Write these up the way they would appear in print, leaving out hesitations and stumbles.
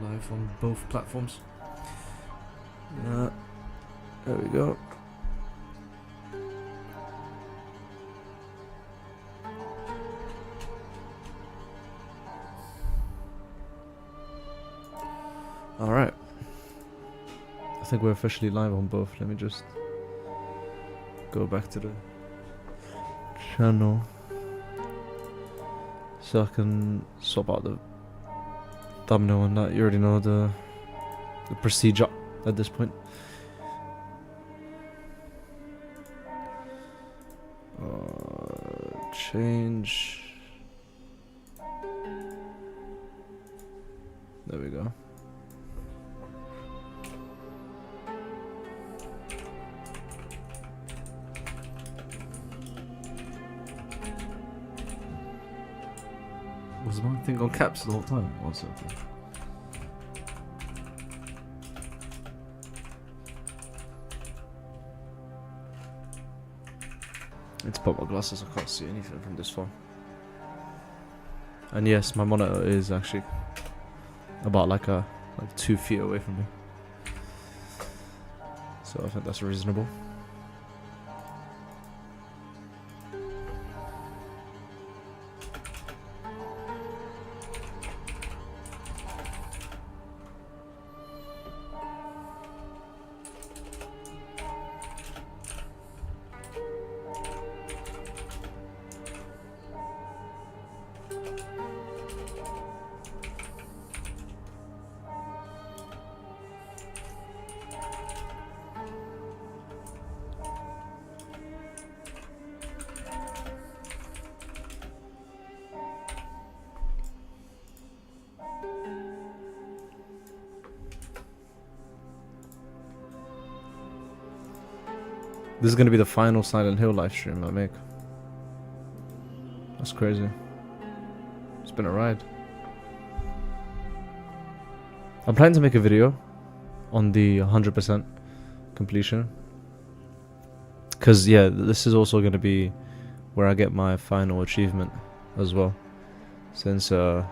live on both platforms. There we go. Alright. I think we're officially live on both. Let me just go back to the channel so I can swap out the thumbnail and that. You already know the procedure at this point. Change. There we go. Was my thing on caps the whole time? One second. Let's put my glasses, I can't see anything from this far. And yes, my monitor is actually about like 2 feet away from me. So I think that's reasonable. This is gonna be the final Silent Hill live stream I make. That's crazy. It's been a ride. I'm planning to make a video on the 100% completion. Cause yeah, this is also gonna be where I get my final achievement as well. Since I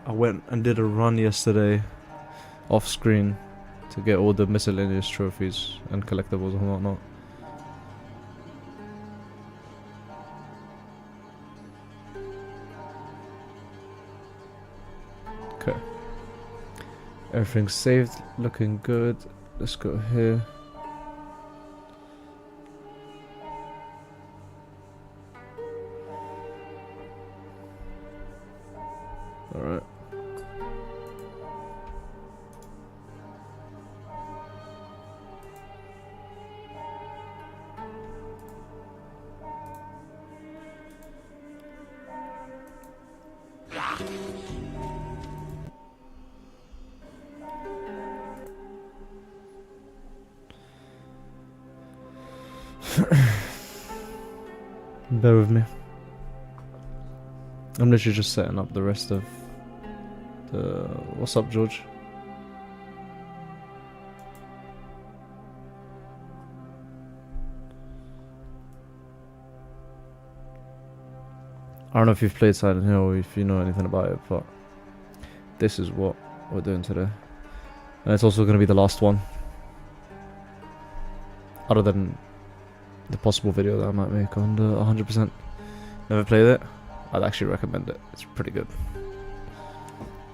went and did a run yesterday off screen to get all the miscellaneous trophies and collectibles and whatnot. Okay. Everything's saved, looking good. Let's go here. Alright. Bear with me. I'm literally just setting up the rest of the... What's up, George? I don't know if you've played Silent Hill or if you know anything about it, but this is what we're doing today. And it's also going to be the last one. Other than the possible video that I might make on the 100%. Never played it? I'd actually recommend it. It's pretty good.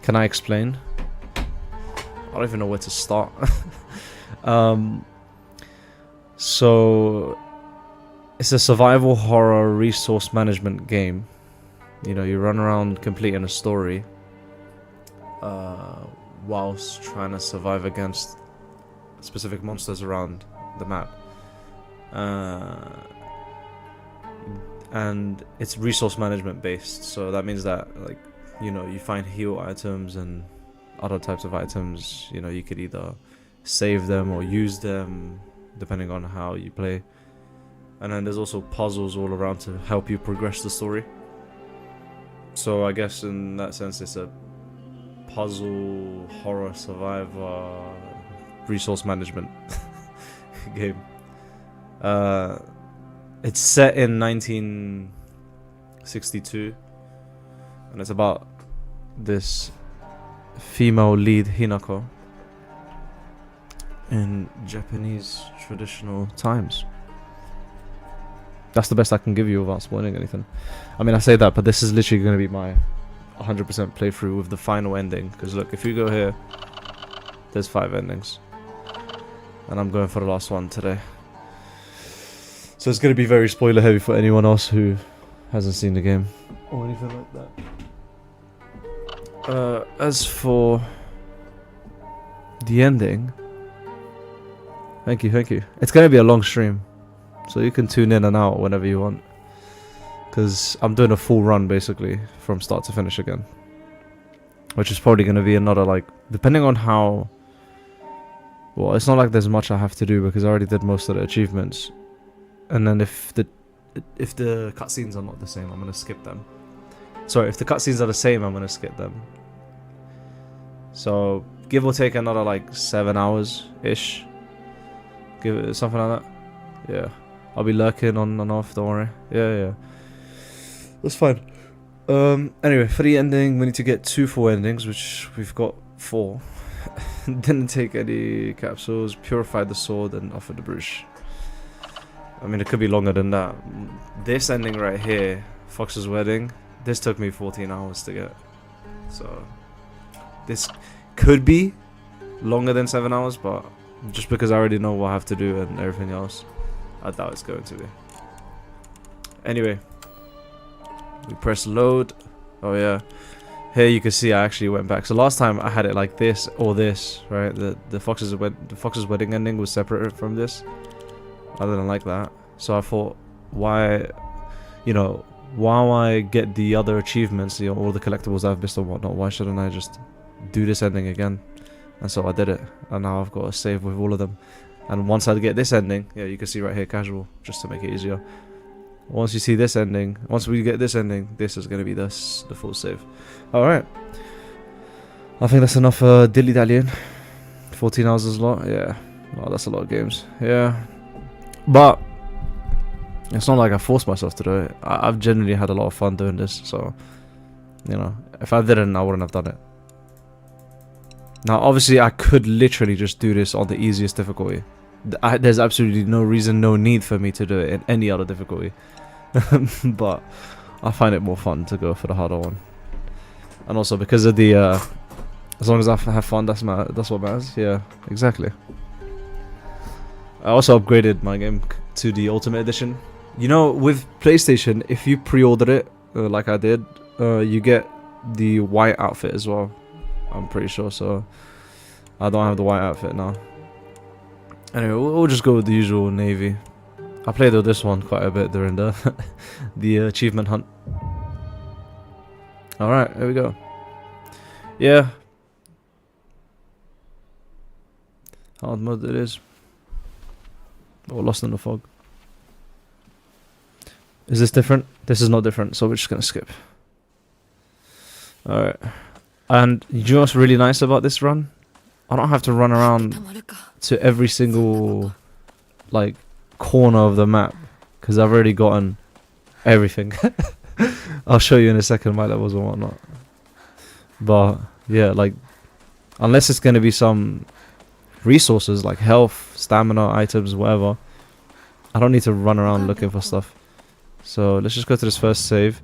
Can I explain? I don't even know where to start. So it's a survival horror resource management game. You know, you run around completing a story whilst trying to survive against specific monsters around the map. And it's resource management based, so that means that, like, you know, you find heal items and other types of items. You know, you could either save them or use them depending on how you play. And then there's also puzzles all around to help you progress the story. So I guess in that sense it's a puzzle horror survivor resource management game. It's set in 1962, and it's about this female lead Hinako in Japanese traditional times. That's the best I can give you without spoiling anything. I mean, I say that, but this is literally going to be my 100% playthrough with the final ending. Because look, if you go here, there's 5 endings. And I'm going for the last one today. So it's going to be very spoiler heavy for anyone else who hasn't seen the game or anything like that. As for the ending, thank you. It's going to be a long stream. So you can tune in and out whenever you want. Because I'm doing a full run basically from start to finish again. Which is probably going to be another, like, depending on how... Well, it's not like there's much I have to do because I already did most of the achievements. And then if the cutscenes are not the same, I'm going to skip them. Sorry, if the cutscenes are the same, I'm going to skip them. So, give or take another, like, 7 hours-ish. Give it something like that. Yeah. I'll be lurking on and off, don't worry. Yeah. That's fine. Anyway, for the ending, we need to get 2 full endings, which we've got 4. Didn't take any capsules, purified the sword, and offered the brooch. I mean, it could be longer than that. This ending right here, Fox's wedding, this took me 14 hours to get. So, this could be longer than 7 hours, but just because I already know what I have to do and everything else, I doubt it's going to be. Anyway, we press load. Oh yeah, here you can see I actually went back. So last time I had it like this or this, right? The Fox's wedding ending was separate from this. I didn't like that, so I thought, why, while I get the other achievements, all the collectibles I've missed and whatnot, why shouldn't I just do this ending again? And so I did it, and now I've got a save with all of them. And once I get this ending, yeah, you can see right here, casual, just to make it easier. Once you see this ending, once we get this ending, this is going to be the full save. Alright. I think that's enough dilly-dallying. 14 hours is a lot, yeah. Oh, that's a lot of games, yeah. But, it's not like I forced myself to do it. I've genuinely had a lot of fun doing this, so, if I didn't, I wouldn't have done it. Now, obviously, I could literally just do this on the easiest difficulty. There's absolutely no reason, no need for me to do it in any other difficulty. But I find it more fun to go for the harder one. And also because of the, as long as I have fun, that's what matters. Yeah, exactly. I also upgraded my game to the Ultimate Edition. With PlayStation, if you pre-order it, like I did, you get the white outfit as well. I'm pretty sure, so I don't have the white outfit now. Anyway, we'll just go with the usual navy. I played with this one quite a bit during the achievement hunt. Alright, here we go. Yeah. Hard mode it is. Oh, Lost in the Fog. Is this different? This is not different, so we're just gonna skip. Alright. And you know what's really nice about this run? I don't have to run around to every single, like, corner of the map. Because I've already gotten everything. I'll show you in a second my levels and whatnot. But, yeah, like, unless it's going to be some resources, like health, stamina, items, whatever. I don't need to run around looking for stuff. So, let's just go to this first save.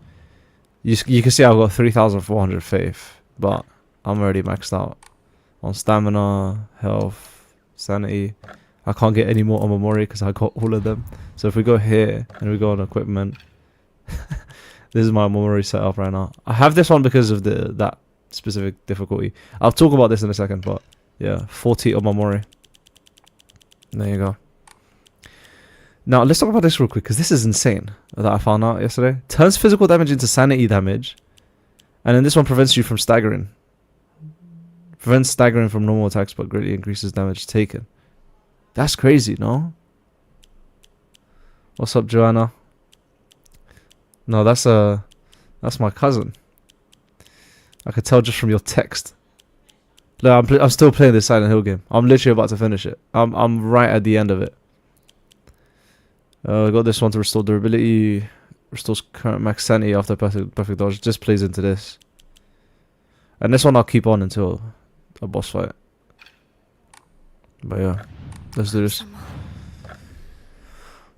You can see I've got 3,400 faith. But I'm already maxed out on stamina, health, sanity. I can't get any more on Omamori because I got all of them. So if we go here and we go on equipment, this is my Omamori setup right now. I have this one because of that specific difficulty. I'll talk about this in a second, but yeah, 40 Omamori. There you go. Now let's talk about this real quick because this is insane that I found out yesterday. Turns physical damage into sanity damage. And then this one prevents you from staggering. Prevents staggering from normal attacks but greatly increases damage taken. That's crazy, no? What's up, Joanna? No, that's my cousin. I could tell just from your text. Look, I'm still playing this Silent Hill game. I'm literally about to finish it. I'm right at the end of it. I got this one to restore durability. Restores current max sanity after perfect dodge. Just plays into this. And this one I'll keep on until a boss fight. But yeah, let's do this.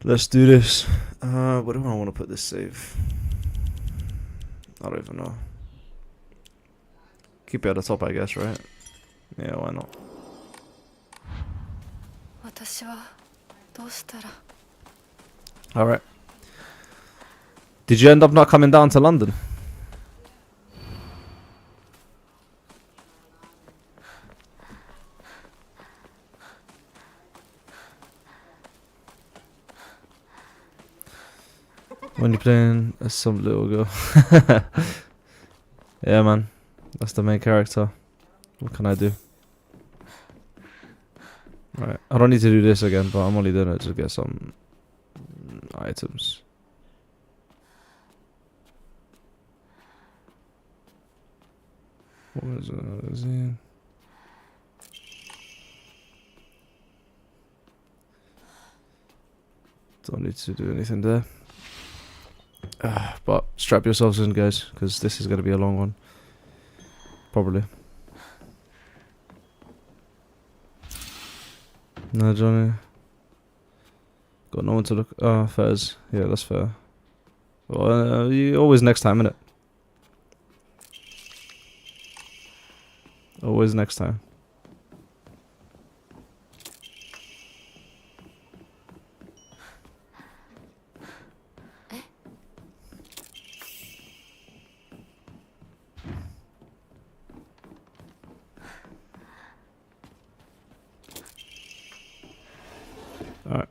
Let's do this. Where do I want to put this save? I don't even know. Keep it at the top, I guess, right? Yeah, why not? Alright. Did you end up not coming down to London? When you're playing as some little girl. Yeah, man. That's the main character. What can I do? Right. I don't need to do this again, but I'm only doing it to get some items. What was it? Don't need to do anything there. But strap yourselves in, guys, because this is going to be a long one. Probably. No, Johnny. Got no one to look. Oh, Fez. Yeah, that's fair. Well, you always next time, innit? Always next time. Alright.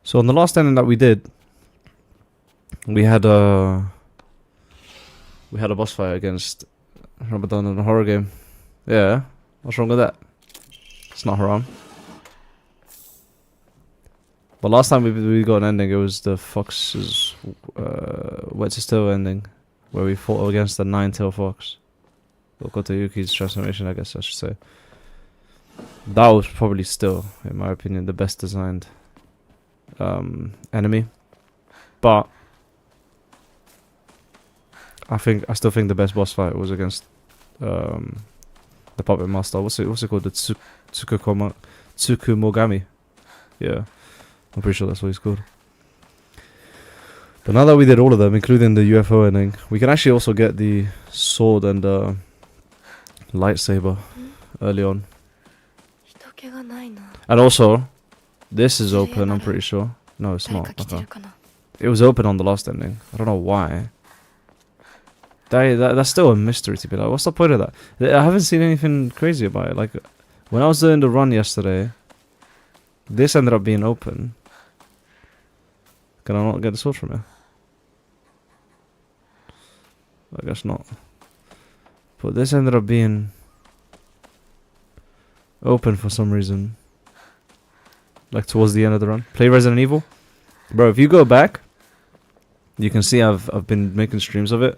So on the last ending that we did, we had a boss fight against Ramadan in a horror game. Yeah, what's wrong with that? It's not haram. But last time we got an ending, it was the fox's Wet's Still ending, where we fought against the 9-tailed fox. Or Kotayuki's transformation, I guess I should say. That was probably still, in my opinion, the best designed enemy. But I still think the best boss fight was against the puppet master. What's it called? The Tsukumogami. Yeah, I'm pretty sure that's what he's called. But now that we did all of them, including the UFO ending, we can actually also get the sword and lightsaber early on. And also, this is open, I'm pretty sure. No, it's not. Okay. It was open on the last ending. I don't know why. That's still a mystery to be like, what's the point of that? I haven't seen anything crazy about it. Like, when I was doing the run yesterday, this ended up being open. Can I not get the sword from here? I guess not. But this ended up being open for some reason. Like towards the end of the run. Play Resident Evil. Bro, if you go back, you can see I've been making streams of it.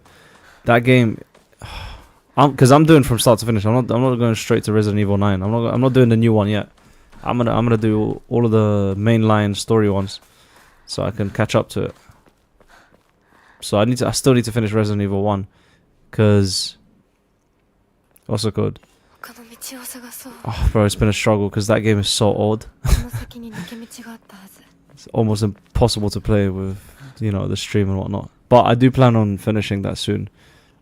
That game, because I'm doing from start to finish. I'm not going straight to Resident Evil 9. I'm not doing the new one yet. I'm gonna do all of the mainline story ones, so I can catch up to it. So I still need to finish Resident Evil 1, cause what's it called? Oh, bro, it's been a struggle because that game is so old. It's almost impossible to play with, the stream and whatnot. But I do plan on finishing that soon,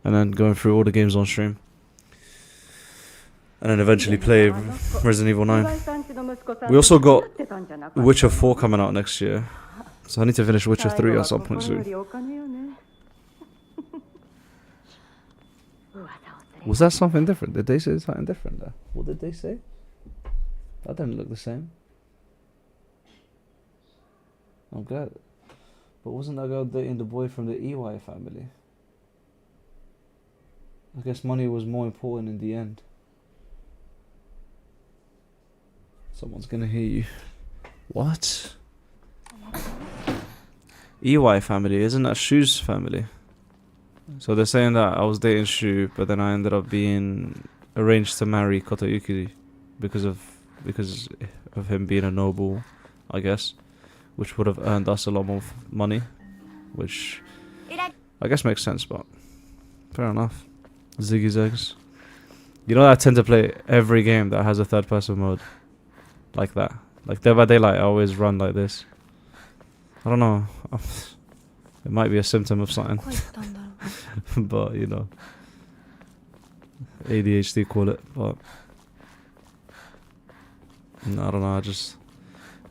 and then going through all the games on stream, and then eventually play Resident Evil 9. We also got Witcher 4 coming out next year, so I need to finish Witcher 3 at some point soon. Was that something different? Did they say something different there? What did they say? That didn't look the same. I'm glad. But wasn't that girl dating the boy from the EY family? I guess money was more important in the end. Someone's gonna hear you. What? EY family, isn't that Shu's family? So they're saying that I was dating Shu, but then I ended up being arranged to marry Kotayuki because of him being a noble, I guess, which would have earned us a lot more money, which I guess makes sense. But Fair enough. Ziggy's eggs. You know, I tend to play every game that has a third person mode like that. Like Dead by Daylight, I always run like this. I don't know. It might be a symptom of something. But, you know. ADHD call it. But I don't know.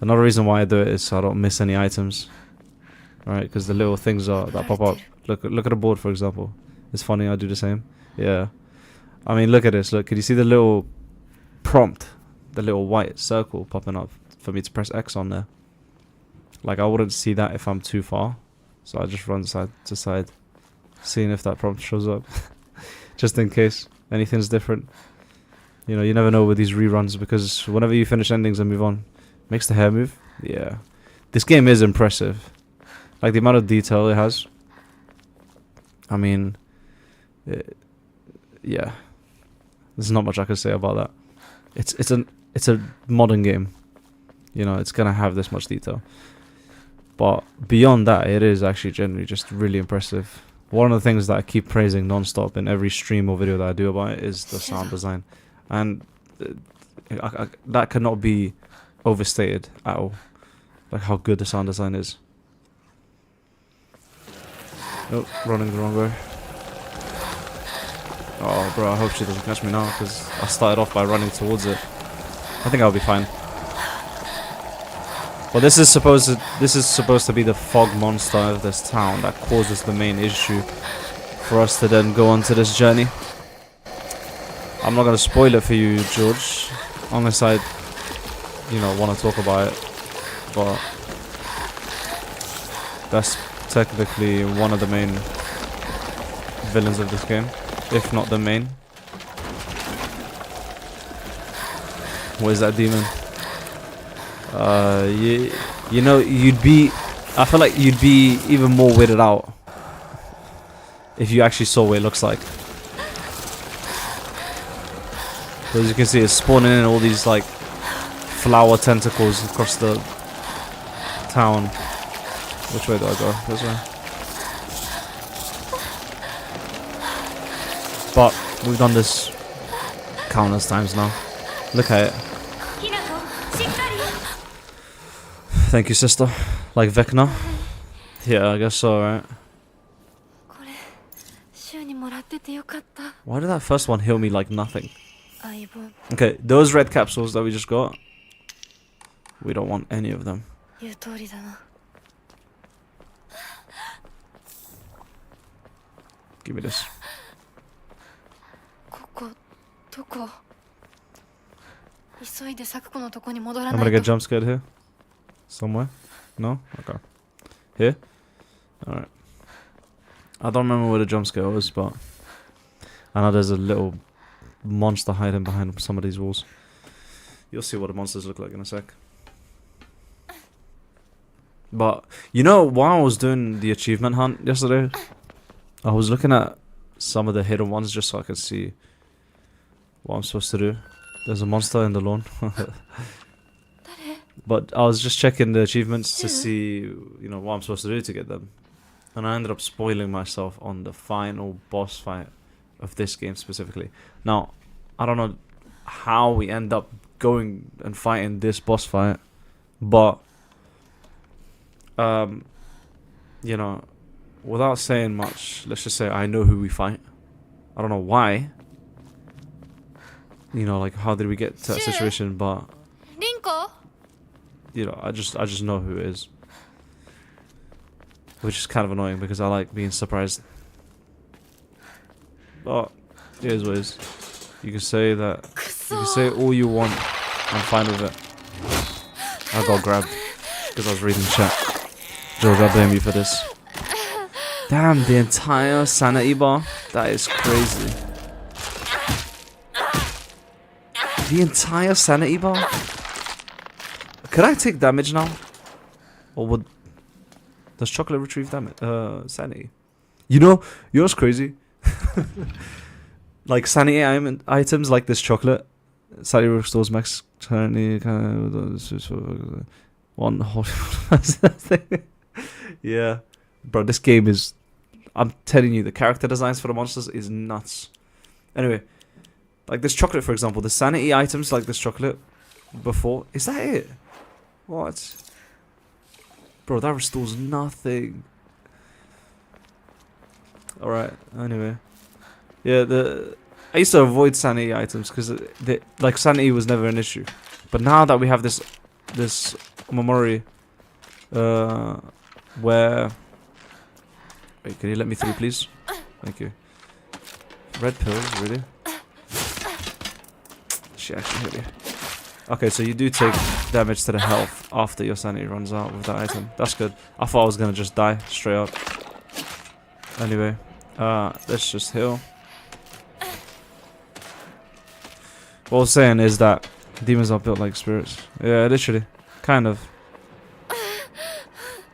Another reason why I do it is so I don't miss any items. Right? Because the little things that pop up. Look at the board, for example. It's funny, I do the same. Yeah. I mean, look at this. Look, can you see the little prompt? The little white circle popping up for me to press X on there. Like, I wouldn't see that if I'm too far. So I just run side to side, seeing if that prompt shows up. Just in case anything's different. You know, you never know with these reruns, because whenever you finish endings and move on, makes the hair move. Yeah. This game is impressive. Like, the amount of detail it has. I mean, yeah. There's not much I can say about that. It's a modern game. You know, it's gonna have this much detail. But beyond that, it is actually generally just really impressive. One of the things that I keep praising non-stop in every stream or video that I do about it is the sound design. And that cannot be overstated at all. Like how good the sound design is. Oh, running the wrong way. Oh, bro, I hope she doesn't catch me now, because I started off by running towards it. I think I'll be fine. Well, this is supposed to be the fog monster of this town that causes the main issue for us to then go on to this journey. I'm not gonna spoil it for you, George, unless I, you know, want to talk about it. But that's technically one of the main villains of this game, if not the main. Where's that demon? You know, I feel like you'd be even more weirded out if you actually saw what it looks like. So as you can see, it's spawning in all these like flower tentacles across the town. Which way do I go? This way. But we've done this countless times now. Look at it. Thank you, sister. Like Vecna? Yeah, I guess so, right? Why did that first one heal me like nothing? Okay, those red capsules that we just got, we don't want any of them. Give me this. I'm gonna get jump scared here. Somewhere? No? Okay. Here? Alright. I don't remember where the jump scare was, but I know there's a little monster hiding behind some of these walls. You'll see what the monsters look like in a sec. But, you know, while I was doing the achievement hunt yesterday, I was looking at some of the hidden ones just so I could see what I'm supposed to do. There's a monster in the lawn. But I was just checking the achievements to see, you know, what I'm supposed to do to get them. And I ended up spoiling myself on the final boss fight of this game specifically. Now, I don't know how we end up going and fighting this boss fight, but, you know, without saying much, let's just say I know who we fight. I don't know why. You know, like, how did we get to that situation, but... You know, I just know who it is. Which is kind of annoying because I like being surprised. But it is what it is. You can say that. You can say all you want. I'm fine with it. I got grabbed because I was reading chat. George, I blame you for this. Damn, the entire sanity bar? That is crazy. The entire sanity bar? Could I take damage now? Or would... Does chocolate retrieve damage? Sanity. You know what's crazy? Like sanity items like this chocolate. Sanity restores max sanity. One whole... Yeah. Bro, this game is I'm telling you, the character designs for the monsters is nuts. Anyway, like this chocolate, for example, the sanity items like this chocolate before. Is that it? What? Bro, that restores nothing. Alright, anyway. Yeah, I used to avoid sanity items because like sanity was never an issue. But now that we have this Momori where wait, can you let me through please? Thank you. Red pills, really? She actually hit you. Okay, so you do take damage to the health after your sanity runs out with that item. That's good. I thought I was gonna just die straight up. Anyway, let's just heal. What I was saying is that demons are built like spirits. Yeah, literally. Kind of.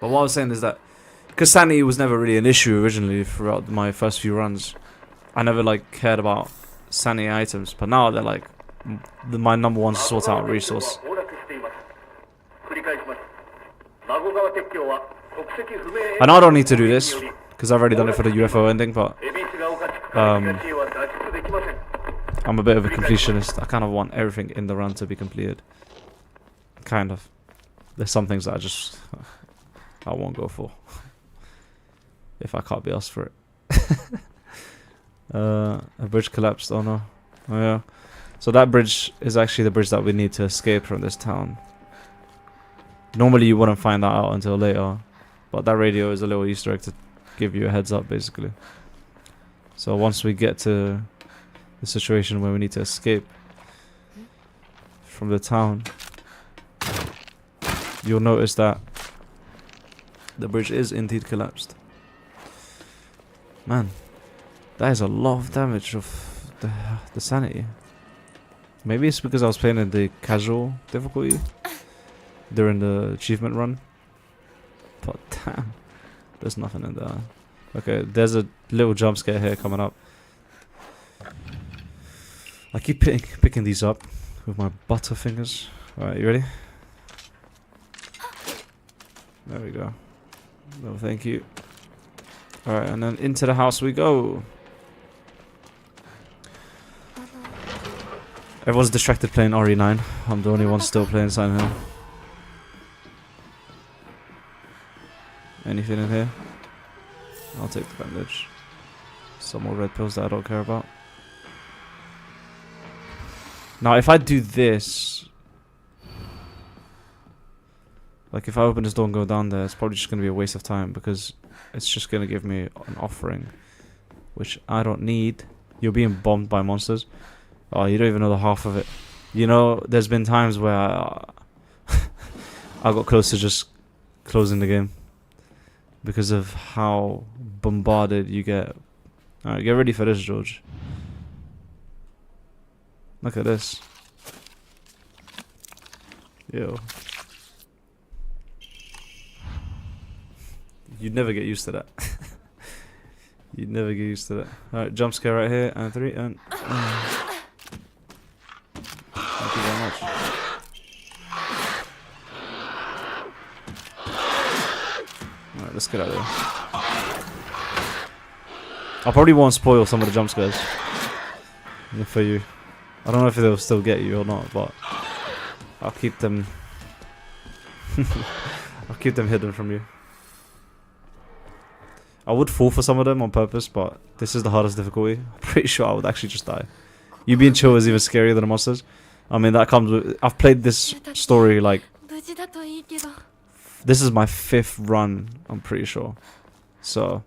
But what I was saying is that because sanity was never really an issue originally throughout my first few runs, I never like cared about sanity items. But now they're like my number one sort out resource. I know I don't need to do this because I've already done it for the UFO ending, but I'm a bit of a completionist. I kind of want everything in the run to be completed. Kind of. There's some things that I won't go for if I can't be asked for it. A bridge collapsed. Oh no. Oh yeah. So that bridge is actually the bridge that we need to escape from this town. Normally you wouldn't find that out until later, but that radio is a little Easter egg to give you a heads up basically. So once we get to the situation where we need to escape from the town, you'll notice that the bridge is indeed collapsed. Man, that is a lot of damage of the sanity. Maybe it's because I was playing in the casual difficulty during the achievement run. But damn, there's nothing in there. Okay, there's a little jump scare here coming up. I keep picking these up with my butter fingers. Alright, you ready? There we go. No, thank you. Alright, and then into the house we go. Everyone's distracted playing RE9. I'm the only one still playing Silent Hill. Anything in here? I'll take the bandage. Some more red pills that I don't care about. Now, if I do this, like if I open this door and go down there, it's probably just going to be a waste of time because it's just going to give me an offering, which I don't need. You're being bombed by monsters. Oh, you don't even know the half of it. You know, there's been times where I got close to just closing the game because of how bombarded you get. Alright, get ready for this, George. Look at this. Yo. You'd never get used to that. You'd never get used to that. Alright, jump scare right here. And 3 and... Thank you very much. Alright, let's get out of here. I probably won't spoil some of the jump scares for you. I don't know if they'll still get you or not, but I'll keep them. I'll keep them hidden from you. I would fall for some of them on purpose, but this is the hardest difficulty. I'm pretty sure I would actually just die. You being chill is even scarier than the monsters. I mean, that comes with... I've played this story like... This is my 5th run, I'm pretty sure. So...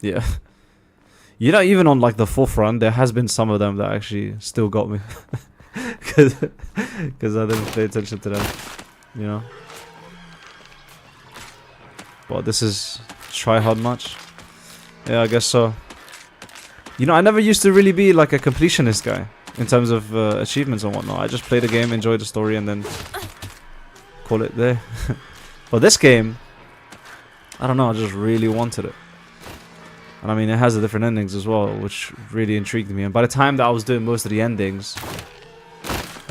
Yeah. You know, even on like the 4th run, there has been some of them that actually still got me. Because I didn't pay attention to them, you know. But this is try hard much. Yeah, I guess so. You know, I never used to really be like a completionist guy in terms of achievements and whatnot. I just play the game, enjoy the story, and then call it there. But this game, I don't know, I just really wanted it. And I mean, it has the different endings as well, which really intrigued me. And by the time that I was doing most of the endings,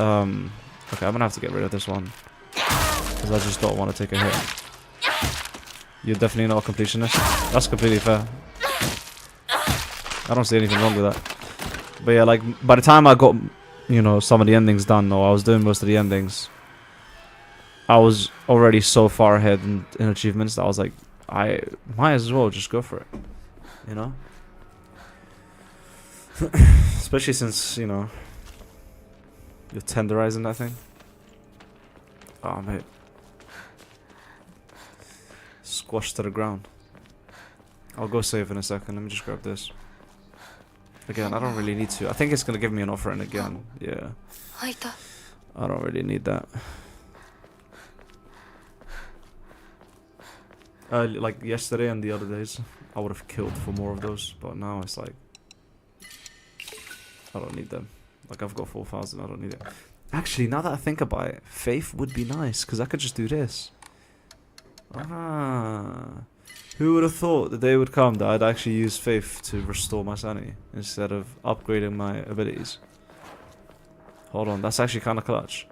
okay, I'm gonna have to get rid of this one because I just don't want to take a hit. You're definitely not a completionist. That's completely fair. I don't see anything wrong with that. But yeah, like, by the time I got, you know, some of the endings done, or I was doing most of the endings, I was already so far ahead in achievements that I was like, I might as well just go for it. You know? Especially since, you know, you're tenderizing that thing. Oh, mate. Squashed to the ground. I'll go save in a second. Let me just grab this. Again, I don't really need to. I think it's going to give me an offering again. Yeah. I don't really need that. Like yesterday and the other days, I would have killed for more of those. But now it's like, I don't need them. Like, I've got 4,000. I don't need it. Actually, now that I think about it, Faith would be nice. Because I could just do this. Ah. Who would have thought the day would come that I'd actually use Faith to restore my sanity instead of upgrading my abilities? Hold on, that's actually kind of clutch.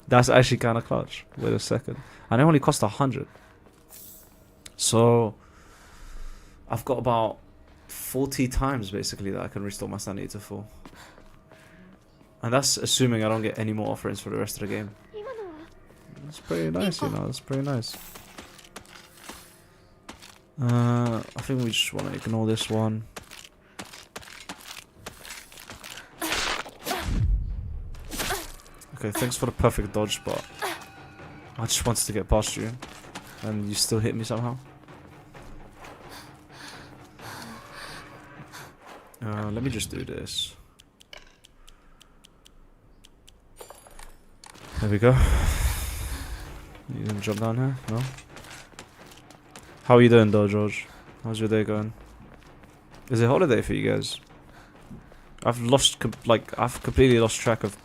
That's actually kind of clutch. Wait a second. And it only cost 100. So, I've got about 40 times basically that I can restore my sanity to full. And that's assuming I don't get any more offerings for the rest of the game. That's pretty nice, you know, that's pretty nice. I think we just want to ignore this one. Okay, thanks for the perfect dodge, but I just wanted to get past you, and you still hit me somehow. Let me just do this. There we go. You didn't jump down here? No? How are you doing though, George? How's your day going? Is it holiday for you guys? I've completely lost track of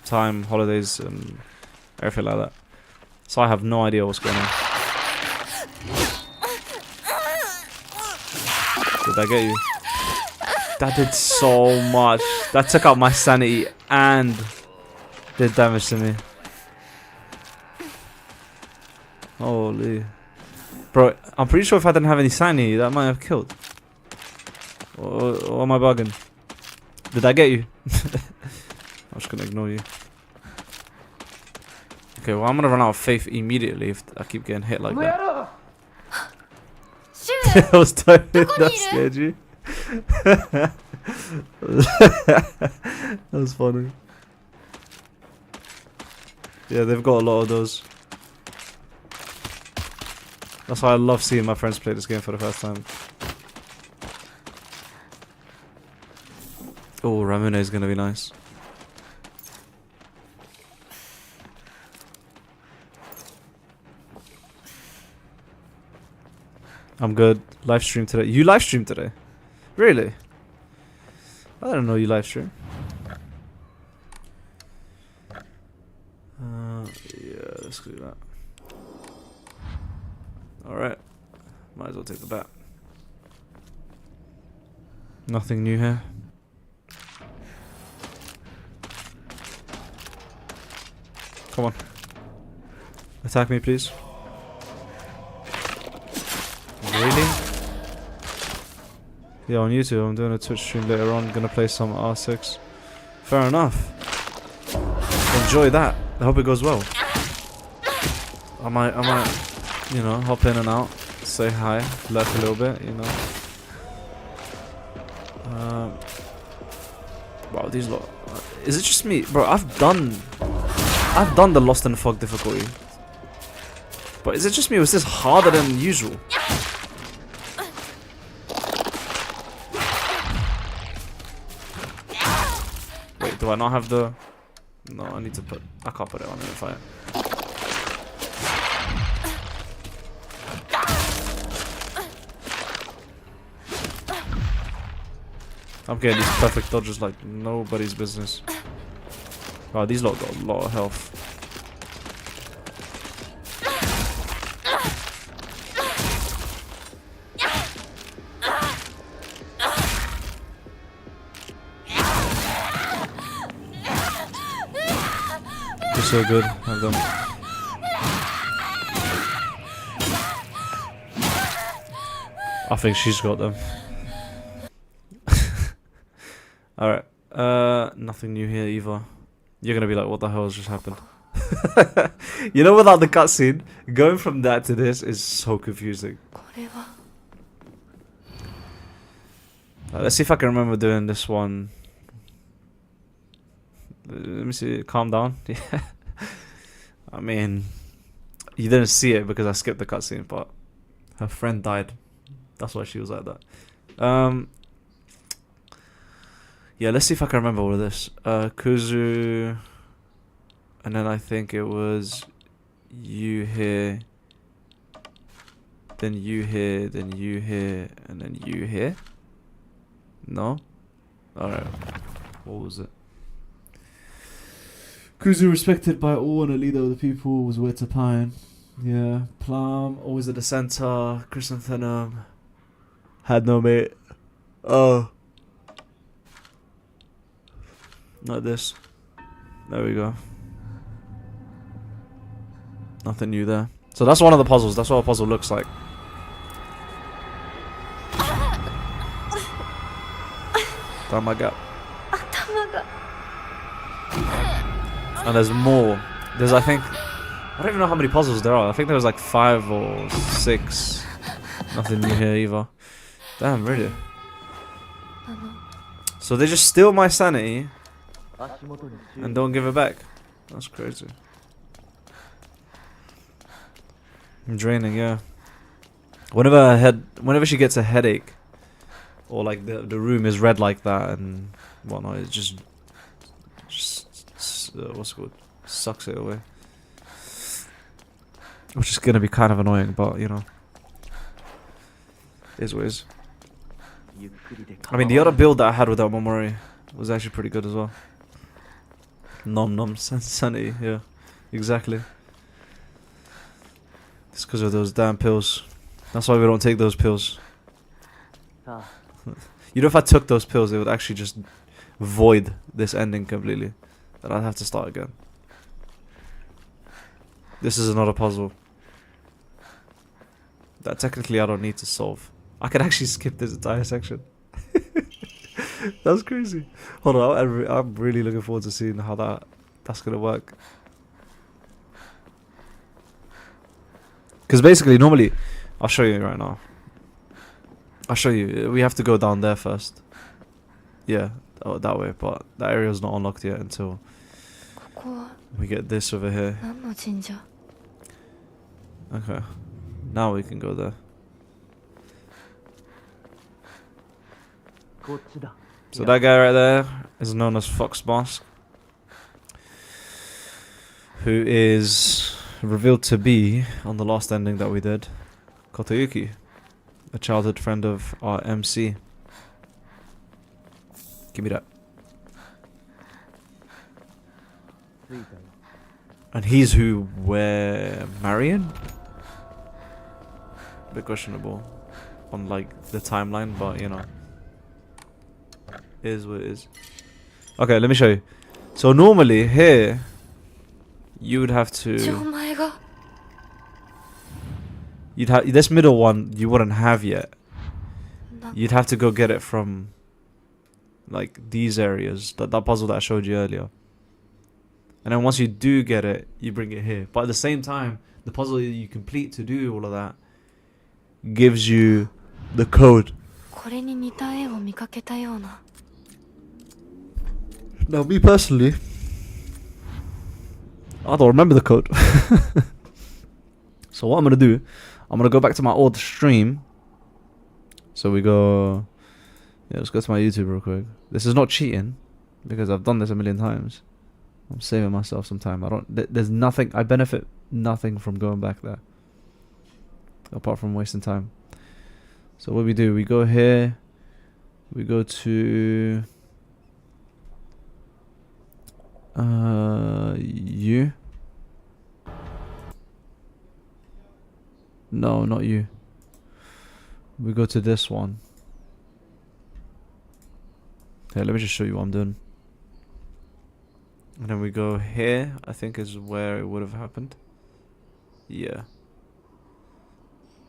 time, holidays, and everything like that. So I have no idea what's going on. Did I get you? That did so much. That took out my sanity and did damage to me. Holy. Bro, I'm pretty sure if I didn't have any sanity, that might have killed. Or am I bugging? Did I get you? I'm just gonna ignore you. Okay, well, I'm gonna run out of faith immediately if I keep getting hit like that. I was tired. That scared you? That was funny. Yeah, they've got a lot of those. That's why I love seeing my friends play this game for the first time. Oh, Ramune is gonna be nice. I'm good. Live stream today. You live stream today? Really? I didn't know you live stream. Yeah, let's do that. Alright. Might as well take the bat. Nothing new here. Come on. Attack me, please. Really? Yeah, on YouTube. I'm doing a Twitch stream later on. Gonna play some R6. Fair enough. Enjoy that. I hope it goes well. I might, you know, hop in and out, say hi, laugh a little bit, you know. Wow, these lot. Is it just me, bro? I've done the Lost in the Fog difficulty, but is it just me? Or is this harder than usual? Wait, do I not have the? No, I need to put. I can't put it on in a fight. I'm getting these perfect dodges like nobody's business. Wow, these lot got a lot of health. You're so good. Have them. I think she's got them. Alright. Nothing new here either. You're gonna be like, what the hell has just happened? You know, without the cutscene, going from that to this is so confusing. Let's see if I can remember doing this one. Let me see. Calm down. Yeah. I mean, you didn't see it because I skipped the cutscene, but her friend died. That's why she was like that. Yeah, let's see if I can remember all of this. Kuzu, and then I think it was you here, then you here, then you here, and then you here. No? Alright. What was it? Kuzu respected by all and a leader of the people, was where to pine. Yeah. Plum, always at the center. Chrysanthemum. Had no mate. Oh. Like this. There we go. Nothing new there. So that's one of the puzzles. That's what a puzzle looks like. Tamaga. And there's more. There's, I think, I don't even know how many puzzles there are. I think there was like 5 or 6. Nothing new here either. Damn, really? So they just steal my sanity and don't give it back. That's crazy. I'm draining, yeah. Whenever she gets a headache, or like the room is red like that and whatnot, it just what's it called? Sucks it away. Which is gonna be kind of annoying, but you know, is what it is. I mean, the other build that I had without Momori was actually pretty good as well. Nom nom sanity, yeah, exactly. It's because of those damn pills. That's why we don't take those pills. You know, if I took those pills, it would actually just void this ending completely. And I'd have to start again. This is another puzzle that technically I don't need to solve. I could actually skip this entire section. That's crazy. Hold on, I'm really looking forward to seeing how that's gonna work. Because basically, normally, I'll show you right now. I'll show you. We have to go down there first. Yeah, that way. But that area's not unlocked yet until we get this over here. Okay. Now we can go there. So that guy right there is known as Fox Mask, who is revealed to be, on the last ending that we did, Kotoyuki, a childhood friend of our MC. Give me that. And he's who we're marrying? A bit questionable on like the timeline, but you know, it is what it is. Okay, let me show you. So normally here you would have to, you'd have this middle one you wouldn't have yet. You'd have to go get it from like these areas, that puzzle that I showed you earlier. And then once you do get it, you bring it here. But at the same time, the puzzle that you complete to do all of that gives you the code. Now, me personally, I don't remember the code. So what I'm going to do, I'm going to go back to my old stream. So we go, yeah, let's go to my YouTube real quick. This is not cheating, because I've done this a million times. I'm saving myself some time. There's nothing, I benefit nothing from going back there, apart from wasting time. So what we do, we go here, we go to you. No, not you. We go to this one. Okay, let me just show you what I'm doing. And then we go here, I think is where it would have happened. Yeah.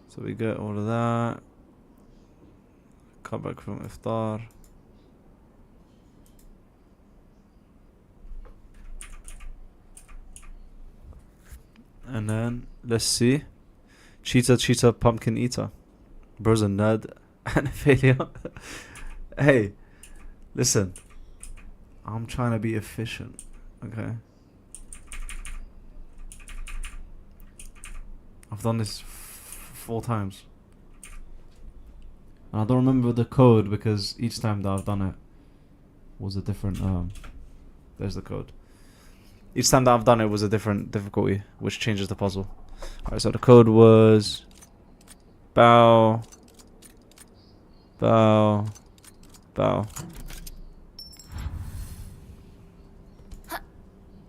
So we get all of that. Come back from iftar. And then let's see. Cheetah, pumpkin eater. Bro's a nerd and a failure. Hey, listen. I'm trying to be efficient. Okay. I've done this 4 times. And I don't remember the code because each time that I've done it was a different there's the code. Each time that I've done it was a different difficulty, which changes the puzzle. Alright, so the code was bow, bow, bow.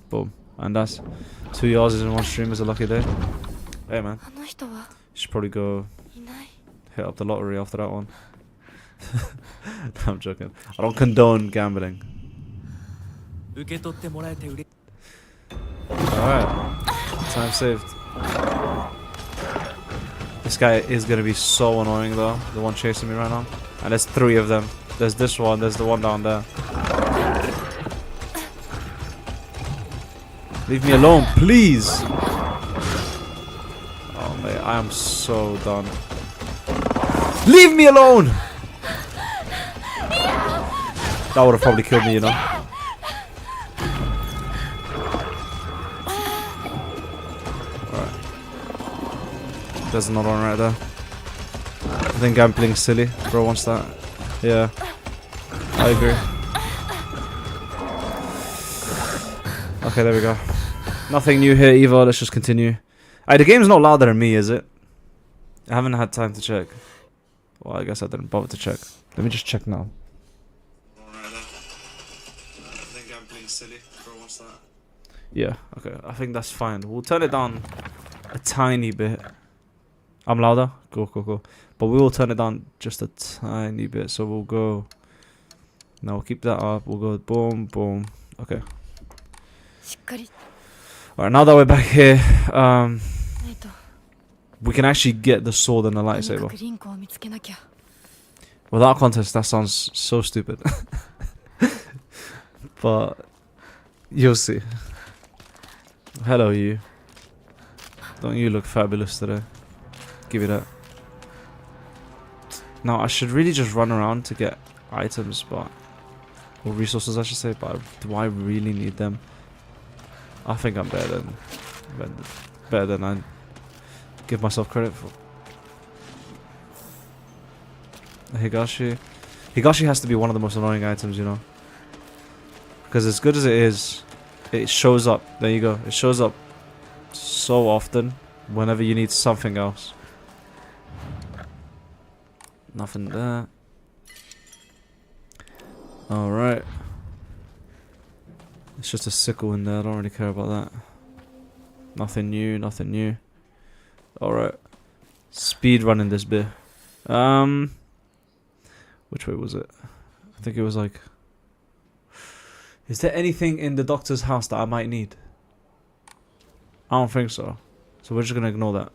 Boom. And that's 2 yards in one stream is a lucky day. Hey man. You should probably go hit up the lottery after that one. I'm joking. I don't condone gambling. Alright. Time saved. This guy is gonna be so annoying though, the one chasing me right now. And there's 3 of them. There's this one, there's the one down there. Leave me alone, please! Oh mate, I am so done. Leave me alone! That would have probably killed me, you know. Alright. There's another one right there. I think gambling's silly. Bro wants that. Yeah. I agree. Okay, there we go. Nothing new here either. Let's just continue. The game's not louder than me, is it? I haven't had time to check. Well, I guess I didn't bother to check. Let me just check now. Yeah, okay. I think that's fine. We'll turn it down a tiny bit. I'm louder? Cool, cool, cool. But we will turn it down just a tiny bit. So we'll go... Now we'll keep that up. We'll go boom, boom. Okay. Alright, now that we're back here, we can actually get the sword and the lightsaber. Without context, that sounds so stupid. But you'll see. Hello, you. Don't you look fabulous today? Give you that. Now, I should really just run around to get items, but... Or resources, I should say, but do I really need them? I think I'm better than I give myself credit for. Higashi. Higashi has to be one of the most annoying items, you know. Because as good as it is, it shows up. There you go. It shows up so often whenever you need something else. Nothing there. Alright. It's just a sickle in there. I don't really care about that. Nothing new. Nothing new. Alright. Speed running this bit. Which way was it? I think it was like... Is there anything in the doctor's house that I might need? I don't think so. So we're just gonna ignore that.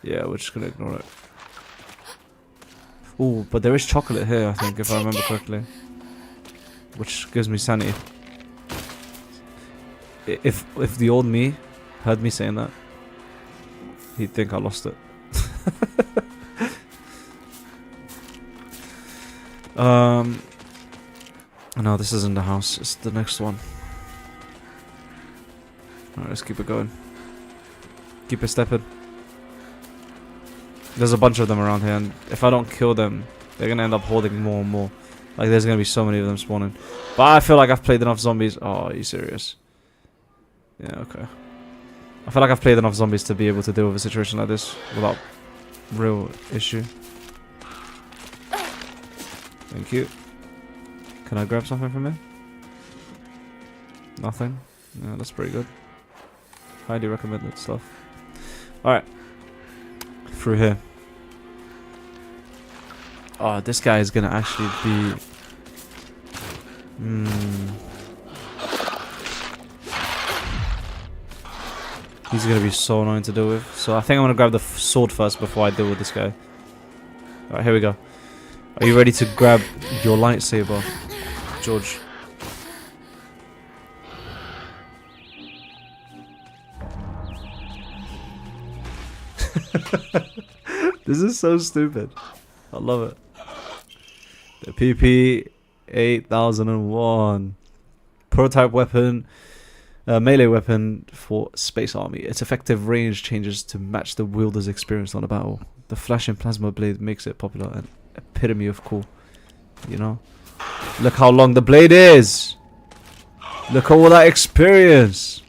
Yeah, we're just gonna ignore it. Ooh, but there is chocolate here, I think, if I remember correctly. Which gives me sanity. If the old me heard me saying that, he'd think I lost it. No, this isn't the house. It's the next one. Alright, let's keep it going. Keep it stepping. There's a bunch of them around here, and if I don't kill them, they're gonna end up holding more and more. Like, there's gonna be so many of them spawning. But I feel like I've played enough zombies. Oh, are you serious? Yeah, okay. I feel like I've played enough zombies to be able to deal with a situation like this without real issue. Thank you. Can I grab something from here? Nothing? Yeah, that's pretty good. Highly recommended stuff. Alright. Through here. Oh, this guy is gonna actually be... He's gonna be so annoying to deal with. So I think I'm gonna grab the sword first before I deal with this guy. Alright, here we go. Are you ready to grab your lightsaber, George? This is so stupid. I love it. The PP 8001 prototype weapon, melee weapon for Space Army. Its effective range changes to match the wielder's experience on a battle. The flashing plasma blade makes it popular and epitome of cool. You know, look how long the blade is. Look at all that experience.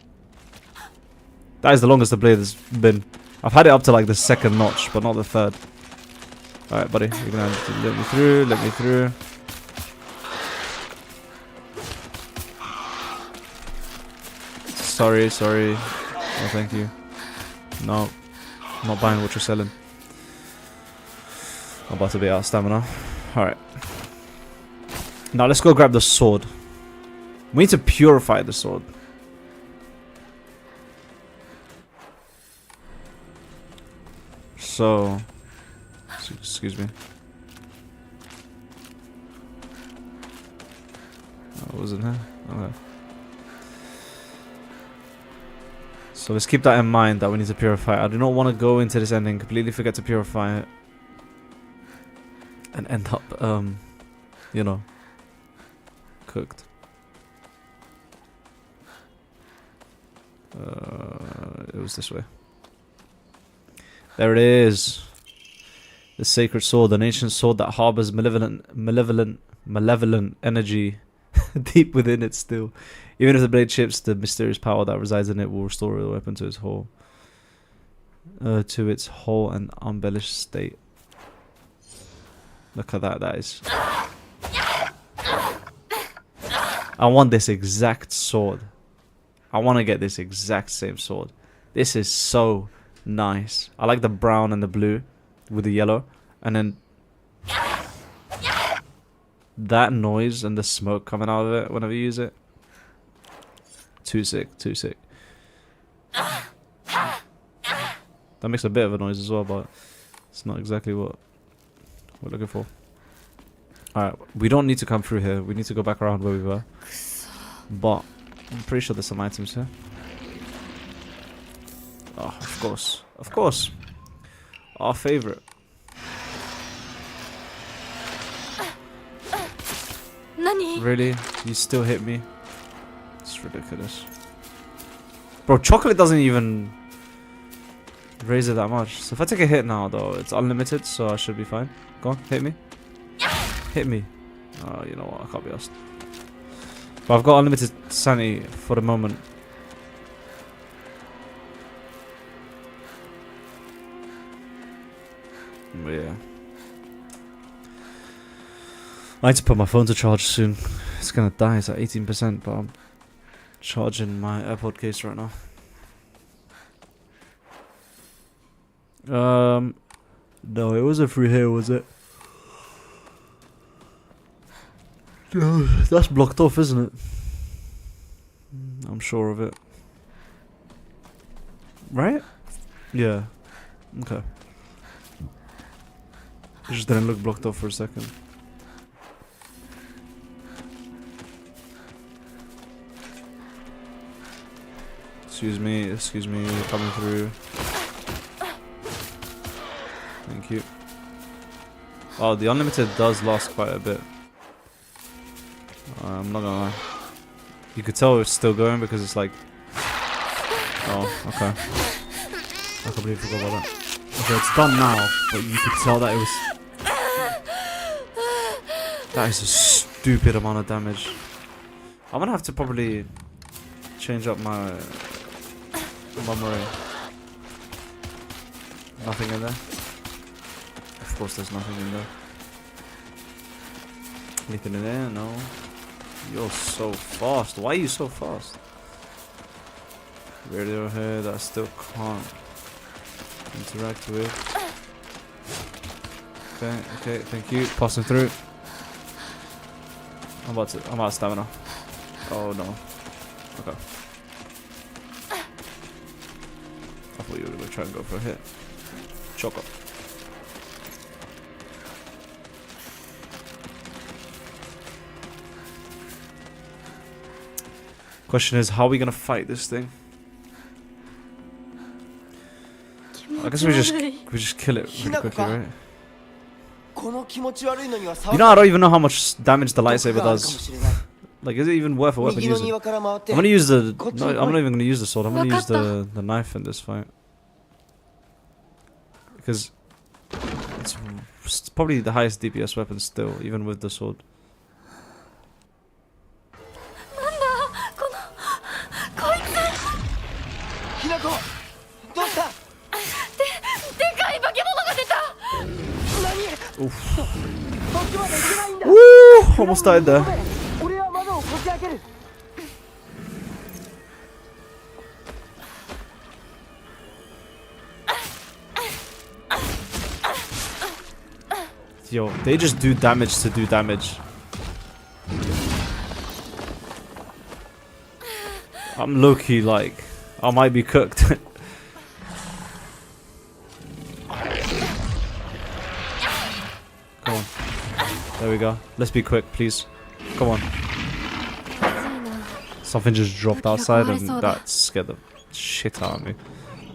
That is the longest the blade has been. I've had it up to like the 2nd notch, but not the 3rd. Alright, buddy. You're gonna have to let me through. Let me through. Sorry. No, thank you. No. I'm not buying what you're selling. I'm about to be out of stamina. Alright. Now let's go grab the sword. We need to purify the sword. So, excuse me. What was in here? Okay. So let's keep that in mind that we need to purify. I do not want to go into this ending, completely forget to purify it, and end up, you know, cooked. It was this way. There it is. The sacred sword, an ancient sword that harbors malevolent energy deep within it still. Even if the blade chips, the mysterious power that resides in it will restore the weapon to its whole and unbellished state. Look at that, that is. I want this exact sword. I want to get this exact same sword. This is so nice. I like the brown and the blue with the yellow, and then that noise and the smoke coming out of it whenever you use it. Too sick, too sick. That makes a bit of a noise as well, but it's not exactly what we're looking for. Alright, we don't need to come through here. We need to go back around where we were. But I'm pretty sure there's some items here. Oh, of course. Of course. Our favorite. Nani? Really? You still hit me? It's ridiculous. Bro, chocolate doesn't even raise it that much. So if I take a hit now, though, it's unlimited, so I should be fine. Go on, hit me. Hit me. Oh, you know what? I can't be asked. But I've got unlimited sanity for the moment. But yeah. I need to put my phone to charge soon. It's gonna die. It's at 18%, but I'm charging my AirPod case right now. No, it wasn't through here, was it? No, that's blocked off, isn't it? I'm sure of it. Right? Yeah. Okay. It just didn't look blocked off for a second. Excuse me, coming through. Thank you. Oh, the unlimited does last quite a bit. I'm not gonna lie. You could tell it's still going because it's like... Oh, okay. I completely forgot about that. Okay, it's done now, but you could tell that it was... That is a stupid amount of damage. I'm gonna have to probably change up my memory. Nothing in there? Of course there's nothing in there. Anything in there? No. You're so fast. Why are you so fast? Radio here that I still can't interact with. Okay, thank you. Passing through. I'm out of stamina. Oh no. Okay. I thought you were gonna try and go for a hit. Choco. Question is, how are we gonna fight this thing? I guess we just kill it really quickly, right? You know, I don't even know how much damage the lightsaber does. Like, is it even worth a weapon using? I'm gonna use the. No, I'm not even gonna use the sword. I'm gonna use the knife in this fight because it's probably the highest DPS weapon still, even with the sword. Oof. Woo! Almost died there. Yo, they just do damage to do damage. I'm low-key like, I might be cooked. Come on. There we go. Let's be quick, please. Come on. Something just dropped outside and that scared the shit out of me.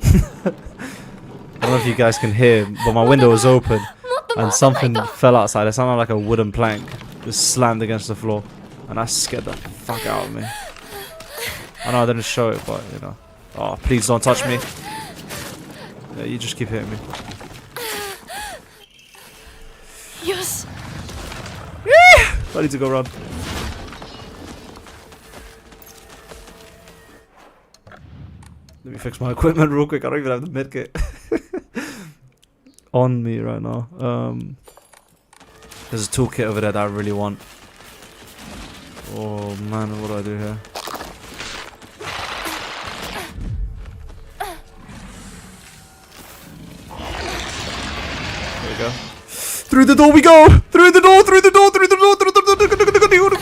I don't know if you guys can hear, but my window was open and something fell outside. It sounded like a wooden plank just slammed against the floor, and that scared the fuck out of me. I know I didn't show it, but you know. Oh, please don't touch me. Yeah, you just keep hitting me. Yes. I need to go run. Let me fix my equipment real quick. I don't even have the medkit on me right now. There's a toolkit over there that I really want. Oh man, what do I do here? There we go. Through the door we go! Through the door! Through the door! Through the door! Through the door!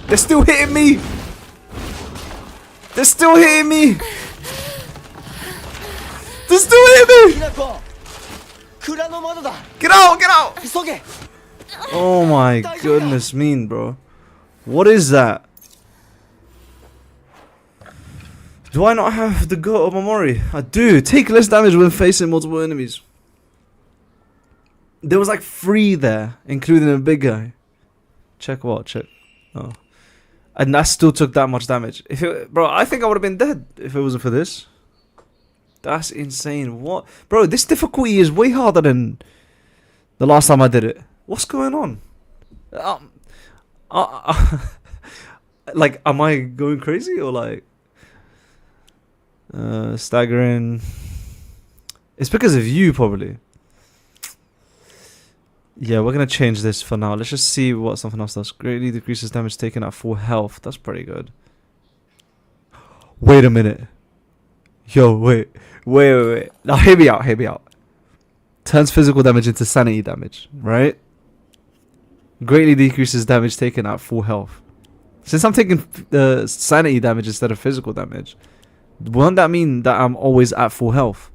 They're still hitting me! They're still hitting me! They're still hitting me! Get out! Get out! Oh my goodness mean, bro. What is that? Do I not have the Go Omamori? I do. Take less damage when facing multiple enemies. There was like 3 there, including a big guy. Check what? Check. Oh. And that still took that much damage. If it, bro, I think I would have been dead if it wasn't for this. That's insane. What? Bro, this difficulty is way harder than the last time I did it. What's going on? Like, am I going crazy or like... staggering... It's because of you, probably. Yeah, we're gonna change this for now. Let's just see what something else does. Greatly decreases damage taken at full health. That's pretty good. Wait a minute. Yo, wait. Now hear me out. Turns physical damage into sanity damage, right? Greatly decreases damage taken at full health. Since I'm taking sanity damage instead of physical damage, won't that mean that I'm always at full health?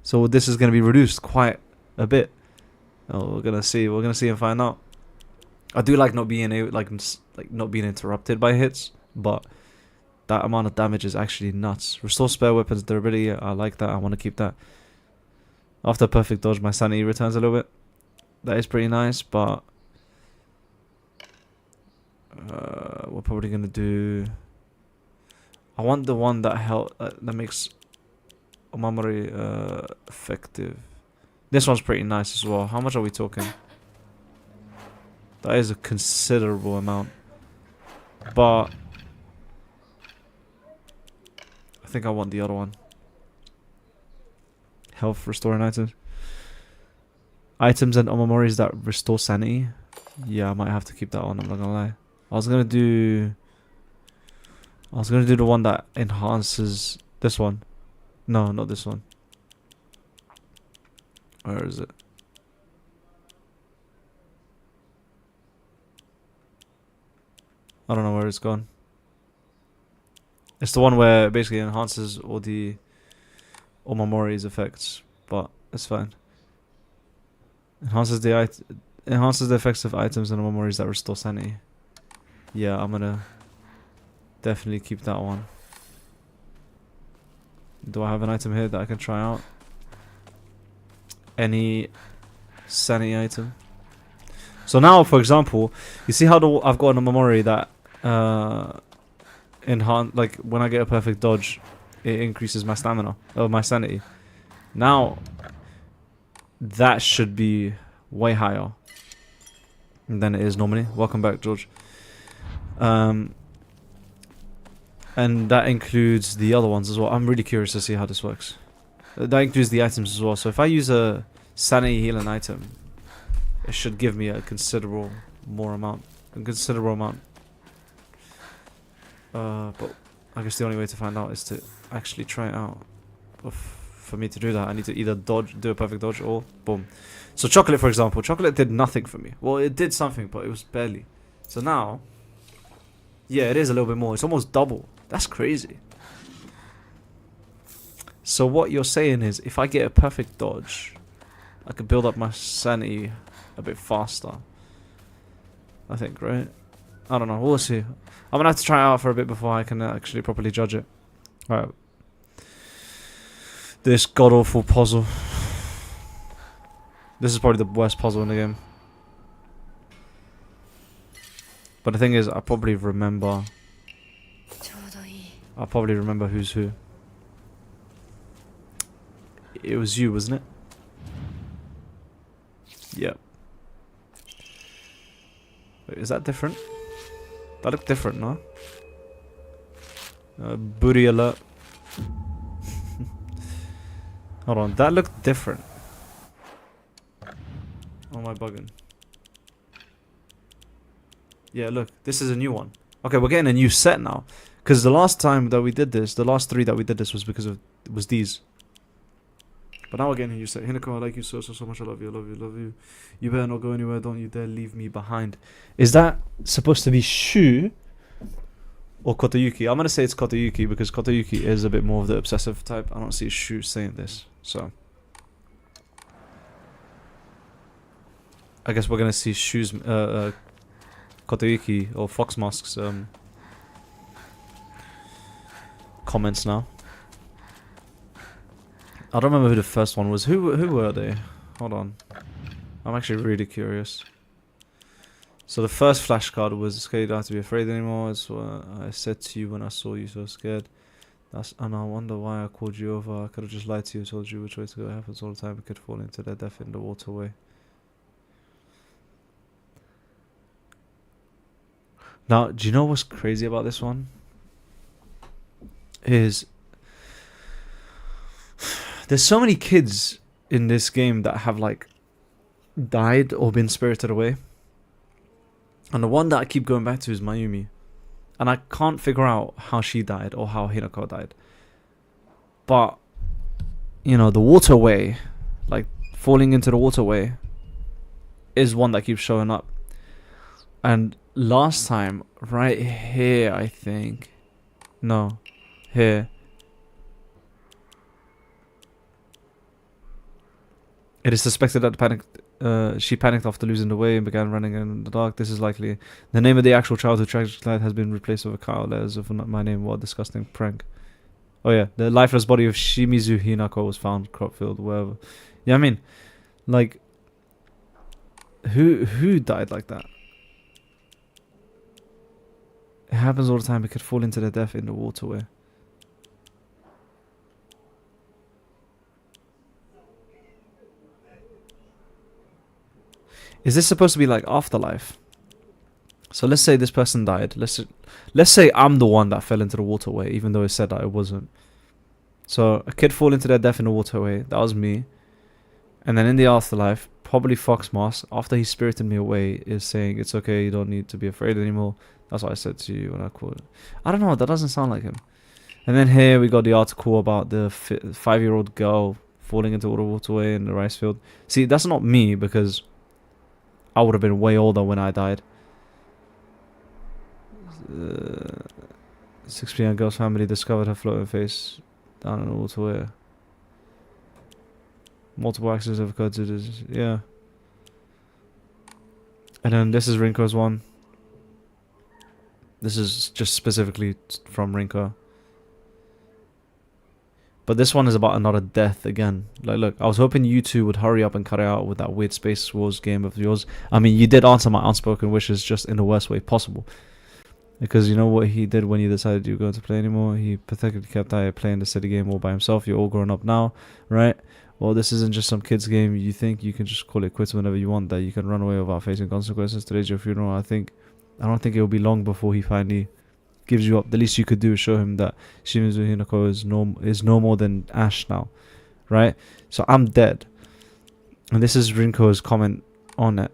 So this is gonna be reduced quite a bit. Oh, we're gonna see and find out. I do like not being not being interrupted by hits, but that amount of damage is actually nuts. Restore spare weapons durability. I like that. I want to keep that. After perfect dodge, my sanity returns a little bit. That is pretty nice, but we're probably gonna do. I want the one that makes Omamori effective. This one's pretty nice as well. How much are we talking? That is a considerable amount. But I think I want the other one. Health restoring items. Items and Omamoris that restore sanity. Yeah, I might have to keep that on, I'm not gonna lie. I was gonna do the one that enhances this one. No, not this one. Where is it? I don't know where it's gone. It's the one where it basically enhances all the Omamori's effects, but it's fine. Enhances the effects of items and Omamori's that restore sanity. Yeah, I'm gonna Definitely keep that one. Do I have an item here that I can try out? Any sanity item? So now, for example, you see how I've got a memory that enhance, like when I get a perfect dodge, it increases my stamina or my sanity. Now that should be way higher than it is normally. Welcome back, George. And that includes the other ones as well. I'm really curious to see how this works. That includes the items as well. So if I use a sanity healing item, it should give me a considerable amount. But I guess the only way to find out is to actually try it out. But for me to do that, I need to either do a perfect dodge, or boom. So chocolate, for example, chocolate did nothing for me. Well, it did something, but it was barely. So now, yeah, it is a little bit more. It's almost double. That's crazy. So what you're saying is, if I get a perfect dodge, I could build up my sanity a bit faster. I think, right? I don't know. We'll see. I'm gonna have to try it out for a bit before I can actually properly judge it. Alright. This god-awful puzzle. This is probably the worst puzzle in the game. But the thing is, I probably remember who's who. It was you, wasn't it? Yep. Wait, is that different? That looked different, no? Booty alert. Hold on, that looked different. Oh, am I bugging? Yeah, look, this is a new one. Okay, we're getting a new set now. Because the last time that we did this, the last 3 that we did this was because of, was these. But now we're getting a new set. Hinako, I like you so much. I love you, I love you, I love you. You better not go anywhere. Don't you dare leave me behind. Is that supposed to be Shu or Kotoyuki? I'm going to say it's Kotoyuki because Kotoyuki is a bit more of the obsessive type. I don't see Shu saying this. So I guess we're going to see Shu's Kotoyuki or Fox Mask's comments now. I don't remember who the first one was. Who were they? Hold on. I'm actually really curious. So the first flashcard was scared. You don't have to be afraid anymore. It's what I said to you when I saw you so scared. And I wonder why I called you over. I could have just lied to you, told you which way to go. It happens all the time. We could fall into their death in the waterway. Now, do you know what's crazy about this one? Is there's so many kids in this game that have like died or been spirited away. And the one that I keep going back to is Mayumi. And I can't figure out how she died or how Hinako died. But, you know, the waterway, like falling into the waterway, is one that keeps showing up. And last time, right here, I think. No, here. It is suspected that she panicked after losing the way and began running in the dark. This is likely. The name of the actual child who tragically died has been replaced with a cow letters of my name. What a disgusting prank. Oh yeah, the lifeless body of Shimizu Hinako was found crop field, wherever. Yeah, I mean, like, who died like that? It happens all the time. It could fall into their death in the waterway. Is this supposed to be like afterlife? So let's say this person died. Let's say I'm the one that fell into the waterway, even though it said that it wasn't. So a kid fall into their death in the waterway. That was me. And then in the afterlife, probably Fox Mask, after he spirited me away, is saying it's okay. You don't need to be afraid anymore. That's what I said to you when I called it. I don't know. That doesn't sound like him. And then here we got the article about the 5-year-old girl falling into the waterway in the rice field. See, that's not me because I would have been way older when I died. 6 p.m. girl's family discovered her floating face down in the waterway. Multiple accidents have occurred to this. Yeah. And then this is Rinko's one. This is just specifically from Rinko. But this one is about another death again. Like, look, I was hoping you two would hurry up and cut it out with that weird Space Wars game of yours. I mean, you did answer my unspoken wishes just in the worst way possible. Because you know what he did when you decided you were going to play anymore? He pathetically kept out playing the city game all by himself. You're all grown up now, right? Well, this isn't just some kid's game. You think you can just call it quits whenever you want, that you can run away without facing consequences. Today's your funeral. I don't think it will be long before he finally gives you up. The least you could do is show him that Shimizu Hinako is no more than ash now, right? So I'm dead. And this is Rinko's comment on it.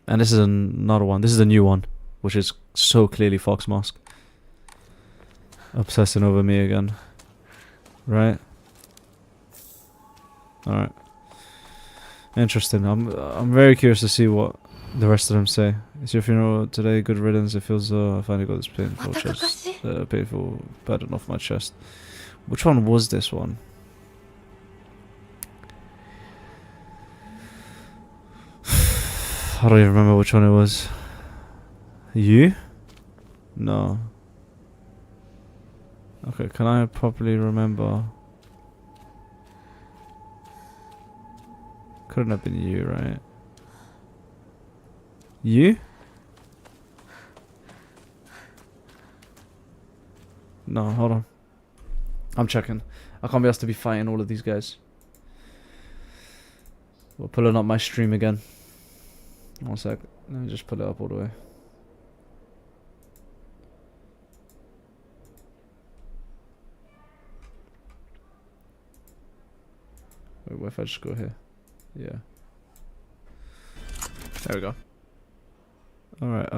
And this is another one. This is a new one, which is so clearly Fox Mask obsessing over me again, right? All right, interesting. I'm very curious to see what the rest of them say. It's your funeral today. Good riddance. It feels I finally got this painful burden off my chest. Which one was this one? I don't even remember which one it was. You? No. Okay, can I properly remember? Couldn't have been you, right? You? No, hold on. I'm checking. I can't be asked to be fighting all of these guys. We're pulling up my stream again. 1 sec. Let me just pull it up all the way. Wait, what if I just go here? Yeah. There we go. Alright,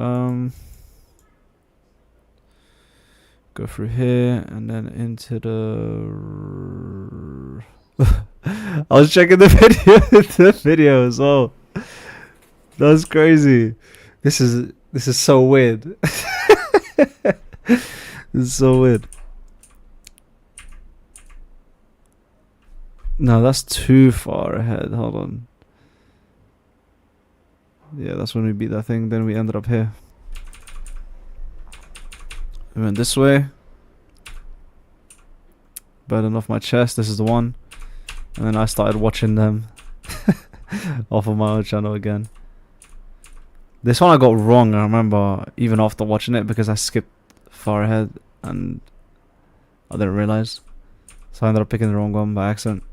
go through here and then into the I was checking the video as well. That's crazy. This is so weird. This is so weird. No, that's too far ahead. Hold on. Yeah, that's when we beat that thing. Then we ended up here. We went this way. Burden off my chest. This is the one. And then I started watching them off of my own channel again. This one I got wrong, I remember, even after watching it, because I skipped far ahead and I didn't realize. So I ended up picking the wrong one by accident.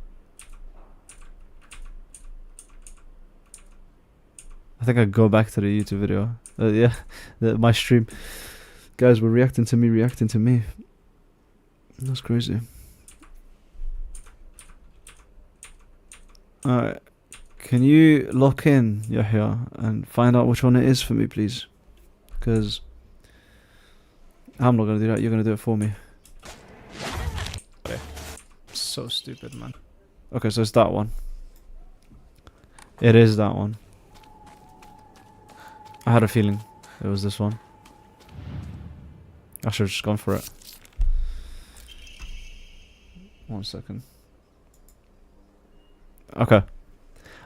I think I go back to the YouTube video. Yeah, my stream. Guys were reacting to me. That's crazy. Alright. Can you lock in Yahya and find out which one it is for me, please? Because I'm not going to do that. You're going to do it for me. Okay. So stupid, man. Okay, so it's that one. It is that one. I had a feeling it was this one. I should have just gone for it. 1 second. Okay.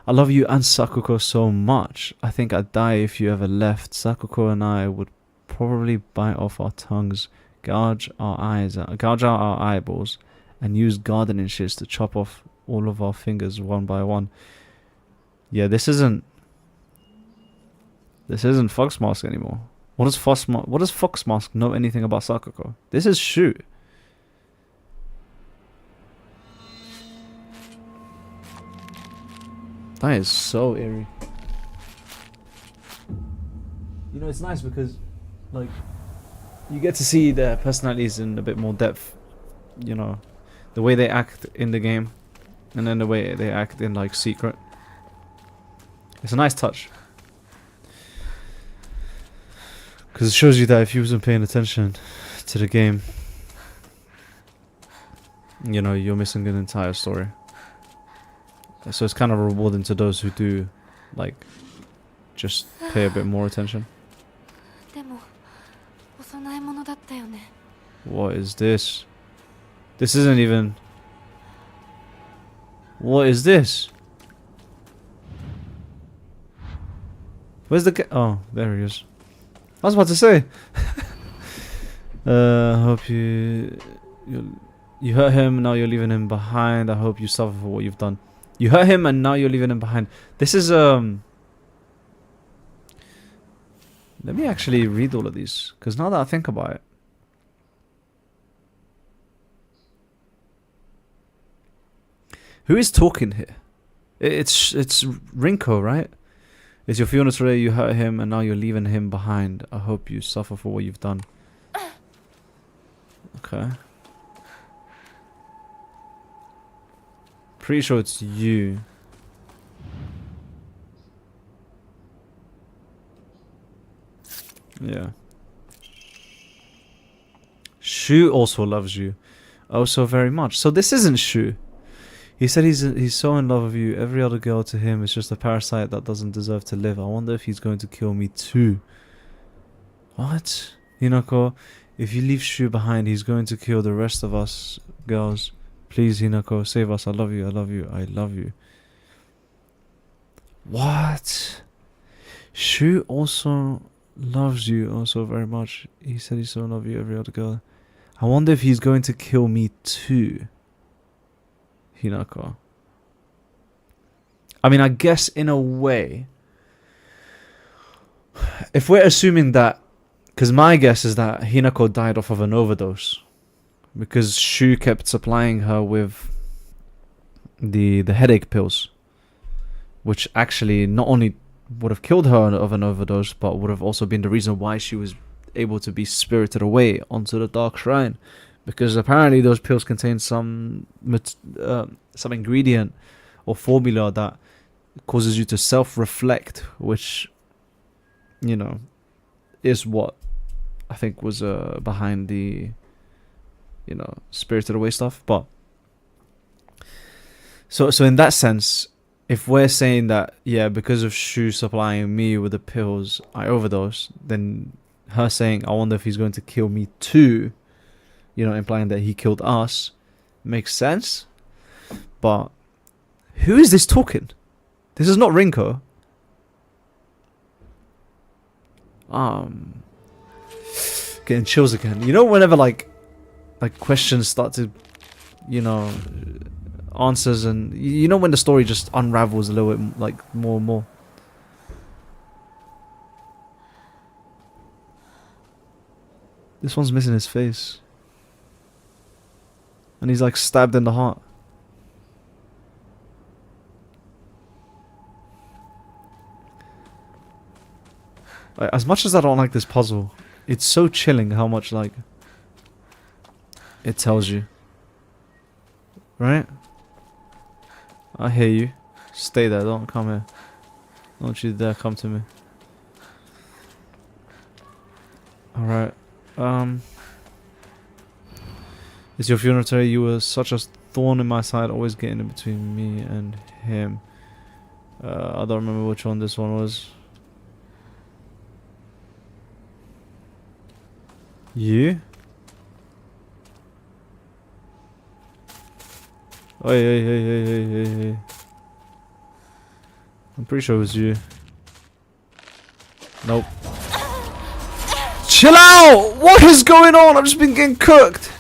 I love you and Sakuko so much. I think I'd die if you ever left. Sakuko and I would probably bite off our tongues, gouge out our eyeballs, and use gardening shears to chop off all of our fingers one by one. Yeah, this isn't Fox Mask anymore. What does Fox Mask know anything about Sakuko? This is Shoot. That is so eerie. You know, it's nice because, like, you get to see their personalities in a bit more depth. You know, the way they act in the game, and then the way they act in, like, secret. It's a nice touch. Because it shows you that if you wasn't paying attention to the game, you know, you're missing an entire story. So it's kind of rewarding to those who do, like, just pay a bit more attention. What is this? This isn't even... What is this? Where's the... Oh, there he is. I was about to say. Hope you hurt him. Now you're leaving him behind. I hope you suffer for what you've done. You hurt him, and now you're leaving him behind. This is Let me actually read all of these, because now that I think about it, who is talking here? It's Rinko, right? It's your funeral today. You hurt him, and now you're leaving him behind. I hope you suffer for what you've done. Okay. Pretty sure it's you. Yeah. Shu also loves you. Oh, so very much. So this isn't Shu. He said he's so in love with you. Every other girl to him is just a parasite that doesn't deserve to live. I wonder if he's going to kill me too. What? Hinako, if you leave Shu behind, he's going to kill the rest of us girls. Please, Hinako, save us. I love you. I love you. I love you. What? Shu also loves you also very much. He said he's so in love with you. Every other girl. I wonder if he's going to kill me too. Hinako. I mean, I guess in a way, if we're assuming that, because my guess is that Hinako died off of an overdose, because Shu kept supplying her with the headache pills, which actually not only would have killed her of an overdose, but would have also been the reason why she was able to be spirited away onto the dark shrine. Because apparently those pills contain some ingredient or formula that causes you to self-reflect, which, you know, is what I think was behind the, you know, spirited away stuff. But so in that sense, if we're saying that, yeah, because of Shu supplying me with the pills, I overdosed, then her saying, I wonder if he's going to kill me too, you know, implying that he killed us, makes sense. But who is this talking? This is not Rinko. Getting chills again. You know, whenever like questions start to, you know, answers, and you know when the story just unravels a little bit, like more and more. This one's missing his face. And he's like stabbed in the heart. Like, as much as I don't like this puzzle, it's so chilling how much like it tells you. Right? I hear you. Stay there, don't come here. Don't you dare come to me. Alright. It's your funeral today. You were such a thorn in my side, always getting in between me and him. I don't remember which one this one was. You? Hey. I'm pretty sure it was you. Nope. Chill out! What is going on? I've just been getting cooked.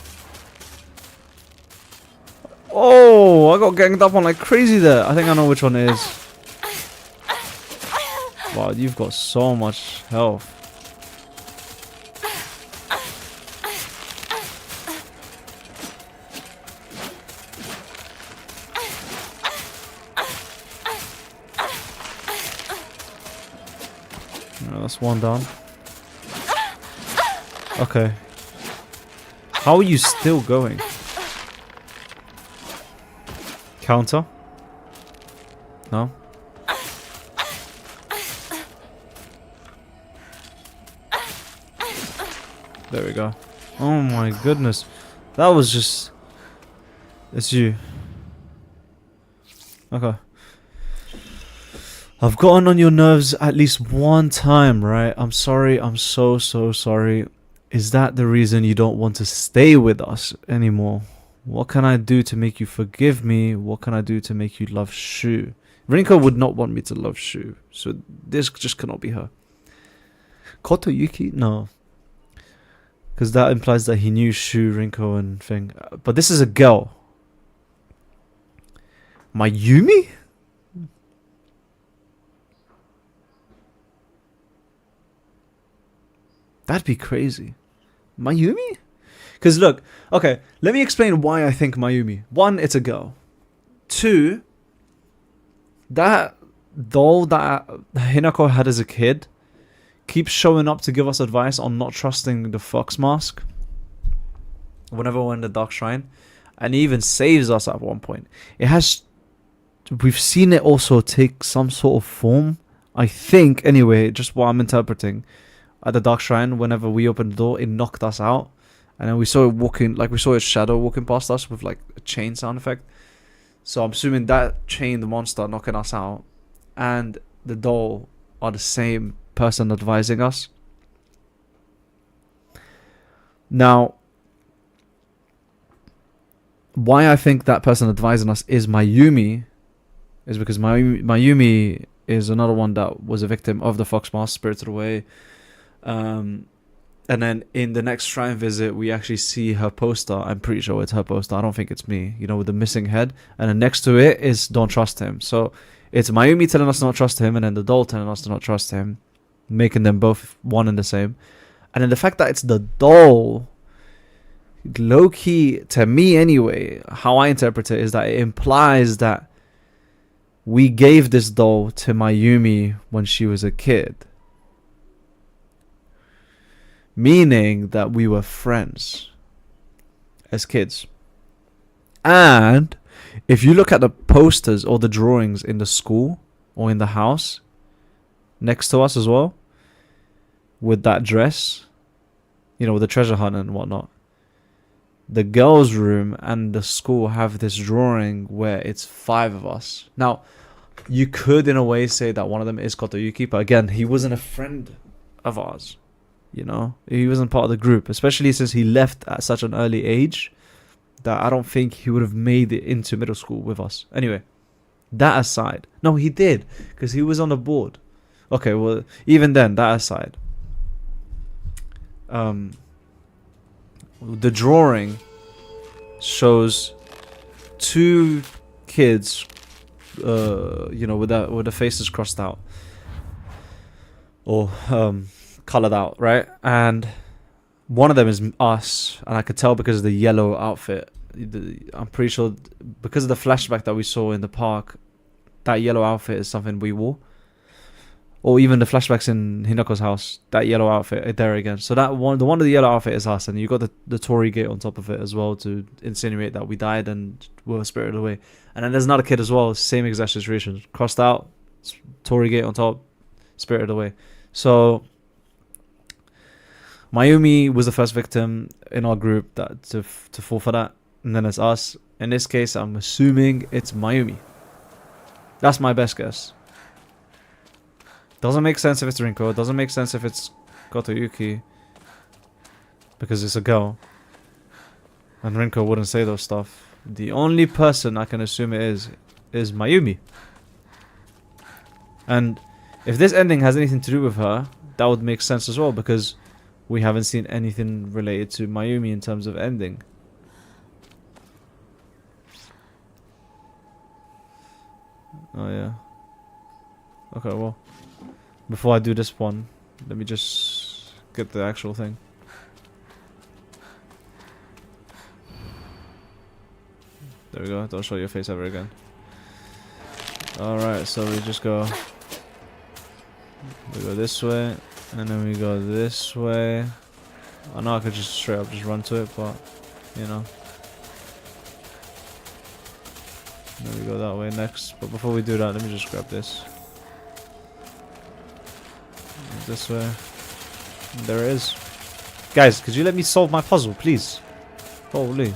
Oh, I got ganged up on like crazy there. I think I know which one it is. Wow, you've got so much health. No, that's one down. Okay. How are you still going? Counter? No? There we go. Oh my goodness. That was just... It's you. Okay. I've gotten on your nerves at least one time, right? I'm sorry. I'm so sorry. Is that the reason you don't want to stay with us anymore? What can I do to make you forgive me? What can I do to make you love Shu? Rinko would not want me to love Shu, so this just cannot be her. Kotoyuki? No. Because that implies that he knew Shu, Rinko, and thing. But this is a girl. Mayumi? That'd be crazy. Mayumi? Because look, okay, let me explain why I think Mayumi. One, it's a girl. Two, that doll that Hinako had as a kid keeps showing up to give us advice on not trusting the fox mask whenever we're in the Dark Shrine, and he even saves us at one point. We've seen it also take some sort of form, I think, anyway, just what I'm interpreting, at the Dark Shrine. Whenever we opened the door, it knocked us out, and then we saw it walking, like we saw its shadow walking past us with like a chain sound effect. So I'm assuming that chained monster knocking us out and the doll are the same person advising us. Now, why I think that person advising us is Mayumi is because Mayumi is another one that was a victim of the fox mask, spirited away. And then in the next shrine visit, we actually see her poster. I'm pretty sure it's her poster. I don't think it's me, with the missing head. And then next to it is don't trust him. So it's Mayumi telling us to not trust him, and then the doll telling us to not trust him, making them both one and the same. And then the fact that it's the doll, low-key, to me anyway, how I interpret it is that it implies that we gave this doll to Mayumi when she was a kid. Meaning that we were friends as kids. And if you look at the posters or the drawings in the school or in the house next to us as well, with that dress, with the treasure hunt and whatnot, the girls' room and the school have this drawing where it's 5 of us. Now, you could in a way say that one of them is Kotoyuki, but again, he wasn't a friend of ours. He wasn't part of the group, especially since he left at such an early age that I don't think he would have made it into middle school with us. Anyway, that aside. No, he did, because he was on the board. Okay, well, even then, that aside. The drawing shows 2 kids, with the faces crossed out. Or, colored out, right? And one of them is us, and I could tell because of the yellow outfit. I'm pretty sure because of the flashback that we saw in the park, that yellow outfit is something we wore. Or even the flashbacks in Hinako's house, that yellow outfit there again. So the one of the yellow outfit is us, and you got the Torii gate on top of it as well to insinuate that we died and were spirited away. And then there's another kid as well, same exact situation, crossed out, Torii gate on top, spirited away. So Mayumi was the first victim in our group that to fall for that, and then it's us. In this case, I'm assuming it's Mayumi. That's my best guess. Doesn't make sense if it's Rinko. Doesn't make sense if it's Kotoyuki, because it's a girl, and Rinko wouldn't say those stuff. The only person I can assume it is Mayumi. And if this ending has anything to do with her, that would make sense as well, because we haven't seen anything related to Mayumi in terms of ending. Oh yeah. Okay, well, before I do this one, let me just get the actual thing. There we go. Don't show your face ever again. Alright, so we just go... We go this way, and then we go this way. I know I could just straight up just run to it, but, Then we go that way next. But before we do that, let me just grab this. This way. And there it is. Guys, could you let me solve my puzzle, please? Holy.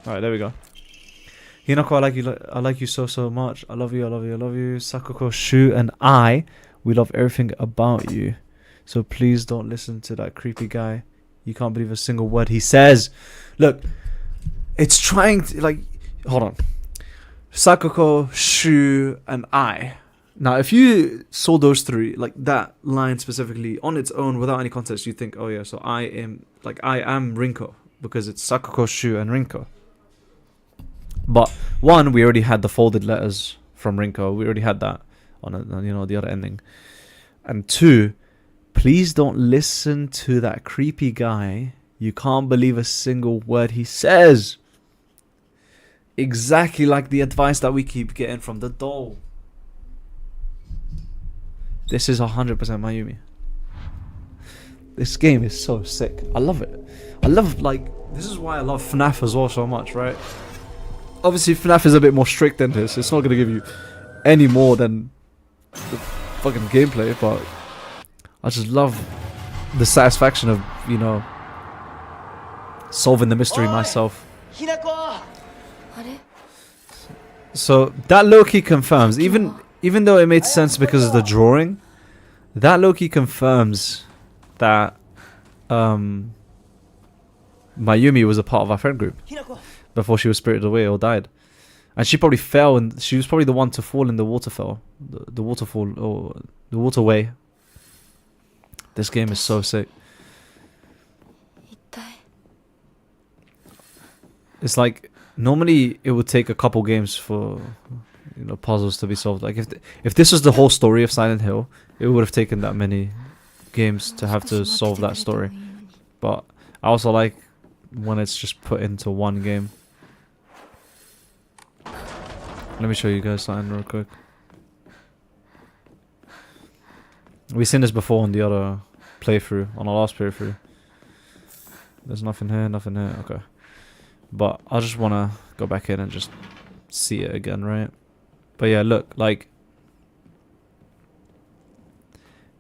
Alright, there we go. Hinako, I like you so much. I love you. Sakuko, Shu, and we love everything about you. So please don't listen to that creepy guy. You can't believe a single word he says. Look, it's trying to, hold on. Sakuko, Shu, and Now, if you saw those three, like that line specifically on its own without any context, you think, oh yeah, so I am Rinko because it's Sakuko, Shu, and Rinko. But one, we already had the folded letters from Rinko. We already had that on the other ending. And two, please don't listen to that creepy guy. You can't believe a single word he says. Exactly like the advice that we keep getting from the doll. This is 100% Mayumi. This game is so sick. I love it. This is why I love FNAF as well so much, right? Obviously, FNAF is a bit more strict than this. It's not going to give you any more than the fucking gameplay, but I just love the satisfaction of, solving the mystery myself. So that low-key confirms, even though it made sense because of the drawing, that low-key confirms that Mayumi was a part of our friend group before she was spirited away or died. And she probably fell, and she was probably the one to fall in the waterfall, the waterfall or the waterway. This game is so sick. It's like normally it would take a couple games for puzzles to be solved. Like if this was the whole story of Silent Hill, it would have taken that many games to have to solve that story. But I also like when it's just put into one game. Let me show you guys something real quick. We've seen this before on the other playthrough, on our last playthrough. There's nothing here, okay. But I just want to go back in and just see it again, right? But yeah, look, like,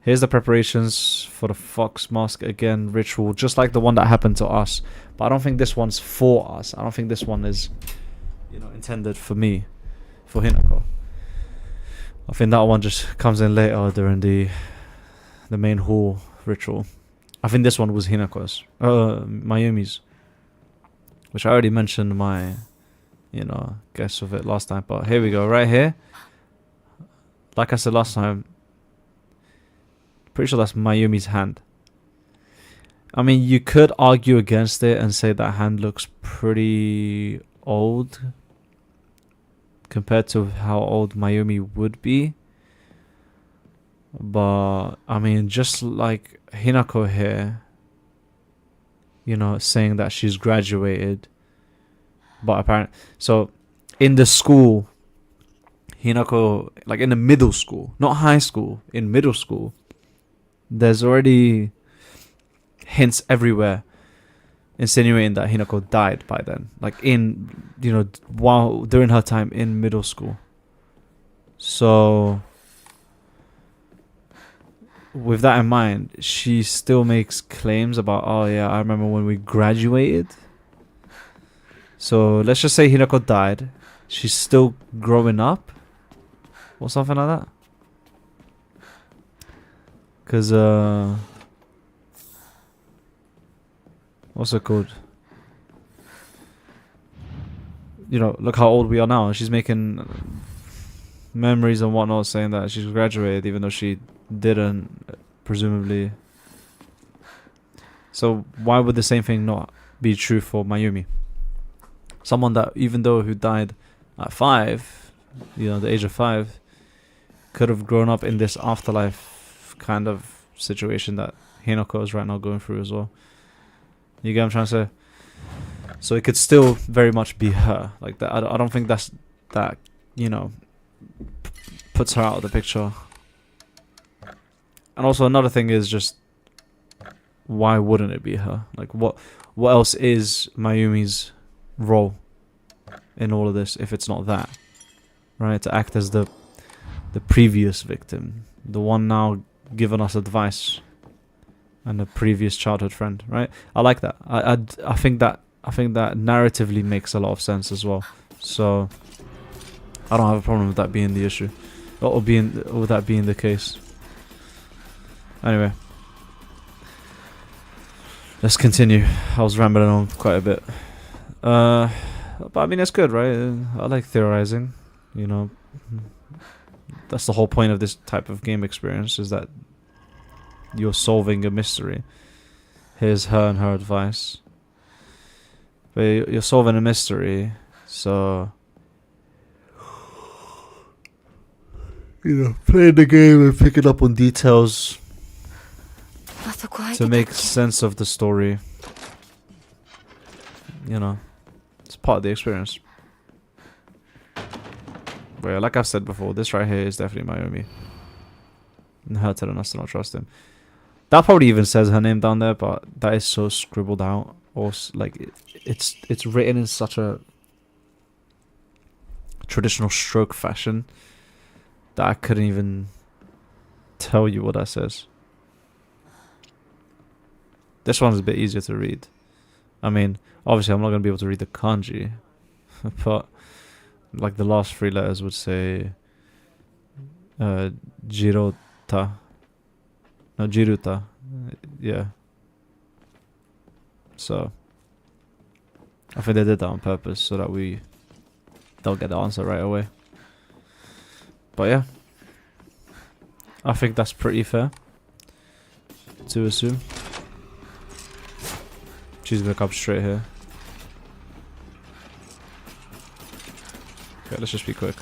here's the preparations for the Fox Mask again ritual, just like the one that happened to us. But I don't think this one's for us. I don't think this one is, intended for me, for Hinako. I think that one just comes in later during the main hall ritual. I think this one was Hinako's, Mayumi's, which I already mentioned my, guess of it last time. But here we go, right here. Like I said last time, pretty sure that's Mayumi's hand. I mean, you could argue against it and say that hand looks pretty old compared to how old Mayumi would be. But, I mean, just like Hinako here, saying that she's graduated. But apparently, so in the school, Hinako, like in the middle school, not high school, in middle school, there's already hints everywhere insinuating that Hinako died by then. Like while during her time in middle school. So with that in mind, she still makes claims about, oh yeah, I remember when we graduated. So let's just say Hinako died. She's still growing up or something like that. Because, what's it called? Look how old we are now. She's making memories and whatnot saying that she's graduated even though she didn't, presumably. So why would the same thing not be true for Mayumi? Someone that, even though who died at 5, the age of 5, could have grown up in this afterlife kind of situation that Hinako is right now going through as well. You get what I'm trying to say? So it could still very much be her. Like that. I don't think that puts her out of the picture. And also another thing is just, why wouldn't it be her? Like what else is Mayumi's role in all of this if it's not that, right? To act as the previous victim, the one now giving us advice, and the previous childhood friend, right? I like that. I think that narratively makes a lot of sense as well. So I don't have a problem with that being the issue, or with that being the case. Anyway, let's continue. I was rambling on quite a bit. But I mean, it's good, right? I like theorizing, that's the whole point of this type of game experience, is that you're solving a mystery. Here's her and her advice. But you're solving a mystery, so playing the game and picking up on details to make sense of the story. It's part of the experience. But yeah, like I've said before, this right here is definitely Mayumi. And her telling us to not trust him. That probably even says her name down there, but that is so scribbled out, or like it's written in such a traditional stroke fashion that I couldn't even tell you what that says. This one's a bit easier to read. I mean, obviously I'm not going to be able to read the kanji, but like the last 3 letters would say Jirota. No, Jiruta. Yeah. So I think they did that on purpose so that we don't get the answer right away. But yeah, I think that's pretty fair to assume. She's gonna come straight here. Okay, let's just be quick.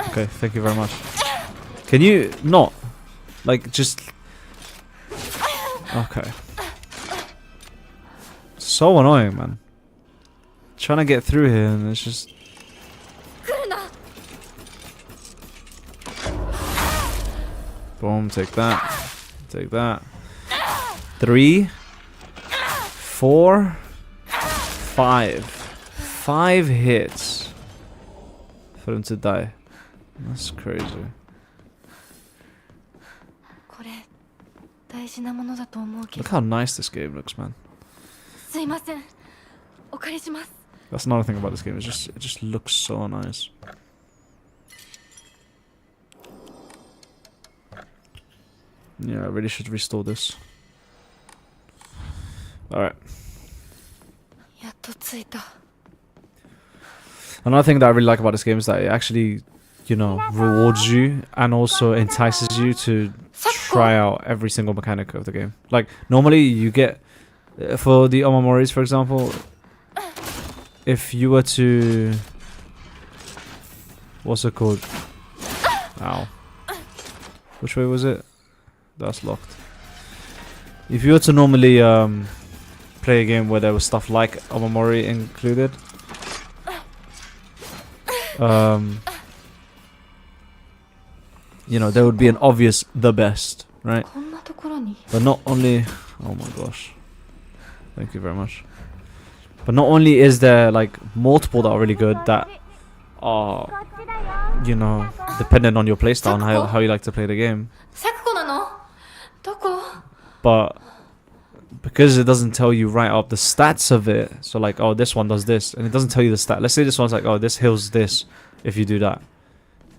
Okay, thank you very much. Can you not? Like, just... Okay. So annoying, man. Trying to get through here and it's just... Boom, take that. Take that. 3, 4, 5. 5 hits for him to die. That's crazy. Look how nice this game looks, man. That's another thing about this game. It just looks so nice. Yeah, I really should restore this. Alright. Another thing that I really like about this game is that it actually, rewards you and also entices you to try out every single mechanic of the game. Like, normally you get, for the Omamoris, for example, if you were to... What's it called? Ow. Which way was it? That's locked. If you were to normally play a game where there was stuff like Omamori included, there would be an obvious the best, right? But not only... Oh my gosh. Thank you very much. But not only is there like multiple that are really good that are, dependent on your playstyle and how you like to play the game. But because it doesn't tell you right up the stats of it, so like, oh, this one does this, and it doesn't tell you the stat. Let's say this one's like, oh, this heals this if you do that.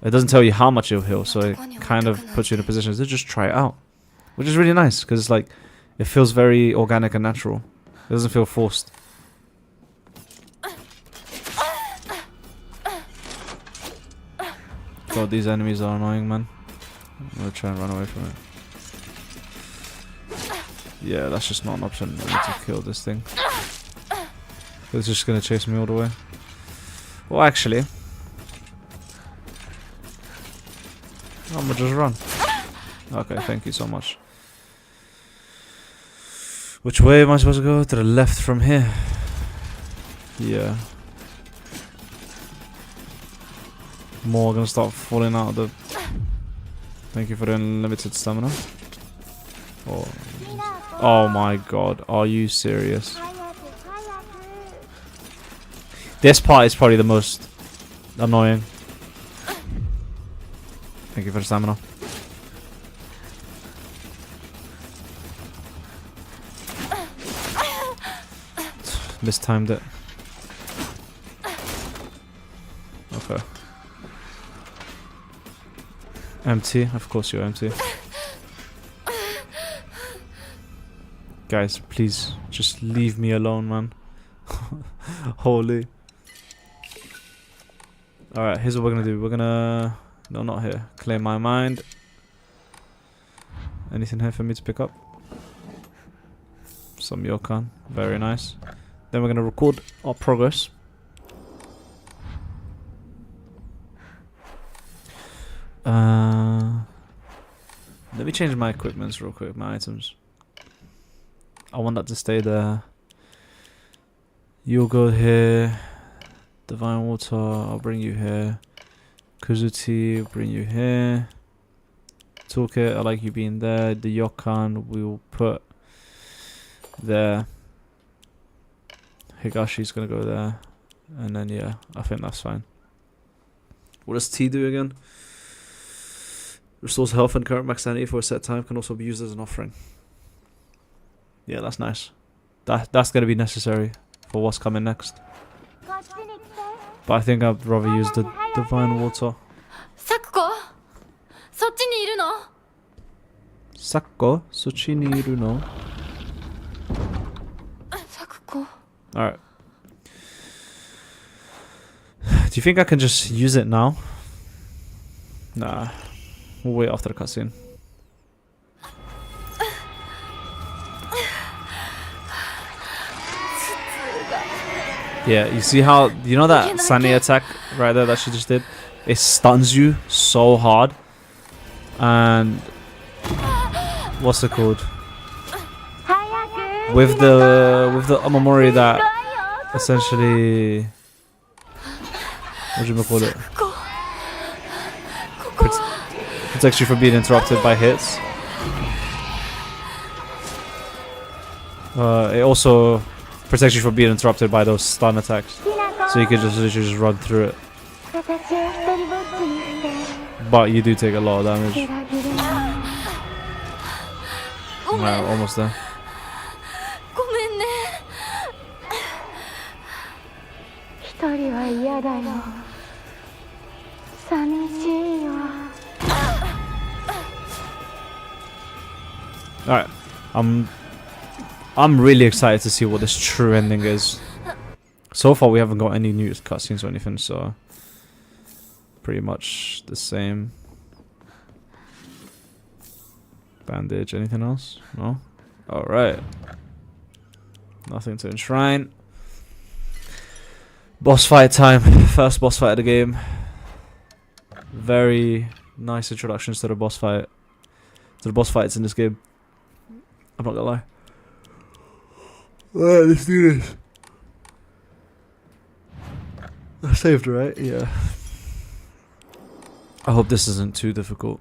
It doesn't tell you how much it'll heal, so it kind of puts you in a position to just try it out, which is really nice because like it feels very organic and natural. It doesn't feel forced. God, these enemies are annoying, man. I'm gonna try and run away from it. Yeah, that's just not an option. I need to kill this thing. It's just gonna chase me all the way. Well, actually, I'm gonna just run. Okay, thank you so much. Which way am I supposed to go? To the left from here. Yeah. More gonna start falling out of the... Thank you for the unlimited stamina. Oh my god, are you serious? This part is probably the most annoying. Thank you for the stamina. Mistimed it. Okay. Empty, of course you're empty. Guys, please, just leave me alone, man. Holy. Alright, here's what we're gonna do. We're gonna... No, not here. Claim my mind. Anything here for me to pick up? Some Yokan. Very nice. Then we're gonna record our progress. Let me change my equipments real quick, my items. I want that to stay there. You'll go here. Divine Water, I'll bring you here. Kuzuti, bring you here. Toolkit, I like you being there. The Yokan, we'll put there. Higashi's gonna go there. And then, yeah, I think that's fine. What does T do again? Restores health and current max sanity for a set time. Can also be used as an offering. Yeah, that's nice. That's gonna be necessary for what's coming next. But I think I'd rather use the Divine Water. Sakuko? そっちにいるの? Sakko? Sochi ni iru no? Sakuko. Alright. Do you think I can just use it now? Nah. We'll wait after the cutscene. Yeah, you see how, you know that Sunny attack right there that she just did? It stuns you so hard. And what's it called? With the Omamori that essentially, what do you call it? Protects you from being interrupted by hits. It also protects you from being interrupted by those stun attacks. So you can just literally just run through it. But you do take a lot of damage. Wow, almost there. Alright. I'm really excited to see what this true ending is. So far we haven't got any new cutscenes or anything, so pretty much the same. Bandage, anything else? No? Alright. Nothing to enshrine. Boss fight time. First boss fight of the game. Very nice introductions to the boss fight. To the boss fights in this game. I'm not gonna lie. Alright, let's do this. I saved, right? Yeah. I hope this isn't too difficult.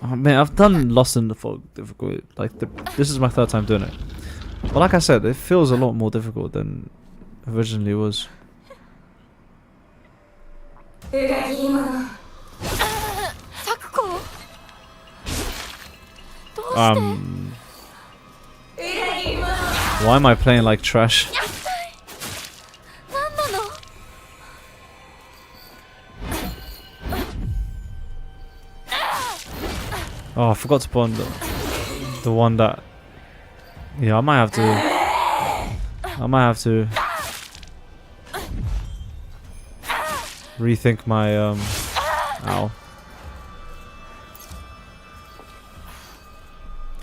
Oh man, I've done Lost in the Fog difficult. Like, this is my third time doing it. But like I said, it feels a lot more difficult than originally was. Why am I playing like trash? Oh, I forgot to put on the one that... Yeah, I might have to rethink my ow.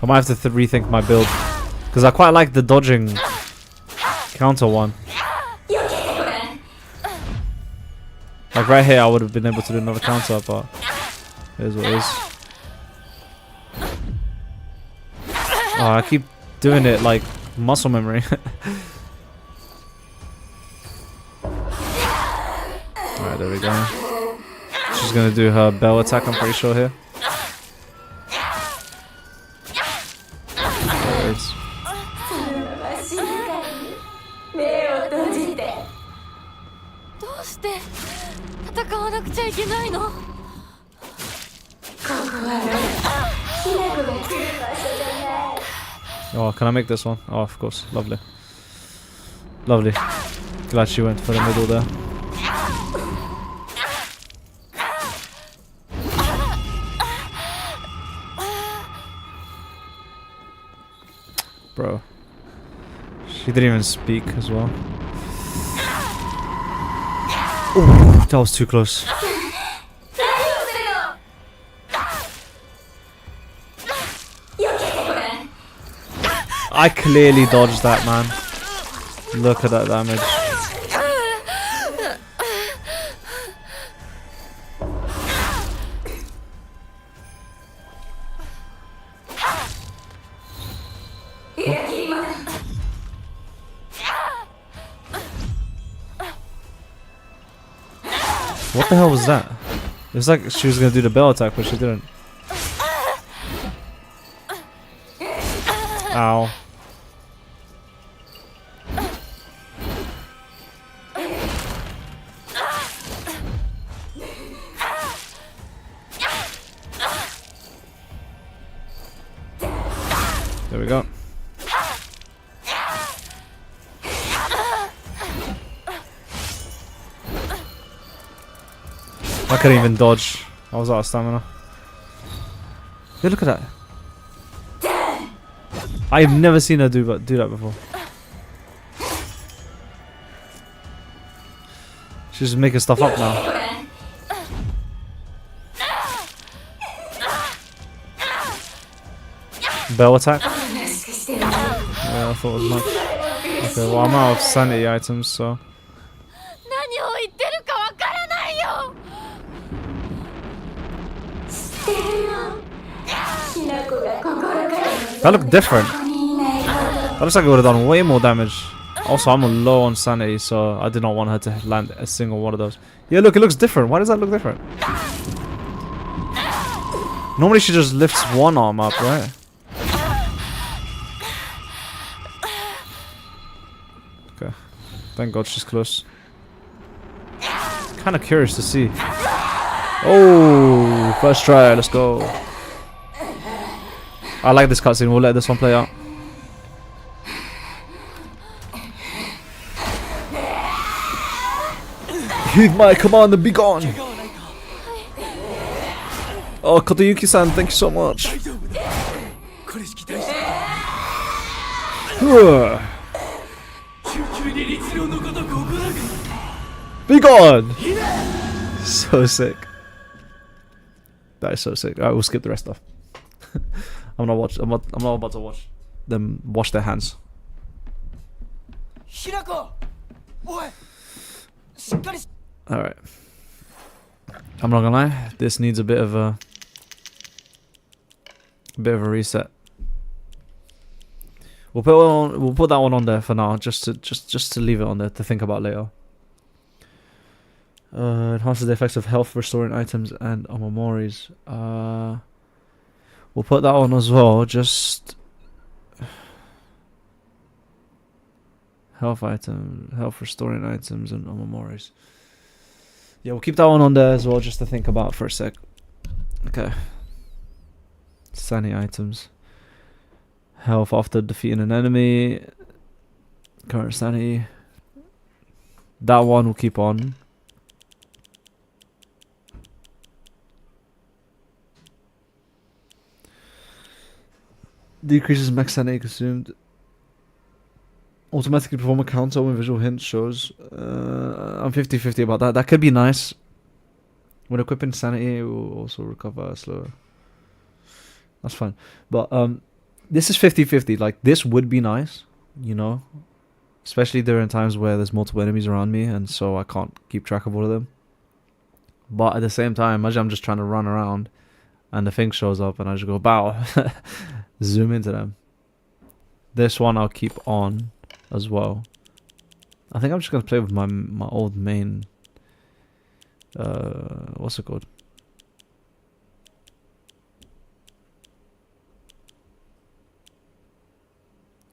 I might have to rethink my build, because I quite like the dodging counter one. Like right here I would have been able to do another counter, but it is what it is. Oh, I keep doing it like muscle memory. Alright, there we go. She's gonna do her bell attack, I'm pretty sure here. There it is. Oh, can I make this one? Oh, of course. Lovely. Lovely. Glad she went for the middle there. Bro. She didn't even speak as well. Ooh, that was too close. I clearly dodged that, man. Look at that damage. What the hell was that? It was like she was gonna do the bell attack, but she didn't. Ow. There we go. I couldn't even dodge. I was out of stamina. Hey, look at that. I've never seen her do that before. She's just making stuff up now. Bell attack? Yeah, I thought it was much. Okay, well I'm out of sanity items, so... That looked different. That looks like it would have done way more damage. Also, I'm low on sanity, so I did not want her to land a single one of those. Yeah, look, it looks different. Why does that look different? Normally she just lifts one arm up, right? Okay. Thank God she's close. Kind of curious to see. Oh, first try. Let's go. I like this cutscene. We'll let this one play out. Heed my command and be gone. Oh, Kotoyuki-san, thank you so much. Be gone. So sick. That is so sick. Alright, we'll skip the rest stuff. I'm not about to watch them wash their hands. Alright. I'm not gonna lie, this needs a bit of a reset. We'll put that one on there for now, just to leave it on there to think about later. Enhances the effects of health restoring items and omomoris. We'll put that on as well, just health restoring items and omomoris. Yeah, we'll keep that one on there as well, just to think about for a sec. Okay. Sanity items. Health after defeating an enemy. Current sanity. That one we'll keep on. Decreases max sanity consumed. Automatically perform a counter when visual hint shows. I'm 50-50 about that. That could be nice. When equipping sanity, it will also recover slower. That's fine. But this is 50-50. Like, this would be nice, you know? Especially during times where there's multiple enemies around me, and so I can't keep track of all of them. But at the same time, imagine I'm just trying to run around, and the thing shows up, and I just go, bow. Zoom into them. This one I'll keep on as well. I think I'm just gonna play with my old main. What's it called?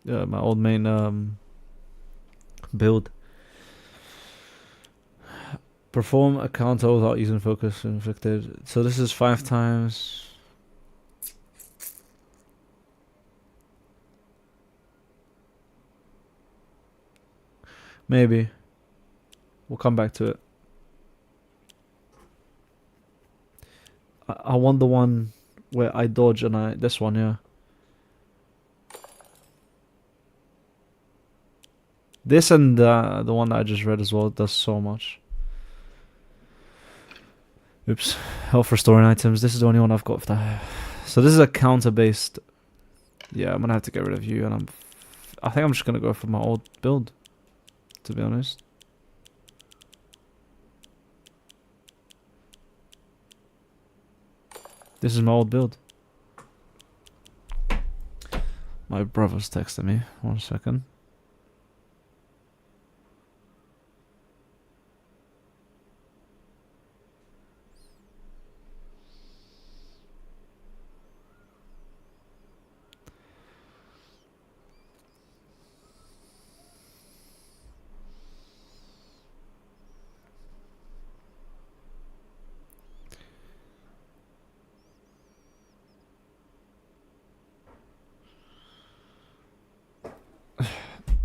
Yeah, my old main build. Perform a counter without using focus inflicted. So this is 5 times. Maybe. We'll come back to it. I want the one where I dodge and this one, yeah. This and the one that I just read as well does so much. Oops. Health restoring items. This is the only one I've got for that. So this is a counter based. Yeah, I'm gonna have to get rid of you, and I think I'm just gonna go for my old build, to be honest. This is my old build. My brother's texting me. 1 second.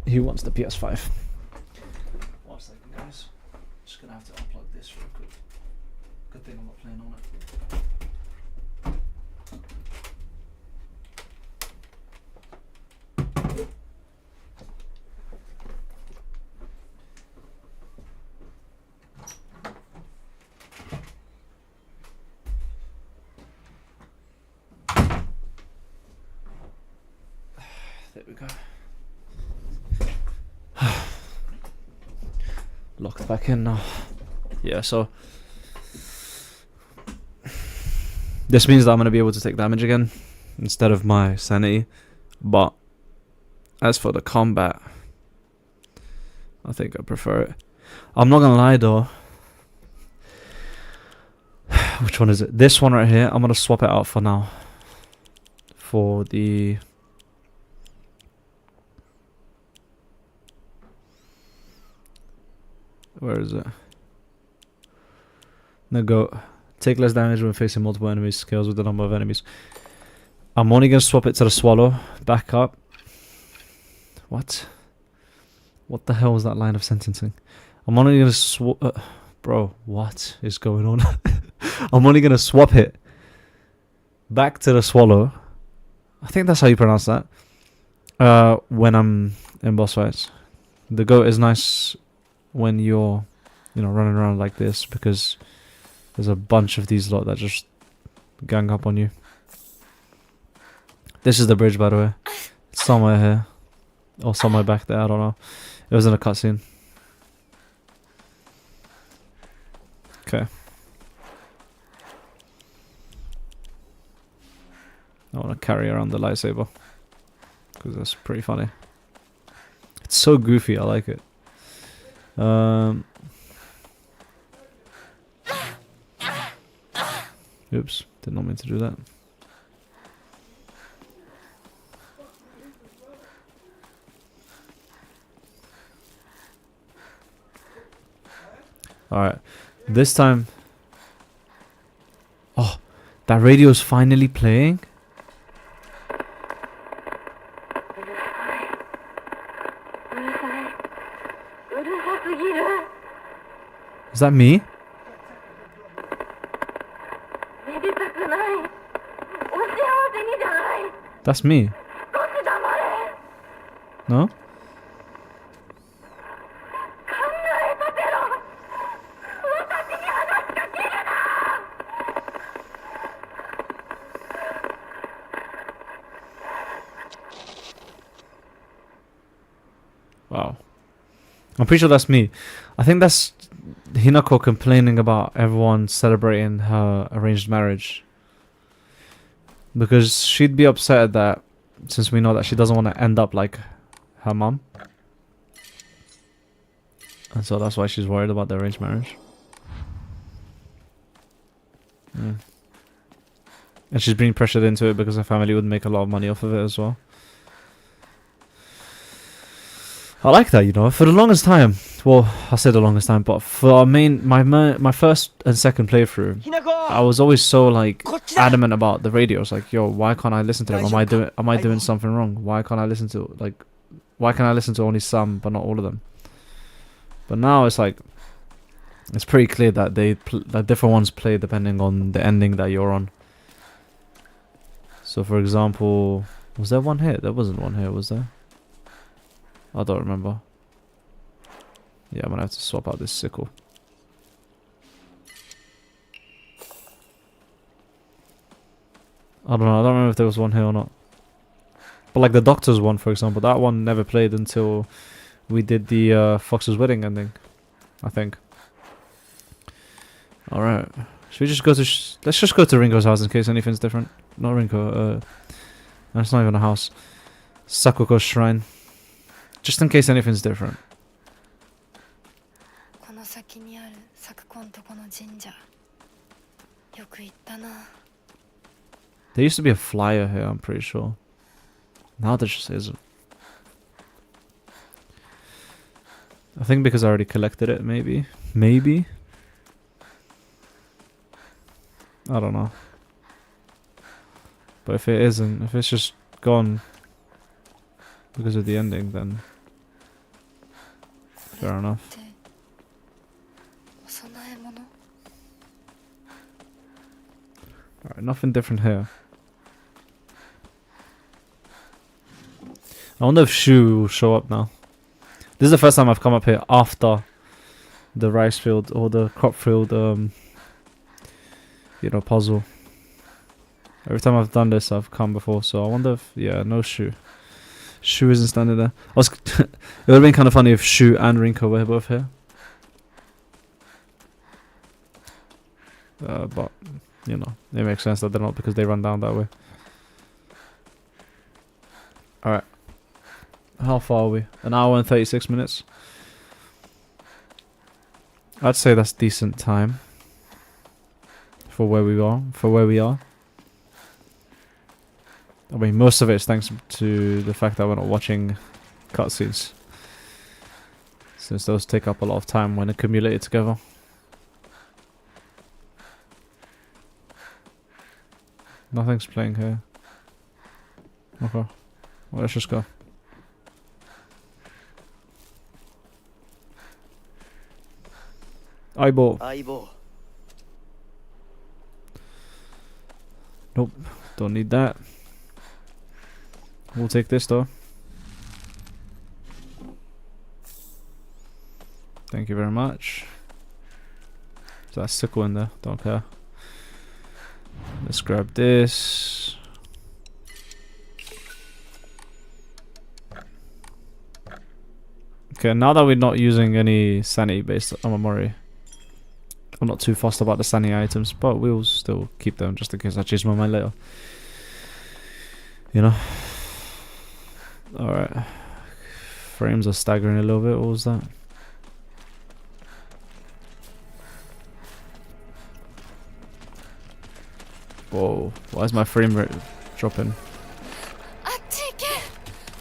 He wants the PS5. 1 second, guys. Just gonna have to unplug this real quick. Good thing I'm not playing on it. There we go. Locked back in now. Yeah, so this means that I'm going to be able to take damage again instead of my sanity. But as for the combat, I think I prefer it. I'm not going to lie though. Which one is it? This one right here. I'm going to swap it out for now. For the... Where is it? Nego. Take less damage when facing multiple enemies. Scales with the number of enemies. I'm only going to swap it to the swallow. Back up. What? What the hell was that line of sentencing? I'm only going to swap... bro, what is going on? I'm only going to swap it back to the swallow. I think that's how you pronounce that. When I'm in boss fights. The goat is nice... when you're, you know, running around like this, because there's a bunch of these lot that just gang up on you. This is the bridge, by the way. It's somewhere here. Or somewhere back there, I don't know. It was in a cutscene. Okay. I want to carry around the lightsaber, because that's pretty funny. It's so goofy, I like it. Oops, did not mean to do that. Alright, this time... Oh, that radio's finally playing? Is that me? That's me. No? Wow. I'm pretty sure that's me. I think that's Hinako complaining about everyone celebrating her arranged marriage. Because she'd be upset at that, since we know that she doesn't want to end up like her mum. And so that's why she's worried about the arranged marriage. Yeah. And she's being pressured into it because her family would make a lot of money off of it as well. I like that, you know, for the longest time. Well, I say the longest time, but for my first and second playthrough, I was always so like adamant about the radios. Like, yo, why can't I listen to them? Am I doing something wrong? Why can't I listen to why can I listen to only some but not all of them? But now it's like, it's pretty clear that that different ones play depending on the ending that you're on. So, for example, was there one here? There wasn't one here, was there? I don't remember. Yeah, I'm gonna have to swap out this sickle. I don't know. I don't remember if there was one here or not. But like the Doctor's one, for example, that one never played until we did the Fox's Wedding ending, I think. All right. Should we just go to? Let's just go to Ringo's house in case anything's different. Not Ringo. And it's not even a house. Sakuko's shrine. Just in case anything's different. この先にある作コンとこの神社よく行ったな There used to be a flyer here, I'm pretty sure. Now there just isn't. I think because I already collected it, maybe. Maybe? I don't know. But if it isn't, if it's just gone because of the ending, then fair enough. お供え物 Alright, nothing different here. I wonder if Shu will show up now. This is the first time I've come up here after the rice field or the crop field, you know, puzzle. Every time I've done this, I've come before, so I wonder if, yeah, no Shu. Shu isn't standing there. It would have been kind of funny if Shu and Rinko were both here. But, you know, it makes sense that they're not because they run down that way. Alright. How far are we? An hour and 36 minutes. I'd say that's decent time for where we are. I mean, most of it is thanks to the fact that we're not watching cutscenes, since those take up a lot of time when accumulated together. Nothing's playing here. Okay, well, let's just go. Eyeball. Nope, don't need that. We'll take this though. Thank you very much. So that's sickle in there, don't care. Let's grab this. Okay, now that we're not using any sanity based Amamori, I'm not too fussed about the sanity items, but we'll still keep them just in case I change my mind later. You know? Alright. Frames are staggering a little bit. What was that? Whoa. Why is my frame rate dropping?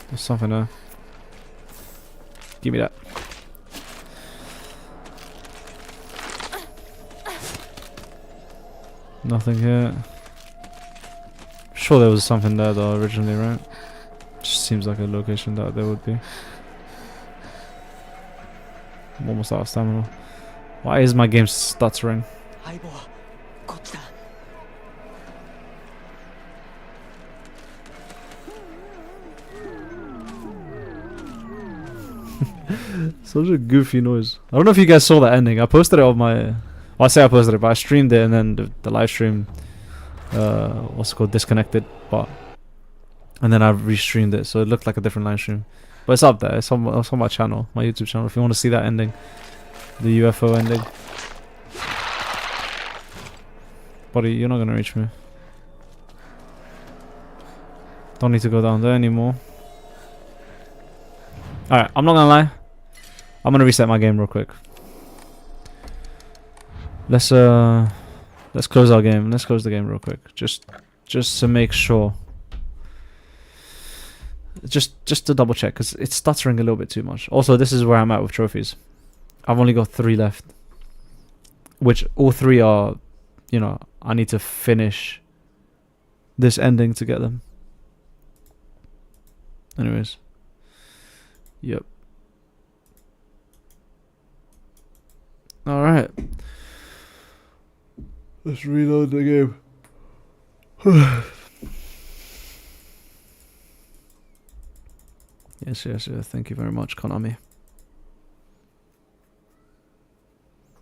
There's something there. Give me that. Nothing here. Sure there was something there though originally, right? Just seems like a location that there would be. I'm almost out of stamina. Why is my game stuttering? Such a goofy noise. I don't know if you guys saw that ending. I posted it on my... Well, I say I posted it, but I streamed it and then the live stream... what's it called? Disconnected. But... And then I restreamed it, so it looked like a different live stream. But it's up there. It's on my channel. My YouTube channel. If you want to see that ending. The UFO ending. Buddy, you're not going to reach me. Don't need to go down there anymore. Alright, I'm not gonna lie. I'm gonna reset my game real quick. Let's close our game. Let's close the game real quick. Just to make sure. Just to double check, because it's stuttering a little bit too much. Also, this is where I'm at with trophies. I've only got 3 left. Which all 3 are, you know, I need to finish this ending to get them. Anyways. Yep. Alright. Let's reload the game. Yes. Thank you very much, Konami.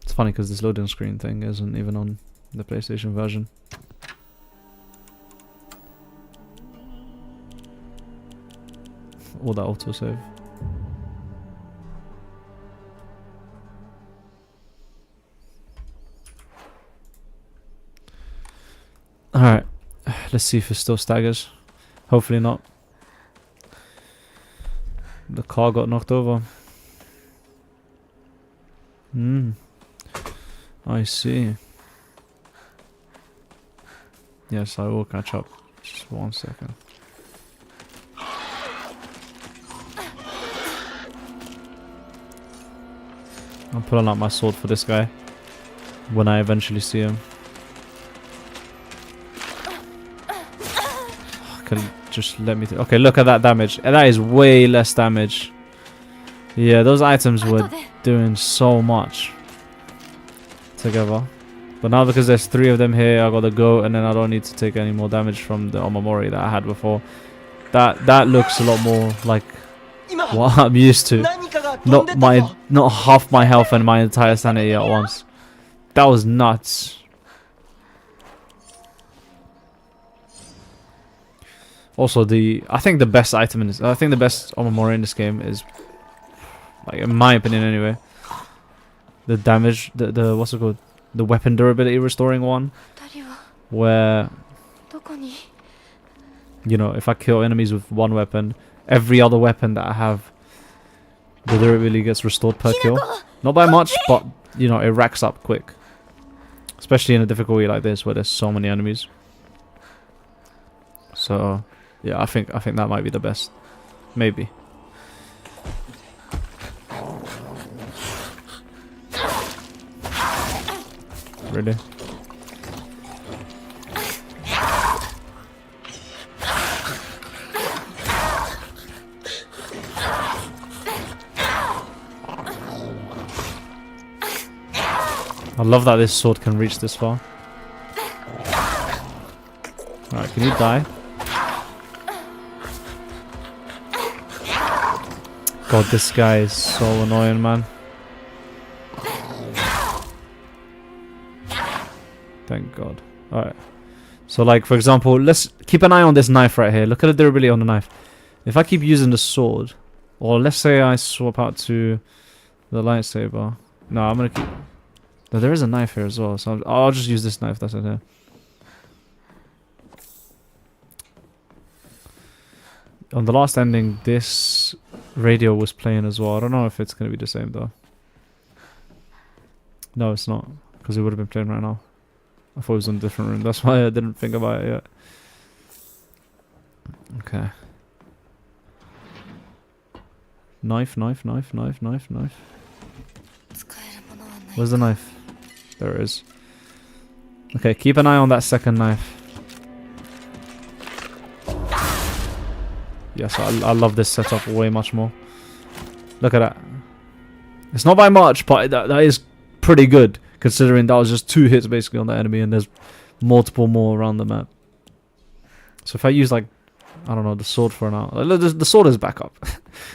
It's funny because this loading screen thing isn't even on the PlayStation version. Or that autosave. Alright. Let's see if it still staggers. Hopefully not. The car got knocked over. I see. Yes, I will catch up. Just 1 second. I'm pulling out my sword for this guy when I eventually see him. Can you just let me... Okay, look at that damage. And that is way less damage. Yeah, those items were doing so much together. But now because there's 3 of them here, I gotta go, and then I don't need to take any more damage from the Omamori that I had before. That looks a lot more like what I'm used to. Not half my health and my entire sanity at once. That was nuts. Also, I think the best item in this, I think the best Omamori in this game is, like, in my opinion anyway, the damage, the what's it called, the weapon durability restoring one, where, you know, if I kill enemies with 1 weapon, every other weapon that I have, the durability gets restored per kill. Not by much, but, you know, it racks up quick. Especially in a difficulty like this where there's so many enemies. So, yeah, I think that might be the best. Maybe. Really? I love that this sword can reach this far. Alright, can you die? God, this guy is so annoying, man. Thank God. Alright. So, like, for example, let's keep an eye on this knife right here. Look at the durability on the knife. If I keep using the sword, or let's say I swap out to the lightsaber. No, I'm gonna keep... No, there is a knife here as well, so I'll just use this knife that's in here. On the last ending, this radio was playing as well. I don't know if it's going to be the same though. No, it's not, because it would have been playing right now. I thought it was in a different room. That's why I didn't think about it yet. Okay. Knife, knife, knife, knife, knife, knife. Where's the knife? There it is. Okay, keep an eye on that second knife. Yes, I love this setup way much more. Look at that. It's not by much, but that is pretty good, considering that was just 2 hits basically on the enemy, and there's multiple more around the map. So if I use, like, I don't know, the sword for now. The sword is back up.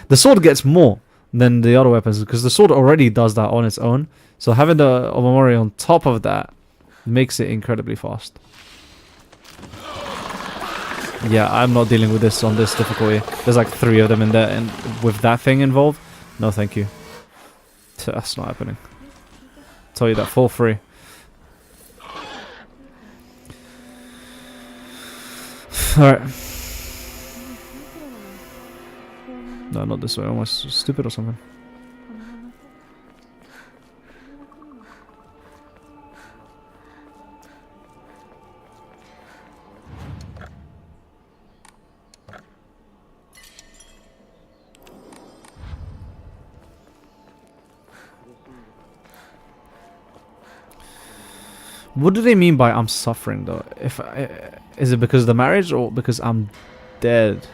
The sword gets more than the other weapons, because the sword already does that on its own. So having the Omamori on top of that makes it incredibly fast. Yeah, I'm not dealing with this on this difficulty. There's like 3 of them in there, and with that thing involved, no thank you. That's not happening. Tell you that for free. Alright. No, not this way. Almost stupid or something. What do they mean by I'm suffering though? Is it because of the marriage or because I'm dead?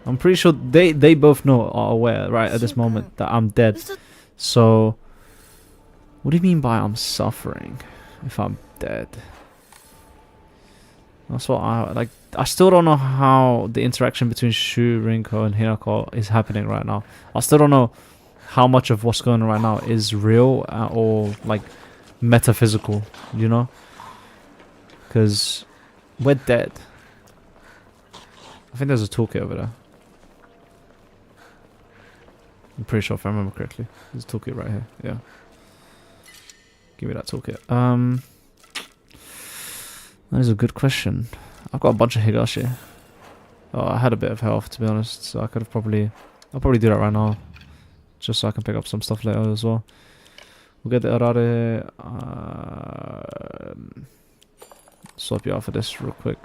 I'm pretty sure they both are aware right at this moment that I'm dead. So what do you mean by I'm suffering if I'm dead? That's what I still don't know how the interaction between Shu, Rinko and Hinako is happening right now. I still don't know how much of what's going on right now is real or like metaphysical, you know? Because we're dead. I think there's a toolkit over there. I'm pretty sure if I remember correctly. There's a toolkit right here. Yeah. Give me that toolkit. That is a good question. I've got a bunch of Higashi. Oh, I had a bit of health, to be honest, so I could have probably... I'll probably do that right now. Just so I can pick up some stuff later as well. We'll get the Arare. Swap you out for this real quick.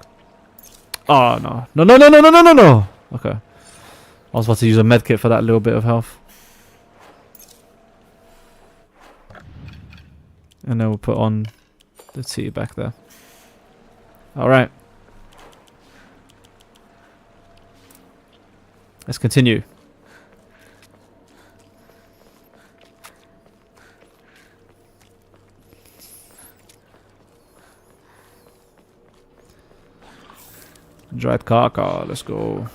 Oh, no. No, no, no, no, no, no, no, no! Okay. I was about to use a medkit for that little bit of health. And then we'll put on the tea back there. Alright. Let's continue. Dried kaka, let's go.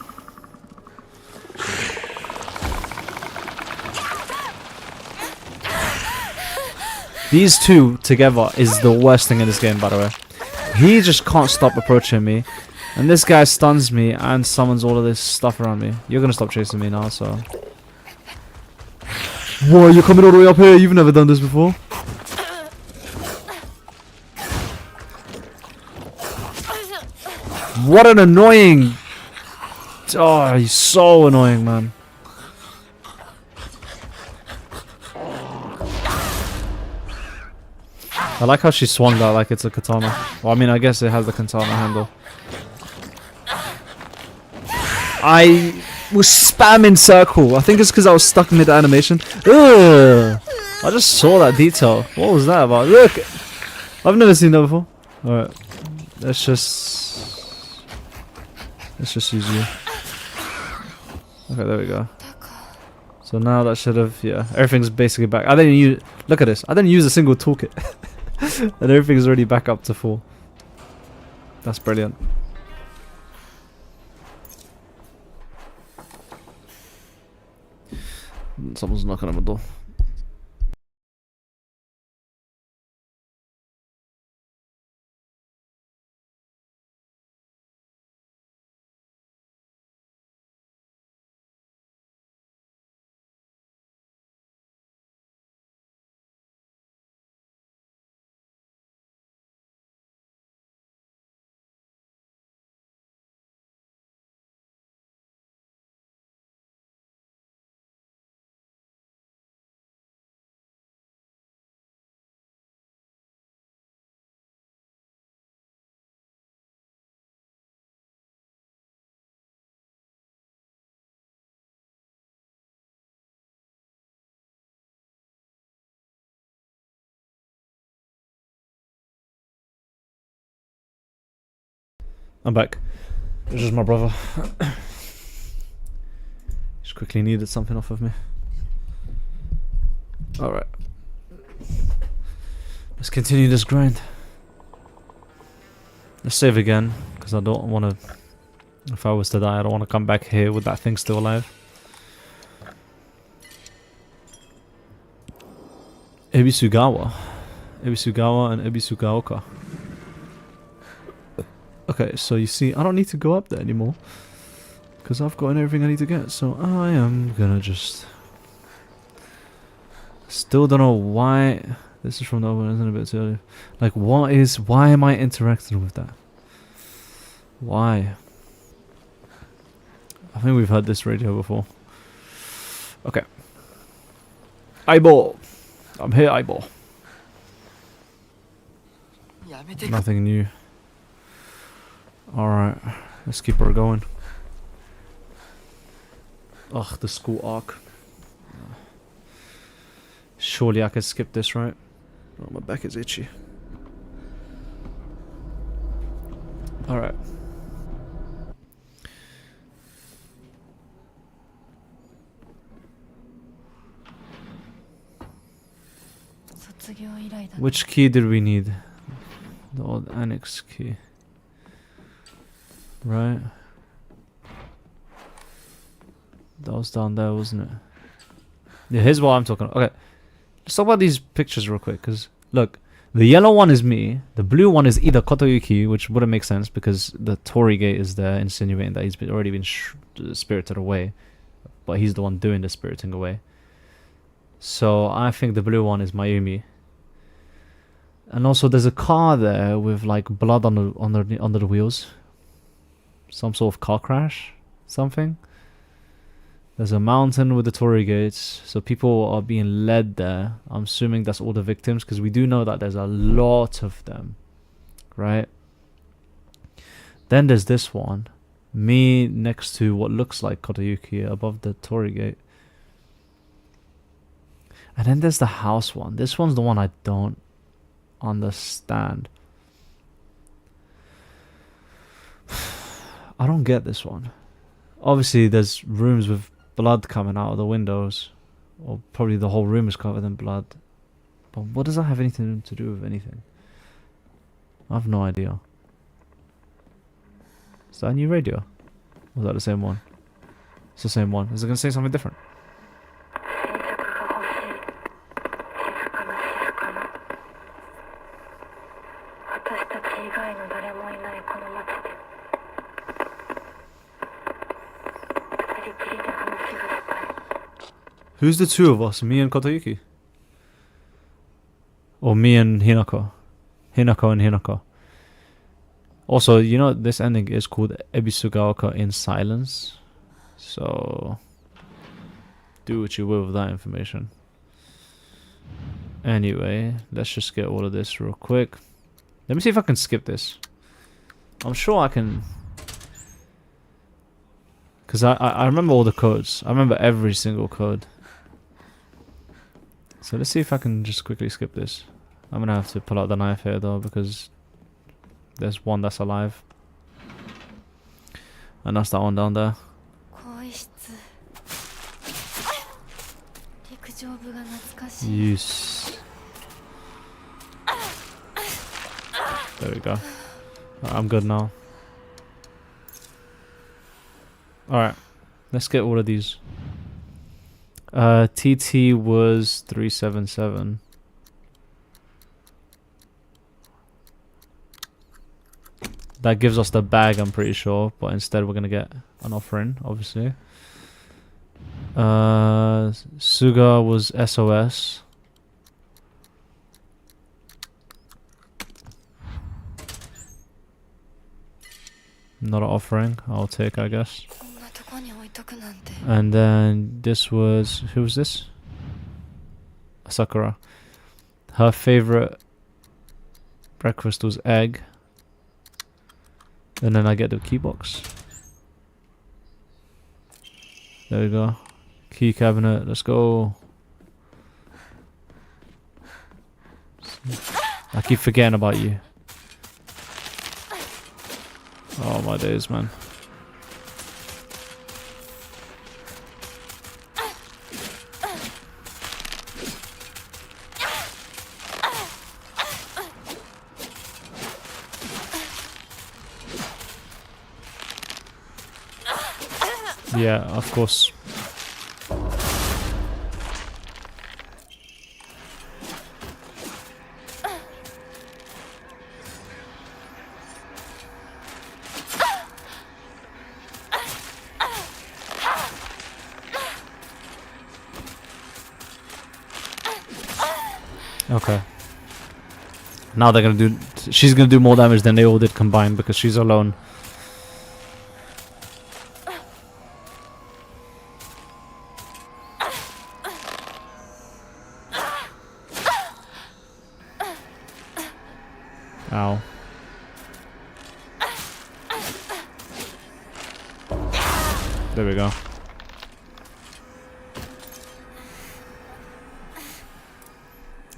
These two together is the worst thing in this game, by the way. He just can't stop approaching me. And this guy stuns me and summons all of this stuff around me. You're gonna stop chasing me now, so... Whoa, you're coming all the way up here? You've never done this before? What an annoying... Oh, he's so annoying, man. I like how she swung that like it's a katana. Well, I mean, I guess it has the katana handle. I was spamming circle. I think it's because I was stuck mid animation. Ugh! I just saw that detail. What was that about? Look! I've never seen that before. Alright. Let's just use you. Okay, there we go. So now that should have, yeah, everything's basically back. I didn't use, look at this. I didn't use a single toolkit. And everything's already back up to full. That's brilliant. Someone's knocking on my door. I'm back. It's just my brother. Just quickly needed something off of me. Alright. Let's continue this grind. Let's save again, because I don't want to... If I was to die, I don't want to come back here with that thing still alive. Ebisugawa. Ebisugawa and Ebisugaoka. Okay, so you see, I don't need to go up there anymore. Because I've gotten everything I need to get. So I am gonna just... Still don't know why... This is from the open, isn't it, a bit too early? Like, what is... Why am I interacting with that? Why? I think we've heard this radio before. Okay. Eyeball. I'm here, eyeball. Nothing new. Alright, let's keep her going. Ugh, the school arc. Surely I can skip this, right? Oh, my back is itchy. Alright. Which key did we need? The old annex key. Right? That was down there, wasn't it? Yeah, here's what I'm talking about. Okay. Let's talk about these pictures real quick, because, look, the yellow one is me, the blue one is either Kotoyuki, which wouldn't make sense, because the Torii gate is there, insinuating that he's already been spirited away, but he's the one doing the spiriting away. So I think the blue one is Mayumi. And also there's a car there with like blood under the wheels. Some sort of car crash, something. There's a mountain with the torii gates, so people are being led there. I'm assuming that's all the victims, because we do know that there's a lot of them, right? Then there's this one, me next to what looks like Kotayuki above the torii gate. And then there's the house one. This one's the one I don't understand. I don't get this one. Obviously, there's rooms with blood coming out of the windows, or probably the whole room is covered in blood. But what does that have anything to do with anything? I have no idea. Is that a new radio? Or is that the same one? It's the same one. Is it going to say something different? Who's the two of us? Me and Kotayuki? Or me and Hinako? Hinako and Hinako. Also, you know, this ending is called Ebisugaoka in Silence. So, do what you will with that information. Anyway, let's just get all of this real quick. Let me see if I can skip this. I'm sure I can. Because I remember all the codes. I remember every single code. So let's see if I can just quickly skip this. I'm gonna have to pull out the knife here though, because there's one that's alive. And that's that one down there. Yes. There we go. I'm good now. Alright. Let's get all of these. TT was 377. That gives us the bag, I'm pretty sure, but instead we're gonna get an offering, obviously. Suga was SOS. Not an offering, I'll take, I guess. And then this was, who was this? Sakura. Her favorite breakfast was egg. And then I get the key box. There we go. Key cabinet, let's go. I keep forgetting about you. Oh my days, man. Yeah, of course. Okay. Now they're gonna do. She's gonna do more damage than they all did combined because she's alone. Ow. There we go.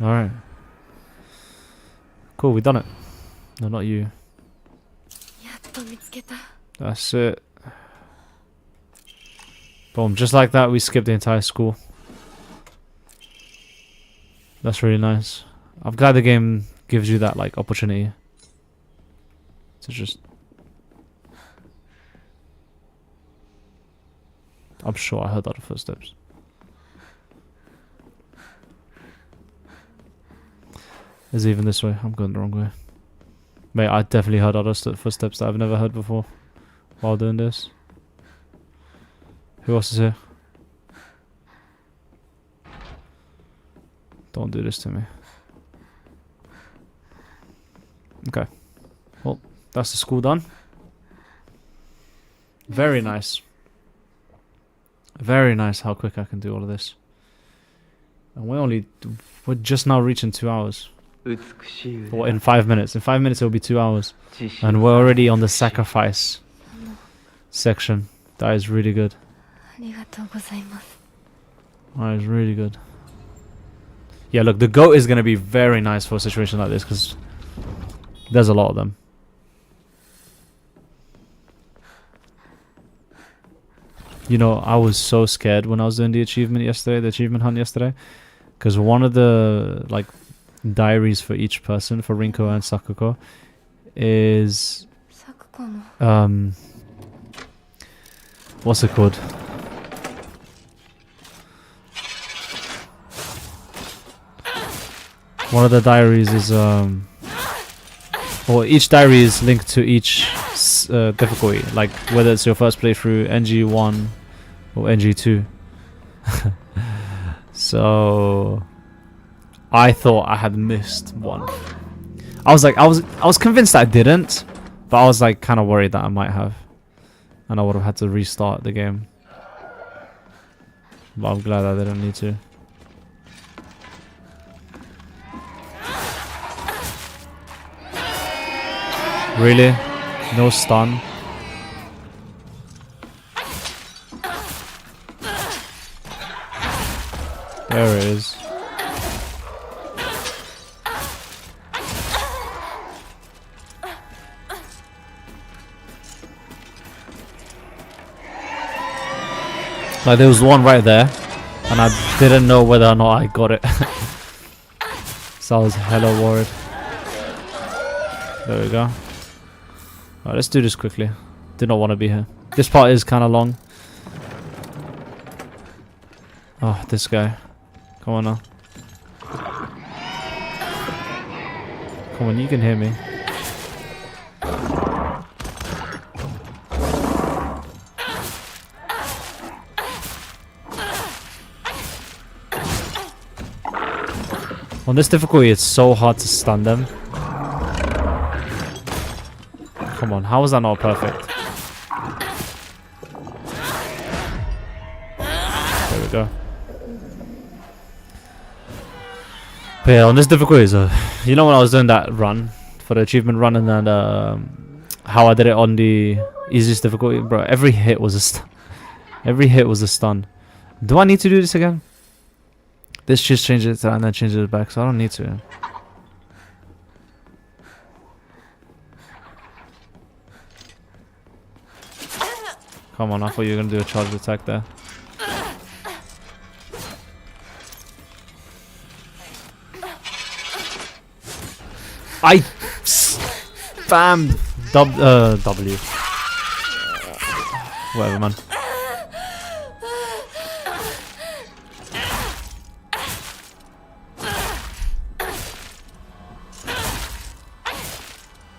Alright. Cool, we done it. No, not you. That's it. Boom, just like that we skipped the entire school. That's really nice. I'm glad the game gives you that like opportunity to just. I'm sure I heard other footsteps. Is it even this way? I'm going the wrong way. Mate, I definitely heard other footsteps that I've never heard before while doing this. Who else is here? Don't do this to me. Okay. Well, that's the school done. Very nice. Very nice how quick I can do all of this. And we're just now reaching 2 hours. Or in 5 minutes. In 5 minutes it'll be 2 hours. And we're already on the sacrifice section. That is really good. ありがとうございます。 That is really good. Yeah, look, the goat is going to be very nice for a situation like this because there's a lot of them. You know, I was so scared when I was doing the achievement yesterday, the achievement hunt yesterday, because one of the like diaries for each person, for Rinko and Sakuko, is サクコの what's it called? One of the diaries is or each diary is linked to each difficulty, like whether it's your first playthrough, NG1 or NG2. So I thought I had missed one. I was convinced I didn't, but I was like kind of worried that I might have, and I would have had to restart the game. But I'm glad I didn't need to. Really? No stun? There it is. Like there was one right there, and I didn't know whether or not I got it. So I was hella worried. There we go. Alright, let's do this quickly. Did not want to be here. This part is kind of long. Oh, this guy. Come on now. Come on, you can hear me. On this difficulty, it's so hard to stun them. Come on, how is that not perfect? There we go. But yeah, on this difficulty, you know when I was doing that run, for the achievement run, and then how I did it on the easiest difficulty, bro, every hit was a stun. Every hit was a stun. Do I need to do this again? This just changes it and then changes it back, so I don't need to. Come on, I thought you were gonna do a charged attack there. I spammed W. Whatever, man.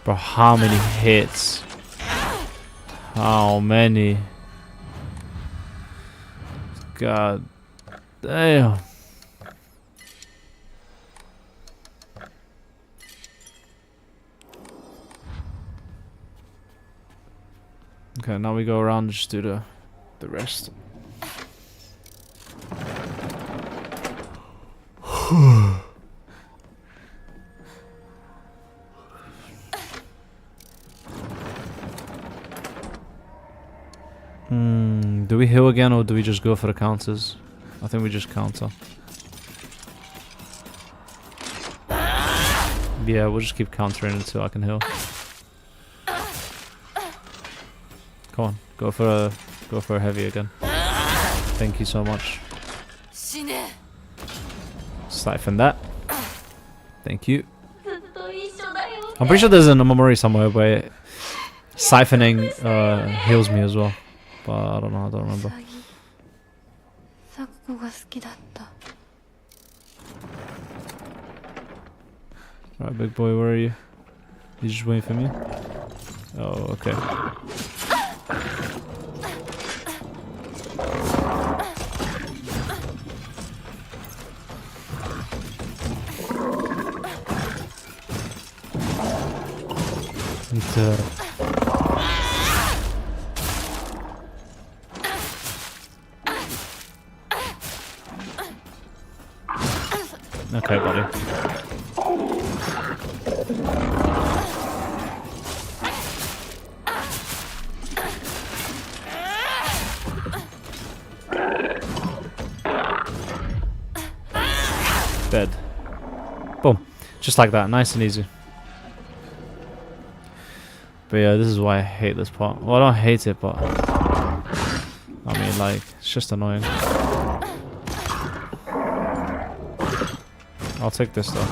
Bro, how many hits? How many? God damn. Okay, now we go around and just do the rest. Do we heal again or do we just go for the counters? I think we just counter. Yeah, we'll just keep countering until I can heal. Come on, go for a heavy again. Thank you so much. Siphon that. Thank you. I'm pretty sure there's a memory somewhere where siphoning heals me as well. But I don't know, I don't remember. Alright, big boy, where are you? You just waiting for me? Oh, okay. Need to... Okay, buddy. Dead. Boom. Just like that, nice and easy. But yeah, this is why I hate this part. Well, I don't hate it, but... I mean, like, it's just annoying. I'll take this, though.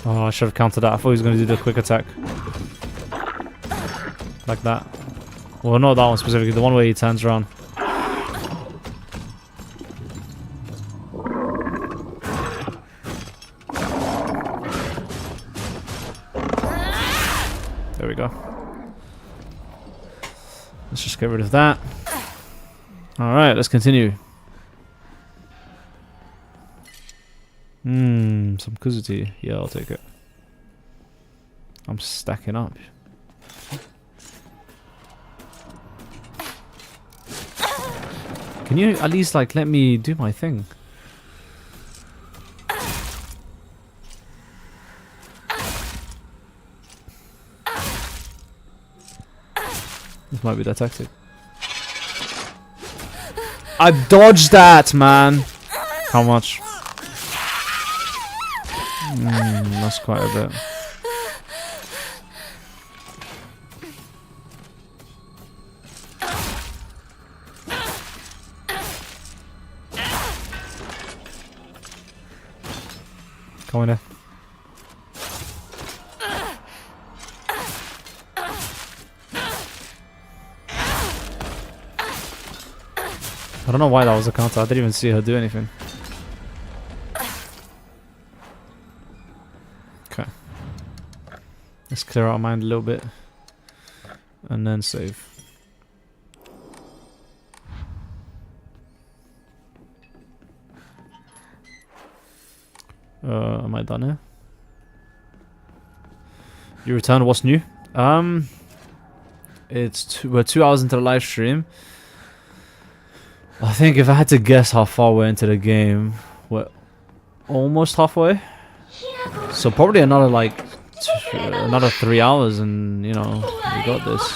Oh, I should have countered that. I thought he was going to do the quick attack. Like that. Well, not that one specifically. The one where he turns around. There we go. Let's just get rid of that. Alright, let's continue. Some Kuzuti. Yeah, I'll take it. I'm stacking up. Can you at least, like, let me do my thing? This might be their tactic. I dodged that, man! How much? That's quite a bit. Come on there. I don't know why that was a counter. I didn't even see her do anything. Okay. Let's clear our mind a little bit. And then save. Am I done here? You return, what's new? We're 2 hours into the live stream. I think if I had to guess how far we're into the game, we're almost halfway. So probably another like another 3 hours, and you know we got this.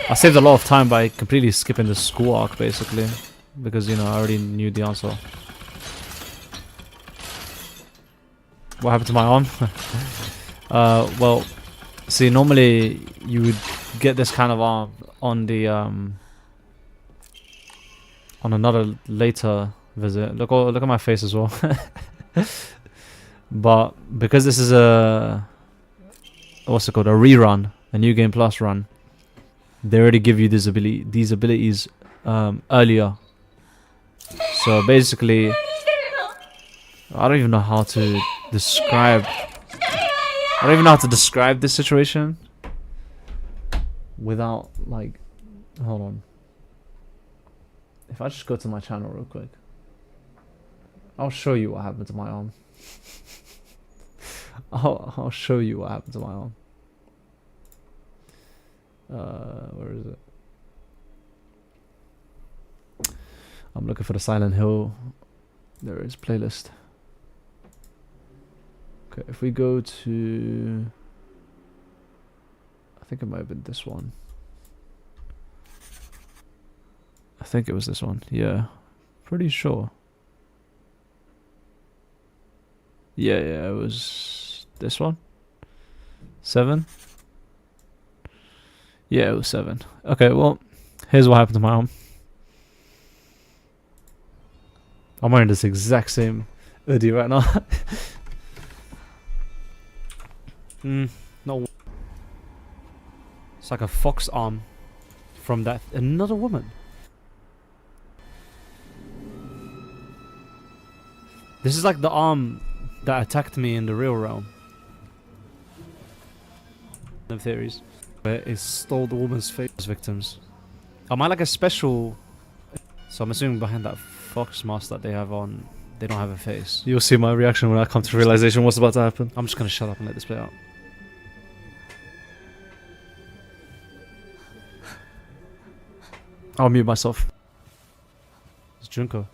I saved a lot of time by completely skipping the school arc basically, because you know I already knew the answer. What happened to my arm? Well, see, normally you would get this kind of arm on the on another later visit. Look at my face as well. But because this is a what's it called, a rerun, a new game plus run, they already give you these abilities earlier. So basically, I don't even know how to describe. I don't even know how to describe this situation without like. Hold on. If I just go to my channel real quick, I'll show you what happened to my arm. I'll show you what happened to my arm. Where is it? I'm looking for the Silent Hill. There is playlist. Okay, if we go to, I think it might have been this one. I think it was this one. Yeah, pretty sure. Yeah, it was this one. 7. Yeah, it was 7. Okay, well, here's what happened to my arm. I'm wearing this exact same hoodie right now. No. It's like a fox arm from that another woman. This is like the arm that attacked me in the real realm. Of theories. Where it stole the woman's face as victims. Am I like a special? So I'm assuming behind that fox mask that they have on, they don't have a face. You'll see my reaction when I come to realization what's about to happen. I'm just gonna shut up and let this play out. I'll mute myself. It's Junko.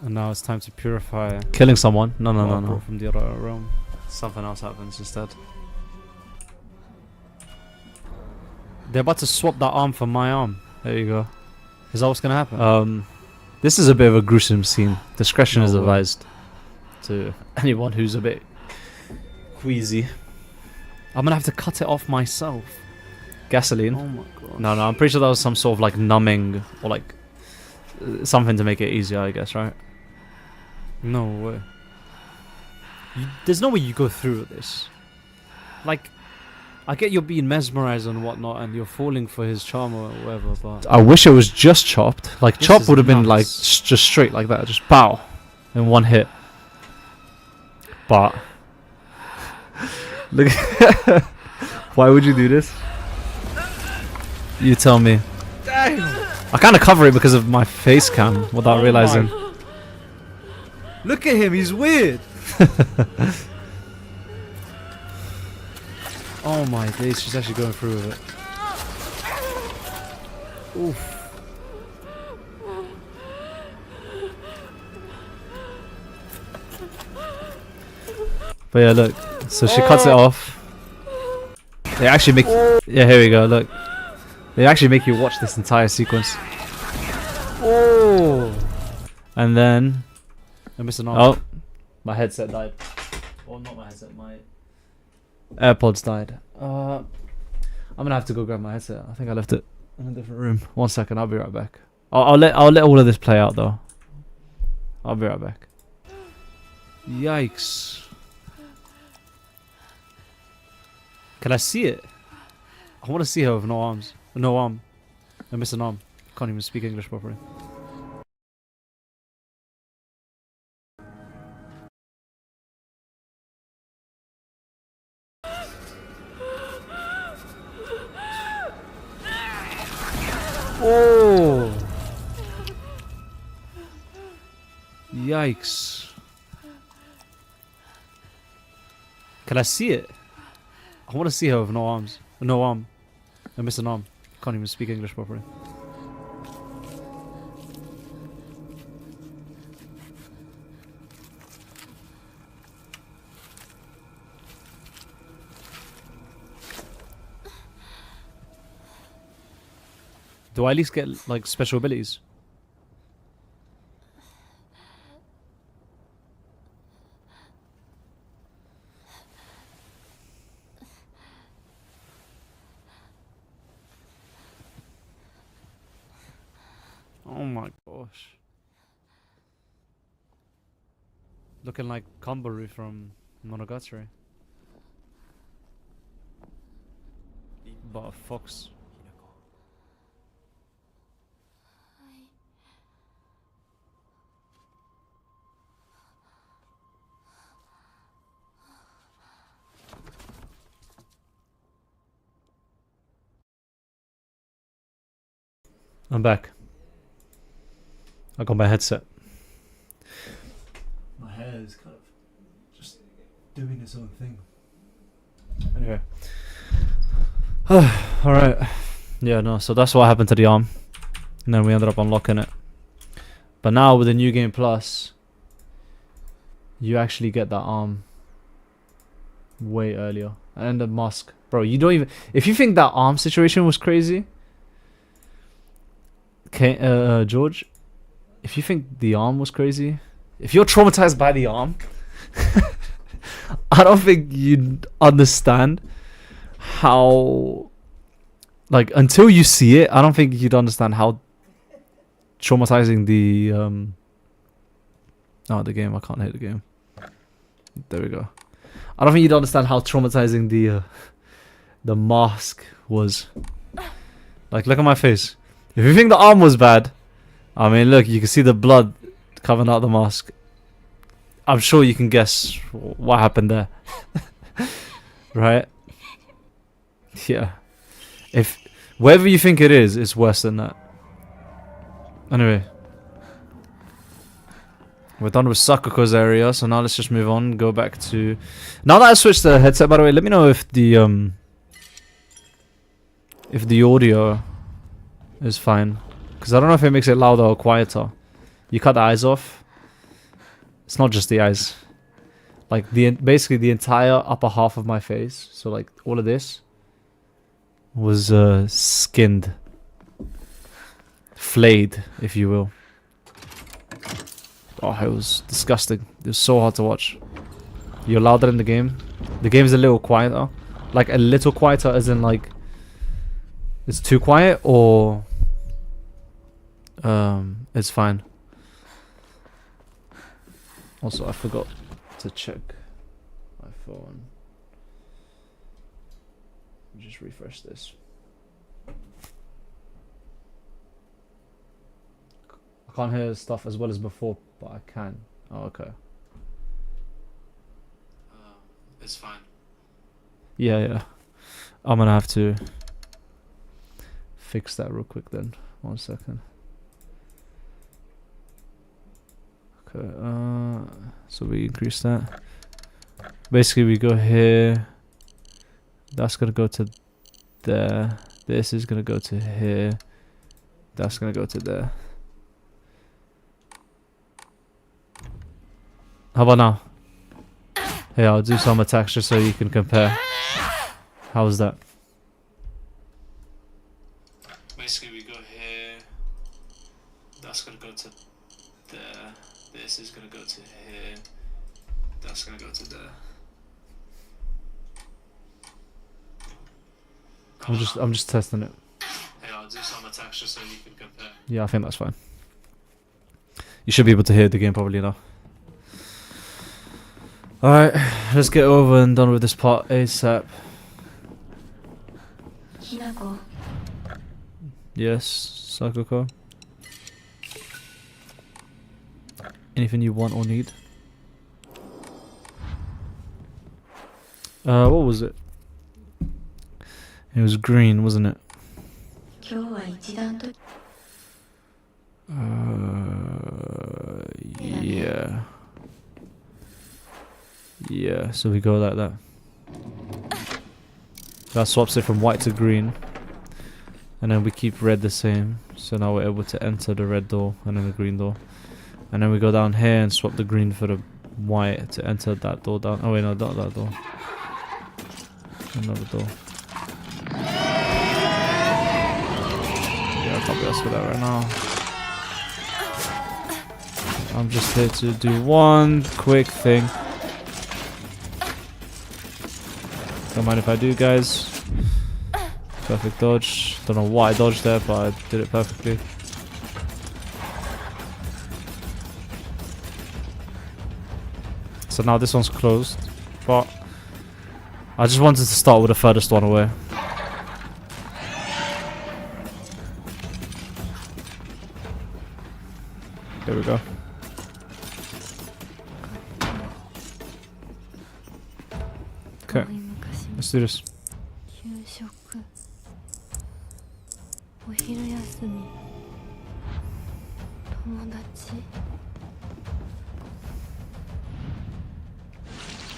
And now it's time to purify. Killing someone? No, no, what I no, no. brought from the other realm. Something else happens instead. They're about to swap that arm for my arm. There you go. Is that what's gonna happen? This is a bit of a gruesome scene. Discretion No is way. advised to anyone who's a bit queasy. I'm gonna have to cut it off myself. Gasoline? Oh my god. No, no, I'm pretty sure that was some sort of like numbing or like something to make it easier, I guess, right? No way. There's no way you go through with this. Like, I get you're being mesmerized and whatnot, and you're falling for his charm or whatever, but I wish it was just chopped. Like, This chop is would have been like nuts. just straight like that, just pow, in one hit. But look, why would you do this? You tell me. I kind of cover it because of my face cam without realizing. look at him, he's weird. Oh my days, she's actually going through with it. Oof. But yeah, look. So she cuts it off. They actually make. Yeah, here we go. Look. They actually make you watch this entire sequence. Oh. And then. I missed an arm. Oh, my headset died. Or not my headset, my AirPods died. I'm gonna have to go grab my headset. I think I left it in a different room. 1 second, I'll be right back. I'll let all of this play out though. I'll be right back. Yikes. Can I see it? I want to see her with no arms. No arm. I missed an arm. Can't even speak English properly. Oh! Yikes. Can I see it? I want to see her with no arms. No arm. I missed an arm. Can't even speak English properly. Do I at least get like special abilities? Oh my gosh. Looking like Kambaru from Monogatari. But a fox. I'm back. I got my headset. My hair is kind of just doing its own thing. Anyway. Alright. Yeah, no, so that's what happened to the arm. And then we ended up unlocking it. But now with the new game plus, you actually get that arm way earlier. And the mask. Bro, you don't even... If you think that arm situation was crazy... Okay, George, if you think the arm was crazy, if you're traumatized by the arm, I don't think you'd understand how, like, until you see it, I don't think you'd understand how traumatizing the the game. I can't hit the game. There we go. I don't think you'd understand how traumatizing the mask was. Like, look at my face. If you think the arm was bad, I mean, look, you can see the blood coming out the mask. I'm sure you can guess what happened there. Right? Yeah. If wherever you think it is, it's worse than that. Anyway. We're done with Sakuko's area, so now let's just move on, go back to... Now that I switched the headset, by the way, let me know if the audio is fine. Because I don't know if it makes it louder or quieter. You cut the eyes off. It's not just the eyes. Like, basically the entire upper half of my face, so like all of this, was skinned. Flayed, if you will. Oh, it was disgusting. It was so hard to watch. You're louder in the game. The game's a little quieter. Like, a little quieter as in, like, it's too quiet, or it's fine. Also, I forgot to check my phone. Just refresh this. I can't hear stuff as well as before, but I can. Oh, okay. It's fine. Yeah. I'm gonna have to fix that real quick then. 1 second. Okay, so we increase that. Basically, we go here. That's gonna go to there. This is gonna go to here. That's gonna go to there. How about now? Hey, I'll do some attacks just so you can compare. How was that? Basically, we go here. That's gonna go to there. This is gonna go to here. That's gonna go to there. I'm just testing it. Hey, I'll do some attacks just so you can compare. Yeah, I think that's fine. You should be able to hear the game probably now. Alright, let's get over and done with this part ASAP. Yes, Sakuko. Anything you want or need? What was it? It was green, wasn't it? Yeah. Yeah, so we go like that. That swaps it from white to green. And then we keep red the same. So now we're able to enter the red door and then the green door. And then we go down here and swap the green for the white to enter that door down. Oh wait, no, not that door. Another door. Yeah, I can't be asked for that right now. I'm just here to do one quick thing. Don't mind if I do, guys. Perfect dodge. Don't know why I dodged there, but I did it perfectly. So now this one's closed, but I just wanted to start with the furthest one away. There we go. Okay, let's do this.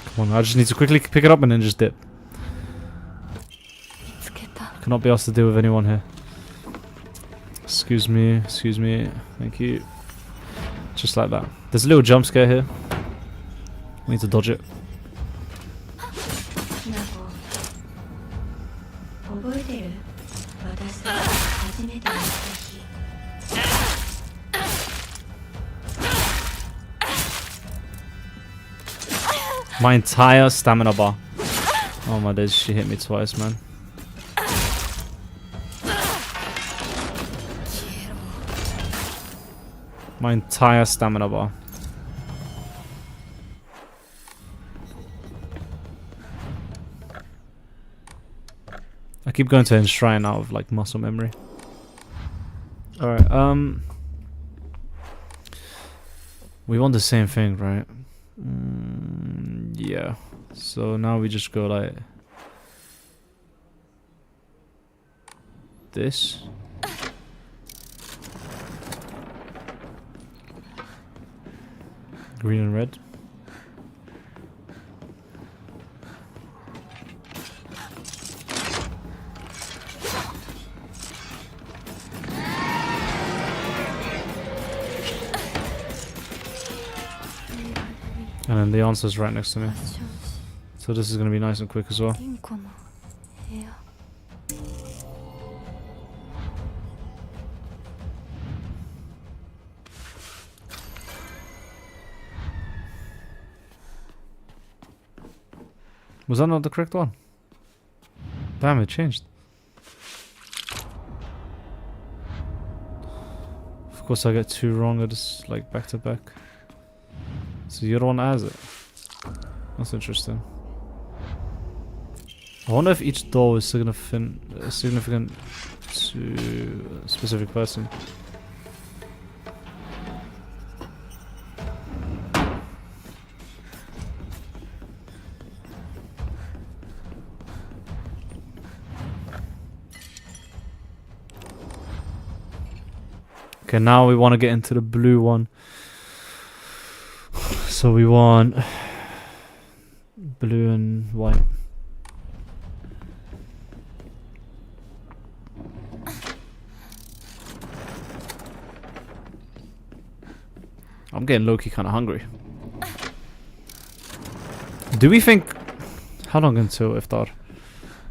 Come on, I just need to quickly pick it up and then just dip. Cannot be asked to deal with anyone here. Excuse me, thank you. Just like that. There's a little jump scare here. We need to dodge it. My entire stamina bar. Oh my days, she hit me twice, man. My entire stamina bar. I keep going to enshrine out of like muscle memory. Alright, We want the same thing, right? Yeah. So now we just go like this. Green and red. And then the answer's right next to me. So this is gonna be nice and quick as well. リンコの部屋 Was that not the correct one? Damn, it changed. Of course I get two wrong, I just like back to back. So you're the one that has it. That's interesting. I wonder if each door is significant to a specific person. Okay, now we want to get into the blue one. So we want blue and white. I'm getting low-key kind of hungry. Do we think... How long until iftar?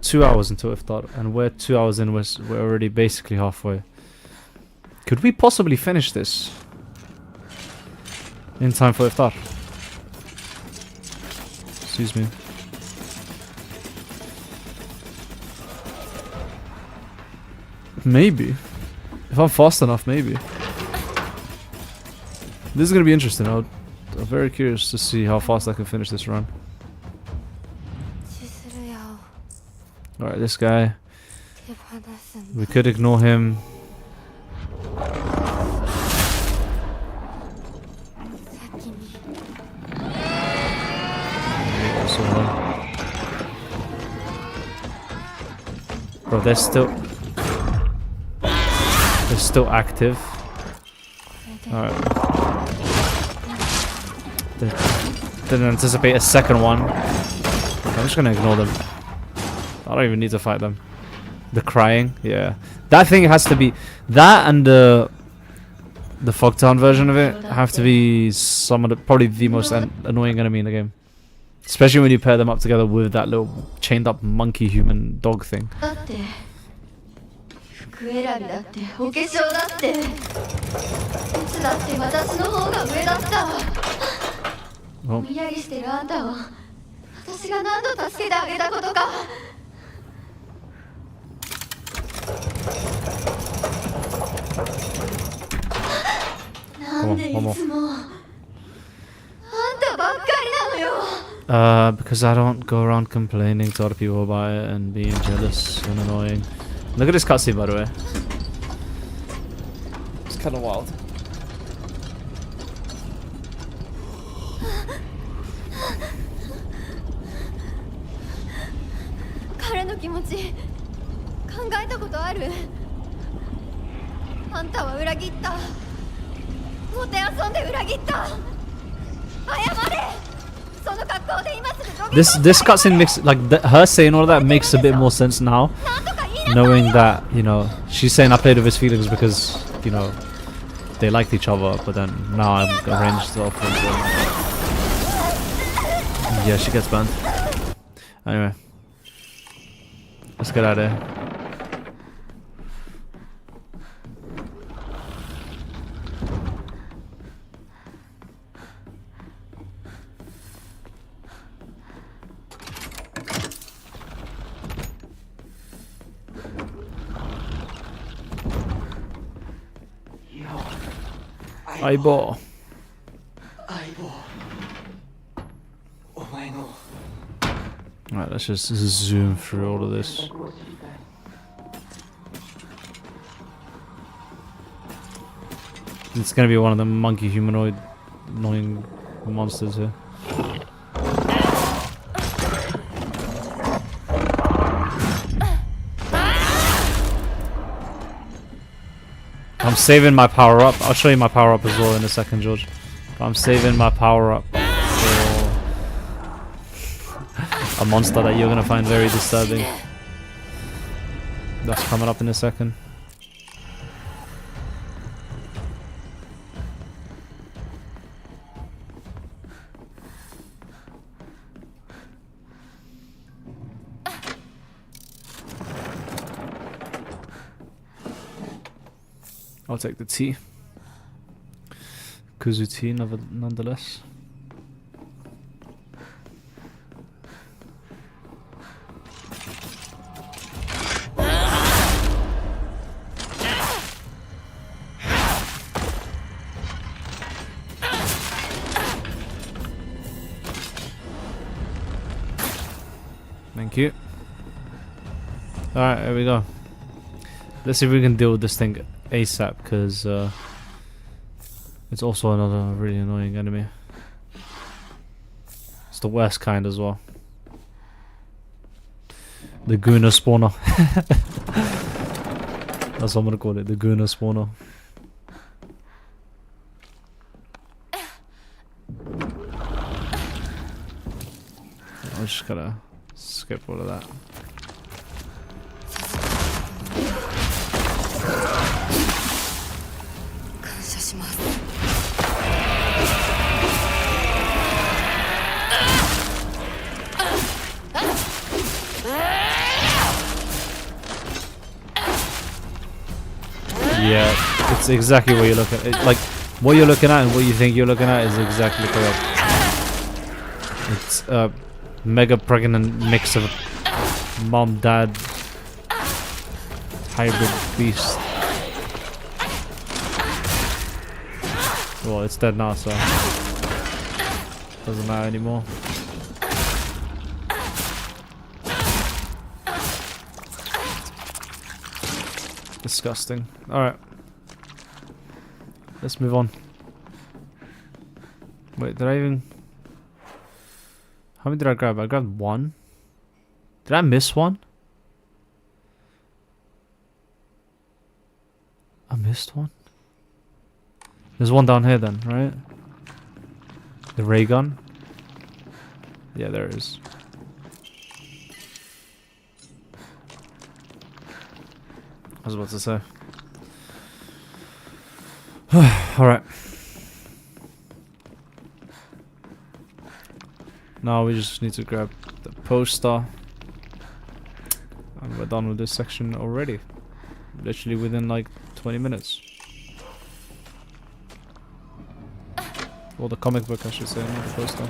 2 hours until iftar. And we're 2 hours in, we're already basically halfway. Could we possibly finish this in time for iftar? Excuse me. Maybe. If I'm fast enough, maybe. This is gonna be interesting. I'm very curious to see how fast I can finish this run. 千鶴屋を Alright, this guy. 手放すんだ We could ignore him. 先に Bro, they're still active. これで Alright. Didn't anticipate a second one. I'm just gonna ignore them. I don't even need to fight them. The crying, yeah. That thing has to be... That and the Fogtown version of it have to be some of the... Probably the most annoying enemy in the game. Especially when you pair them up together with that little chained up monkey human dog thing. だって服選びだってお化粧だっていつだって私の方が上だった Oh. ぼんやりしてるあんたを私が何度助けてあげたことかなんでいつもあんたばっかりなのよ Because I don't go around complaining to other people about it and being jealous and annoying. Look at this cutscene, by the way. It's kind of wild. 彼の気持ち考えたことあるあんたは裏切ったもてあそんで裏切った謝れその格好で今すぐ土下座 This cutscene makes like her saying all that makes a bit more sense now, なんとか言いなさい knowing that you know she's saying I played with his feelings because you know they liked each other, but then now I'm arranged off. Yeah, she gets banned. Anyway, let's get out of here. Eyeball. 相棒お前の Alright, let's just zoom through all of this. It's gonna be one of the monkey humanoid annoying monsters here. I'm saving my power up. I'll show you my power up as well in a second, George. But I'm saving my power up for a monster that you're gonna find very disturbing. That's coming up in a second. I'll take the tea. Kuzu tea, nonetheless. Thank you. Alright, here we go. Let's see if we can deal with this thing ASAP, because it's also another really annoying enemy. It's the worst kind as well. The Gooner spawner. That's what I'm gonna call it, the Gooner spawner. I'm just gonna skip all of that. Yeah, it's exactly what you're looking at. Like, what you're looking at and what you think you're looking at is exactly correct. It's a mega pregnant mix of mom, dad, hybrid beast. Well, it's dead now, so doesn't matter anymore. Disgusting. Alright. Let's move on. Wait, did I even... How many did I grab? I grabbed one. Did I miss one? I missed one? There's one down here then, right? The ray gun? Yeah, there is. I was about to say. Alright. Now we just need to grab the poster. And we're done with this section already. Literally within like 20 minutes. Or the comic book, I should say, not the poster.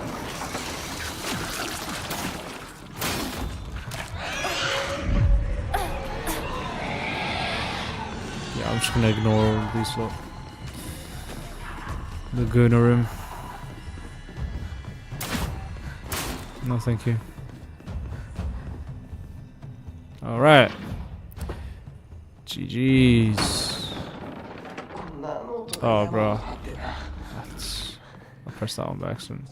Yeah, I'm just gonna ignore all these lot. The Gooner room. No, thank you. Alright. GG's. Oh, bro. That's... I pressed that one by accident.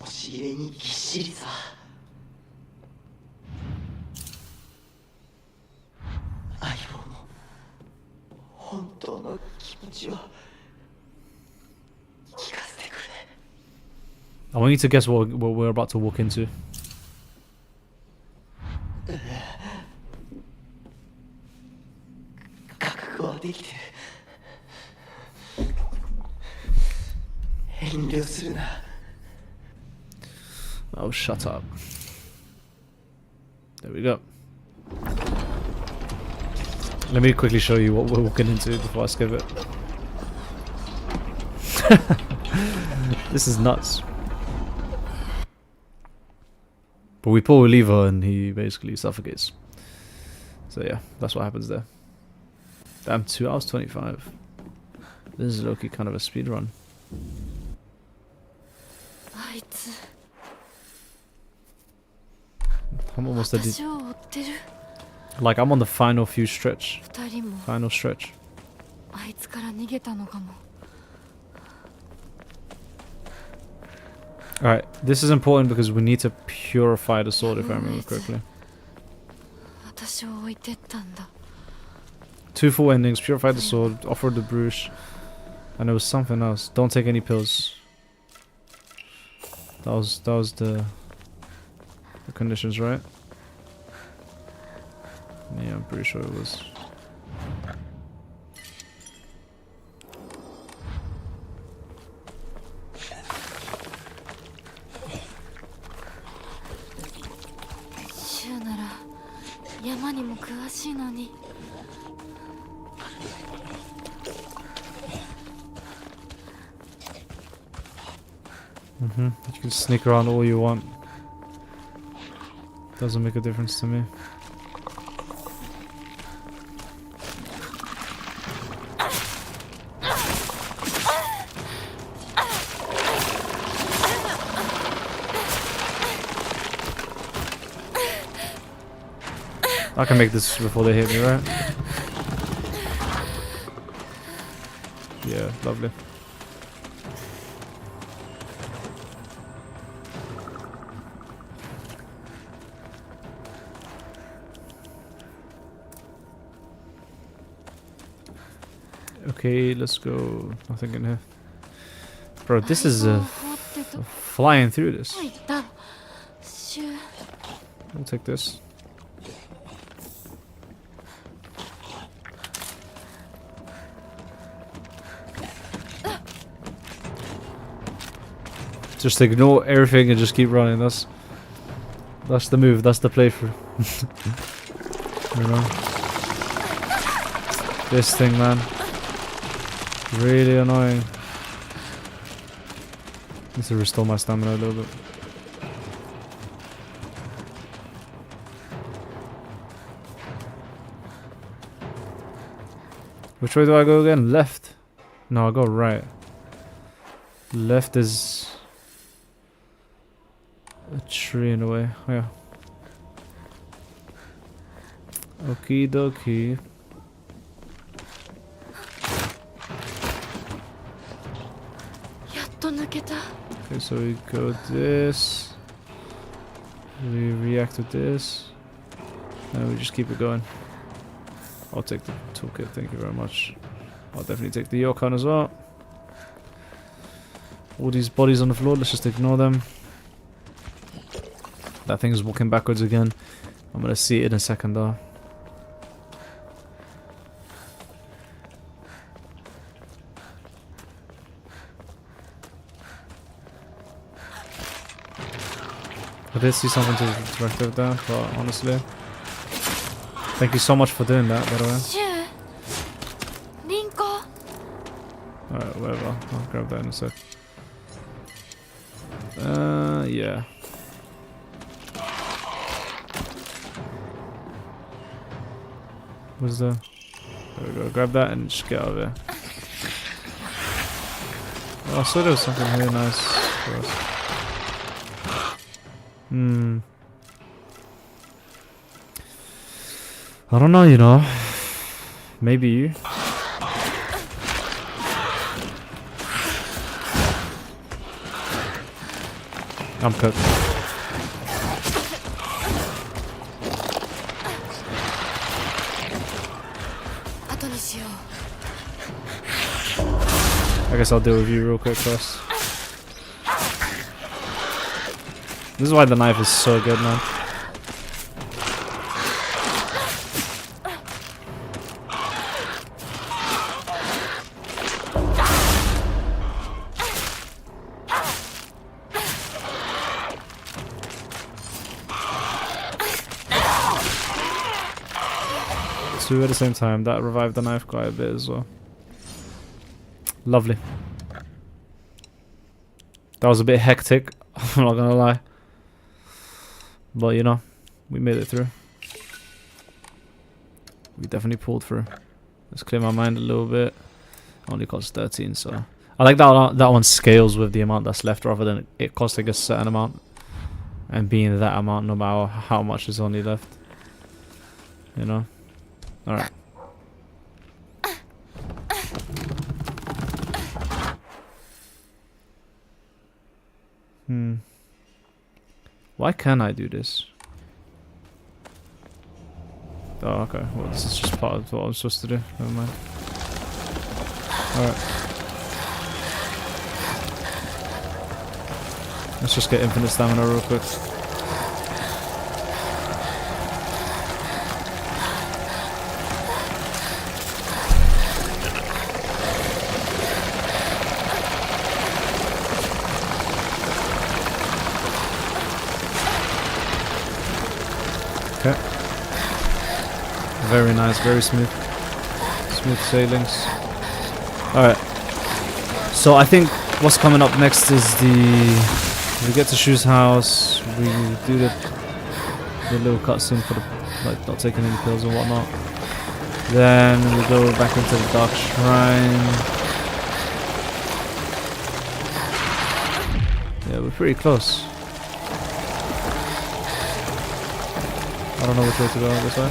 I want you to guess what we're about to walk into. Oh, shut up. There we go. Let me quickly show you what we're walking into before I skip it. This is nuts. But we pull a lever and he basically suffocates. So yeah, that's what happens there. Damn, 2 hours 25. This is low-key kind of a speed run. I'm almost at the... Like, I'm on the final few stretch. Final stretch. Alright, this is important because we need to purify the sword if I remember correctly. 私を置いてったんだ 2 full endings, purify the sword, offer the bruise, and there was something else. Don't take any pills. That was the conditions, right? Yeah, I'm pretty sure it was. You can sneak around all you want. Doesn't make a difference to me. I can make this before they hit me, right? Yeah, lovely. Okay, let's go. Nothing in here. Bro, this is flying through this. We'll take this. Just ignore everything and just keep running. That's the move. That's the playthrough. You know, this thing, man, really annoying. Need to restore my stamina a little bit. Which way do I go again? Left? No, I go right. Left is a tree in a way. Oh, yeah. Okie dokie. Okay, so we go this. We react with this. And we just keep it going. I'll take the toolkit, thank you very much. I'll definitely take the Yokan as well. All these bodies on the floor, let's just ignore them. That thing is walking backwards again. I'm gonna see it in a second though. I did see something to reactive there, but honestly, thank you so much for doing that, by the way. Alright, whatever. I'll grab that in a sec. Yeah. Where's the... There we go. Grab that and just get out of there. Oh, I saw there was something really nice for us. I don't know, you know. Maybe you. I'm cooked. I guess I'll deal with you real quick first. This is why the knife is so good, man. Two at the same time. That revived the knife quite a bit as well. Lovely. That was a bit hectic, I'm not gonna lie. But you know, we made it through. We definitely pulled through. Let's clear my mind a little bit. Only costs 13, so I like that one scales with the amount that's left rather than it costing a certain amount and being that amount no matter how much is only left. You know? Alright. Why can't I do this? Oh, okay. Well, this is just part of what I'm supposed to do. Never mind. Alright. Let's just get infinite stamina real quick. Okay. Very nice, very smooth. Smooth sailings. Alright. So I think what's coming up next is we get to Shu's house, we do the little cutscene for the, like, not taking any pills and whatnot. Then we go back into the Dark Shrine. Yeah, we're pretty close. I don't know which way to go this way.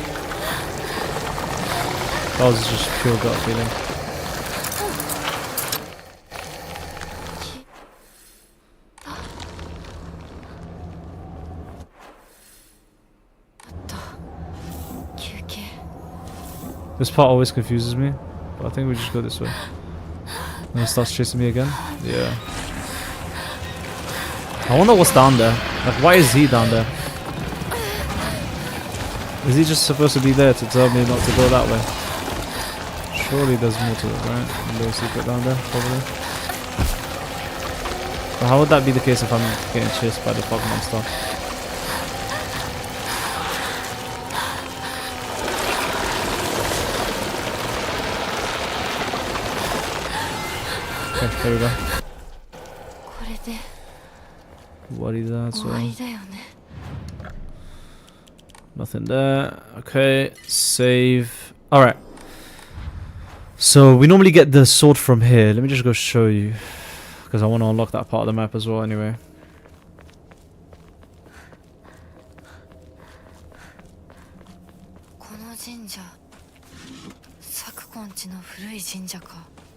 That was just pure gut feeling. This part always confuses me, but I think we just go this way. And it starts chasing me again. Yeah. I wonder what's down there. Like, why is he down there? Is he just supposed to be there to tell me not to go that way? Surely there's more to it, right? A little secret down there, probably. But how would that be the case if I'm getting chased by the fog monster? Okay, there we go. What is that? So nothing there. Okay, save. Alright. So we normally get the sword from here. Let me just go show you. Because I want to unlock that part of the map as well anyway.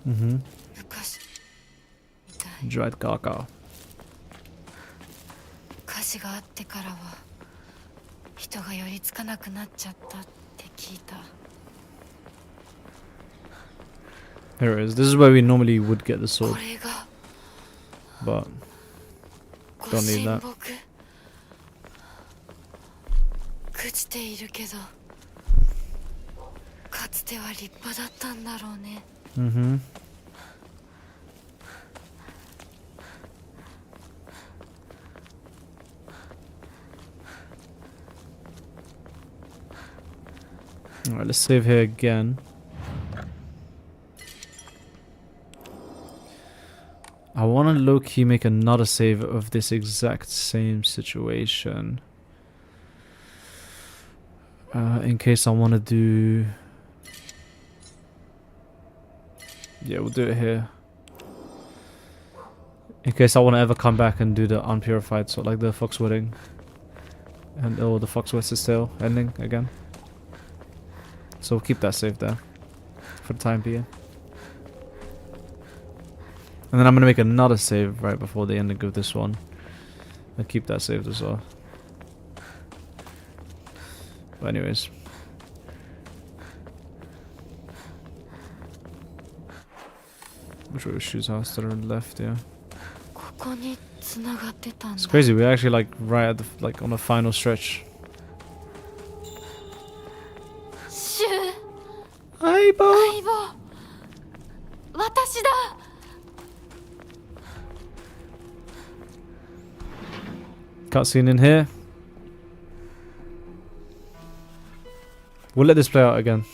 Mm-hmm. Dried Gaga. Here it is. This is where we normally would get the sword. But don't need that. Mm-hmm. Alright, let's save here again. I want to low-key make another save of this exact same situation. In case I want to do... Yeah, we'll do it here. In case I want to ever come back and do the unpurified, so like the Fox Wedding. And or the Fox West's Tale ending again. So we'll keep that saved there. For the time being. And then I'm going to make another save right before the ending of this one. And keep that saved as well. But anyways. Which way was Shu's house? To the left, yeah. It's crazy, we're actually like right at the, like on the final stretch. Aibo! Cutscene in here. We'll let this play out again.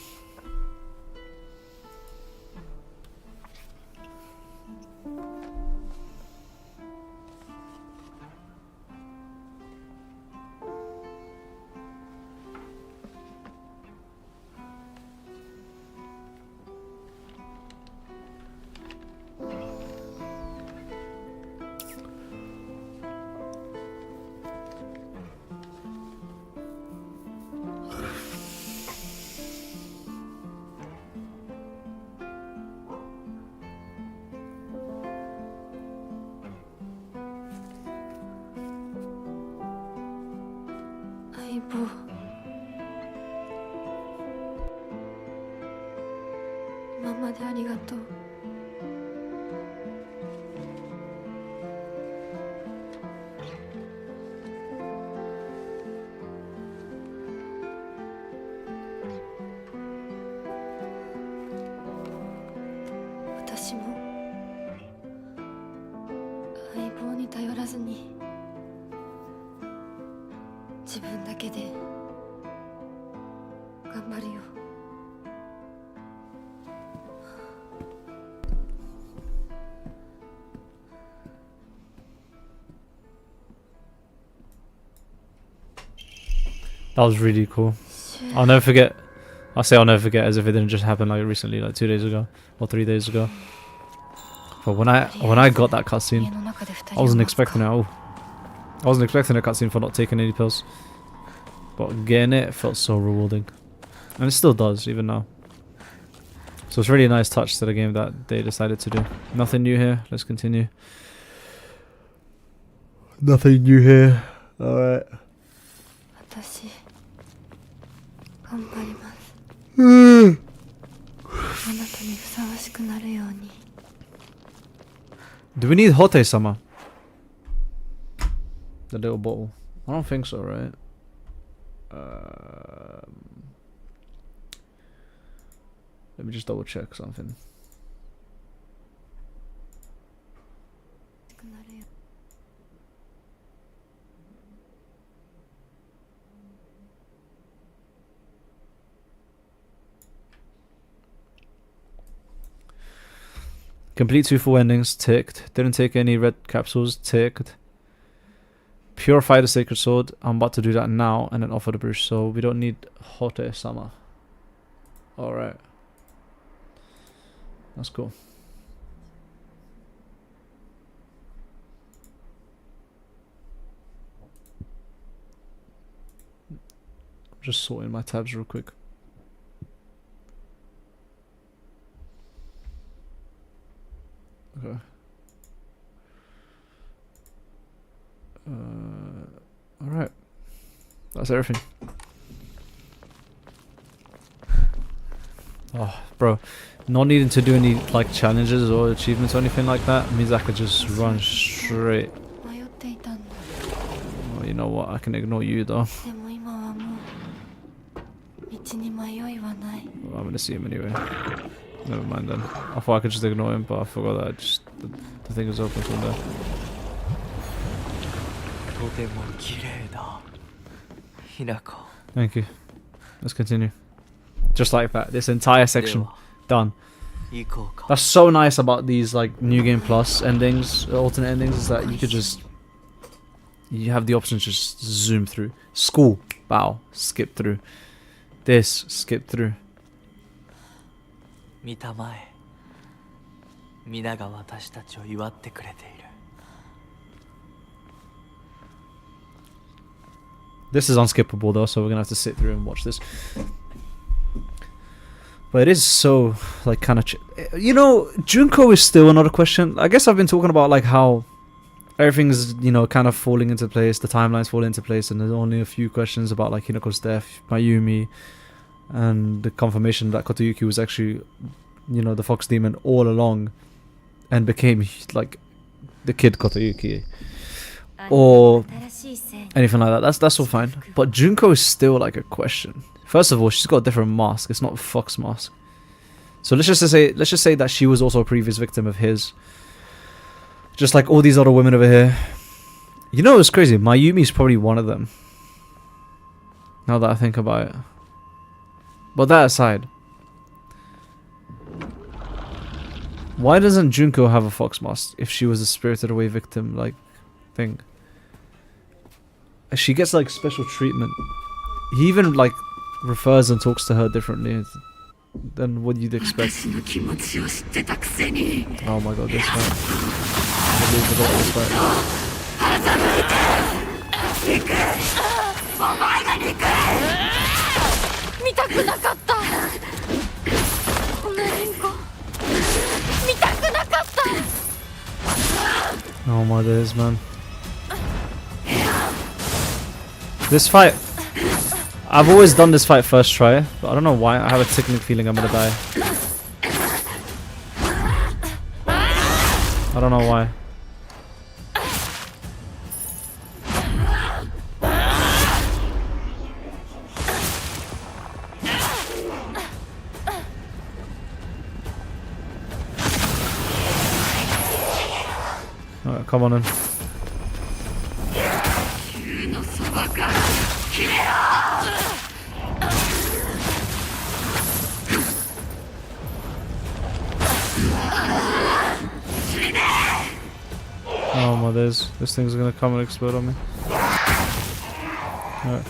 までありがとう。私も相棒に頼らずに自分だけで頑張るよ。That was really cool. I'll never forget. I say I'll never forget as if it didn't just happen like recently, like 2 days ago or 3 days ago. But when I got that cutscene, I wasn't expecting it at all. I wasn't expecting a cutscene for not taking any pills. But getting it felt so rewarding. And it still does, even now. So it's really a nice touch to the game that they decided to do. Nothing new here. Let's continue. Nothing new here. Alright. 私頑張ります。あなたにふさわしくなるように。 Do we need Hote-sama? The little bottle. I don't think so, right? Let me just double check something. Complete 2 full endings, ticked. Didn't take any red capsules, ticked. Purify the sacred sword. I'm about to do that now and then offer the bruise. So we don't need Hote-sama. Alright. That's cool. I'm just sorting my tabs real quick. Okay. Alright. That's everything. Oh, bro. Not needing to do any like challenges or achievements or anything like that means I could just run straight. Oh, you know what? I can ignore you though. Well, I'm gonna see him anyway. Never mind then. I thought I could just ignore him, but I forgot that the thing is open from there. Thank you. Let's continue. Just like that. This entire section. Done. That's so nice about these like New Game Plus endings, alternate endings, is that you could just... You have the option to just zoom through. School. Bow. Skip through. This. Skip through. This is unskippable though, so we're gonna have to sit through and watch this. But it is so like kind of you know, Junko is still another question. I guess I've been talking about like how everything's, you know, kind of falling into place, the timelines fall into place, and there's only a few questions about like Hinako's death, Mayumi, and the confirmation that Kotoyuki was actually, you know, the fox demon all along and became like the kid Kotoyuki or anything like that. That's all fine, but Junko is still like a question. First of all, she's got a different mask. It's not a fox mask. So let's just say that she was also a previous victim of his, just like all these other women over here. You know, it's crazy, Mayumi's probably one of them, now that I think about it. But that aside, why doesn't Junko have a fox mask if she was a spirited away victim like thing? She gets like special treatment. He even like refers and talks to her differently than what you'd expect. Oh my god, this fight. I believe about this fight. Oh my days, man. This fight, I've always done this fight first try, but I don't know why. I have a tickling feeling I'm gonna die. I don't know why. Alright, come on in. Oh my days, this thing's gonna come and explode on me. Alright.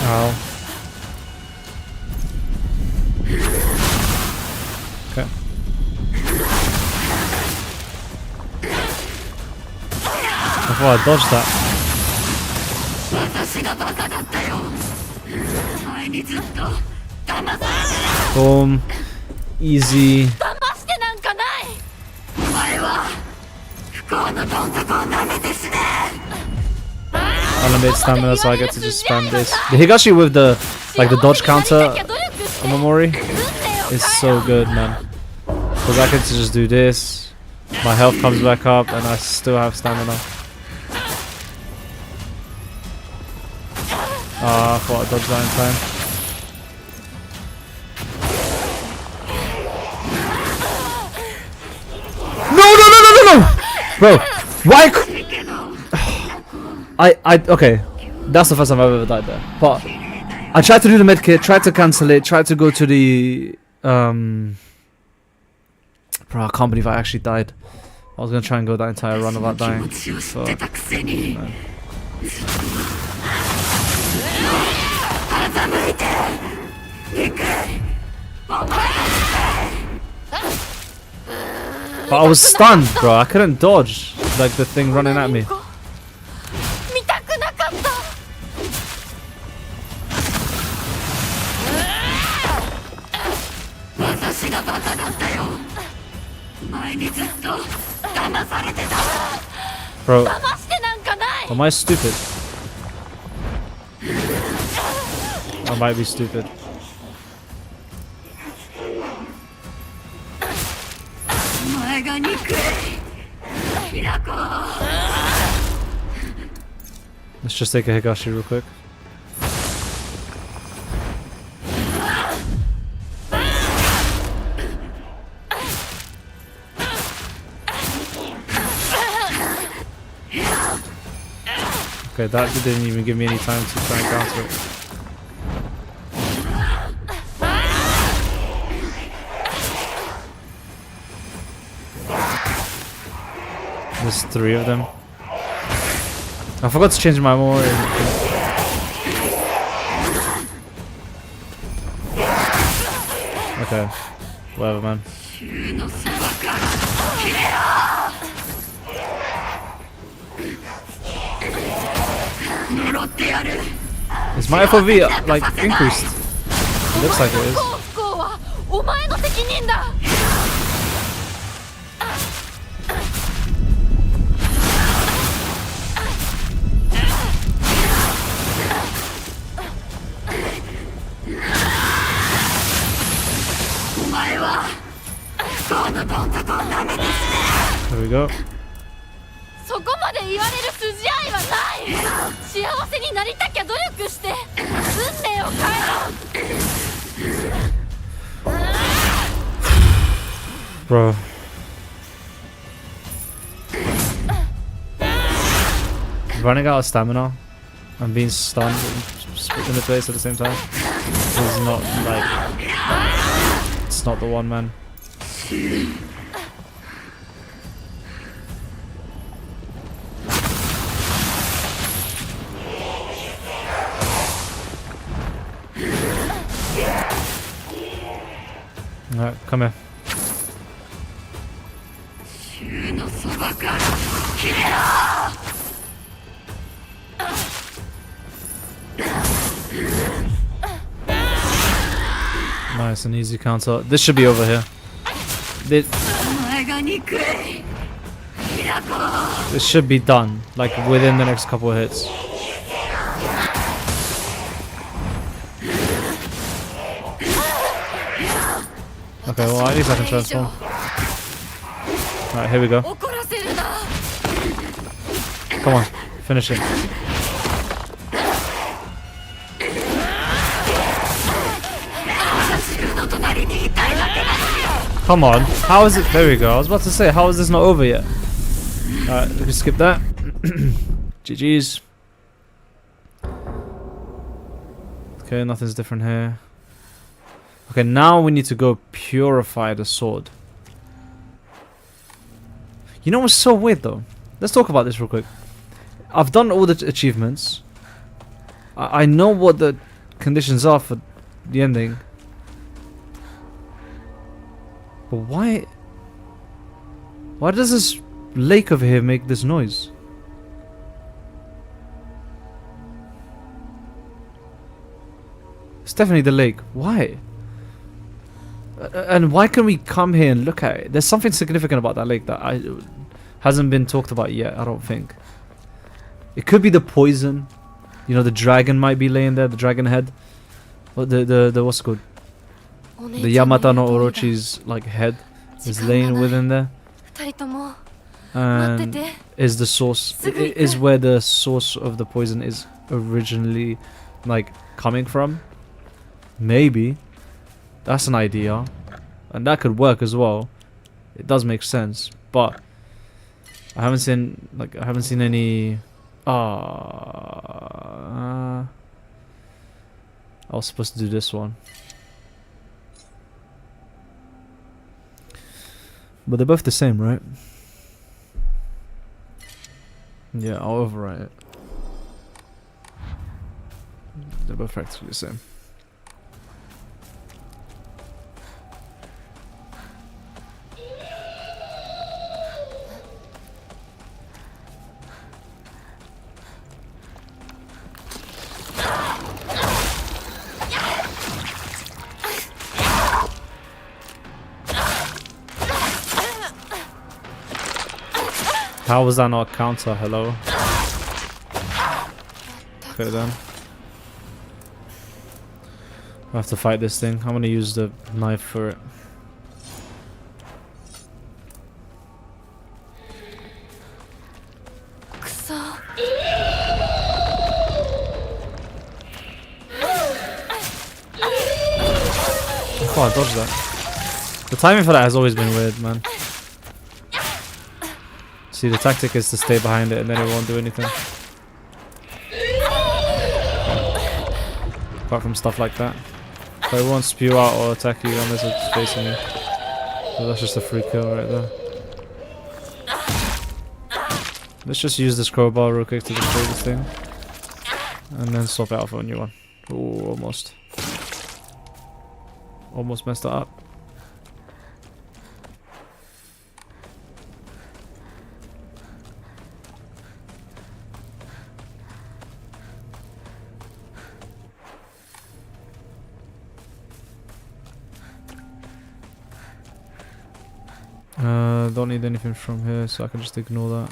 Ow. Okay. I thought I dodged that. Boom. Easy. Unlimited stamina, so I get to just spam this. The Higashi with the the dodge counter on Mamori is so good, man. Because I get to just do this, my health comes back up, and I still have stamina. I thought I dodged that in time. No! Bro, why? Okay, that's the first time I've ever died there. But I tried to do the medkit, tried to cancel it, tried to go to the bro, I can't believe I actually died. I was gonna try and go that entire run without dying. But, man. But I was stunned, bro. I couldn't dodge the thing running at me. Bro, am I stupid? I might be stupid. Let's just take a Higashi real quick. Okay, that didn't even give me any time to try and counter it. There's 3 of them. I forgot to change my memory. Okay, whatever, man. Is my FOV increased? It looks like it is. There we go. Bro. Running out of stamina and being stunned and spit in the face at the same time is not it's not the one, man. Alright, come here. Nice and easy counter. This should be over here. This, お前が憎い平子 this should be done, like within the next couple of hits. Okay, well at least I can transform. Alright, here we go. 怒らせるな Come on, finish it. Come on, how is it? There we go. I was about to say, how is this not over yet? Alright, let me skip that. GG's. Okay, nothing's different here. Okay, now we need to go purify the sword. You know what's so weird though? Let's talk about this real quick. I've done all the achievements. I know what the conditions are for the ending. But why does this lake over here make this noise? It's definitely the lake. Why? And why can we come here and look at it? There's something significant about that lake that hasn't been talked about yet, I don't think. It could be the poison. You know, the dragon might be laying there, the dragon head. Or the what's it called? The Yamata no Orochi's like head is laying within there. 二人とも And is the source is where the source of the poison is originally like coming from. Maybe that's an idea, and that could work as well. It does make sense, but I haven't seen any. I was supposed to do this one, but they're both the same, right? Yeah, I'll overwrite it. They're both practically the same. How was that not a counter? Hello? Okay then. I have to fight this thing. I'm gonna use the knife for it. Oh, I dodged that. The timing for that has always been weird, man. See, the tactic is to stay behind it and then it won't do anything. Apart from stuff like that. But it won't spew out or attack you unless it's facing you. So that's just a free kill right there. Let's just use this crowbar real quick to destroy this thing. And then swap it out for a new one. Ooh, almost. Almost messed it up. Don't need anything from here, so I can just ignore that.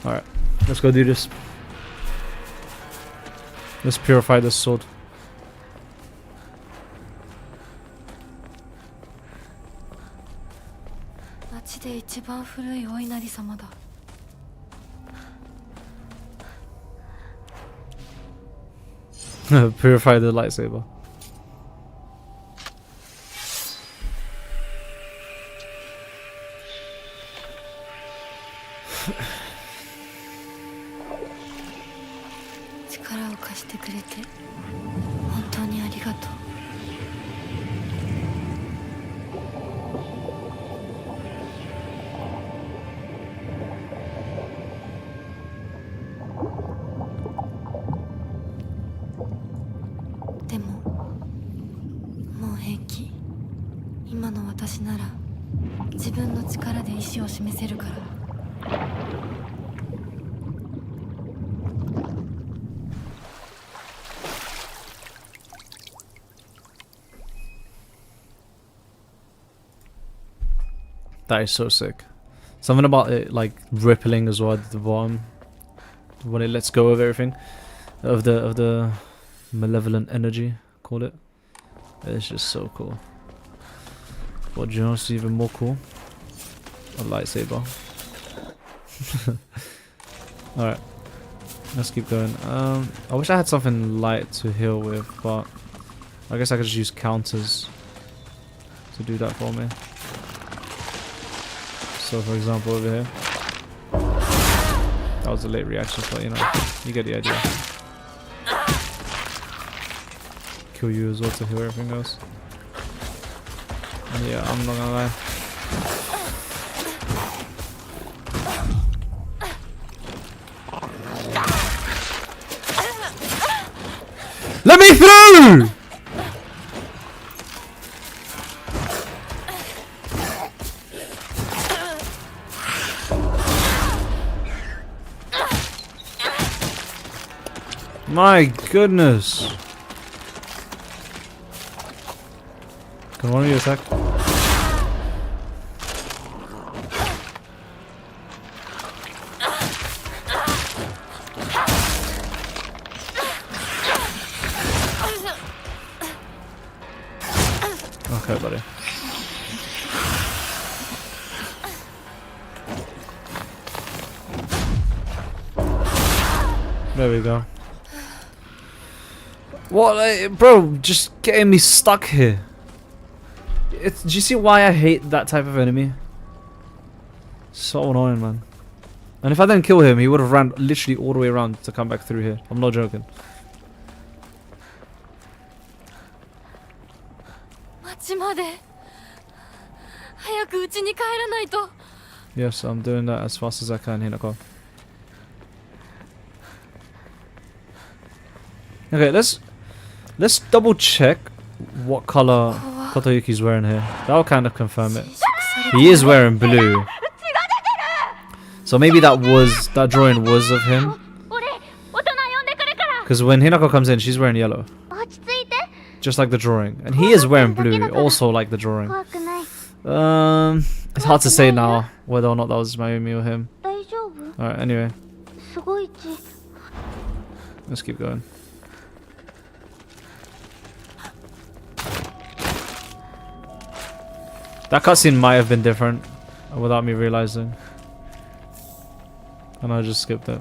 Alright, let's go do this. Let's purify this sword. 町で一番古いお稲荷様だ Purify the lightsaber. That is so sick. Something about it like rippling as well at the bottom when it lets go of everything, of the malevolent energy, call it. It's just so cool. What do you know is even more cool? A lightsaber. Alright. Let's keep going. I wish I had something light to heal with, but I guess I could just use counters to do that for me. So for example over here. That was a late reaction, but you know, you get the idea. Kill you as well to heal everything else. And yeah, I'm not gonna lie. Let me through! My goodness. Can one of you attack? Okay, buddy. There we go. What, bro? Just getting me stuck here. Do you see why I hate that type of enemy? So annoying, man. And if I didn't kill him, he would have ran literally all the way around to come back through here. I'm not joking. Yes, I'm doing that as fast as I can, Hinako. Okay, let's double check what color Kotoyuki's wearing here. That'll kind of confirm it. He is wearing blue. So maybe that drawing was of him. Because when Hinako comes in, she's wearing yellow. Just like the drawing. And he is wearing blue, also like the drawing. It's hard to say now whether or not that was Mayumi or him. Alright, anyway. Let's keep going. That cutscene might have been different without me realizing. And I just skipped it.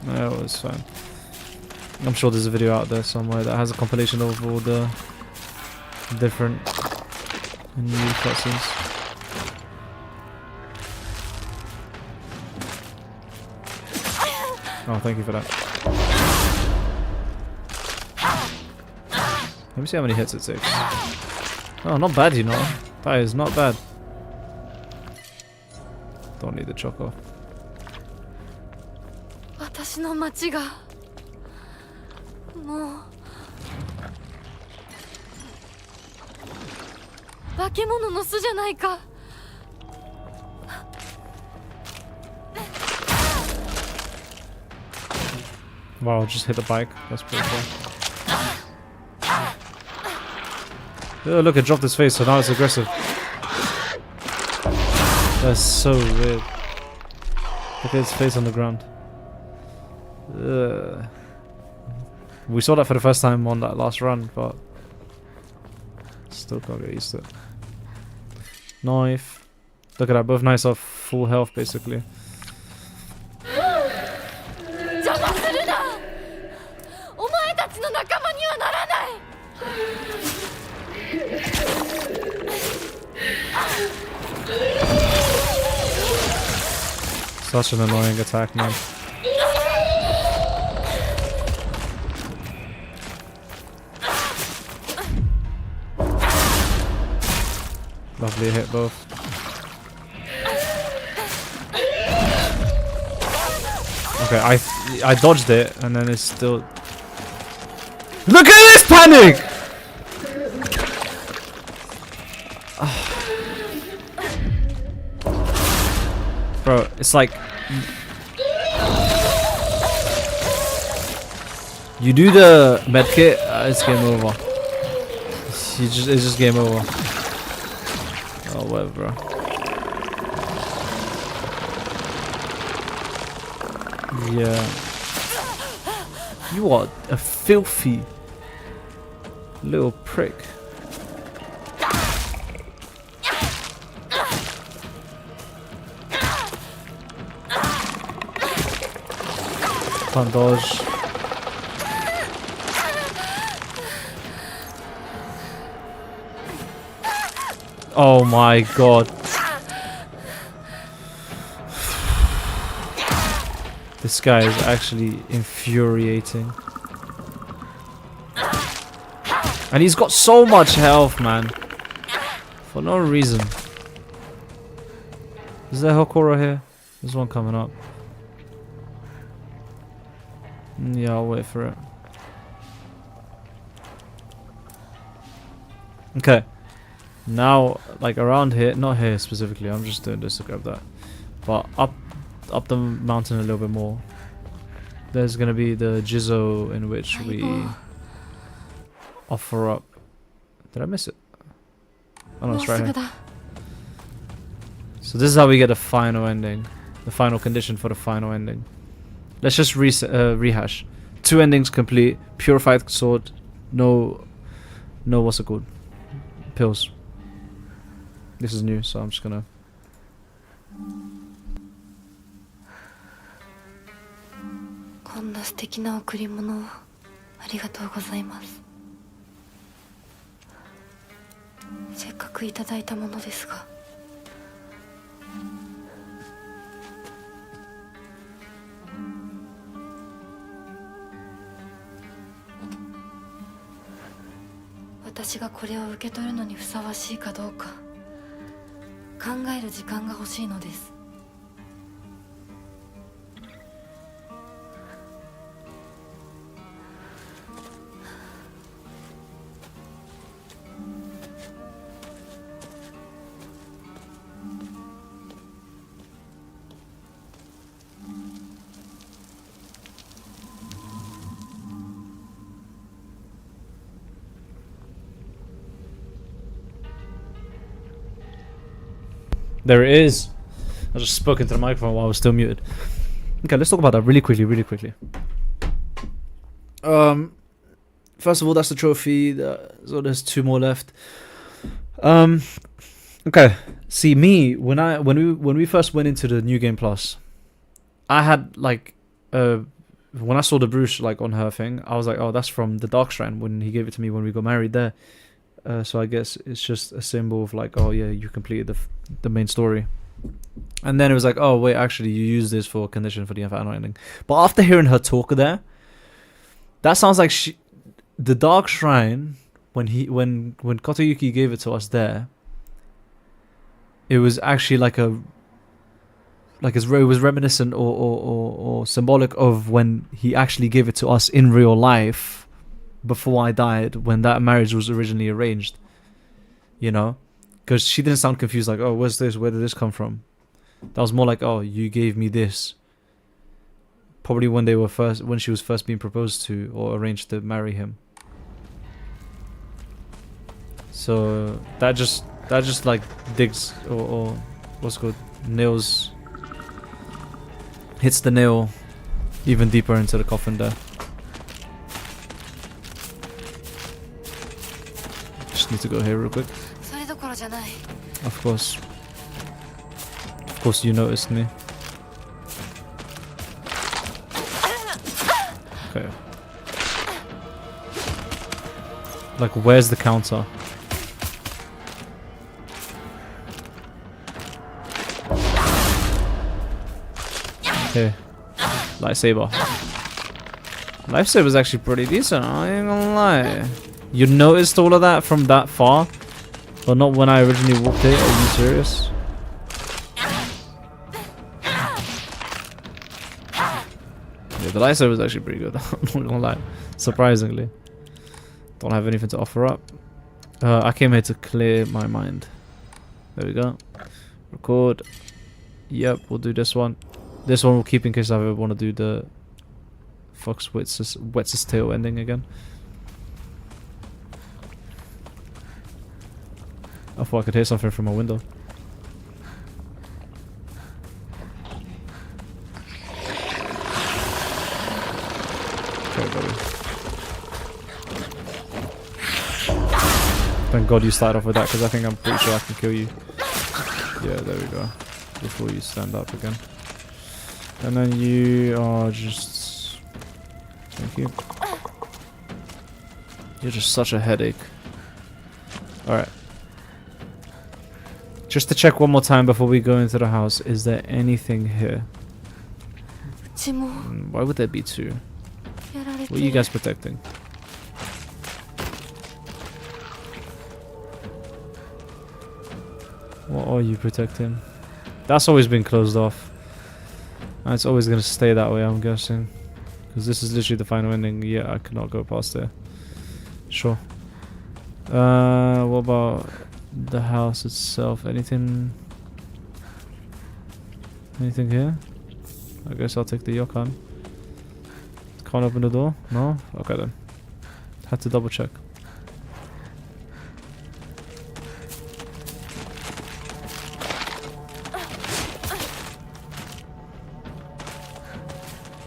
No, it was fine. I'm sure there's a video out there somewhere that has a compilation of all the different new cutscenes. Oh, thank you for that. Let me see how many hits it takes. Oh, not bad, you know. That is not bad. Don't need the choco. Wow, just hit the bike. That's pretty cool. Oh, look, it dropped his face, so now it's aggressive. That's so weird. Look at his face on the ground. Ugh. We saw that for the first time on that last run, but still can't get used to it. Knife. Look at that, both knives are full health basically. Such an annoying attack, man. Lovely hit both. Okay, I dodged it and then it's still. Look at this panic! Bro, it's like you do the medkit, it's game over. It's just game over. Oh, whatever, bro. Yeah. You are a filthy little prick. Can't dodge. Oh my god. This guy is actually infuriating. And he's got so much health, man. For no reason. Is there Hokora here? There's one coming up. Yeah, I'll wait for it. Okay. Now, like around here, not here specifically, I'm just doing this to grab that. But up the mountain a little bit more. There's gonna be the Jizzo in which we offer up. Did I miss it? Oh no, it's right here. So this is how we get the final ending. The final condition for the final ending. Let's just rehash. 2 endings complete. Purified sword. No, what's it called? Pills. This is new, so I'm just gonna. There it is. I just spoke into the microphone while I was still muted. Okay, let's talk about that really quickly. First of all, that's the trophy. So there's 2 more left. Okay. See, me when we first went into the New Game Plus, I had like when I saw the brooch like on her thing, I was like, oh, that's from the Dark Shrine when he gave it to me when we got married there. So I guess it's just a symbol of like, oh yeah, you completed the main story. And then it was like, oh wait, actually you use this for a condition for the final ending. But after hearing her talk there, that sounds like the Dark Shrine when Kotoyuki gave it to us there, it was actually like it was reminiscent or symbolic of when he actually gave it to us in real life. Before I died, when that marriage was originally arranged, you know, because she didn't sound confused like, oh, where's this? Where did this come from? That was more like, oh, you gave me this. Probably when she was first being proposed to or arranged to marry him. So that just like digs or what's good hits the nail even deeper into the coffin there. Need to go here real quick. Of course you noticed me. Okay. Like, where's the counter? Here. Lightsaber. Lightsaber's actually pretty decent, I ain't gonna lie. You noticed all of that from that far? But not when I originally walked it? Are you serious? Yeah, the lightsaber was actually pretty good. I'm not gonna lie. Surprisingly. Don't have anything to offer up. I came here to clear my mind. There we go. Record. Yep, we'll do this one. This one we'll keep in case I ever want to do the Fox wets his tail ending again. I thought I could hear something from my window. buddy. Thank God you started off with that, because I think I'm pretty sure I can kill you. Yeah, there we go. Before you stand up again. And then you are just... Thank you. You're just such a headache. Alright. Just to check one more time before we go into the house, is there anything here? Why would there be two? What are you guys protecting? What are you protecting? That's always been closed off. And it's always going to stay that way, I'm guessing. Because this is literally the final ending. Yeah, I cannot go past there. Sure. What about the house itself? Anything here? I guess I'll take the Yokan. Can't open the door? No? Okay then. Had to double check.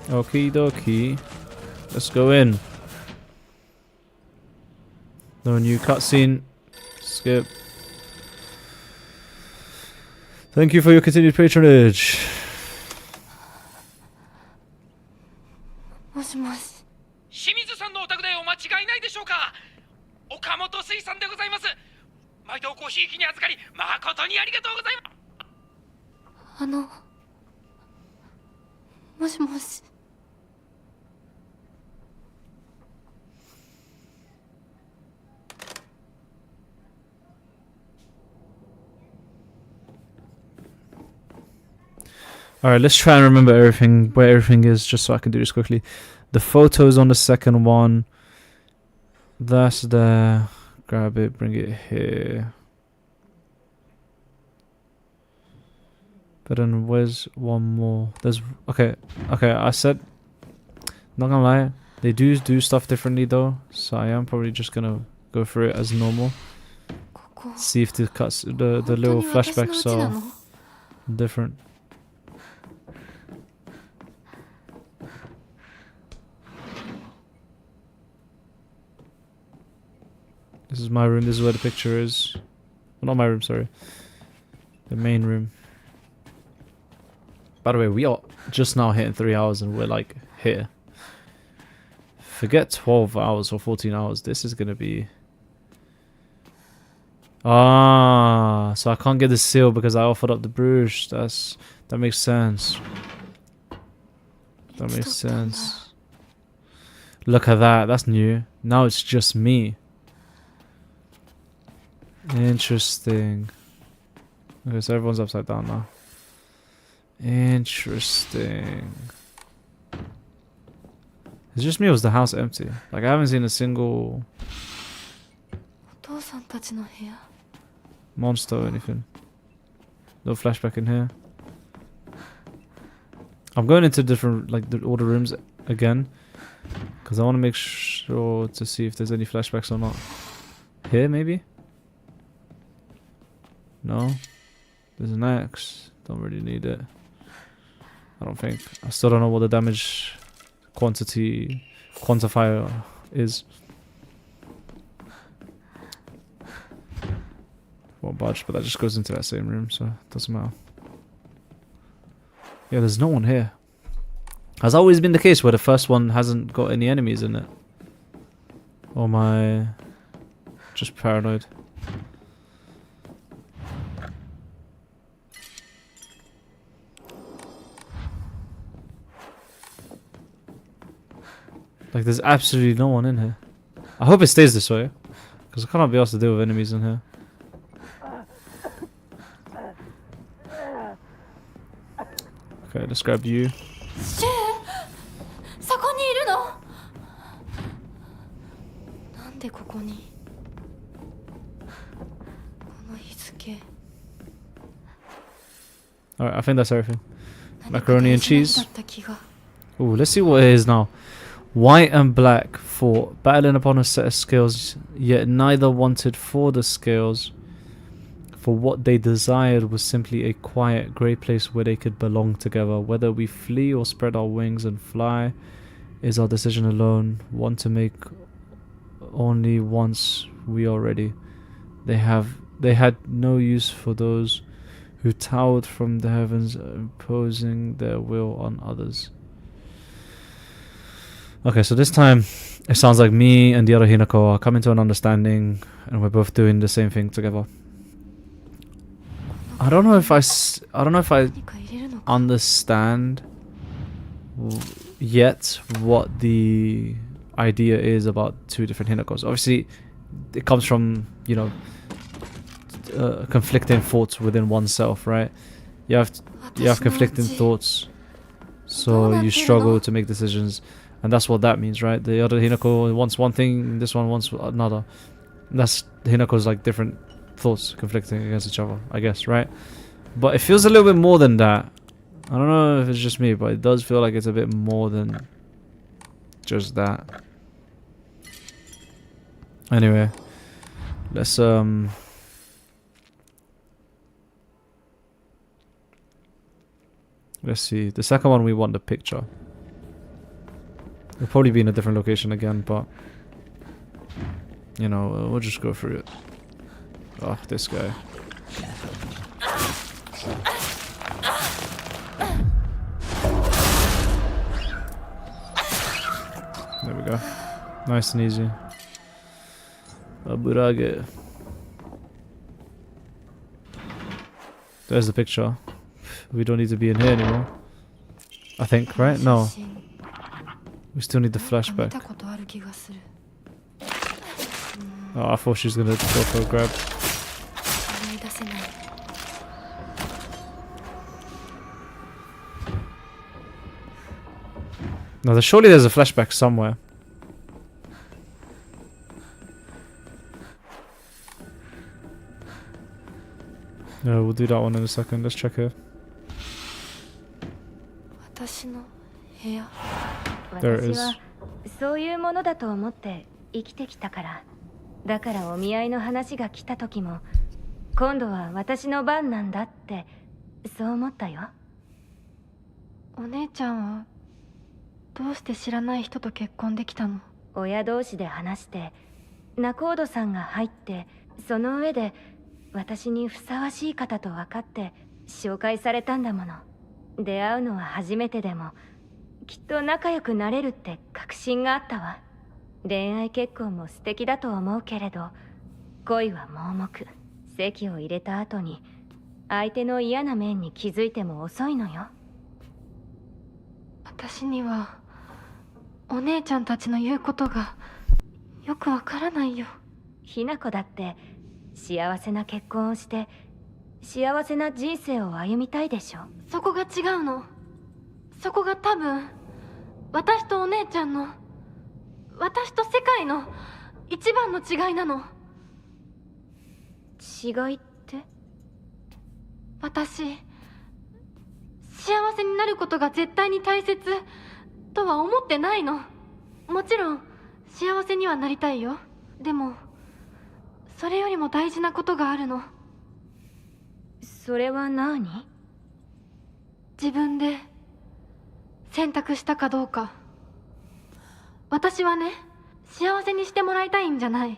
Okie dokie. Let's go in. No new cutscene. Skip. Thank you for your continued patronage. もしもし。清水さんのお宅でお間違いないでしょうか。岡本水産でございます。毎度ごひいきに預かり誠にありがとうございます。もしもし。Alright, let's try and remember everything, where everything is, just so I can do this quickly. The photos on the second one. That's there. Grab it, bring it here. But then where's one more? There's... Okay, I said... Not gonna lie, they do stuff differently though. So I am probably just gonna go through it as normal. See if the cuts, the little flashbacks are different. This is my room, this is where the picture is. Well, not my room, sorry. The main room. By the way, we are just now hitting 3 hours and we're like here. Forget 12 hours or 14 hours, this is gonna be... Ah, so I can't get the seal because I offered up the Bruges. That makes sense. That makes sense. Look at that, that's new. Now it's just me. Interesting. Okay, so everyone's upside down now. Interesting. It's just me or was the house empty? Like I haven't seen a single monster or anything. No flashback in here. I'm going into different, like all the rooms again. Because I want to make sure to see if there's any flashbacks or not. Here maybe? No. There's an axe. Don't really need it. I don't think. I still don't know what the damage quantifier is. Won't budge, but that just goes into that same room, so it doesn't matter. Yeah, there's no one here. Has always been the case where the first one hasn't got any enemies in it. Or am I just paranoid? Like there's absolutely no one in here. I hope it stays this way, because I cannot be asked to deal with enemies in here. Okay, let's grab you. Alright, I think that's everything. Macaroni and cheese. Ooh, let's see what it is now. White and black fought, battling upon a set of scales, yet neither wanted for the scales. For what they desired was simply a quiet, grey place where they could belong together. Whether we flee or spread our wings and fly, is our decision alone, one to make only once we are ready. They had no use for those who towered from the heavens, imposing their will on others. Okay, so this time it sounds like me and the other Hinako are coming to an understanding, and we're both doing the same thing together. I don't know if I understand yet what the idea is about two different Hinakos. Obviously, it comes from, you know, conflicting thoughts within oneself, right? You have conflicting thoughts, so you struggle to make decisions, and that's what that means, right? The other Hinako wants one thing, this one wants another. That's Hinako's like different thoughts conflicting against each other, I guess, right? But it feels a little bit more than that. I don't know if it's just me, but it does feel like it's a bit more than just that. Anyway, let's see. The second one, we want the picture. It'll probably be in a different location again, but you know, we'll just go through it. Oh, this guy. There we go. Nice and easy. Aburage. There's the picture. We don't need to be in here anymore, I think, right? No. We still need the flashback. Oh, I thought she was gonna go for a grab. No, surely there's a flashback somewhere. No, we'll do that one in a second. Let's check here. There it is. そういうものだと思って生きてきたから。だからお見合いの話が来た時も、今度は私の番なんだってそう思ったよ。お姉ちゃんはどうして知らない人と結婚できたの？親同士で話して、仲人さんが入って、その上で私にふさわしい方と分かって紹介されたんだもの。出会うのは初めてでも、きっと仲良くなれるって確信があったわ。恋愛結婚も素敵だと思うけれど、恋は盲目。籍を入れた後に相手の嫌な面に気づいても遅いのよ。私にはお姉ちゃんたちの言うことがよくわからないよ。ひな子だって幸せな結婚をして幸せな人生を歩みたいでしょ。そこが違うの。そこが多分私とお姉ちゃんの、私と世界の一番の違いなの。違いって？私、幸せになることが絶対に大切とは思ってないの。もちろん幸せにはなりたいよ。でもそれよりも大事なことがあるの。それは何？自分で選択したかどうか。私はね、幸せにしてもらいたいんじゃない。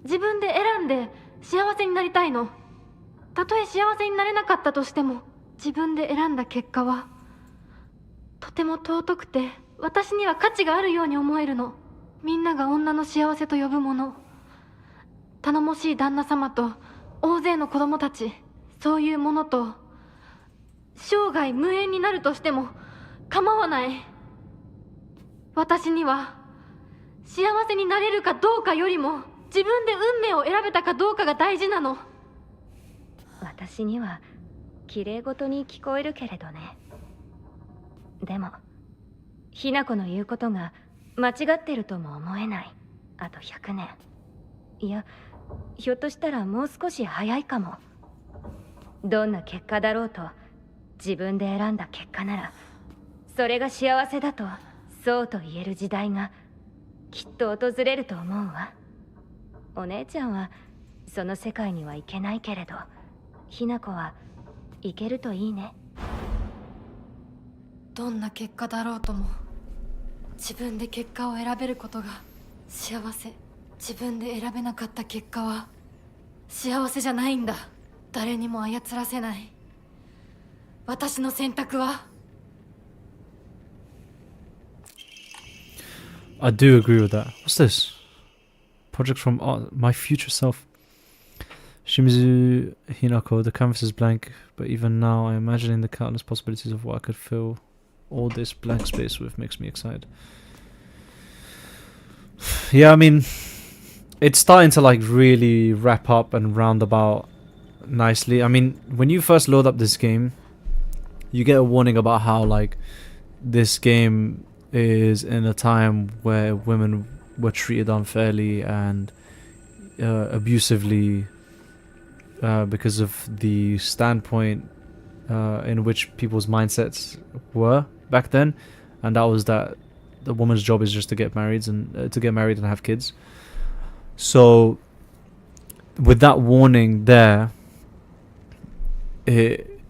自分で選んで幸せになりたいの。たとえ幸せになれなかったとしても、自分で選んだ結果はとても尊くて、私には価値があるように思えるの。みんなが女の幸せと呼ぶもの、頼もしい旦那様と大勢の子供たち、そういうものと生涯無縁になるとしても構わない。私には幸せになれるかどうかよりも、自分で運命を選べたかどうかが大事なの。私には綺麗事に聞こえるけれどね。でもひな子の言うことが間違ってるとも思えない。あと100年、いや、ひょっとしたらもう少し早いかも。どんな結果だろうと、自分で選んだ結果ならそれが幸せだとそうと言える時代がきっと訪れると思うわ。お姉ちゃんはその世界には行けないけれど、ひな子は行けるといいね。どんな結果だろうとも、自分で結果を選べることが幸せ。自分で選べなかった結果は幸せじゃないんだ。誰にも操らせない。私の選択は。 I do agree with that. What's this? Project from my future self. Shimizu Hinako, the canvas is blank, but even now I imagining the countless possibilities of what I could fill all this blank space with makes me excited. Yeah, I mean, it's starting to like really wrap up and roundabout nicely. I mean, when you first load up this game, you get a warning about how like this game is in a time where women were treated unfairly and abusively because of the standpoint in which people's mindsets were back then, and that was that the woman's job is just to get married and have kids. So with that warning there, it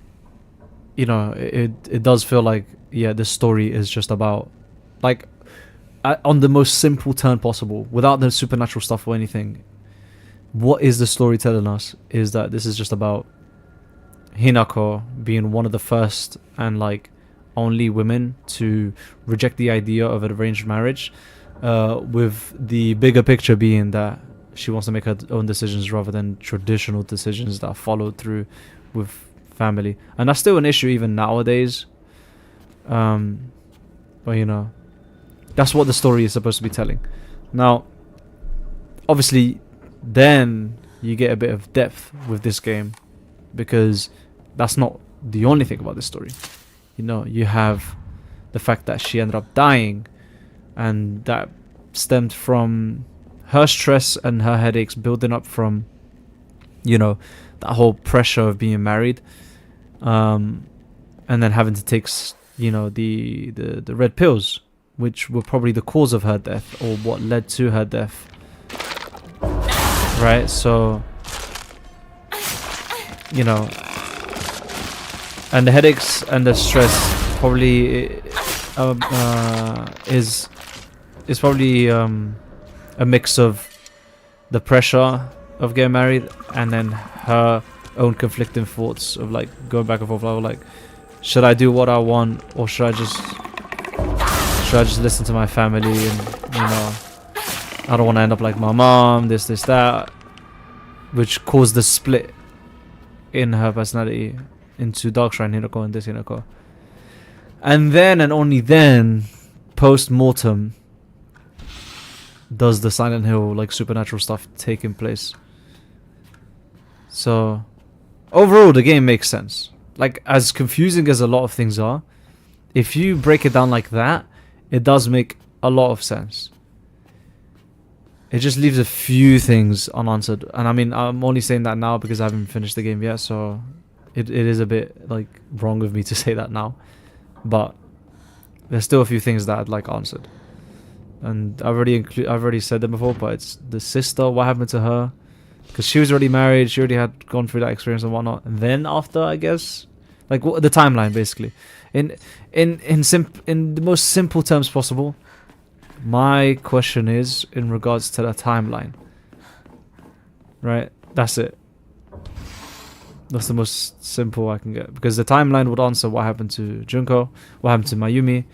does feel like, yeah, this story is just about, like, on the most simple turn possible, without the supernatural stuff or anything. What is the story telling us is that this is just about Hinako being one of the first and like only women to reject the idea of an arranged marriage, with the bigger picture being that she wants to make her own decisions rather than traditional decisions that are followed through with family. And that's still an issue even nowadays. But you know, that's what the story is supposed to be telling. Now, obviously, then you get a bit of depth with this game, because that's not the only thing about this story. You know, you have the fact that she ended up dying, and that stemmed from her stress and her headaches building up from, you know, that whole pressure of being married, and then having to take, you know, the red pills, which were probably the cause of her death, or what led to her death. Right, so, you know, and the headaches and the stress probably is probably a mix of the pressure of getting married and then her own conflicting thoughts of like going back and forth, like, should I do what I want, or should I just listen to my family, and you know, I don't want to end up like my mom, this, that, which caused the split in her personality into Dark Shrine Hinako and this Hinako. And then, and only then, post-mortem, does the Silent Hill, like, supernatural stuff taking place. So, overall, the game makes sense. Like, as confusing as a lot of things are, if you break it down like that, it does make a lot of sense. It just leaves a few things unanswered. And I mean, I'm only saying that now because I haven't finished the game yet, so it is a bit, like, wrong of me to say that now. But there's still a few things that I'd like answered. And I've already said them before, but it's the sister, what happened to her? Because she was already married, she already had gone through that experience and whatnot. And then after, I guess, like, the timeline, basically. In the most simple terms possible, my question is in regards to the timeline. Right? That's it. That's the most simple I can get. Because the timeline would answer what happened to Junko, what happened to Mayumi.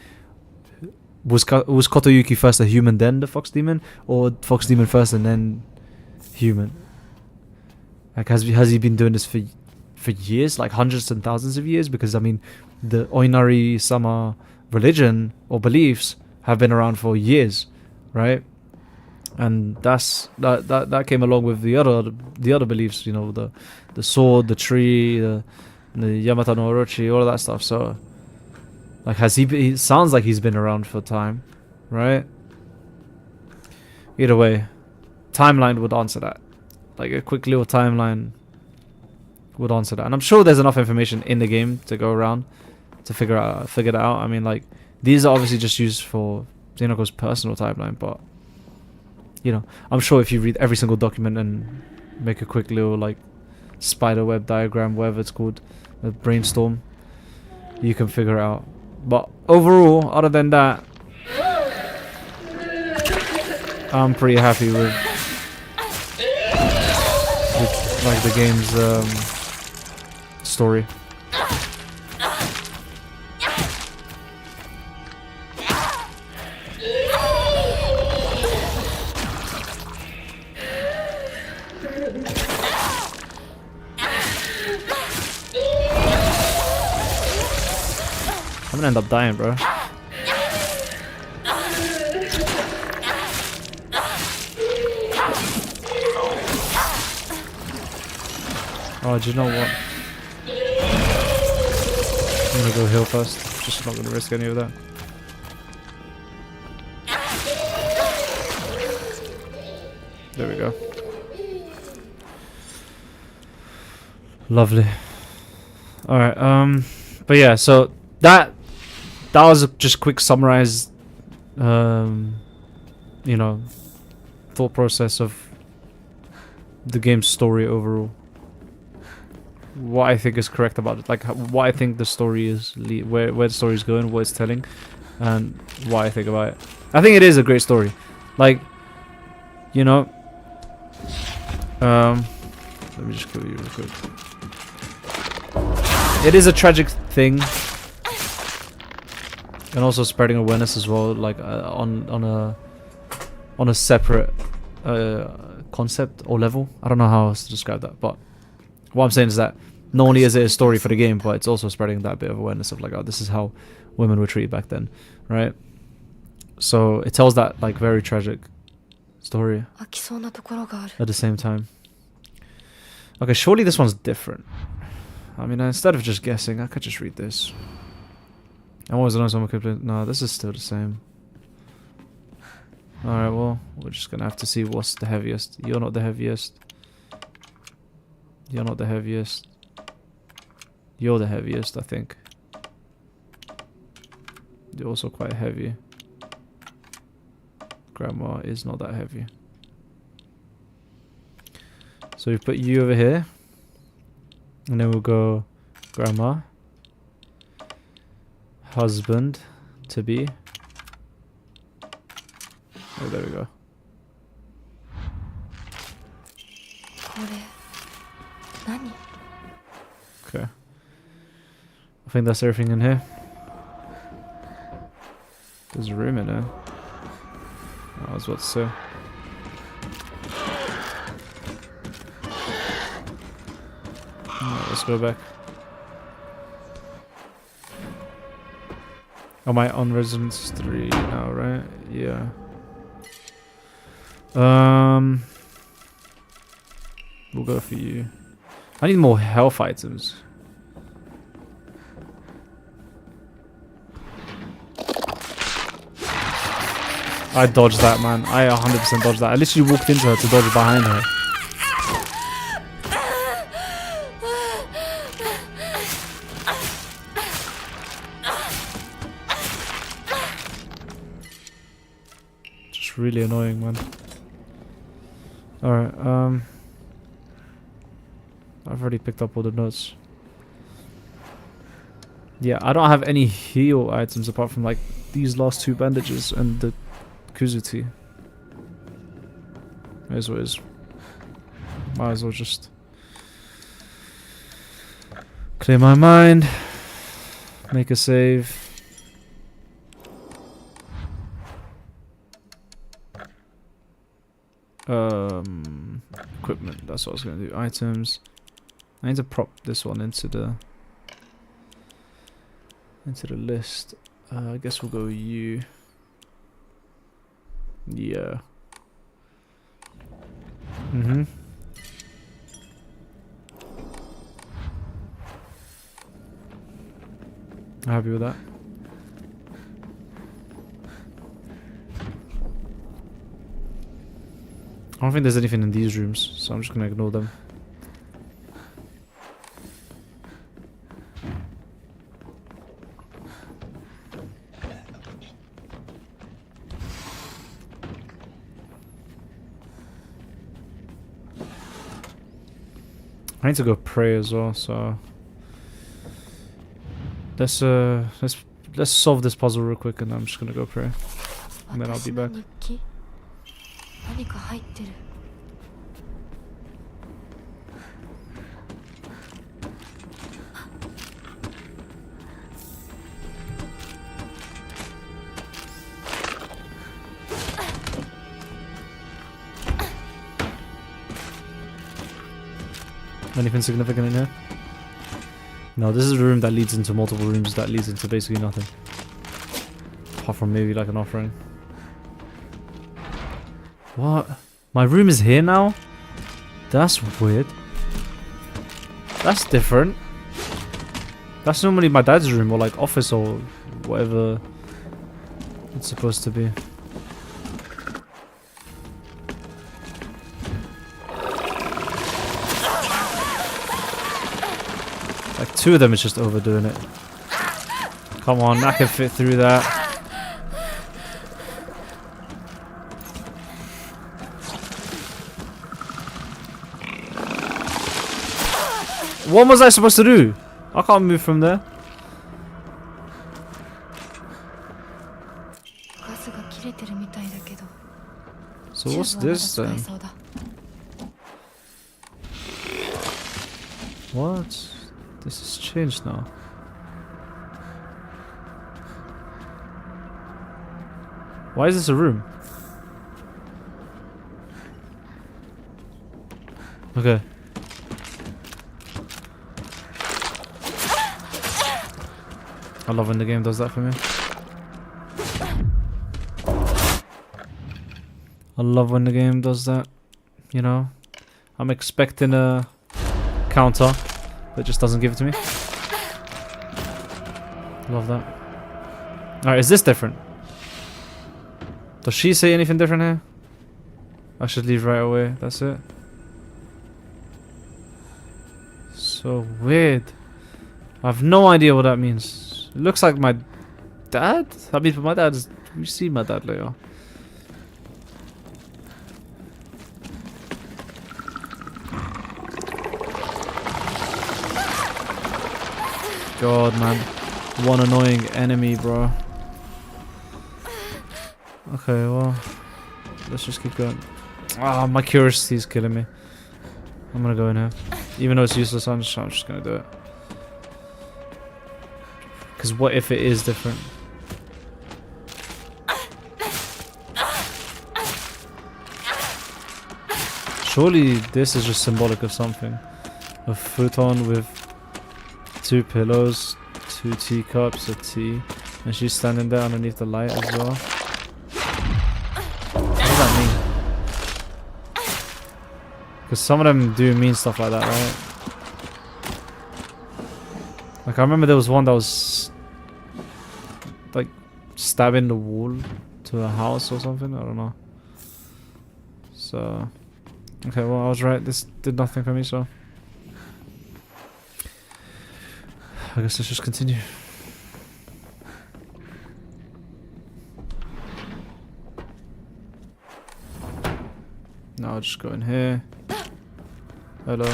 Was Kotoyuki first a human, then the Fox Demon? Or Fox Demon first and then human? Like, has he been doing this for years? Like, hundreds and thousands of years? Because, I mean, the Oinari-sama religion or beliefs have been around for years, right? And that came along with the other beliefs, you know, the sword, the tree, the Yamata no Orochi, all of that stuff. So, like, it sounds like he's been around for time, right? Either way, timeline would answer that. Like, a quick little timeline would answer that. And I'm sure there's enough information in the game to go around to figure that out. I mean, like, these are obviously just used for Xenoko's personal timeline, but, you know, I'm sure if you read every single document and make a quick little, like, spider web diagram, whatever it's called, a brainstorm, you can figure it out. But overall, other than that, I'm pretty happy with like the game's story. I'm gonna end up dying, bro. Oh, do you know what? I'm gonna go heal first. Just not gonna risk any of that. There we go. Lovely. Alright, but yeah, so that was a just quick summarized you know, thought process of the game's story overall. What I think is correct about it, like what I think the story is, where the story is going, what it's telling, and what I think about it. I think it is a great story. Like, you know, let me just kill you real quick. It is a tragic thing, and also spreading awareness as well, like on a separate concept or level. I don't know how else to describe that, but what I'm saying is that not only is it a story for the game, but it's also spreading that bit of awareness of like, oh, this is how women were treated back then, right? So it tells that like very tragic story at the same time. Okay, surely this one's different. I mean, instead of just guessing, I could just read this. And what was the last one we could play? No, this is still the same. Alright, well, we're just gonna have to see what's the heaviest. You're not the heaviest. You're not the heaviest. You're the heaviest, I think. You're also quite heavy. Grandma is not that heavy. So we put you over here. And then we'll go grandma. Husband to be. Oh, there we go. Okay. I think that's everything in here. There's a room in here. I was about to say. Alright, let's go back. Am I on Residence 3 now, right? Yeah. We'll go for you. I need more health items. I dodged that, man. I 100% dodged that. I literally walked into her to dodge behind her. Just really annoying, man. Alright, I've already picked up all the notes. Yeah, I don't have any heal items apart from like these last two bandages and the Kuzuti. As well as might as well just clear my mind, make a save. Equipment, that's what I was gonna do. Items. I need to prop this one into the list. I guess we'll go you. Yeah. Happy with that. I don't think there's anything in these rooms, so I'm just gonna ignore them. I need to go pray as well, so let's solve this puzzle real quick, and I'm just gonna go pray, and then I'll be back. 何か入ってる。Anything significant in here? No, this is a room that leads into multiple rooms that leads into basically nothing. Apart from maybe like an offering. What? My room is here now? That's weird. That's different. That's normally my dad's room or like office or whatever it's supposed to be. Like two of them is just overdoing it. Come on, I can fit through that. What was I supposed to do? I can't move from there. So what's this then? What? This has changed now. Why is this a room? Okay. I love when the game does that for me. I love when the game does that. You know? I'm expecting a counter, but just doesn't give it to me. Love that. Alright, is this different? Does she say anything different here? I should leave right away. That's it. So weird. I have no idea what that means. It looks like my dad? I mean, my dad's... We see my dad later. God, man. One annoying enemy, bro. Okay, well... Let's just keep going. Ah, my curiosity is killing me. I'm gonna go in here. Even though it's useless, I'm just gonna do it. Because what if it is different? Surely this is just symbolic of something. A futon with 2 pillows, 2 teacups, a tea, and she's standing there underneath the light as well. What does that mean? Because some of them do mean stuff like that, right? Like I remember there was one that was like stabbing the wall to a house or something. I don't know. So okay, well I was right. This did nothing for me, so I guess let's just continue. Now I'll just go in here. Hello.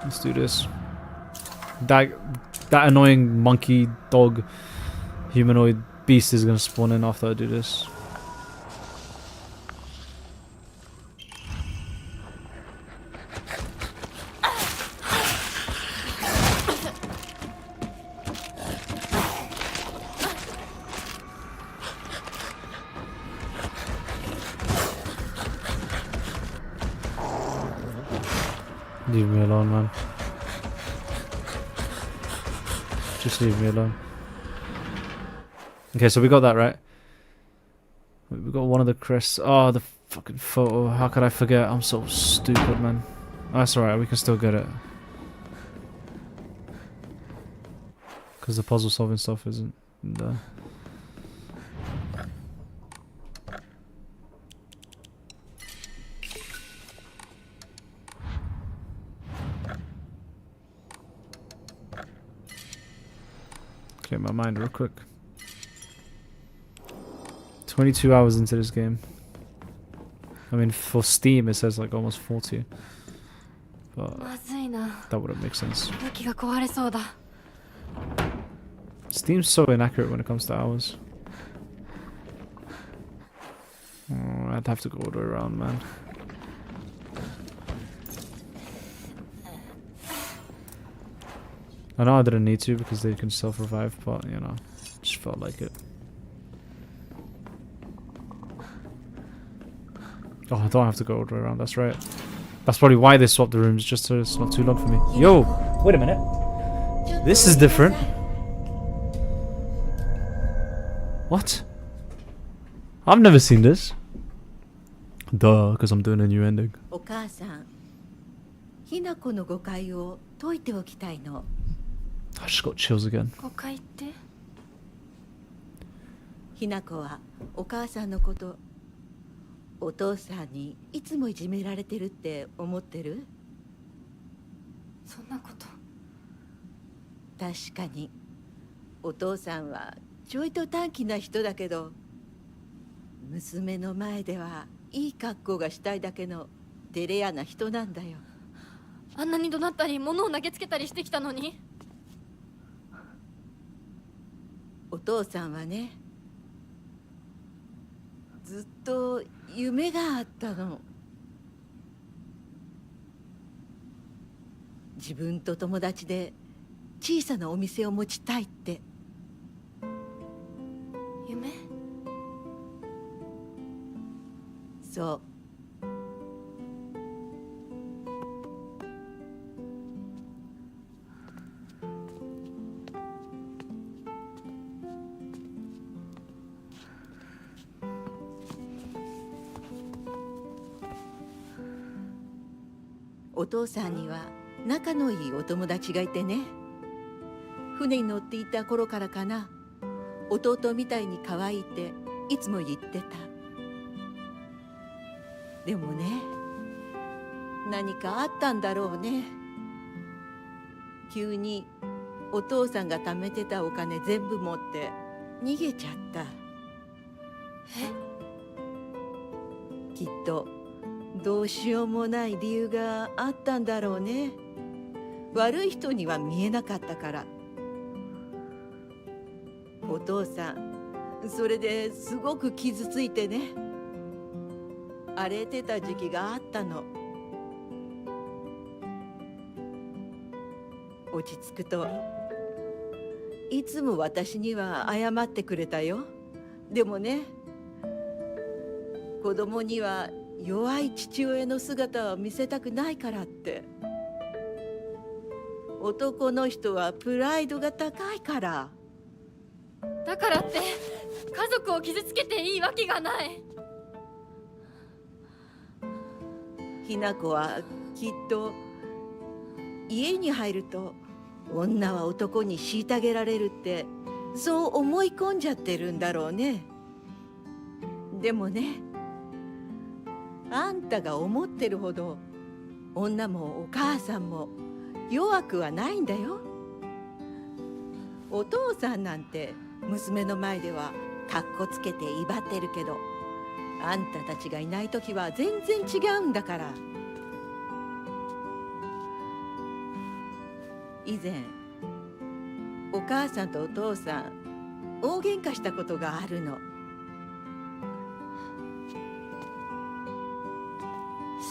Let's do this. That annoying monkey, dog, humanoid beast is gonna spawn in after I do this. Leave me alone, man. Just leave me alone. Okay, so we got that right. We got one of the crests. Oh, the fucking photo. How could I forget? I'm so stupid, man. Oh, that's alright, we can still get it. Because the puzzle solving stuff isn't there. Clear my mind real quick. 22 hours into this game. I mean, for Steam it says like almost 40. But that wouldn't make sense. Steam's so inaccurate when it comes to hours. Oh, I'd have to go all the way around, man. I know I didn't need to because they can self-revive, but you know, just felt like it. Oh, I don't have to go all the way around, that's right. That's probably why they swapped the rooms, just so it's not too long for me. Yo! Wait a minute. This is different. What? I've never seen this. Duh, because I'm doing a new ending. お母さん、ひな子の誤解を解いておきたいの。 I just got chills again. 誤解って？ひな子はお母さんのこと、お父さんにいつもいじめられてるって思ってる？そんなこと。確かにお父さんはちょいと短気な人だけど、娘の前ではいい格好がしたいだけの照れ屋な人なんだよ。あんなに怒鳴ったり物を投げつけたりしてきたのに。お父さんはね、ずっと夢があったの。自分と友達で小さなお店を持ちたいって。夢？そう。お父さんには仲のいいお友達がいてね、船に乗っていた頃からかな、弟みたいに可愛いっていつも言ってた。でもね、何かあったんだろうね。急にお父さんが貯めてたお金全部持って逃げちゃった。きっとどうしようもない理由があったんだろうね。悪い人には見えなかったから。お父さん、それですごく傷ついてね、荒れてた時期があったの。落ち着くといつも私には謝ってくれたよ。でもね、子供には弱い父親の姿を見せたくないからって。男の人はプライドが高いから。だからって家族を傷つけていいわけがない。ひな子はきっと家に入ると女は男に虐げられるってそう思い込んじゃってるんだろうね。でもね、あんたが思ってるほど女もお母さんも弱くはないんだよ。お父さんなんて娘の前ではかっこつけて威張ってるけど、あんたたちがいない時は全然違うんだから。以前お母さんとお父さん大喧嘩したことがあるの。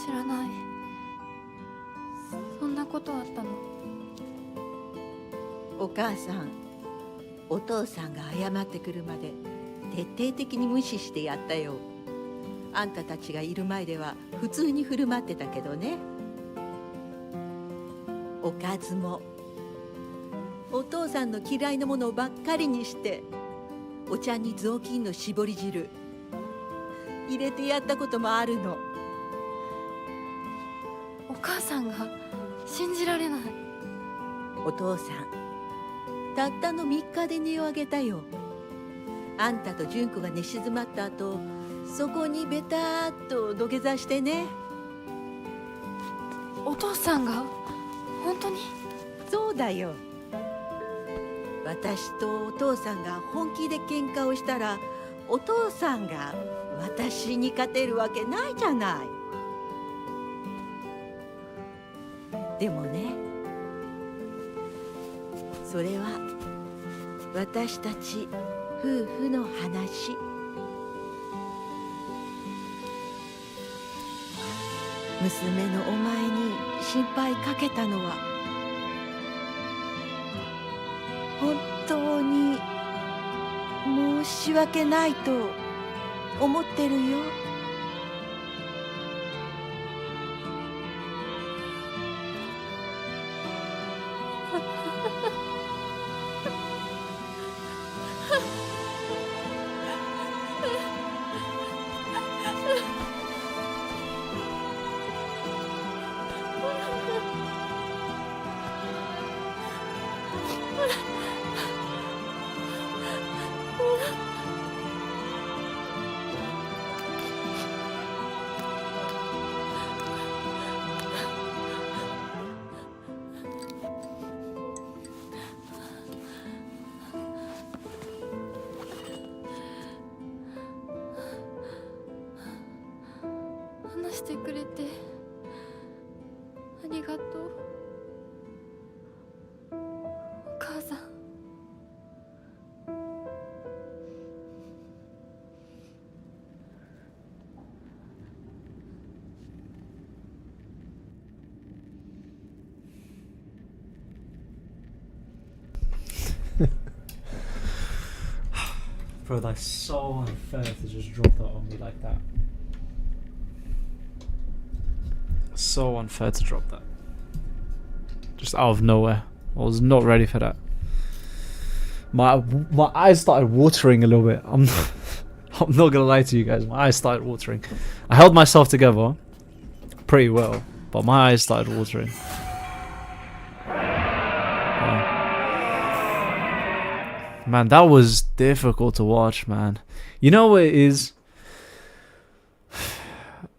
知らない。そんなことあったの？お母さん、お父さんが謝ってくるまで徹底的に無視してやったよ。あんたたちがいる前では普通に振る舞ってたけどね。おかずもお父さんの嫌いなものばっかりにして、お茶に雑巾の絞り汁入れてやったこともあるの。お母さんが信じられない。お父さん、たったの3日で値を上げたよ。あんたと純子が寝静まった後、そこにベターっと土下座してね。お父さんが本当に？そうだよ。私とお父さんが本気で喧嘩をしたら、お父さんが私に勝てるわけないじゃない。でもね、それは私たち夫婦の話。娘のお前に心配かけたのは本当に申し訳ないと思ってるよ。話してくれてありがとうお母さん。Bro, that's so unfair to just drop that on me like that. So unfair to drop that. Just out of nowhere. I was not ready for that. My eyes started watering a little bit. I'm not gonna lie to you guys. My eyes started watering. I held myself together pretty well, but my eyes started watering. Man, that was difficult to watch, man. You know what it is?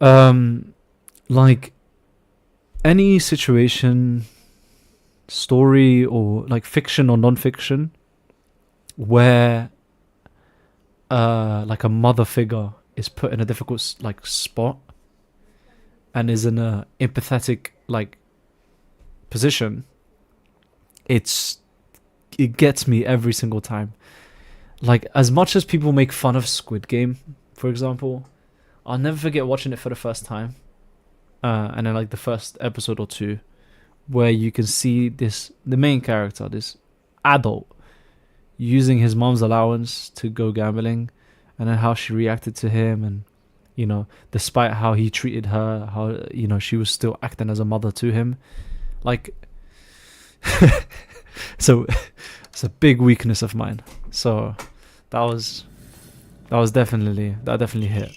Like any situation, story, or like fiction or non-fiction, where like a mother figure is put in a difficult like spot and is in a empathetic like position, it gets me every single time. Like, as much as people make fun of Squid Game, for example, I'll never forget watching it for the first time, and then like the first episode or two, where you can see the main character, this adult, using his mom's allowance to go gambling, and then how she reacted to him, and you know, despite how he treated her, how, you know, she was still acting as a mother to him, like. So it's a big weakness of mine. So that definitely hit.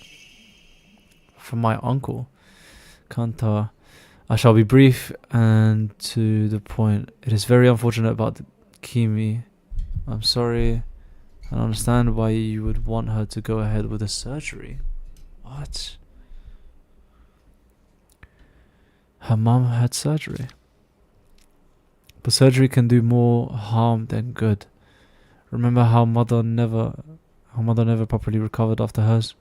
From my uncle, Kanta. I shall be brief and to the point. It is very unfortunate about Kimi. I'm sorry. I don't understand why you would want her to go ahead with the surgery. What? Her mom had surgery. But surgery can do more harm than good. Remember how mother never properly recovered after hers?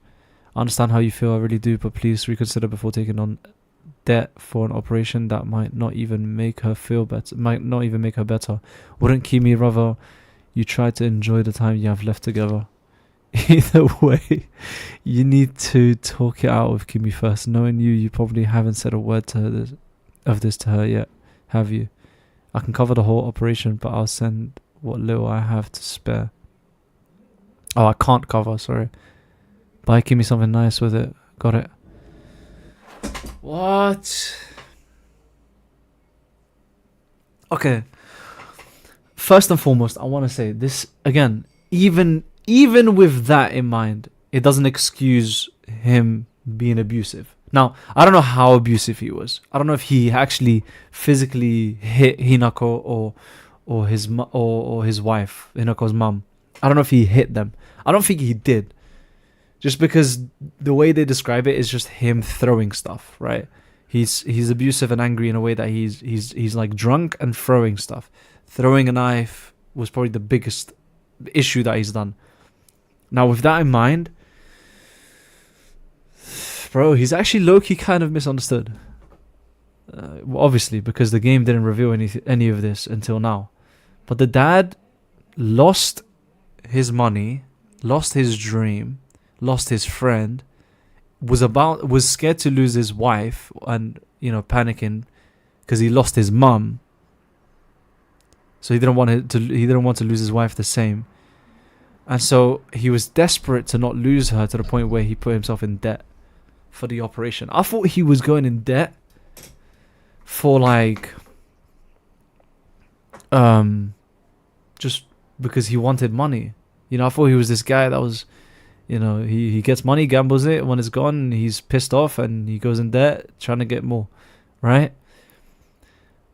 I understand how you feel, I really do, but please reconsider before taking on debt for an operation that might not even make her better. Wouldn't Kimi rather you try to enjoy the time you have left together? Either way, you need to talk it out with Kimi first. Knowing you probably haven't said a word to her of this to her yet, have you? I can cover the whole operation, but I'll send what little I have to spare. Oh, I can't cover, sorry. Buy Kimi something nice with it. Got it. What? Okay. First and foremost, I want to say this again. Even with that in mind, it doesn't excuse him being abusive. Now, I don't know how abusive he was. I don't know if he actually physically hit Hinako or his wife, Hinako's mom. I don't know if he hit them. I don't think he did. Just because the way they describe it is just him throwing stuff, right? He's abusive and angry in a way that he's like drunk and throwing stuff. Throwing a knife was probably the biggest issue that he's done. Now, with that in mind, bro, he's actually low-key kind of misunderstood. Obviously, because the game didn't reveal any of this until now. But the dad, lost his money, lost his dream, lost his friend, was scared to lose his wife, and panicking because he lost his mum. So he didn't want to lose his wife the same. And so he was desperate to not lose her, to the point where he put himself in debt for the operation. I thought he was going in debt for like just because he wanted money. I thought he was this guy that was, he gets money, gambles it, when it's gone, he's pissed off and he goes in debt trying to get more, right?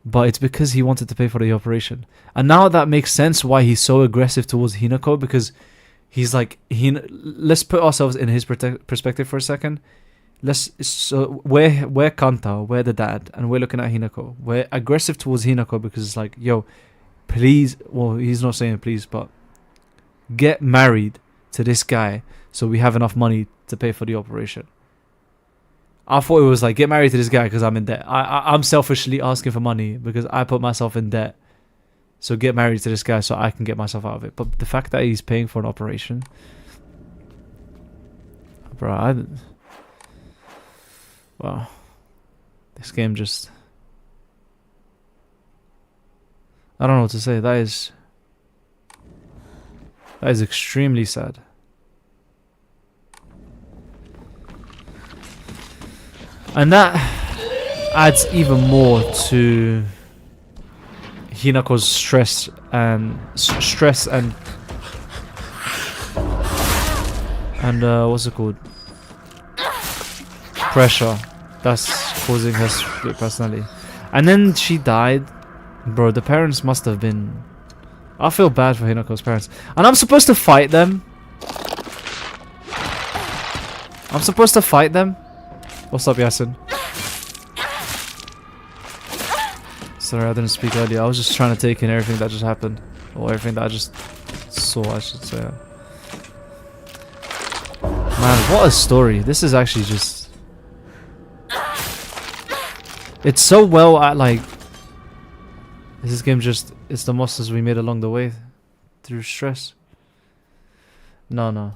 But it's because he wanted to pay for the operation. And now that makes sense why he's so aggressive towards Hinako, because he's like, let's put ourselves in his perspective for a second. We're Kanta, we're the dad, and we're looking at Hinako. We're aggressive towards Hinako because it's like, yo, please, well, he's not saying please, but get married to this guy so we have enough money to pay for the operation. I thought it was like, get married to this guy because I'm in debt. I'm selfishly asking for money because I put myself in debt. So get married to this guy so I can get myself out of it. But the fact that he's paying for an operation, bro, wow, this game just, I don't know what to say. That is extremely sad. And that adds even more to Hinako's stress and what's it called? Pressure that's causing her split personality. And then she died. Bro, the parents must have been, I feel bad for Hinako's parents. And I'm supposed to fight them? What's up, Yasin? Sorry, I didn't speak earlier. I was just trying to take in everything that just happened. Or everything that I just saw, I should say. Man, what a story. This is actually just... It's so well at, like... This game just... It's the monsters we made along the way. Through stress. No.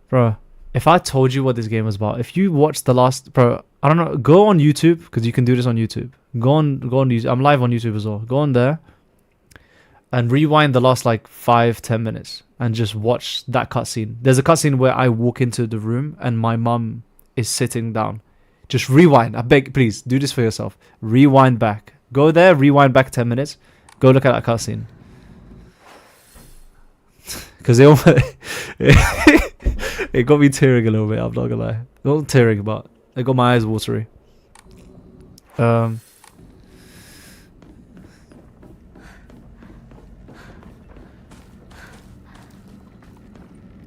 Bro, if I told you what this game was about, if you watched the last... Bro, I don't know. Go on YouTube, because you can do this on YouTube. Go on YouTube. I'm live on YouTube as well. Go on there and rewind the last like 5-10 minutes and just watch that cutscene. There's a cutscene where I walk into the room and my mum is sitting down. Just rewind. I beg, please, do this for yourself. Rewind back. Go there, rewind back 10 minutes. Go look at that cutscene. Because it got me tearing a little bit, I'm not gonna lie. Not tearing, but it got my eyes watery.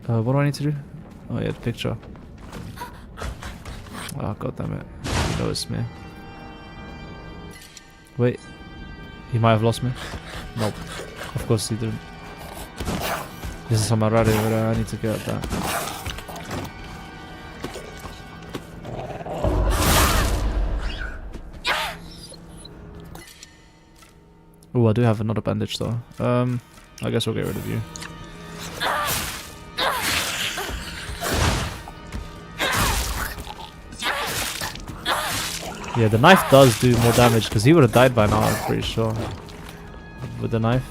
What do I need to do? Oh yeah, the picture. Oh god damn it. He noticed me. Wait. He might have lost me. Nope. Of course he didn't. This is on my radio, but I need to get that. Oh, I do have another bandage though. I guess we'll get rid of you. Yeah, the knife does do more damage because he would have died by now, I'm pretty sure. With the knife.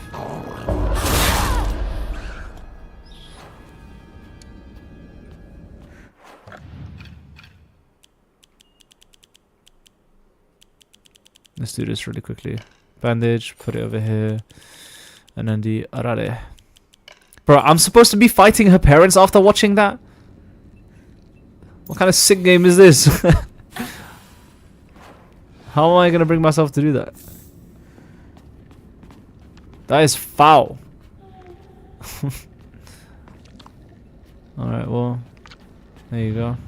Let's do this really quickly. Bandage, put it over here. And then the arare. Bro, I'm supposed to be fighting her parents after watching that? What kind of sick game is this? How am I gonna bring myself to do that? That is foul. Alright, well, there you go.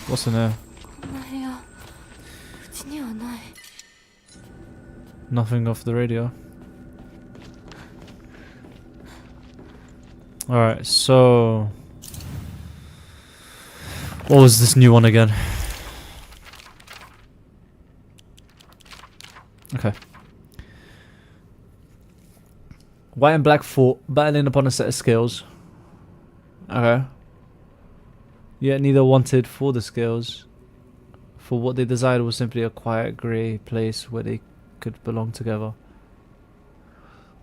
What's in there? Nothing off the radio. Alright, so... What was this new one again? Okay. White and black fought, battling upon a set of scales. Okay. Yet neither wanted for the scales. For what they desired was simply a quiet grey place where they could belong together.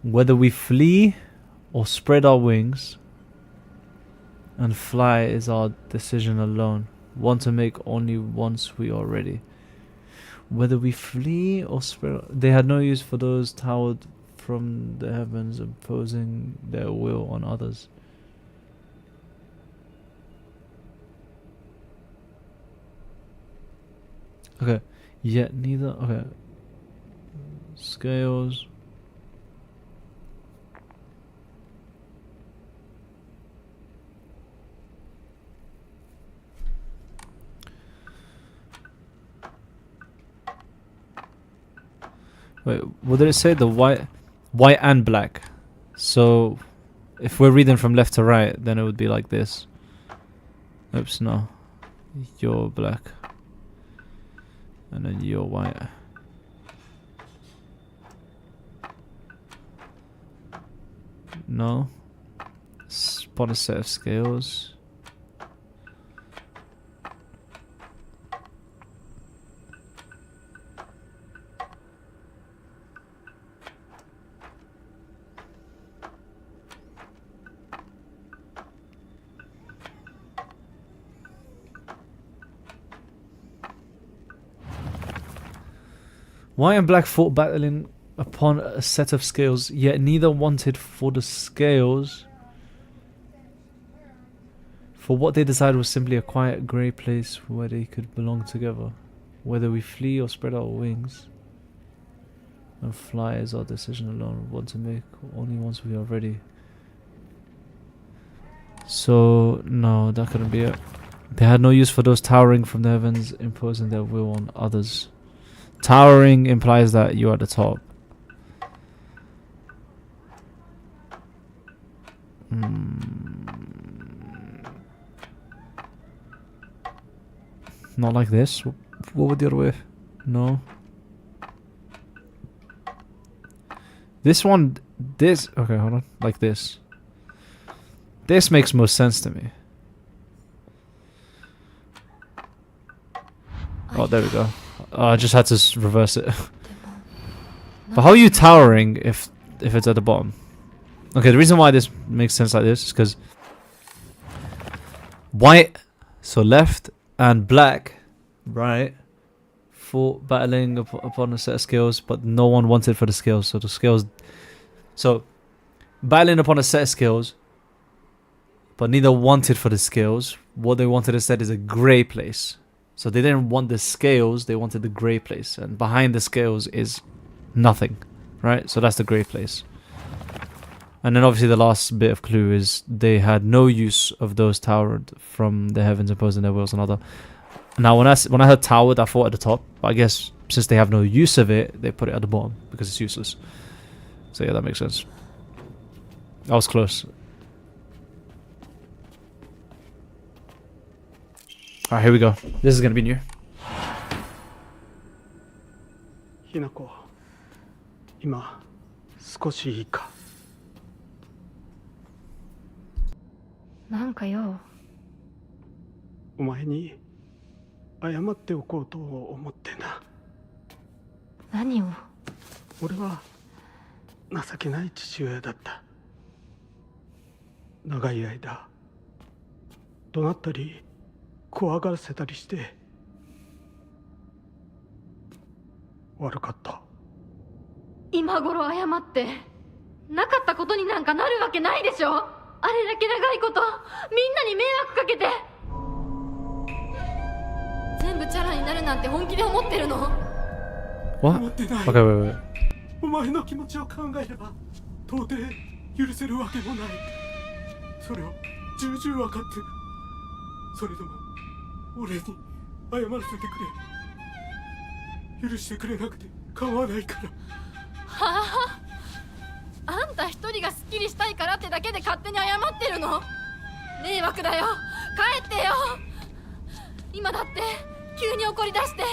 Whether we flee or spread our wings and fly is our decision alone. One to make only once we are ready. Whether we flee or spread... They had no use for those towered from the heavens, imposing their will on others. Okay, yet neither... Okay. Scales... Wait, what did it say? The white and black. So, if we're reading from left to right, then it would be like this. Oops, no. You're black. And then you're white. No. Spot a set of scales. White and black fought battling upon a set of scales, yet neither wanted for the scales. For what they desired was simply a quiet grey place where they could belong together. Whether we flee or spread our wings and fly is our decision alone. Want to make only once we are ready. So, no, that couldn't be it. They had no use for those towering from the heavens, imposing their will on others. Towering implies that you are at the top. Not like this. What would the other way? No. This one, this. Okay, hold on. Like this. This makes most sense to me. Oh, there we go. I just had to reverse it. But how are you towering if it's at the bottom? Okay, the reason why this makes sense like this is because white, so left, and black, right, fought battling upon a set of scales, but no one wanted for the scales. So the scales, so battling upon a set of scales, but neither wanted for the scales. What they wanted instead is a grey place. So they didn't want the scales, they wanted the grey place. And behind the scales is nothing, right? So that's the grey place. And then obviously the last bit of clue is they had no use of those towered from the heavens, imposing their wills on other. Now when I heard towered, I thought at the top. But I guess since they have no use of it, they put it at the bottom because it's useless. So yeah, that makes sense. I was close. Alright, here we go. This is gonna be new. ひな子、今少しいいか。なんかよ。お前に謝っておこうと思ってな。何を？俺は情けない父親だった。長い間怒鳴ったり怖がらせたりして悪かった。今頃謝ってなかったことになんかなるわけないでしょ。あれだけ長いことみんなに迷惑かけて全部チャラになるなんて本気で思ってるの？ What? 思ってない。 Okay, wait, wait. お前の気持ちを考えれば到底許せるわけもない。それを重々分かってる。それでも俺に謝らせてくれ。許してくれなくて構わないから。はあ、あんた一人がスッキリしたいからってだけで勝手に謝ってるの？迷惑だよ、帰ってよ。今だって急に怒り出して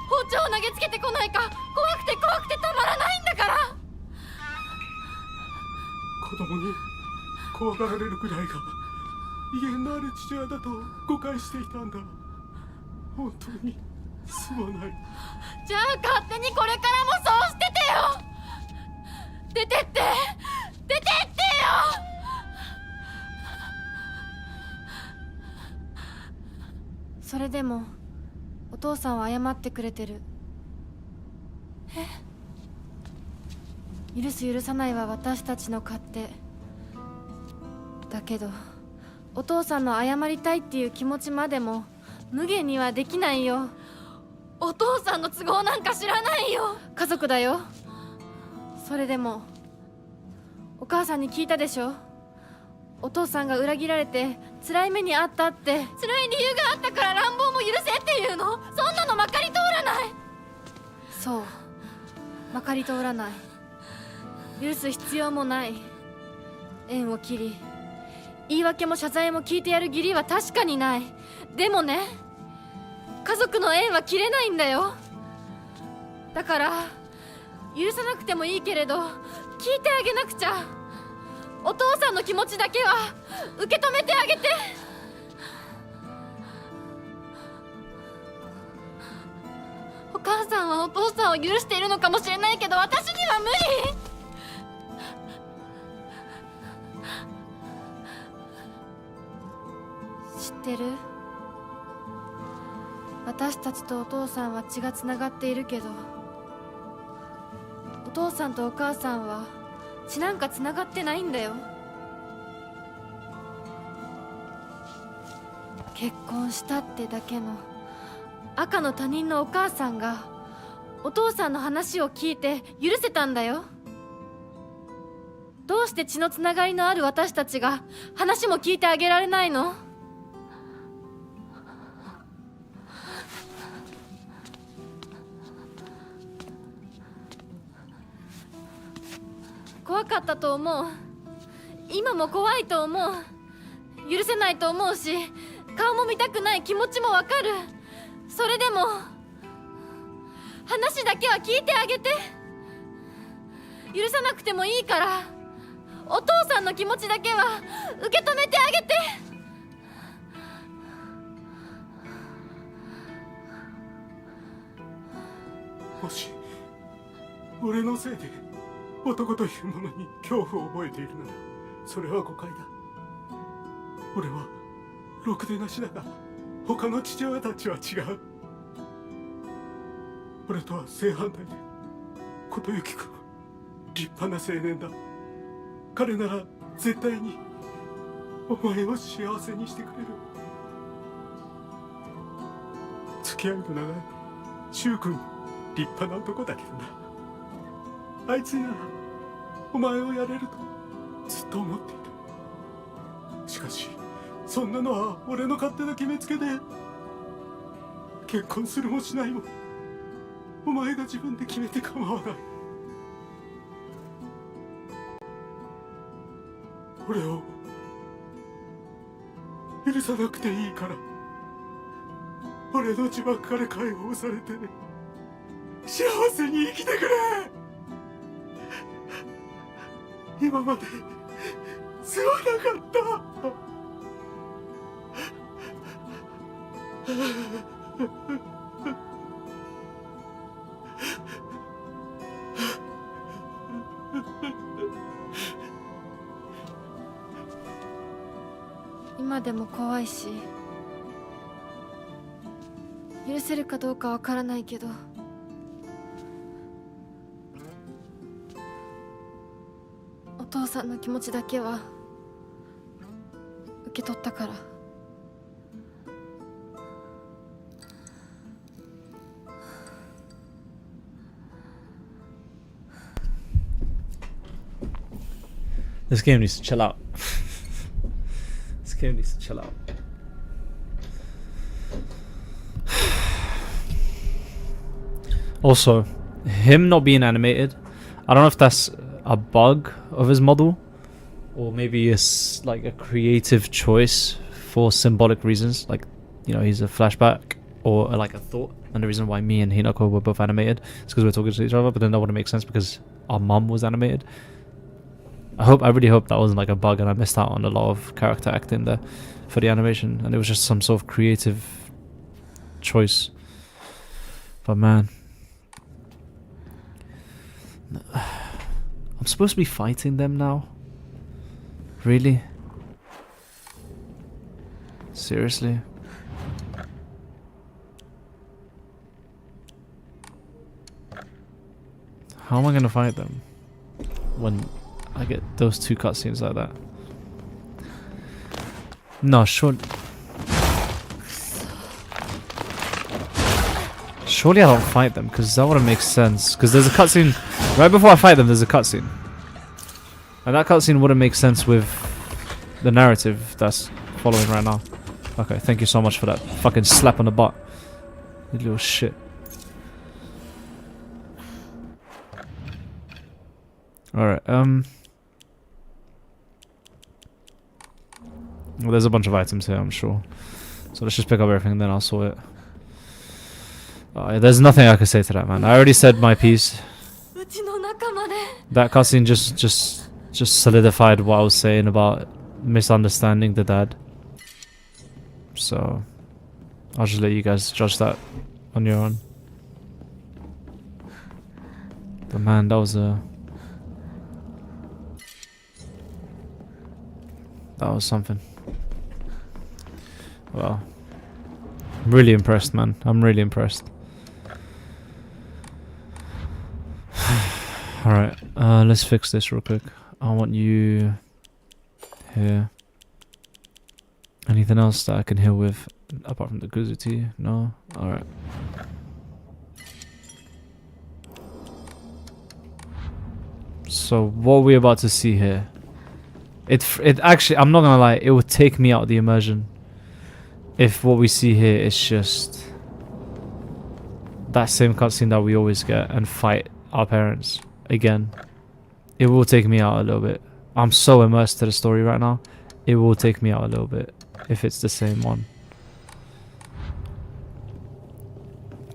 包丁を投げつけてこないか怖くてたまらないんだから。子供に怖がられるくらいが威厳のある父親だと誤解していたんだ。本当にすまない。じゃあ勝手にこれからもそうしててよ。出てってよ。それでもお父さんは謝ってくれてる。許す許さないは私たちの勝手だけど、お父さんの謝りたいっていう気持ちまでも無限にはできないよ。お父さんの都合なんか知らないよ。家族だよ。それでもお母さんに聞いたでしょ。お父さんが裏切られて辛い目にあったって。辛い理由があったから乱暴も許せっていうの？そんなのまかり通らない。そう、まかり通らない。許す必要もない。縁を切り言い訳も謝罪も聞いてやる義理は確かにない。でもね、家族の縁は切れないんだよ。だから許さなくてもいいけれど聞いてあげなくちゃ。お父さんの気持ちだけは受け止めてあげて。お母さんはお父さんを許しているのかもしれないけど私には無理。知ってる？私たちとお父さんは血がつながっているけど、お父さんとお母さんは血なんかつながってないんだよ。結婚したってだけの赤の他人のお母さんがお父さんの話を聞いて許せたんだよ。どうして血のつながりのある私たちが話も聞いてあげられないの？怖かったと思う。今も怖いと思う。許せないと思うし、顔も見たくない気持ちもわかる。それでも話だけは聞いてあげて。許さなくてもいいからお父さんの気持ちだけは受け止めてあげて。もし俺のせいで男というものに恐怖を覚えているならそれは誤解だ。俺はろくでなしだが他の父親たちは違う。俺とは正反対で琴行君は立派な青年だ。彼なら絶対にお前を幸せにしてくれる。付き合いの長い柊君立派な男だけどな。あいつにならお前をやれるとずっと思っていた。しかしそんなのは俺の勝手な決めつけで、結婚するもしないもお前が自分で決めて構わない。俺を許さなくていいから俺の呪縛から解放されて幸せに生きてくれ。今まですまなかった。今でも怖いし許せるかどうかわからないけど、お父さんの気持ちだけは受け取ったから。This game needs to chill out. This game needs to chill out. Also, him not being animated, I don't know if that's a bug of his model, or maybe it's like a creative choice for symbolic reasons. Like, you know, he's a flashback or like a thought, and the reason why me and Hinako were both animated is because we're talking to each other. But then that wouldn't make sense because our mum was animated. I really hope that wasn't like a bug and I missed out on a lot of character acting there for the animation, and it was just some sort of creative choice. But man, I'm supposed to be fighting them now? Really? Seriously? How am I gonna fight them when I get those two cutscenes like that? No, surely I don't fight them, because that wouldn't make sense. Because there's a cutscene right before I fight them. There's a cutscene, and that cutscene wouldn't make sense with the narrative that's following right now. Okay, thank you so much for that fucking slap on the butt, you little shit. Alright, well, there's a bunch of items here, I'm sure. So let's just pick up everything and then I'll sort it. There's nothing I can say to that, man. I already said my piece. That cutscene just solidified what I was saying about misunderstanding the dad. So I'll just let you guys judge that on your own. But man, that was something. Well, I'm really impressed, man. I'm really impressed. Alright, let's fix this real quick. I want you here. Anything else that I can heal with apart from the Guzuti? No? Alright. So what are we about to see here? It actually, I'm not gonna lie, it would take me out of the immersion if what we see here is just that same cutscene that we always get and fight our parents again. It will take me out a little bit. I'm so immersed to the story right now. It will take me out a little bit if it's the same one.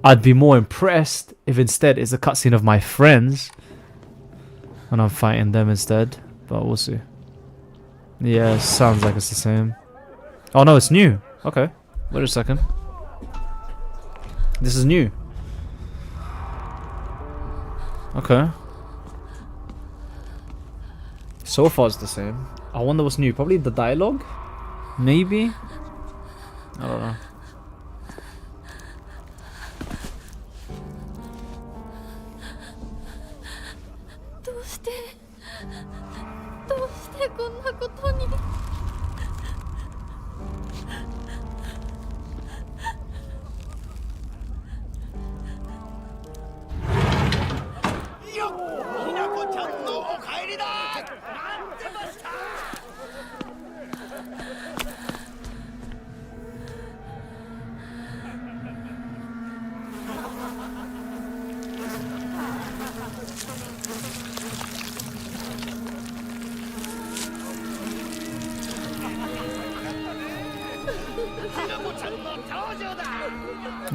I'd be more impressed if instead it's a cutscene of my friends and I'm fighting them instead, but we'll see. Yeah, sounds like it's the same. Oh no, it's new. Okay, wait a second. This is new. Okay. So far it's the same. I wonder what's new. Probably the dialogue? Maybe? I don't know.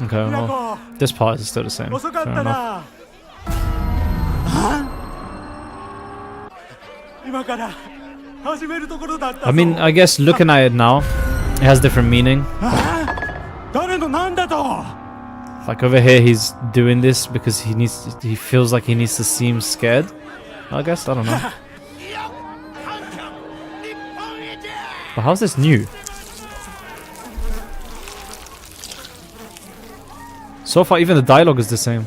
Okay, well, this part is still the same. Fair enough. I mean, I guess looking at it now, it has different meaning. Like over here, he's doing this because he feels like he needs to seem scared. I guess, I don't know. But how's this new? So far, even the dialogue is the same.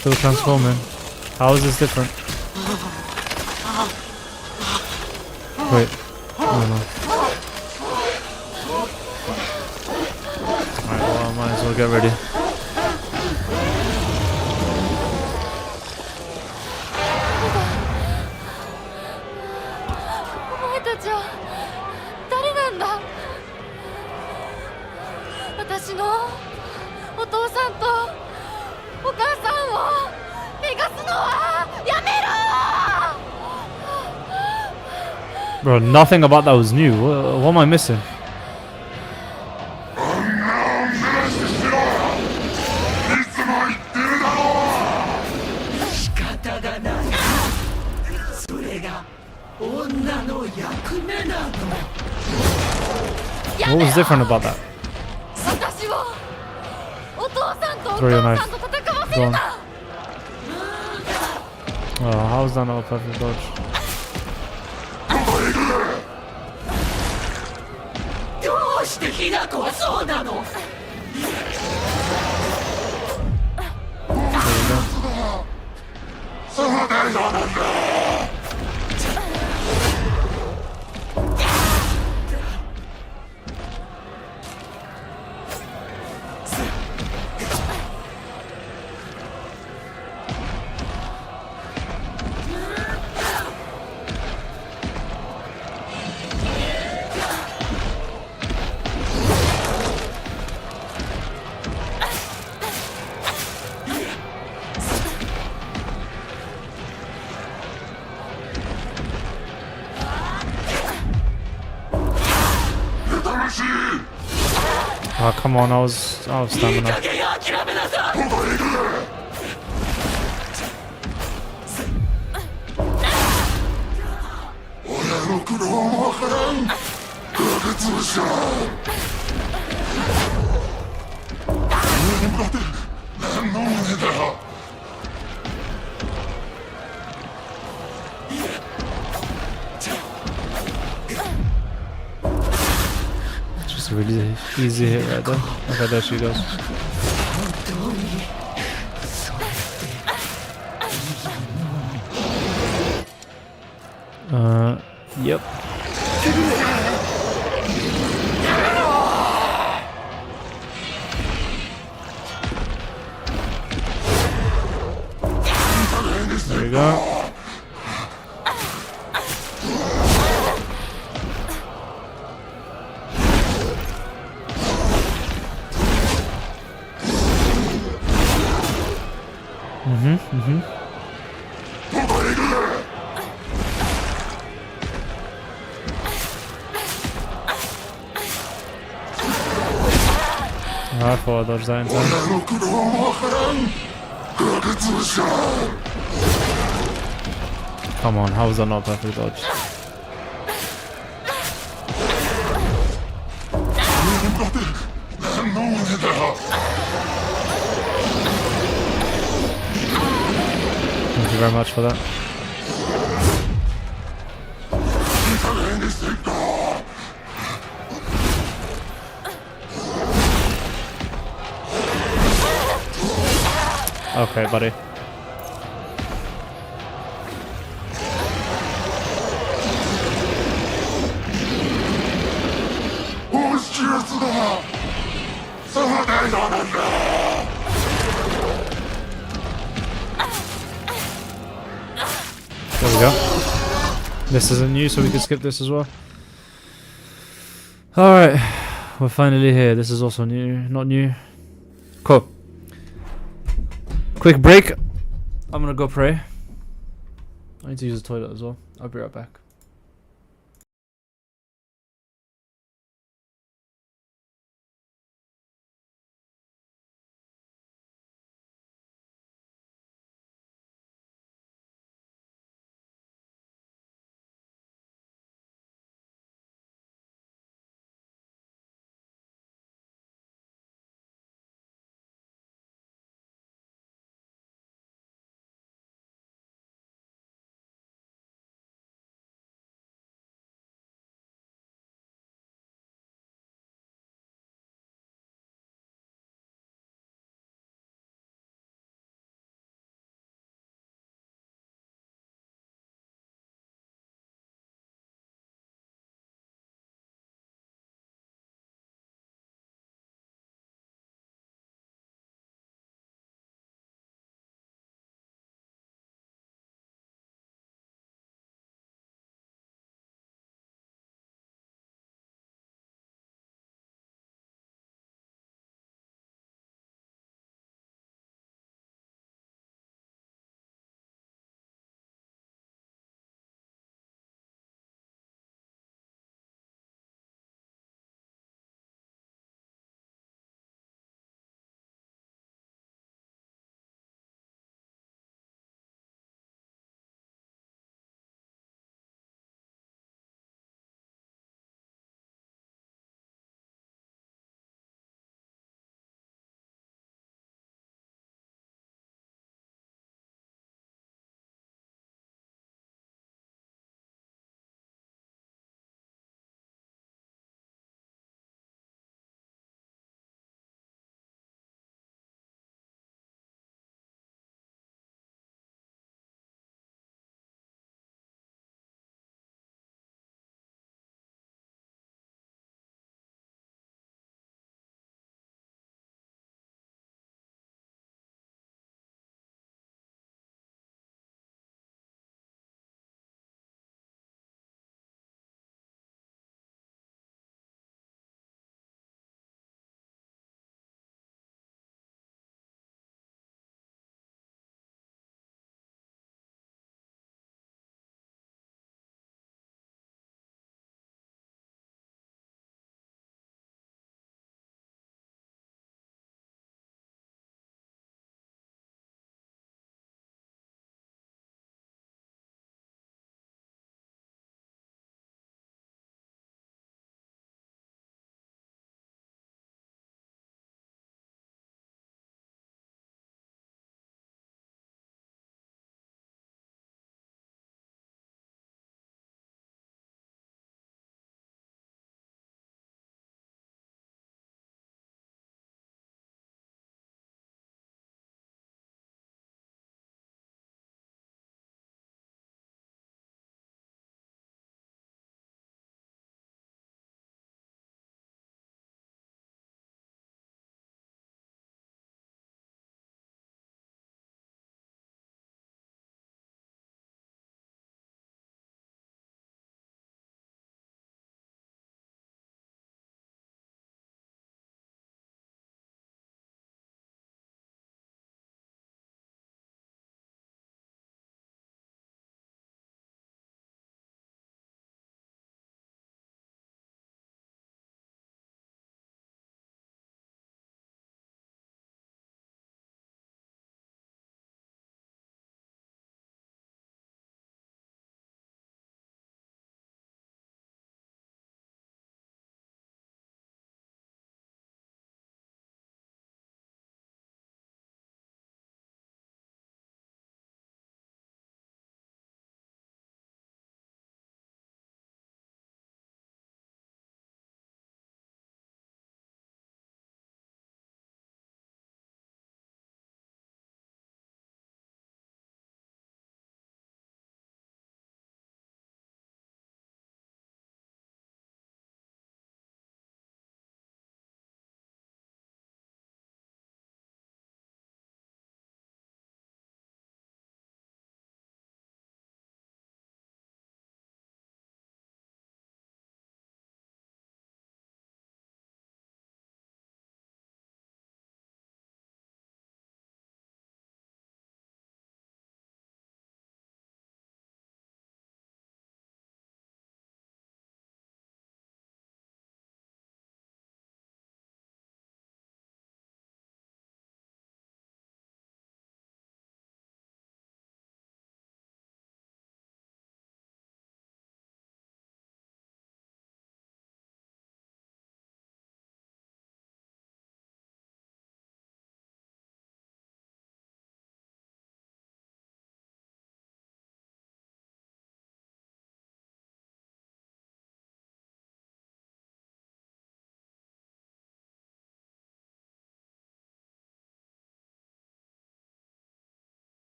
Still transforming. How is this different? Wait. Oh no. Alright, well, I might as well get ready. お前たちは誰なんだ。私のお父さんとお母さんを逃がすのはやめろ。 Bro, nothing about that was new. What am I missing? 仕方がない。それが女の役目なの。 What was different about that? 私をお父さんとお Throw your 母 knife. さんと戦わせ Go る on. な。 Oh, how is that not a perfect dodge? どうしてひな子はそうなの。 Oh, come on, I was out of stamina. 諦めなさい。 Just a really easy hit right there. Okay, there she goes. Yep. There you go. I thought I dodged that in time. Come on, how was that not a perfect dodge? Thank you very much for that. Okay, buddy. There we go. This isn't new, so we can skip this as well. Alright, we're finally here. This is also new, not new. Cool. Quick break. I'm gonna go pray. I need to use the toilet as well. I'll be right back.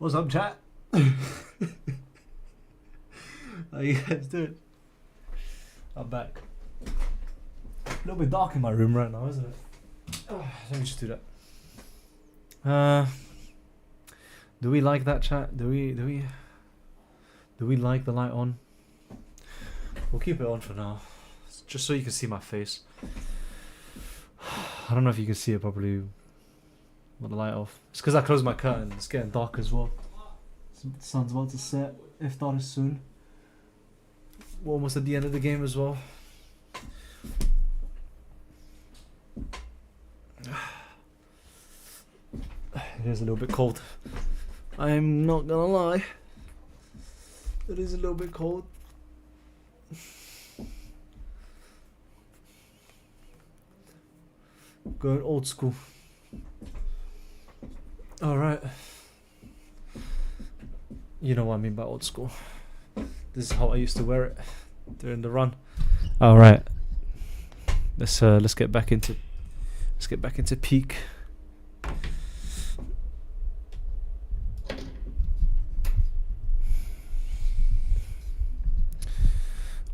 What's up, chat? How you guys doing? I'm back. A little bit dark in my room right now, isn't it? Oh, let me just do that. Do we like that, chat? Do we like the light on? We'll keep it on for now, just so you can see my face. I don't know if you can see it properly with the light off. It's because I closed my curtain. It's getting dark as well. The sun's about to set, if that is soon. We're almost at the end of the game as well. It is a little bit cold. I'm not gonna lie. It is a little bit cold. Going old school. Alright. You know what I mean by old school. This is how I used to wear it during the run. Alright. Let's get back into peak.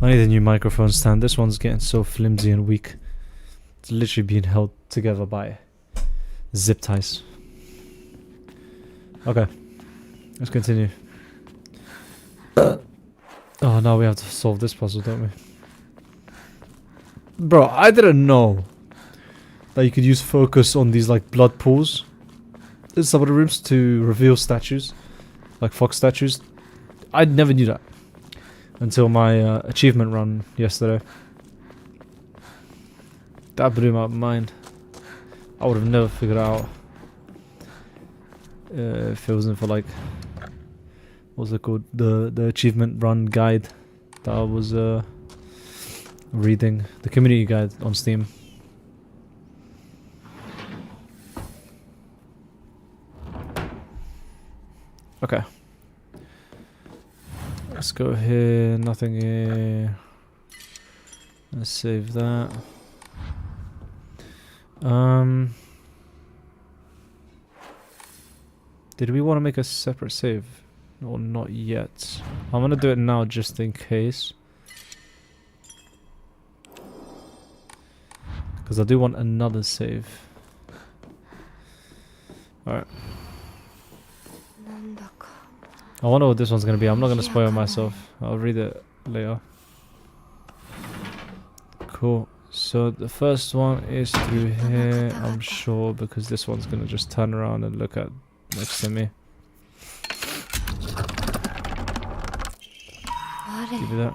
I need a new microphone stand. This one's getting so flimsy and weak. It's literally being held together by zip ties. Okay, let's continue. Oh, now we have to solve this puzzle, don't we? Bro, I didn't know that you could use focus on these like blood pools in some of the rooms to reveal statues, like fox statues. I never knew that until my achievement run yesterday. That blew my mind. I would have never figured out if it wasn't for like, what's it called, the achievement run guide that I was reading, the community guide on Steam. Okay, let's go here. Nothing here. Let's save that. Did we want to make a separate save? Or not yet. I'm gonna do it now just in case. Because I do want another save. Alright. I wonder what this one's gonna be. I'm not gonna spoil myself. I'll read it later. Cool. So the first one is through here, I'm sure, because this one's gonna just turn around and look at next to me. Give me that.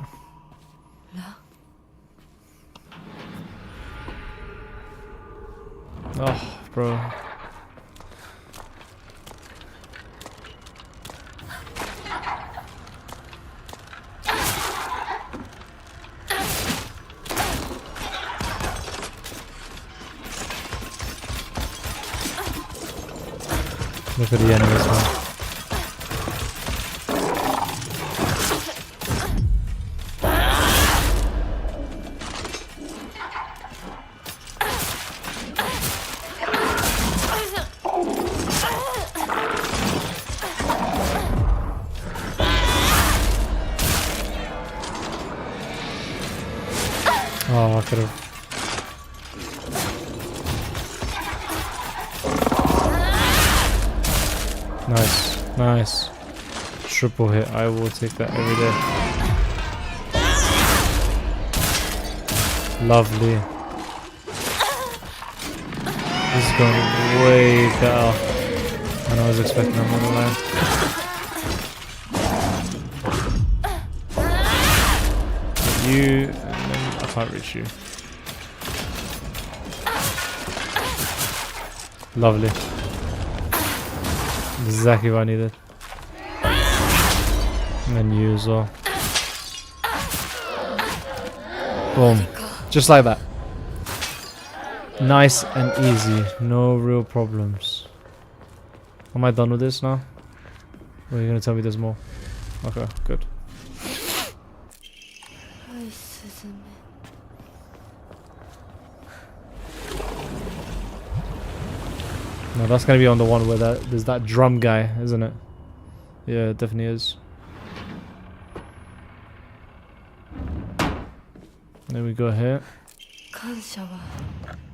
Oh, bro. Look at the enemies, man. Oh, I could have. Nice, nice. Triple hit. I will take that every day. Lovely. This is going way better than I was expecting. I'm not gonna lie. You, and then I can't reach you. Lovely. Exactly what I needed. And then you as well. Boom. Just like that. Nice and easy. No real problems. Am I done with this now? Or are you going to tell me there's more? Okay, good. No, that's going to be on the one where there's that drum guy, isn't it? Yeah, it definitely is. Then we go here. 感謝は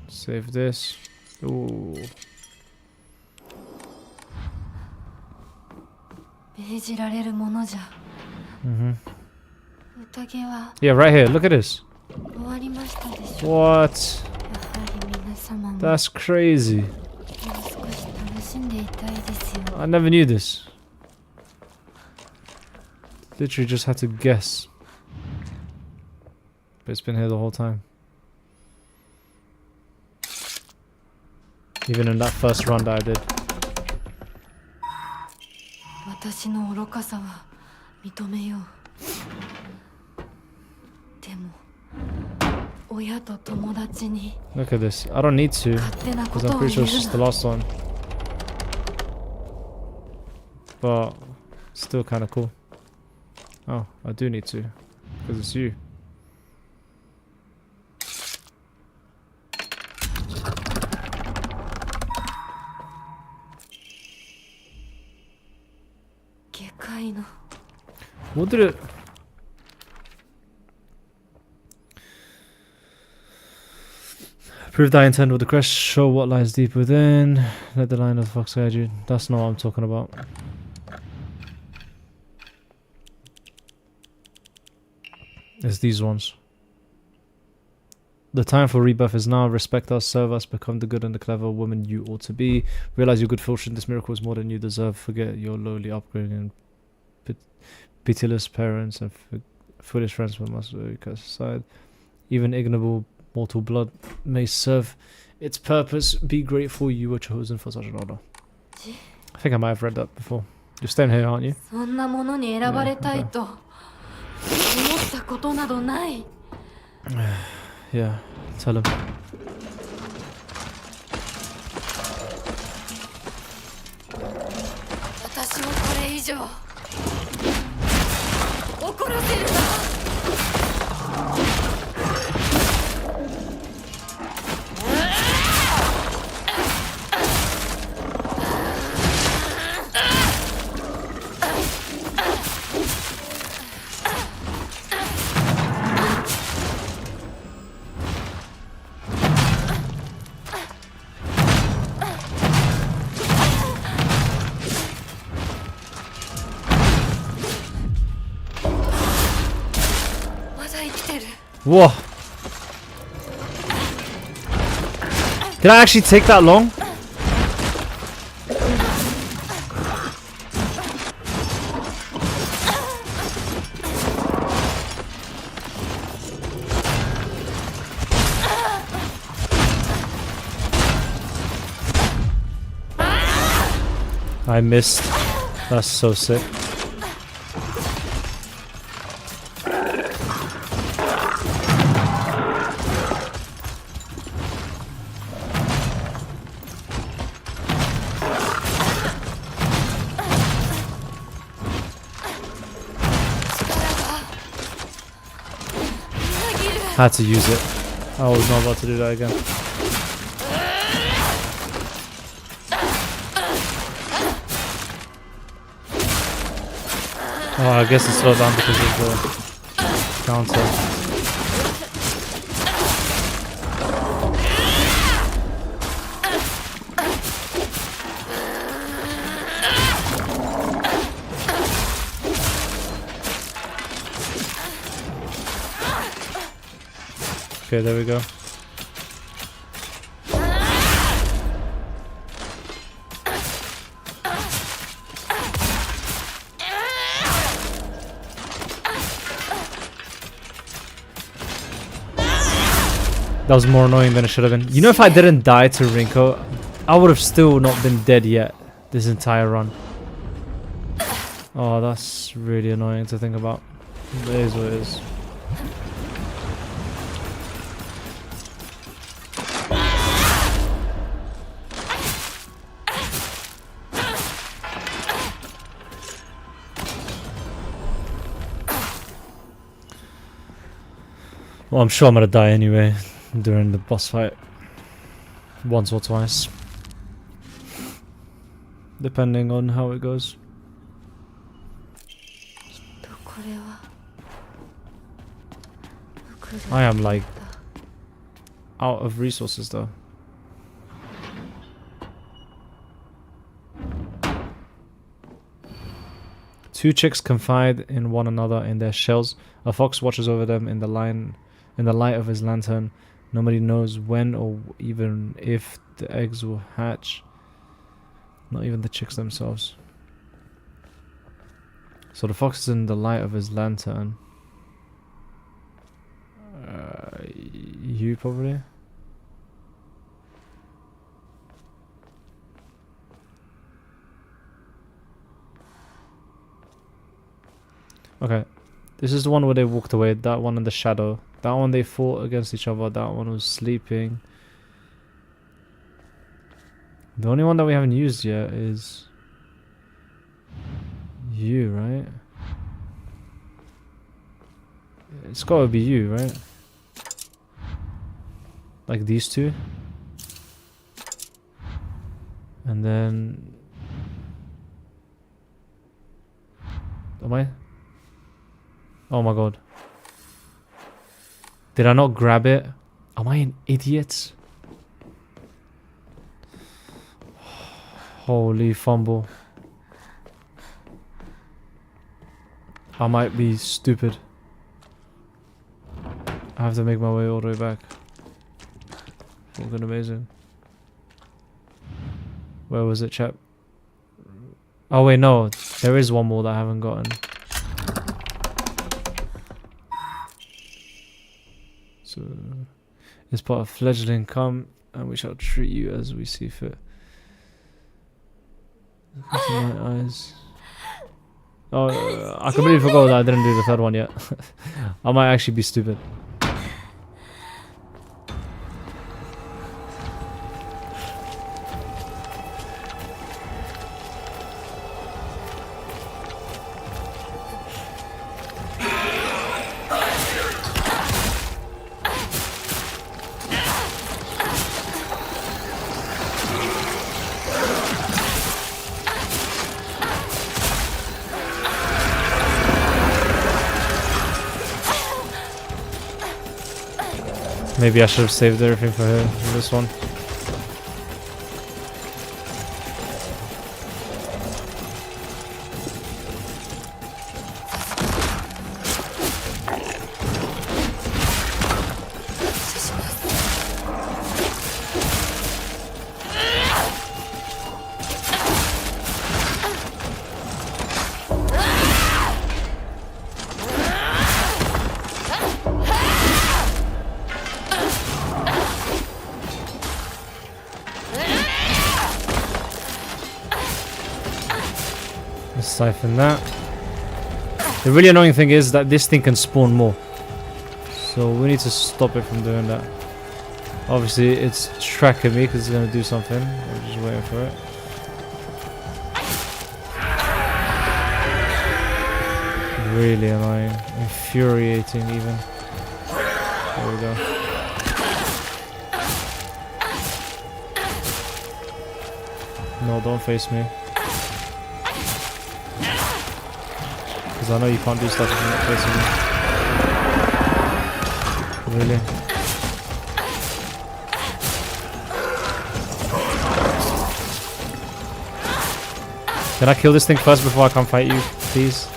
Save this. Ooh. 命じられるものじゃ Mm-hmm. 宴は Yeah, right here. Look at this. 終わりましたでしょう What? やはり皆様も That's crazy. もう少し楽しんでいたいですよ I never knew this. Literally just had to guess. But it's been here the whole time. Even in that first run that I did. 私の愚かさは認めようでも親と友達に Look at this. I don't need to. 勝手なこ Because と I'm を pretty 言 sure it's う just the な last one. But still kind of cool. Oh, I do need to. Because it's you. 外科医の What did it... Prove thy intent with the crest, show what lies deep within. Let the line of the fox guide you. That's not what I'm talking about. It's these ones. The time for rebirth is now. Respect us, serve us, become the good and the clever woman you ought to be. Realize your good fortune. This miracle is more than you deserve. Forget your lowly upbringing and pitiless parents and foolish friends but must be cast aside. Even ignoble mortal blood may serve its purpose. Be grateful you were chosen for such an honor. I think I might have read that before. You're staying here, aren't you? そんなものに選ばれたいと思ったことなどない Yeah, tell him. 私をこれ以上怒らせるな Whoa! Did I actually take that long? I missed. That's so sick. Had to use it. I was not about to do that again. Oh, I guess it slowed down because of the counter. Okay, there we go. That was more annoying than it should have been. You know, if I didn't die to Rinko, I would have still not been dead yet this entire run. Oh, that's really annoying to think about. It is what it is. Well, I'm sure I'm gonna die anyway during the boss fight. Once or twice. Depending on how it goes. I am like out of resources though. Two chicks confide in one another in their shells. A fox watches over them in the light of his lantern. Nobody knows when or even if the eggs will hatch. Not even the chicks themselves. So the fox is in the light of his lantern. You probably. Okay, this is the one where they walked away. That one in the shadow. That one they fought against each other. That one was sleeping. The only one that we haven't used yet is you, right? It's gotta be you, right? Like these two. And then... Am I? Oh my god. Did I not grab it? Am I an idiot? Holy fumble. I might be stupid. I have to make my way all the way back. Fucking amazing. Where was it, chap? Oh wait, no. There is one more that I haven't gotten. So, it's part of fledgling. Come, and we shall treat you as we see fit. Look into my eyes. Oh, I completely forgot that I didn't do the third one yet. I might actually be stupid. Maybe I should have saved everything for her for this one. Siphon that. The really annoying thing is that this thing can spawn more, so we need to stop it from doing that. Obviously it's tracking me because it's going to do something. I'm just waiting for it. Really annoying, infuriating even. There we go. No, don't face me. I know you can't do stuff if you're not facing me. Really? Can I kill this thing first before I come fight you, please?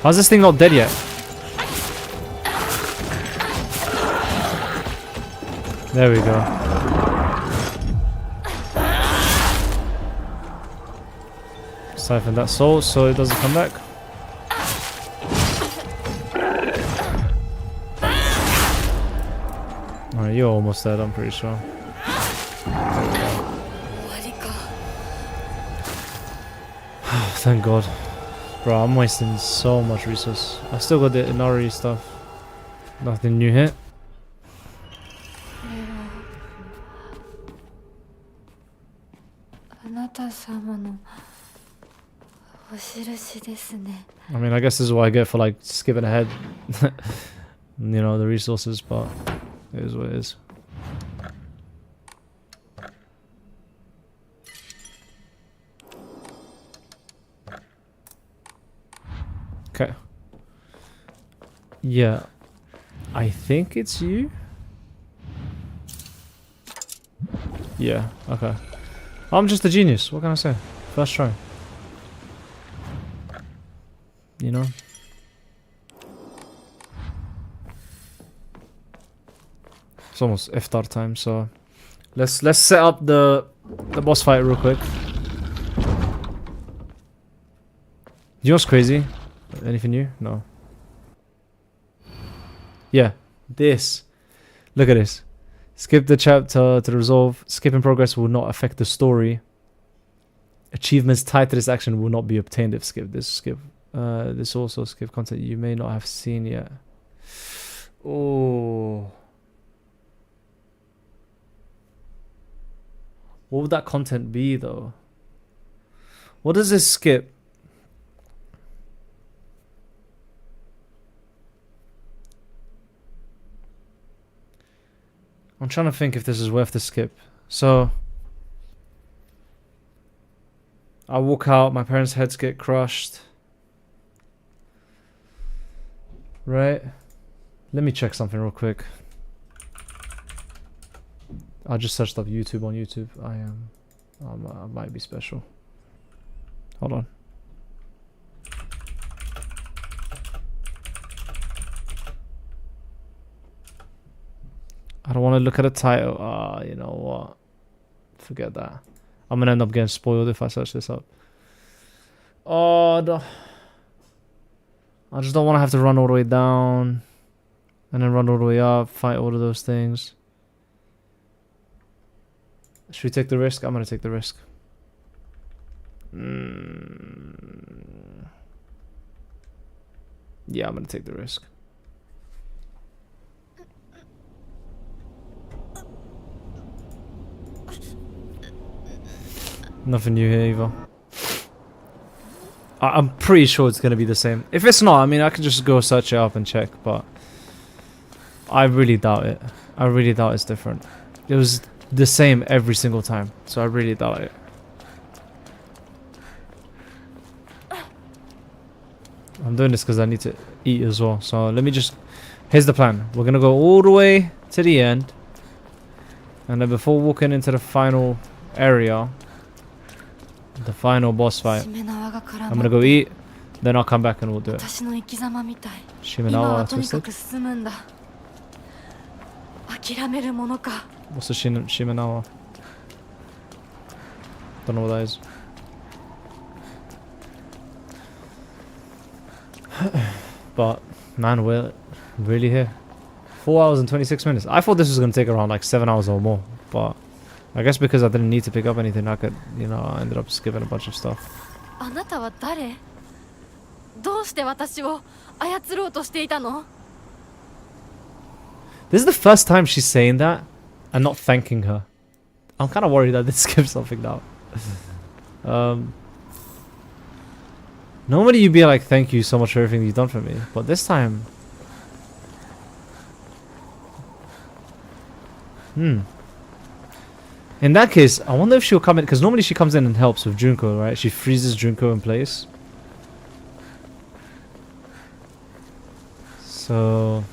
How's this thing not dead yet? There we go. Siphon that soul so it doesn't come back. Alright, you're almost dead, I'm pretty sure. Thank God. Bro, I'm wasting so much resource. I still got the Inari stuff. Nothing new here. I mean, I guess this is what I get for like skipping ahead. You know, the resources, but it is what it is. Okay. Yeah. I think it's you? Yeah, okay. I'm just a genius. What can I say? First try. You know? It's almost iftar time, so let's set up the boss fight real quick. You know what's crazy? Anything new? No. Yeah, this. Look at this. Skip the chapter to resolve. Skipping progress will not affect the story. Achievements tied to this action will not be obtained if skipped. This also skip content you may not have seen yet. Oh. What would that content be though? What does this skip? I'm trying to think if this is worth the skip. So I walk out, my parents' heads get crushed. Right? Let me check something real quick. I just searched up YouTube on YouTube. I might be special. Hold on. I don't want to look at the title. You know what? Forget that. I'm gonna end up getting spoiled if I search this up. Oh, no. I just don't want to have to run all the way down and then run all the way up, fight all of those things. Should we take the risk? I'm gonna take the risk. Yeah, I'm gonna take the risk. Nothing new here either. I'm pretty sure it's gonna be the same. If it's not, I mean, I can just go search it up and check, but I really doubt it. I really doubt it's different. It was the same every single time, so I really doubt it. I'm doing this because I need to eat as well, so let me just... Here's the plan. We're gonna go all the way to the end, and then before walking into the final area, the final boss fight, I'm gonna go eat, then I'll come back and we'll do it. Shimenawa twisted? What's the Shimenawa? Don't know what that is. But man, we're really here. 4 hours and 26 minutes. I thought this was gonna take around like 7 hours or more, but I guess because I didn't need to pick up anything, I could, you know, I ended up skipping a bunch of stuff. This is the first time she's saying that and not thanking her. I'm kind of worried I did skip something now. Normally you'd be like, thank you so much for everything you've done for me, but this time... In that case, I wonder if she'll come in, because normally she comes in and helps with Junko, right? She freezes Junko in place. So...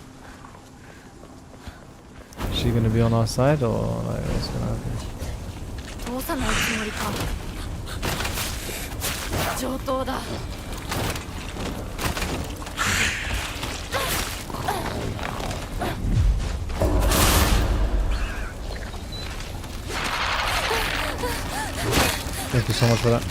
is she gonna be on our side, or like, what's gonna happen? Thank you so much for that.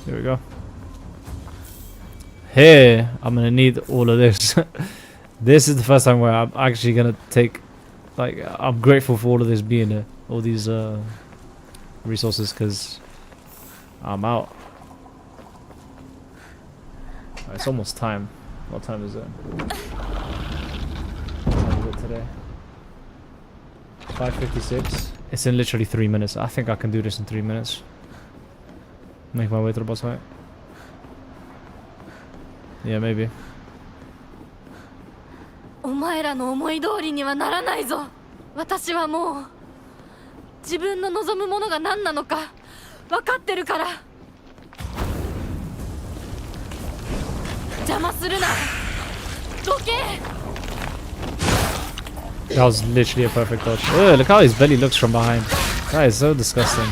Here we go. Here, I'm gonna need all of this. This is the first time where I'm actually gonna take Like, I'm grateful for all of this being here, all these resources, because I'm out. It's almost time. What time is it? What time is it today? 5:56. It's in literally 3 minutes. I think I can do this in 3 minutes. Make my way to the boss fight. Yeah, maybe. お前らの思い通りにはならないぞ。私はもう自分の望むものが何なのか分かってるから。邪魔するな。どけ。 That was literally a perfect dodge. Ugh, look how his belly looks from behind. That is so disgusting.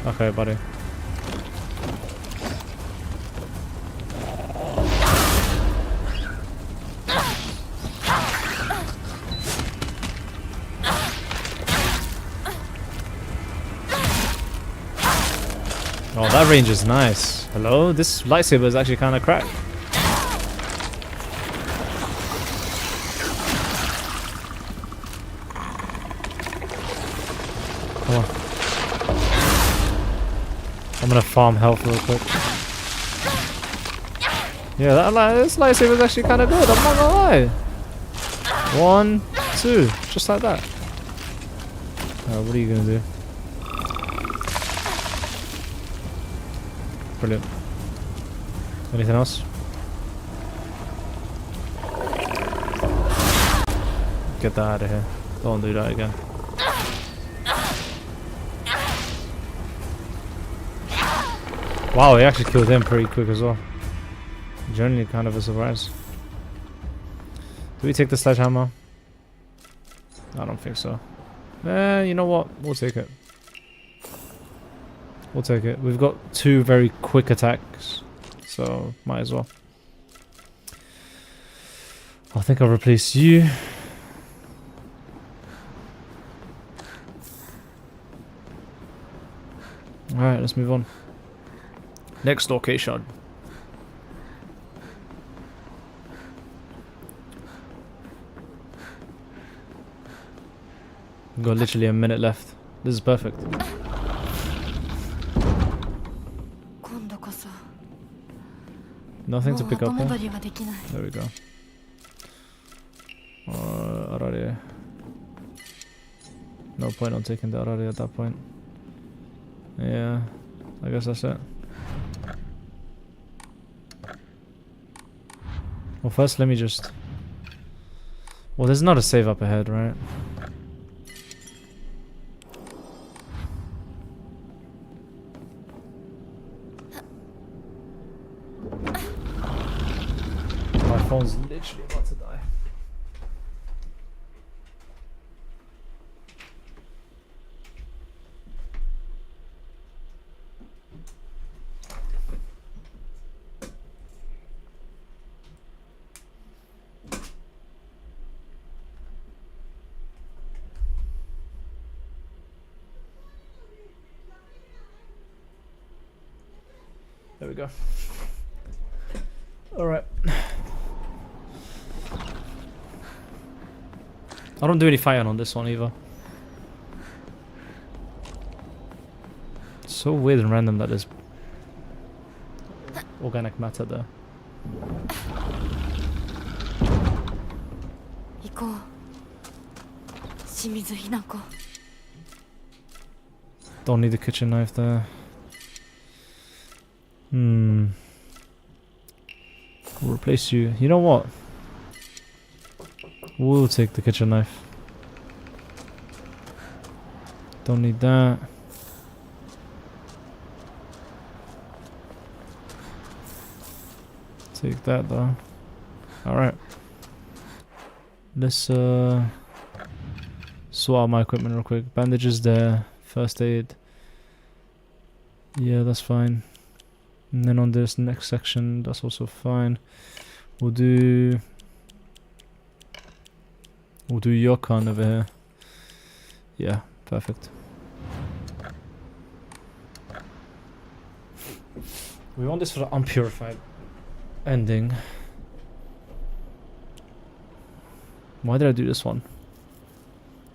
Okay, buddy. Oh, that range is nice. Hello? This lightsaber is actually kind of cracked. Come on. I'm gonna farm health real quick. Yeah, this lightsaber is actually kind of good, I'm not gonna lie. 1, 2, just like that. Alright, what are you gonna do? Brilliant. Anything else? Get that out of here. Don't do that again. Wow, he actually killed him pretty quick as well. Generally kind of a surprise. Do we take the sledgehammer? I don't think so. You know what? We'll take it. We'll take it. We've got 2 very quick attacks, so might as well. I think I'll replace you. Alright, let's move on. Next location. We've got literally a minute left. This is perfect. Nothing to pick up here. There we go. Arare. No point on taking the Arare at that point. Yeah, I guess that's it. Well, first let me just... Well, there's not a save up ahead, right? My phone's literally about to die. There we go. Alright. I don't do any fighting on this one either. It's so weird and random that there's organic matter there. Don't need the kitchen knife there. We'll replace you. You know what? We'll take the kitchen knife. Don't need that. Take that though. Alright. Let's sort out my equipment real quick. Bandages there. First aid. Yeah, that's fine. And then on this next section, that's also fine. We'll do Yokan over here. Yeah, perfect. We want this for the unpurified ending. Why did I do this one?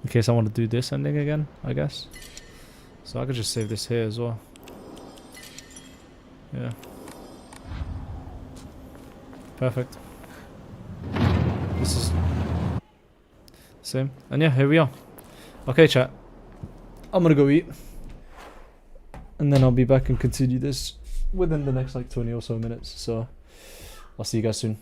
In case I want to do this ending again, I guess. So I could just save this here as well. Yeah. Perfect. This is same. And yeah, here we are. Okay, chat. I'm gonna go eat. And then I'll be back and continue this within the next like 20 or so minutes. So I'll see you guys soon.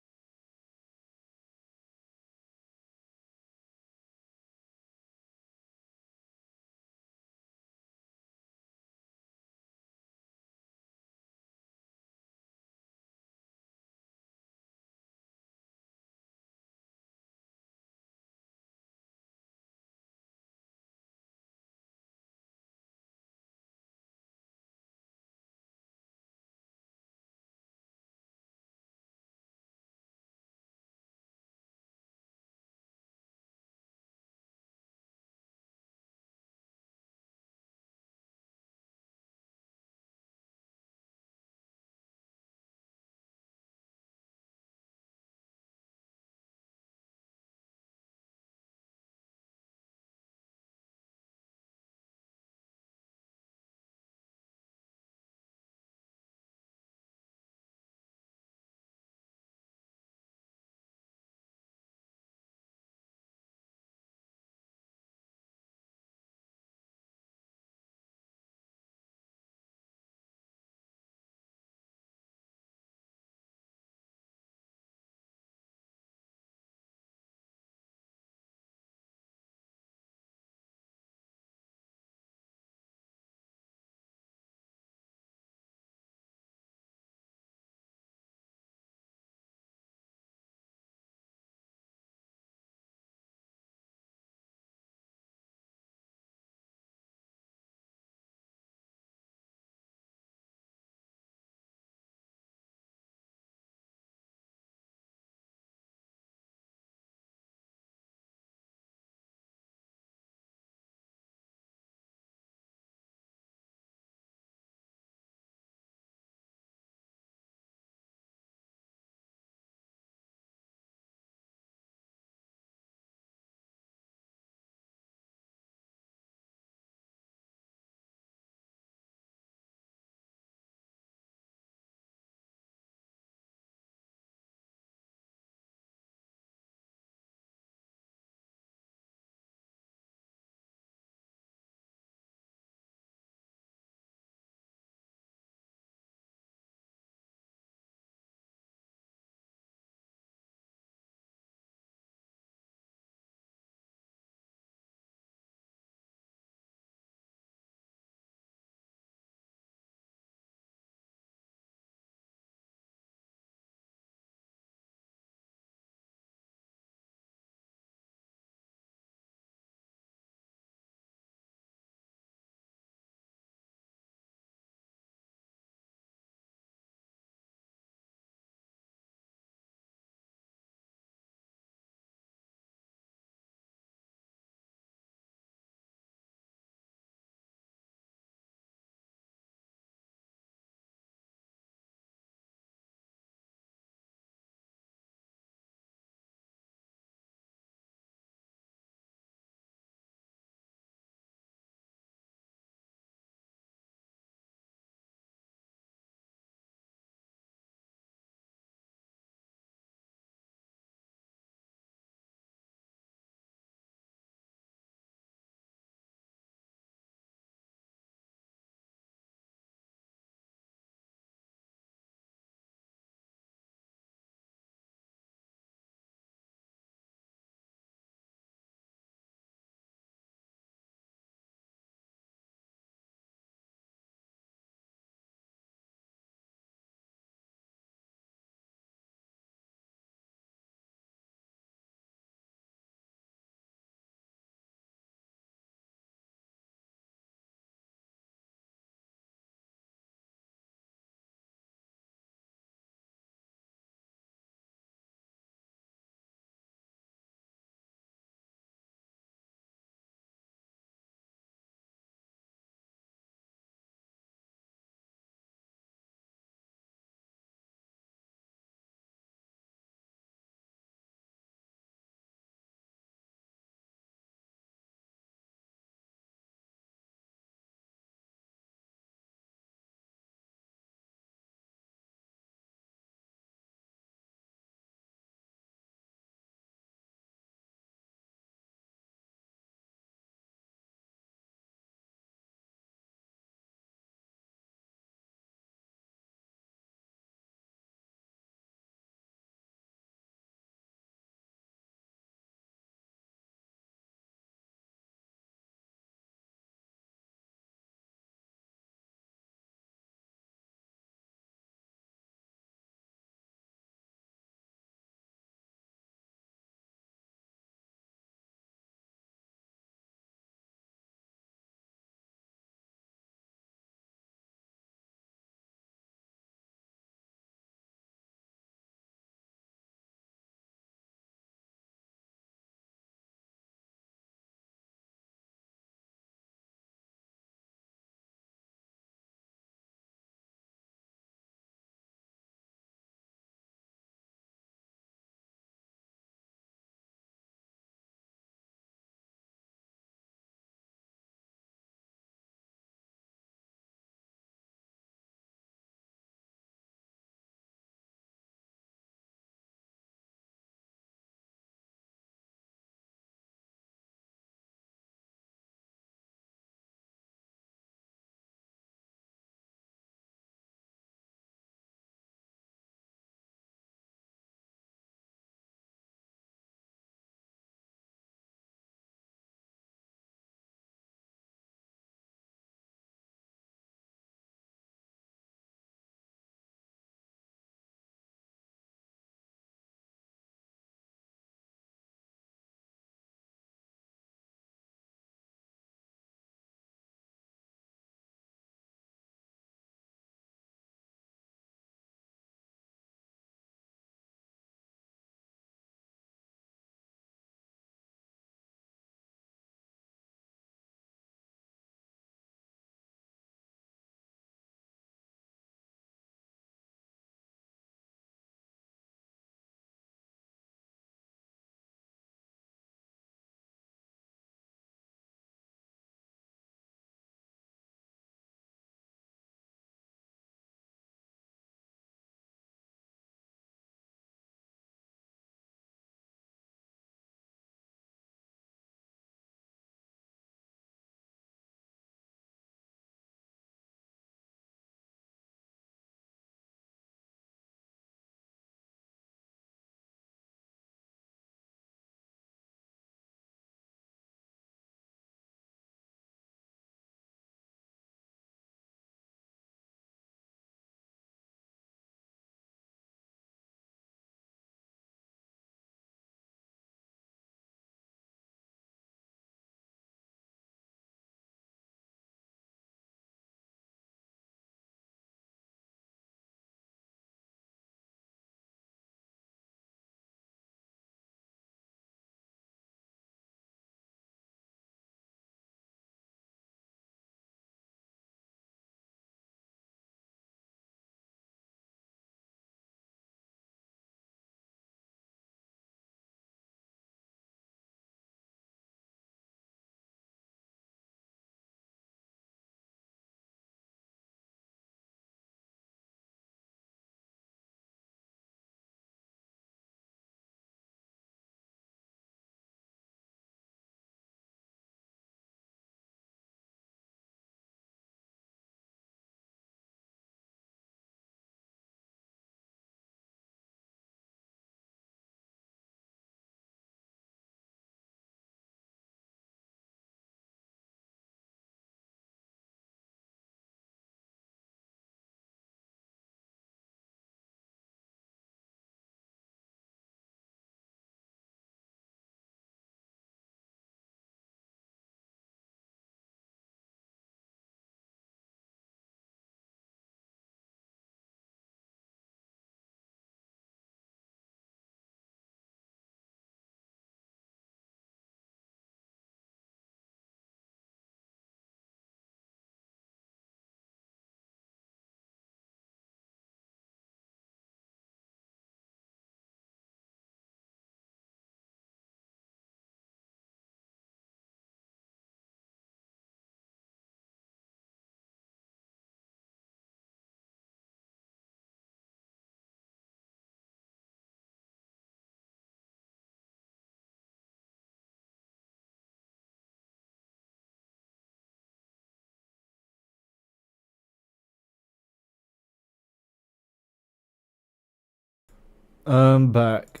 I'm back.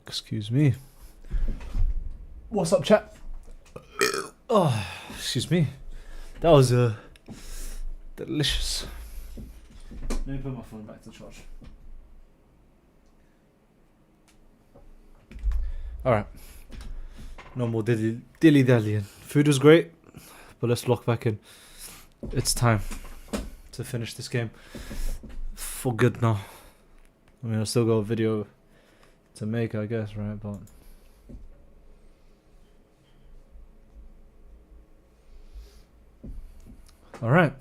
Excuse me. What's up, chat? Oh, excuse me. That was delicious. Let me put my phone back to charge. Alright. No more dilly dallying. Food was great, but let's lock back in. It's time to finish this game for good now. I mean, I still got a video to make, I guess, right? But all right,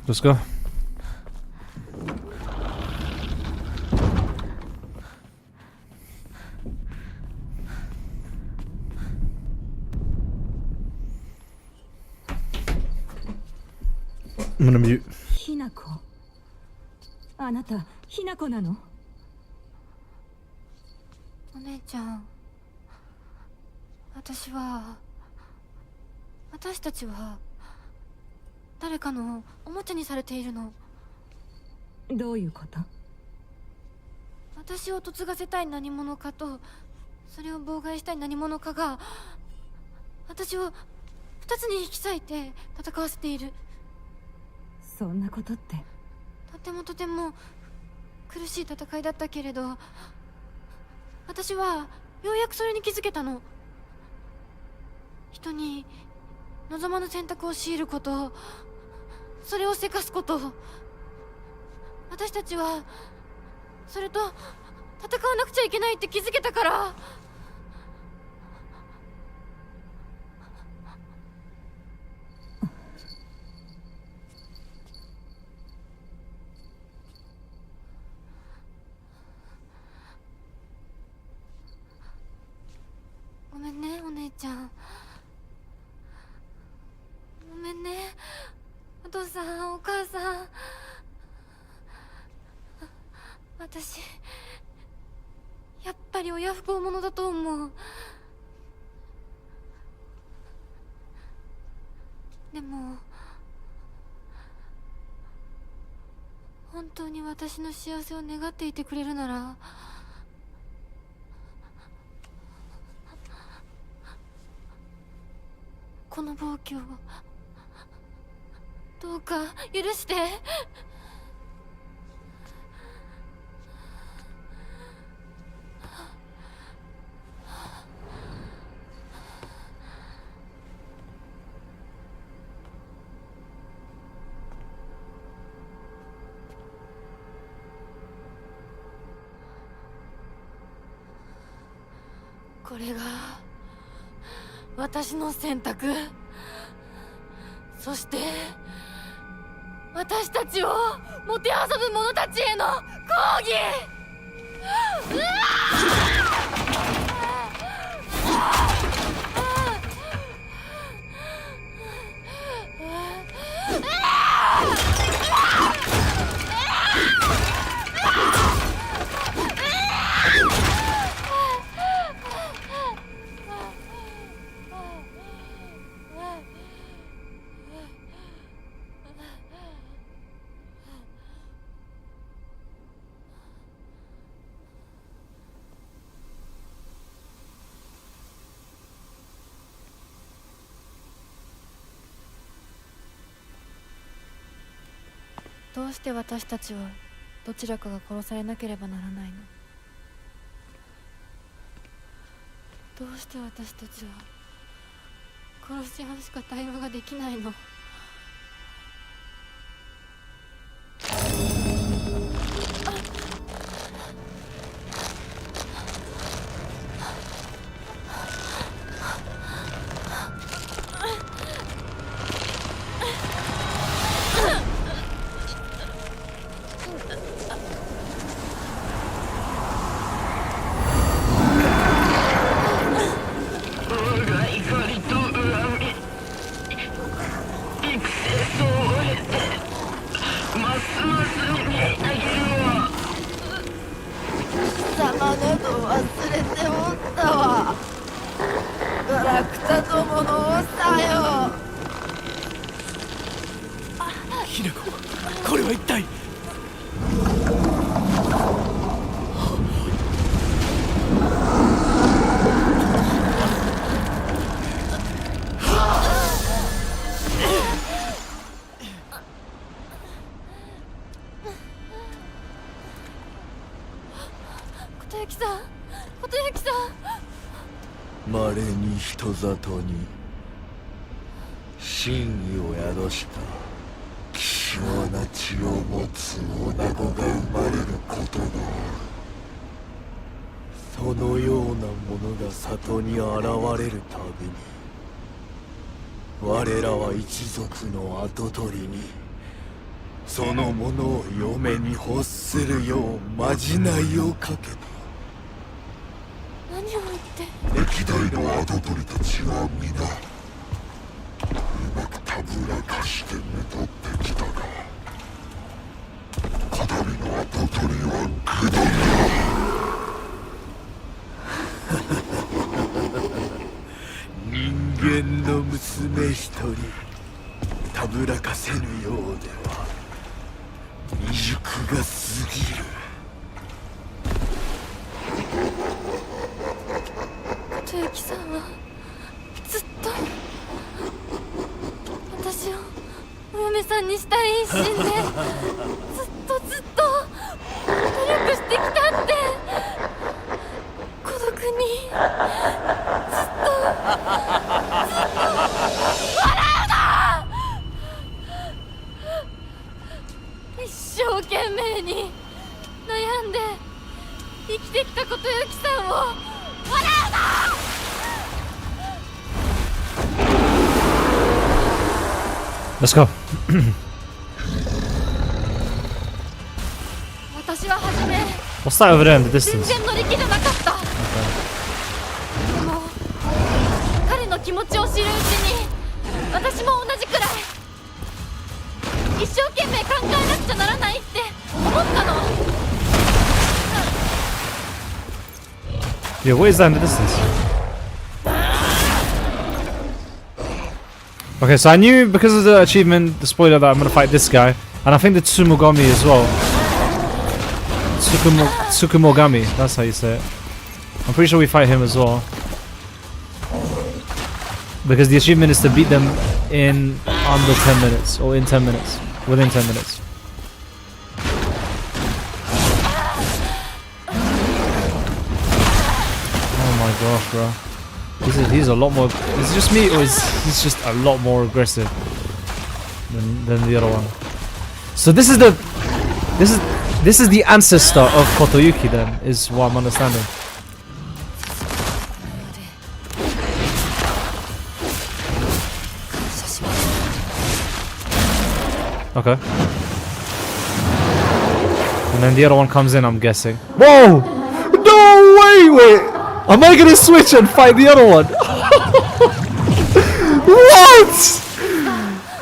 let's go. I'm gonna mute. ひなこあなたひなこなの？お姉ちゃん、私たちは誰かのおもちゃにされているの。どういうこと？私を嫁がせたい何者かとそれを妨害したい何者かが私を二つに引き裂いて戦わせている。そんなことって。とても苦しい戦いだったけれど、私はようやくそれに気づけたの。人に望まぬ選択を強いること、それをせかすこと、私たちはそれと戦わなくちゃいけないって気づけたから。ごめんね、お姉ちゃん。ごめんね、お父さん、お母さん。私やっぱり親不孝者だと思う。でも本当に私の幸せを願っていてくれるなら、この暴挙をどうか許して。これが私の選択、そして私たちをもてあそぶ者たちへの抗議。どうして私たちはどちらかが殺されなければならないの？どうして私たちは殺し合うしか対話ができないの？ひなここれは一体。琴行さん、琴行さん。稀に人里に真意を宿した希少な血を持つ女子が生まれることがある。そのようなものが里に現れるたびに我らは一族の跡取りにそのものを嫁に欲するようまじないをかけた。何を言って。歴代の跡取りたちは皆うまくたぶらかしてめとってきたが、こたびの跡取りは愚鈍だ。人間の娘一人たぶらかせぬようでは未熟が過ぎる。琴行さんはずっと私をお嫁さんにしたい一心でずっと努力してきたって。孤独にずっと笑うな。一生懸命に悩んで生きてきた琴行さんを笑うな。Let's go. 私は初め What's that over there in the 全 distance? 然乗り気じゃなかった。でも彼の気持ちを知るうちに私も同じくらい一生懸命考えなくちゃならないって思ったの。Yeah, what is that in the distance? Okay, so I knew because of the achievement, the spoiler, that I'm gonna fight this guy, and I think the Tsumogami as well. Tsukumogami, that's how you say it. I'm pretty sure we fight him as well. Because the achievement is to beat them in under 10 minutes, or in 10 minutes, within 10 minutes. Oh my gosh, bro. He's a lot more. Is it just me, or is he's just a lot more aggressive than the other one? So this is the ancestor of Kotoyuki, then, is what I'm understanding. Okay. And then the other one comes in, I'm guessing. Whoa! No, wait! Am I gonna switch and fight the other one? What?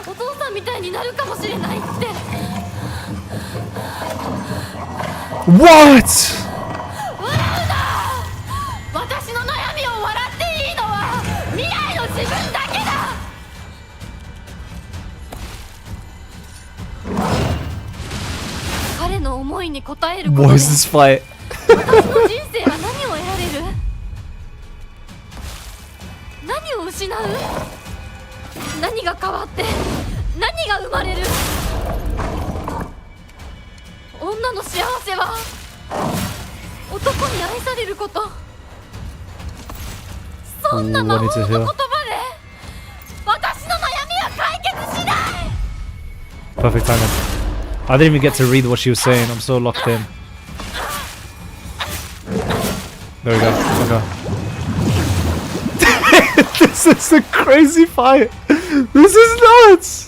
お父さんみたいになるかもしれないって。 What? 笑うな。私の悩みを笑っていいのは未来の自分だけだ。彼の思いに応えることで What is this fight? 私の人生は何を得られる？何を失う？何が変わって何が生まれる？女の幸せは男に愛されること。そんな魔法の言葉で私の悩みは解決しない。 Perfect timing. I didn't even get to read what she was saying. I'm so locked in. There we go. Okay. This is a crazy fight. This is nuts.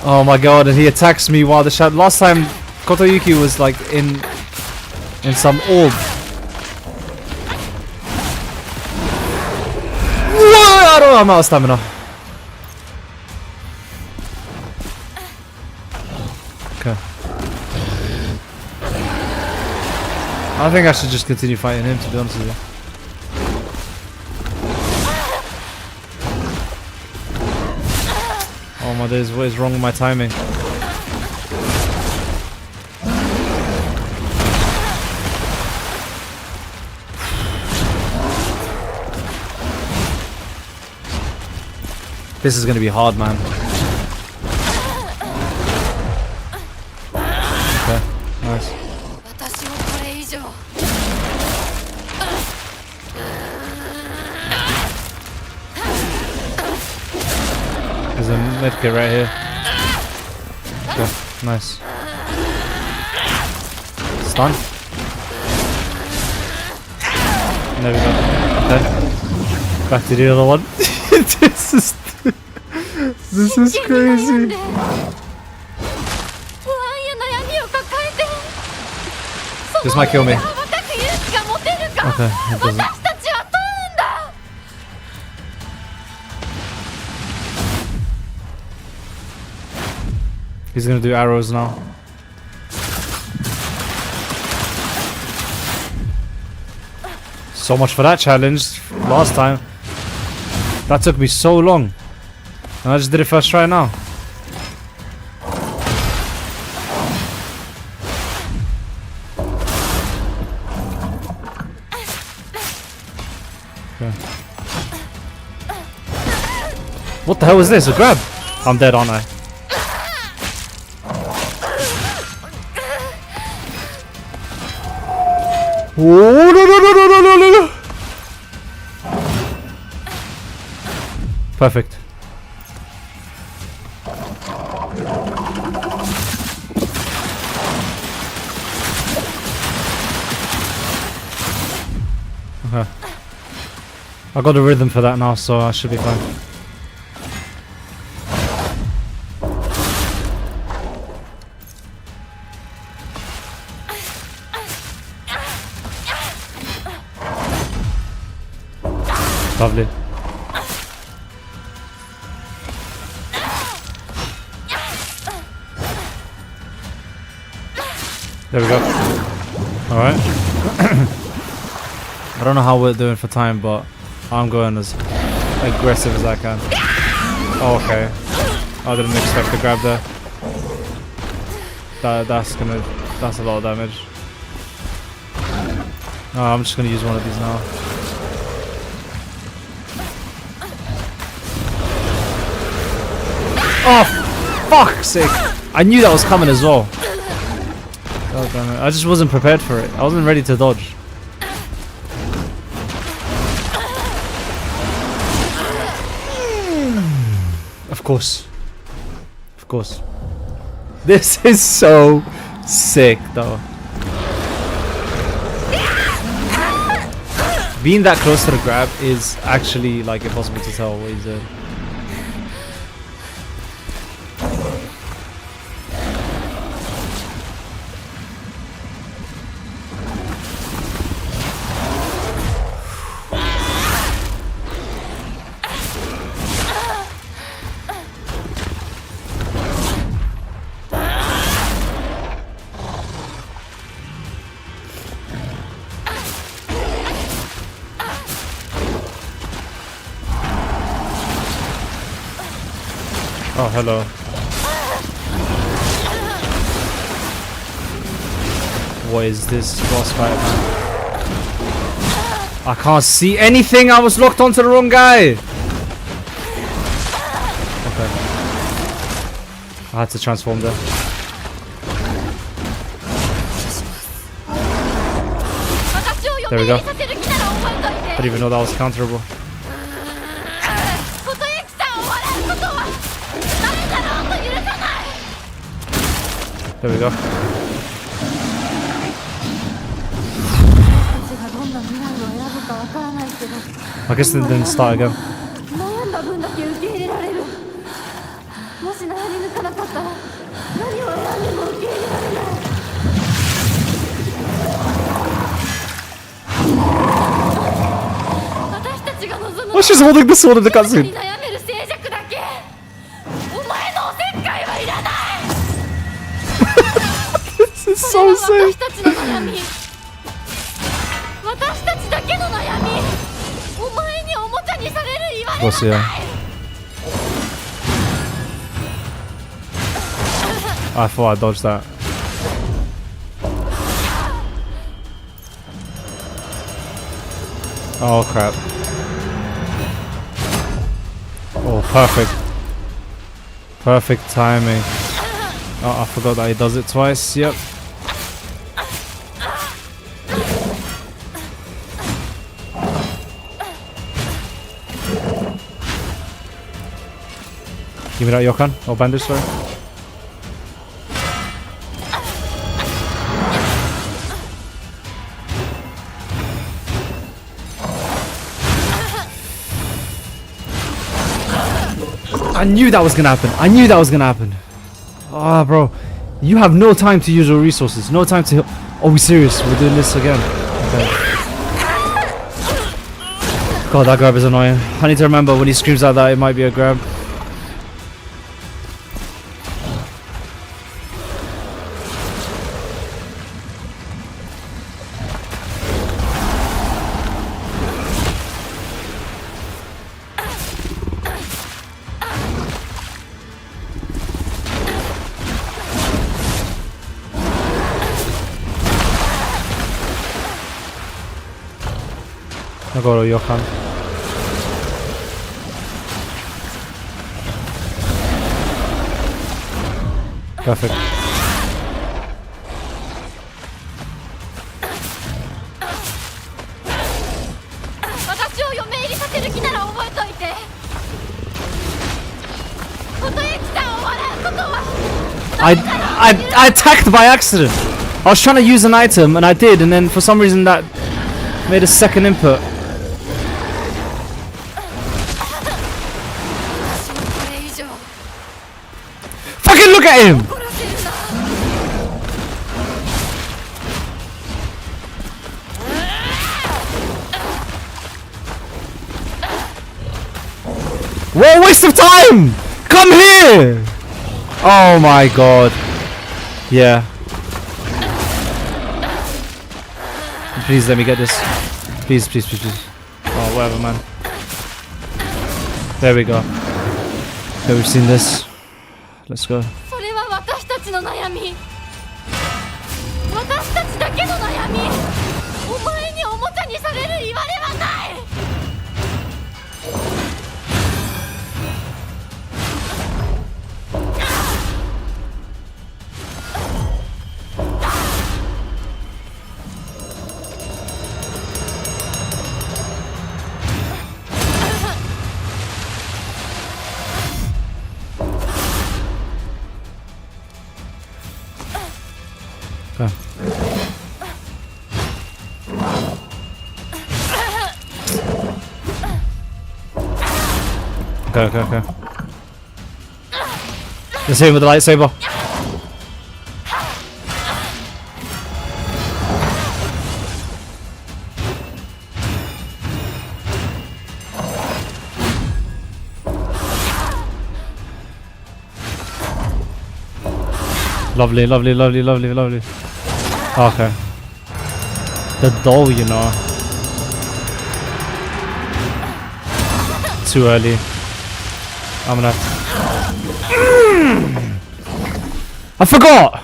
Oh my god, and he attacks me while the shadow. Last time Kotoyuki was like in some orb. Whoa, I'm out of stamina. Okay. I think I should just continue fighting him, to be honest with you. Oh my days, what is wrong with my timing? This is gonna be hard, man. Okay, nice. There's a medkit right here. Okay, nice. Stun. There we go. Okay. Back to the other one. This is crazy. This might kill me. Okay, it doesn't. He's gonna do arrows now. So much for that challenge last time. That took me so long. And I just did it first try now. Okay. What the hell was this? A grab? I'm dead, aren't I? Oh, no. Perfect. Okay. I got a rhythm for that now, so I should be fine. Lovely. There we go. Alright. I don't know how we're doing for time, but I'm going as aggressive as I can. Oh, okay. I didn't expect the grab there. That's a lot of damage. No, I'm just gonna use one of these now. Oh, fuck's sake! I knew that was coming as well. God damn it. I just wasn't prepared for it. I wasn't ready to dodge. Of course. Of course. This is so sick, though. Being that close to the grab is actually like impossible to tell what he's doing. Oh, hello. What is this boss fight, man? I can't see anything. I was locked onto the wrong guy. Okay. I had to transform there. There we go. Didn't even know that was counterable. There we go. I guess it didn't start again. Oh, she's holding the sword in the cutscene. This is so sick. Of course, yeah. I thought I dodged that. Oh crap. Oh, perfect. Perfect timing. Oh, I forgot that he does it twice. Yep. Give me that Yokan. Or bandage, sorry. I knew that was gonna happen. I knew that was gonna happen. Ah, bro. You have no time to use your resources. No time to... Are we serious? We're doing this again. Okay. God, that grab is annoying. I need to remember when he screams like that, it might be a grab. I got a Yokan. Perfect. I attacked by accident. I was trying to use an item and I did, and then for some reason that made a second input. Fucking look at him! What a waste of time! Come here! Oh my god. Yeah. Please let me get this. Please, please, please, please. Oh, whatever, man. There we go. Okay, we've seen this. Let's go. それは私たちの悩み。私たちだけの悩み。お前におもちゃにされる言われはない。Okay. Okay. Let's hit him with the lightsaber. Lovely, lovely, lovely, lovely, lovely. Okay. The doll, you know. Too early. I'm gonna... I forgot!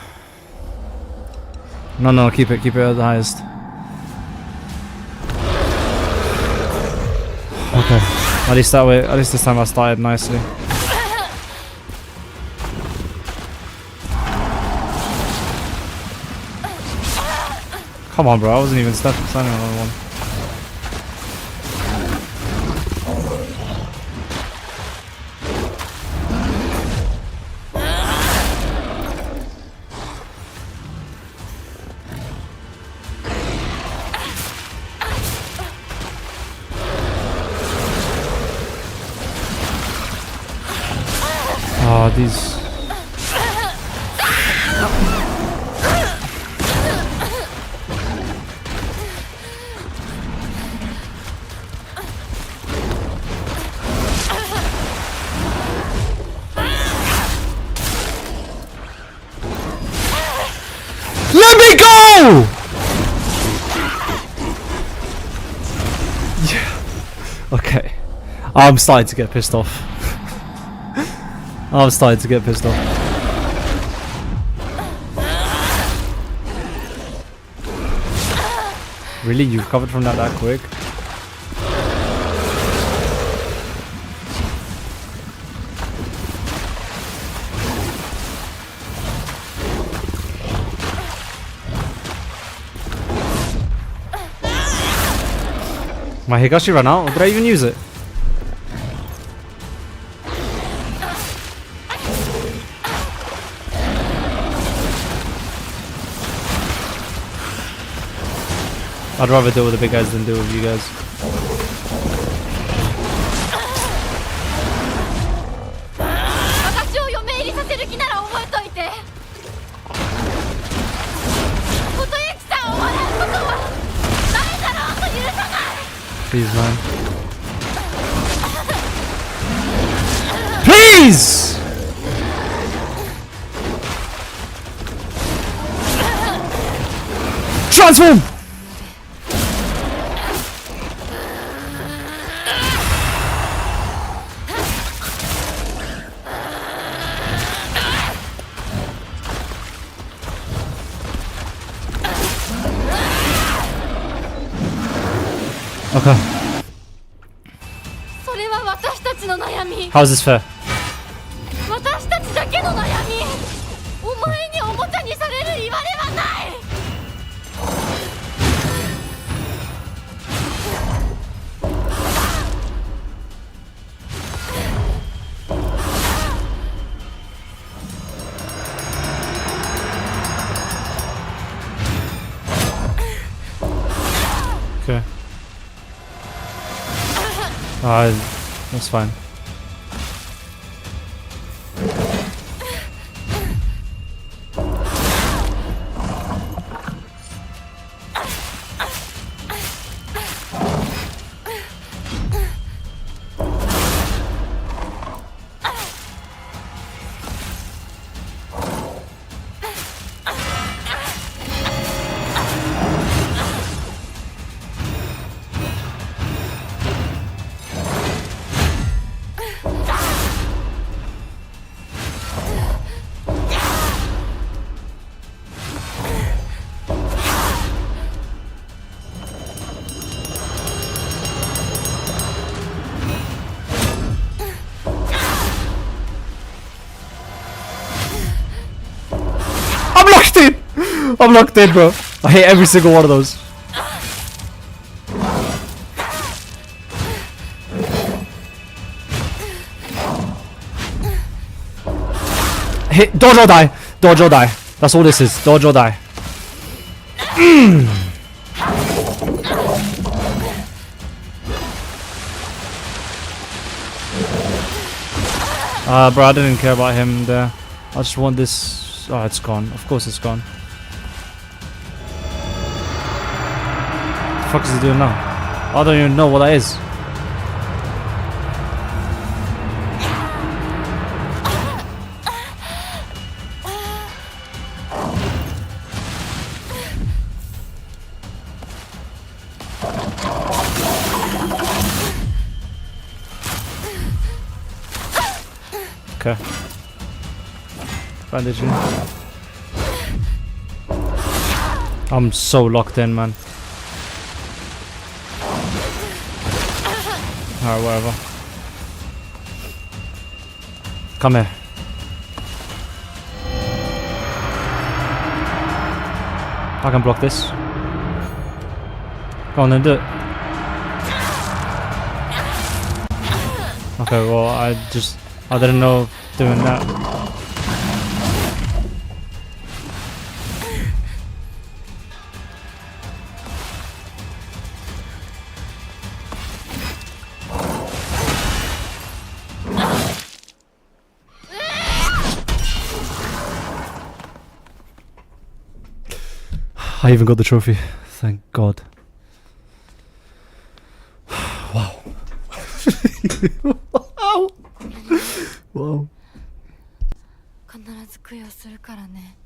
No, keep it at the highest. Okay. At least that way, at least this time I started nicely. Come on, bro. I wasn't even standing on one. Oh, these... Let me go! Yeah. Okay. I'm starting to get pissed off. I'm starting to get pissed off. Really? You recovered from that quick? My Higashi ran out? Or did I even use it? I'd rather deal with the big guys than deal with you guys. Please, man. Please! Transform! Okay. How is this fair? Okay. That's fine. I'm locked in, bro. I hate every single one of those. Hit dodge or die. Dodge or die. That's all this is. Dodge or die. Bro, I didn't care about him there. I just want this. Oh, it's gone. Of course it's gone. What the fuck is he doing now? I don't even know what that is. Okay. Bandaging. I'm so locked in, man. Alright, whatever. Come here. I can block this. Go on then, do it. Okay, well, I didn't know doing that. I even got the trophy. Thank God. Wow. Wow. Wow. 必ず供養するからね。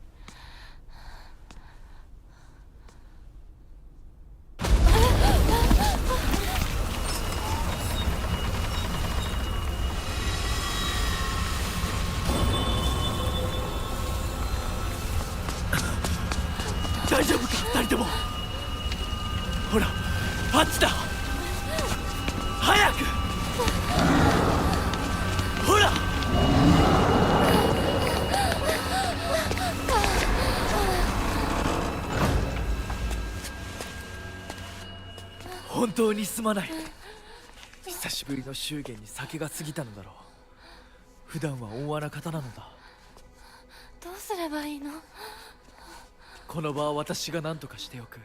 大丈夫か、二人とも。あっちだ。早く。ほら。本当にすまない。久しぶりの祝言に酒が過ぎたのだろう。普段は温和な方なのだ。どうすればいいの？この場は私が何とかしておく。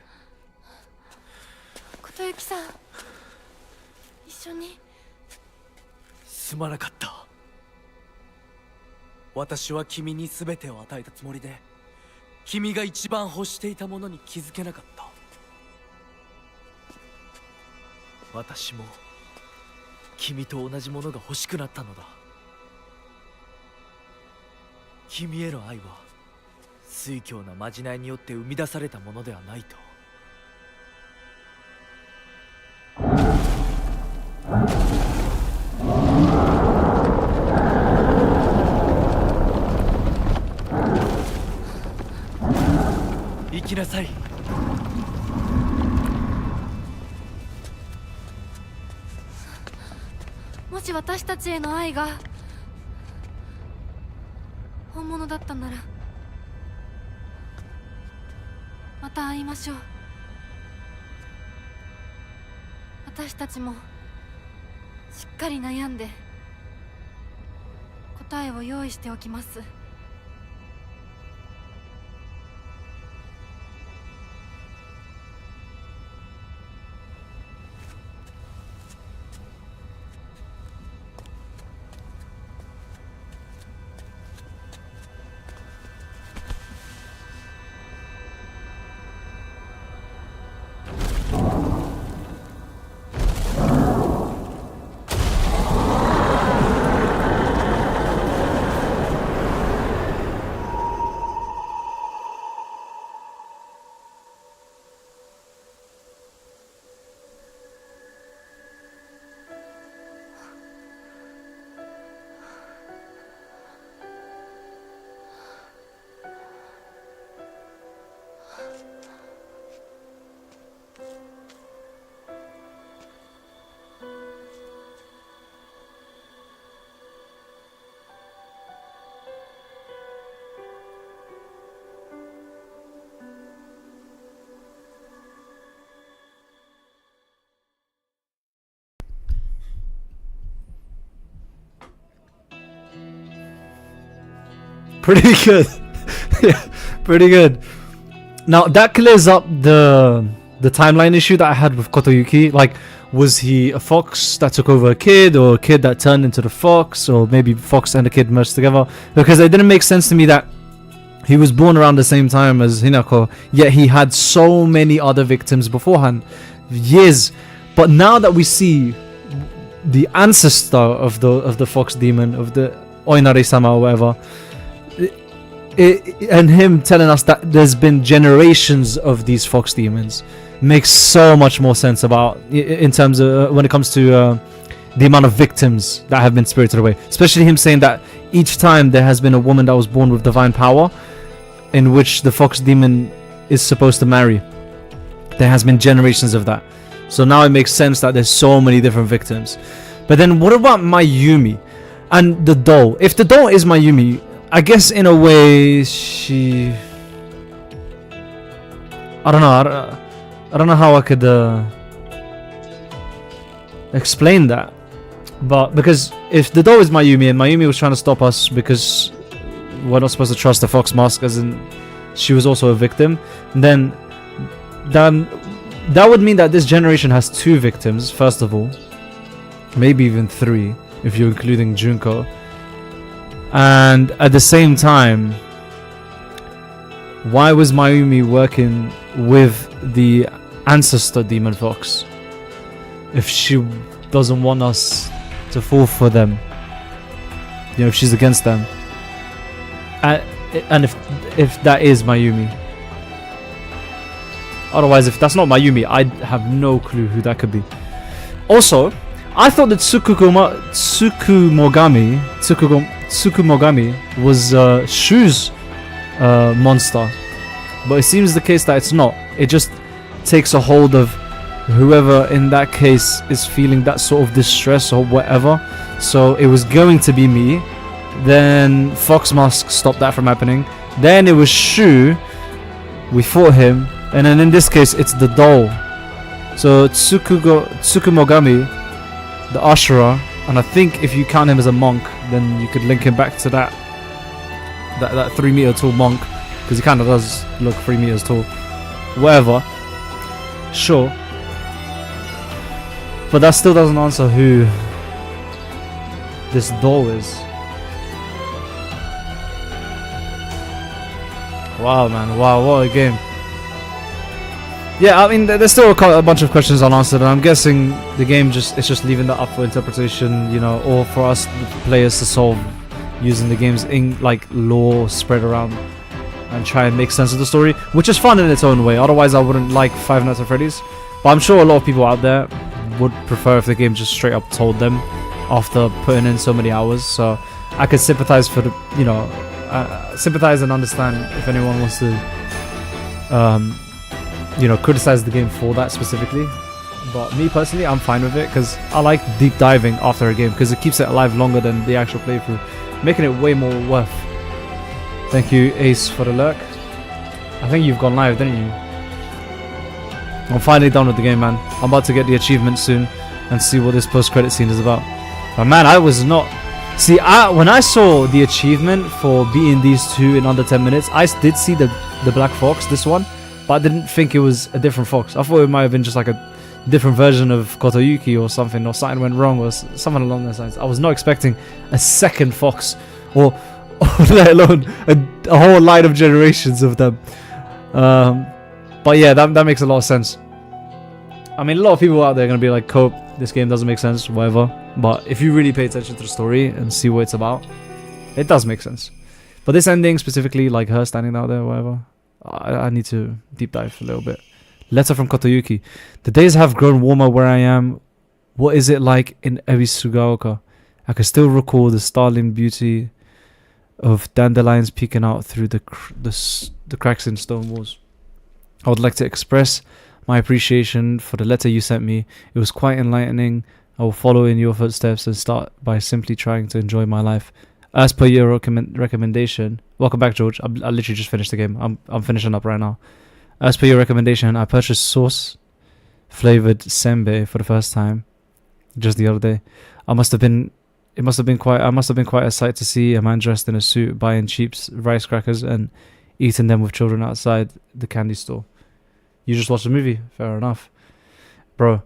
琴雪さん、一緒に。すまなかった。私は君に全てを与えたつもりで、君が一番欲していたものに気づけなかった。私も君と同じものが欲しくなったのだ。君への愛は酔狂なまじないによって生み出されたものではないと。行きなさい。もし私たちへの愛が本物だったなら、また会いましょう。私たちもしっかり悩んで答えを用意しておきます。Pretty good. Yeah, pretty good. Now that clears up the timeline issue that I had with Kotoyuki. Like, was he a fox that took over a kid, or a kid that turned into the fox, or maybe fox and a kid merged together? Because it didn't make sense to me that he was born around the same time as Hinako, yet he had so many other victims beforehand, years. But now that we see the ancestor of the fox demon, of the Oinari-sama or whatever, and him telling us that there's been generations of these fox demons, makes so much more sense about in terms of when it comes to the amount of victims that have been spirited away. Especially him saying that each time there has been a woman that was born with divine power, in which the fox demon is supposed to marry. There has been generations of that. So now it makes sense that there's so many different victims. But then what about Mayumi and the doll? If the doll is Mayumi, I guess in a way she... I don't know how I could explain that. But because if the doll is Mayumi, and Mayumi was trying to stop us because we're not supposed to trust the fox mask, as in she was also a victim, then that would mean that this generation has 2 victims, first of all. Maybe even 3, if you're including Junko. And at the same time, why was Mayumi working with the ancestor demon fox if she doesn't want us to fall for them? You know, if she's against them. And if that is Mayumi. Otherwise, if that's not Mayumi, I have no clue who that could be. Also, I thought that Tsukumogami was Shu's monster, but it seems the case that it's not. It just takes a hold of whoever in that case is feeling that sort of distress or whatever. So it was going to be me. Then Fox Mask stopped that from happening. Then it was Shu. We fought him. And then in this case, it's the doll. So Tsukumogami, the Ashura. And I think if you count him as a monk, then you could link him back to that 3 meter tall monk. Because he kind of does look 3 meters tall. Whatever. Sure. But that still doesn't answer who this doll is. Wow, man. Wow, what a game. Yeah, I mean, there's still a bunch of questions unanswered, and I'm guessing the game it's just leaving that up for interpretation, you know, or for us the players to solve using the game's lore spread around and try and make sense of the story, which is fun in its own way. Otherwise, I wouldn't like Five Nights at Freddy's. But I'm sure a lot of people out there would prefer if the game just straight up told them after putting in so many hours. So I could sympathize for the, you know, sympathize and understand if anyone wants to, you know, criticize the game for that specifically. But me personally, I'm fine with it because I like deep diving after a game because it keeps it alive longer than the actual playthrough, making it way more worth. Thank you, Ace, for the lurk. I think you've gone live, didn't you? I'm finally done with the game, man. I'm about to get the achievement soon and see what this post-credit scene is about. But man, I was not... See, when I saw the achievement for beating these two in under 10 minutes, I did see the black fox, this one, but I didn't think it was a different fox. I thought it might have been just like a different version of Kotoyuki or something went wrong or something along those lines. I was not expecting a second fox or let alone a whole line of generations of them. But yeah, that makes a lot of sense. I mean, a lot of people out there are going to be like, Cope, this game doesn't make sense, whatever. But if you really pay attention to the story and see what it's about, it does make sense. But this ending specifically, like her standing out there, whatever, I need to deep dive a little bit. Letter from Kotoyuki. The days have grown warmer where I am. What is it like in Ebisugaoka? I can still recall the startling beauty of dandelions peeking out through the cracks in stone walls. I would like to express my appreciation for the letter you sent me. It was quite enlightening. I will follow in your footsteps and start by simply trying to enjoy my life. As per your recommendation, welcome back, George. I literally just finished the game. I'm finishing up right now. As per your recommendation, I purchased sauce flavored senbei for the first time just the other day. It must have been quite a sight to see a man dressed in a suit buying cheap rice crackers and eating them with children outside the candy store. You just watched the movie, fair enough, bro.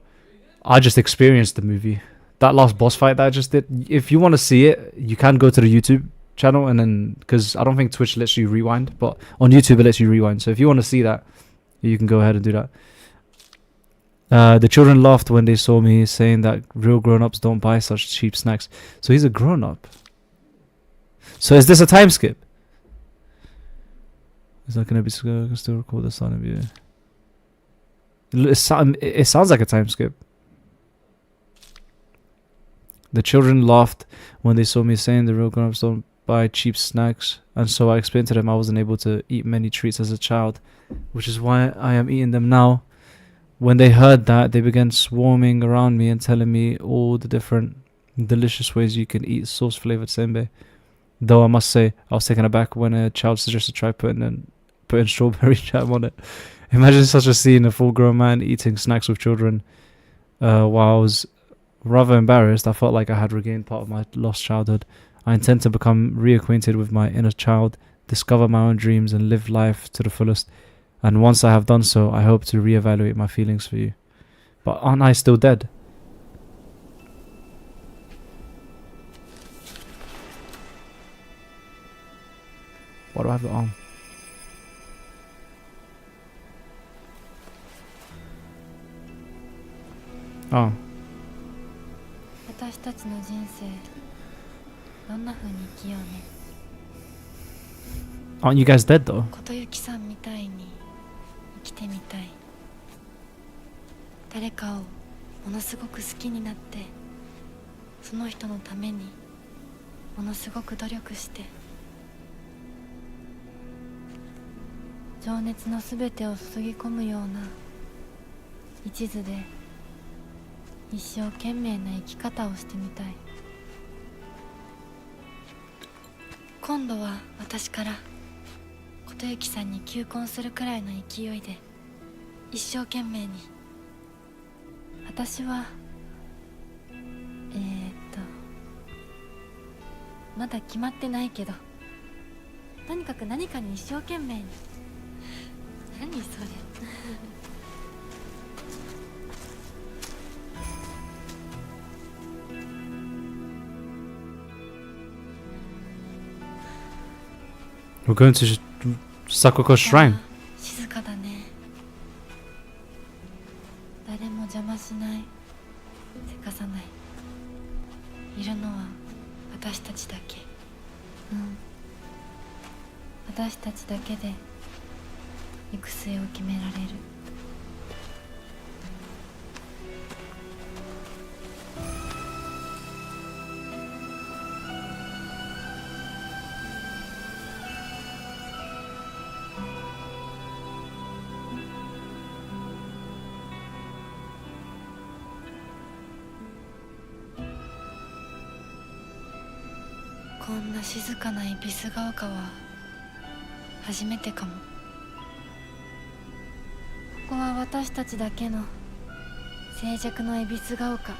I just experienced the movie. That last boss fight that I just did. If you want to see it, you can go to the YouTube channel and then, because I don't think Twitch lets you rewind, but on YouTube it lets you rewind. So if you want to see that, you can go ahead and do that. The children laughed when they saw me, saying that real grown-ups don't buy such cheap snacks. So he's a grown-up. So is this a time skip? Is that going to be I can still record the sound of you? It sounds like a time skip. The children laughed when they saw me, saying the real grown-ups don't buy cheap snacks, and so I explained to them I wasn't able to eat many treats as a child, which is why I am eating them now. When they heard that, they began swarming around me and telling me all the different delicious ways you can eat sauce-flavored senbei. Though I must say, I was taken aback when a child suggested try putting strawberry jam on it. Imagine such a scene, a full-grown man eating snacks with children. While I was rather embarrassed, I felt like I had regained part of my lost childhood. I intend to become reacquainted with my inner child, discover my own dreams, and live life to the fullest. And once I have done so, I hope to reevaluate my feelings for you. But aren't I still dead? Why do I have the arm? Oh. 私たちの人生どんな風に生きようね。 Aren't you guys dead though? 琴雪さんみたいに生きてみたい。誰かをものすごく好きになって、その人のためにものすごく努力して、情熱のすべてを注ぎ込むような一途で一生懸命な生き方をしてみたい。今度は私から琴幸さんに求婚するくらいの勢いで一生懸命に。私はまだ決まってないけど、とにかく何かに一生懸命に。何それWe're going to Sakuko's shrine. 静かだね。誰も邪魔しない、せかさない。いるのは私たちだけ。私たちだけで行く末を決められる。こんな静かな恵比寿ヶ丘は初めてかも。ここは私たちだけの静寂の恵比寿ヶ丘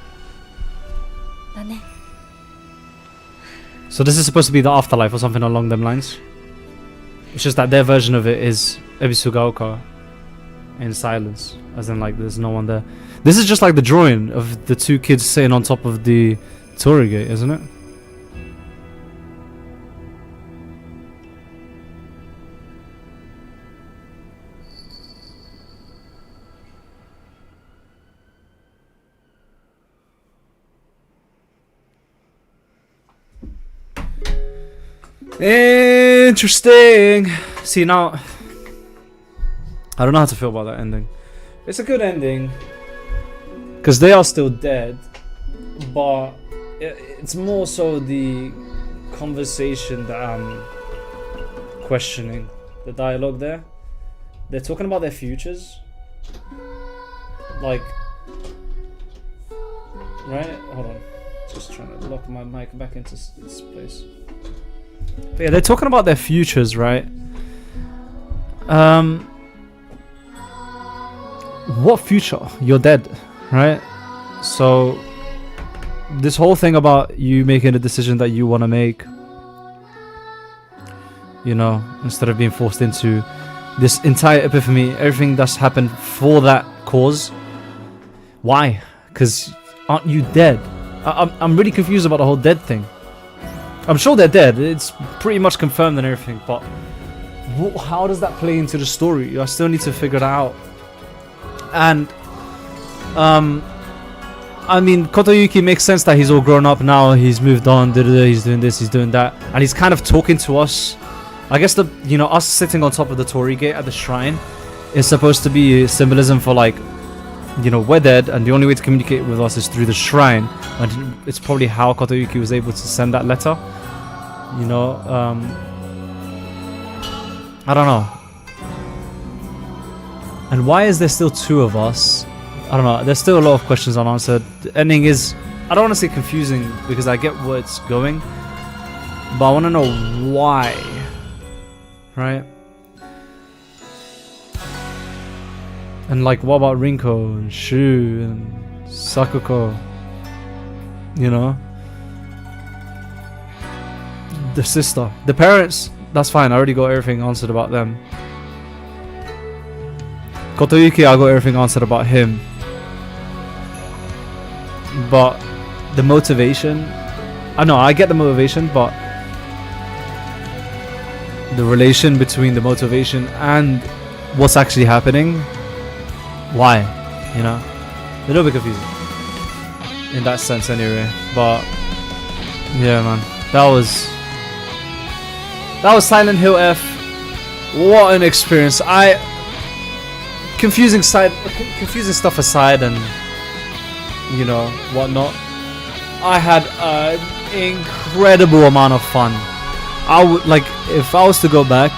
だね。 So this is supposed to be the afterlife or something along them lines. It's just that their version of it is Ebisugaoka in silence, as in like there's no one there. This is just like the drawing of the two kids sitting on top of the torii gate, isn't it? Interesting. See, now I don't know how to feel about that ending. It's a good ending because they are still dead, but it's more so the conversation that I'm questioning. The dialogue there, they're talking about their futures, like, right? Hold on, just trying to lock my mic back into its place. But yeah, they're talking about their futures, right? What future? You're dead, right? So this whole thing about you making a decision that you want to make, you know, instead of being forced into this entire epiphany, everything that's happened for that cause. Why? Because aren't you dead? I'm really confused about the whole dead thing. I'm sure they're dead. It's pretty much confirmed and everything, but how does that play into the story? I still need to figure that out. And I mean, Kotoyuki makes sense that he's all grown up now. He's moved on. He's doing this. He's doing that, and he's kind of talking to us. I guess us sitting on top of the torii gate at the shrine is supposed to be symbolism for, like, we're dead, and the only way to communicate with us is through the shrine. And it's probably how Kotoyuki was able to send that letter. I don't know. And why is there still two of us? I don't know. There's still a lot of questions unanswered. The ending is, I don't want to say confusing because I get where it's going, but I want to know why. Right? And like, what about Rinko and Shu and Sakuko? The sister. The parents, that's fine. I already got everything answered about them. Kotoyuki, I got everything answered about him. But the motivation, I know, I get the motivation, but the relation between the motivation and what's actually happening, why? A little bit confusing in that sense anyway. But yeah, man, that was Silent Hill F. What an experience. Confusing stuff aside, and whatnot, I had an incredible amount of fun. I would, like, if I was to go back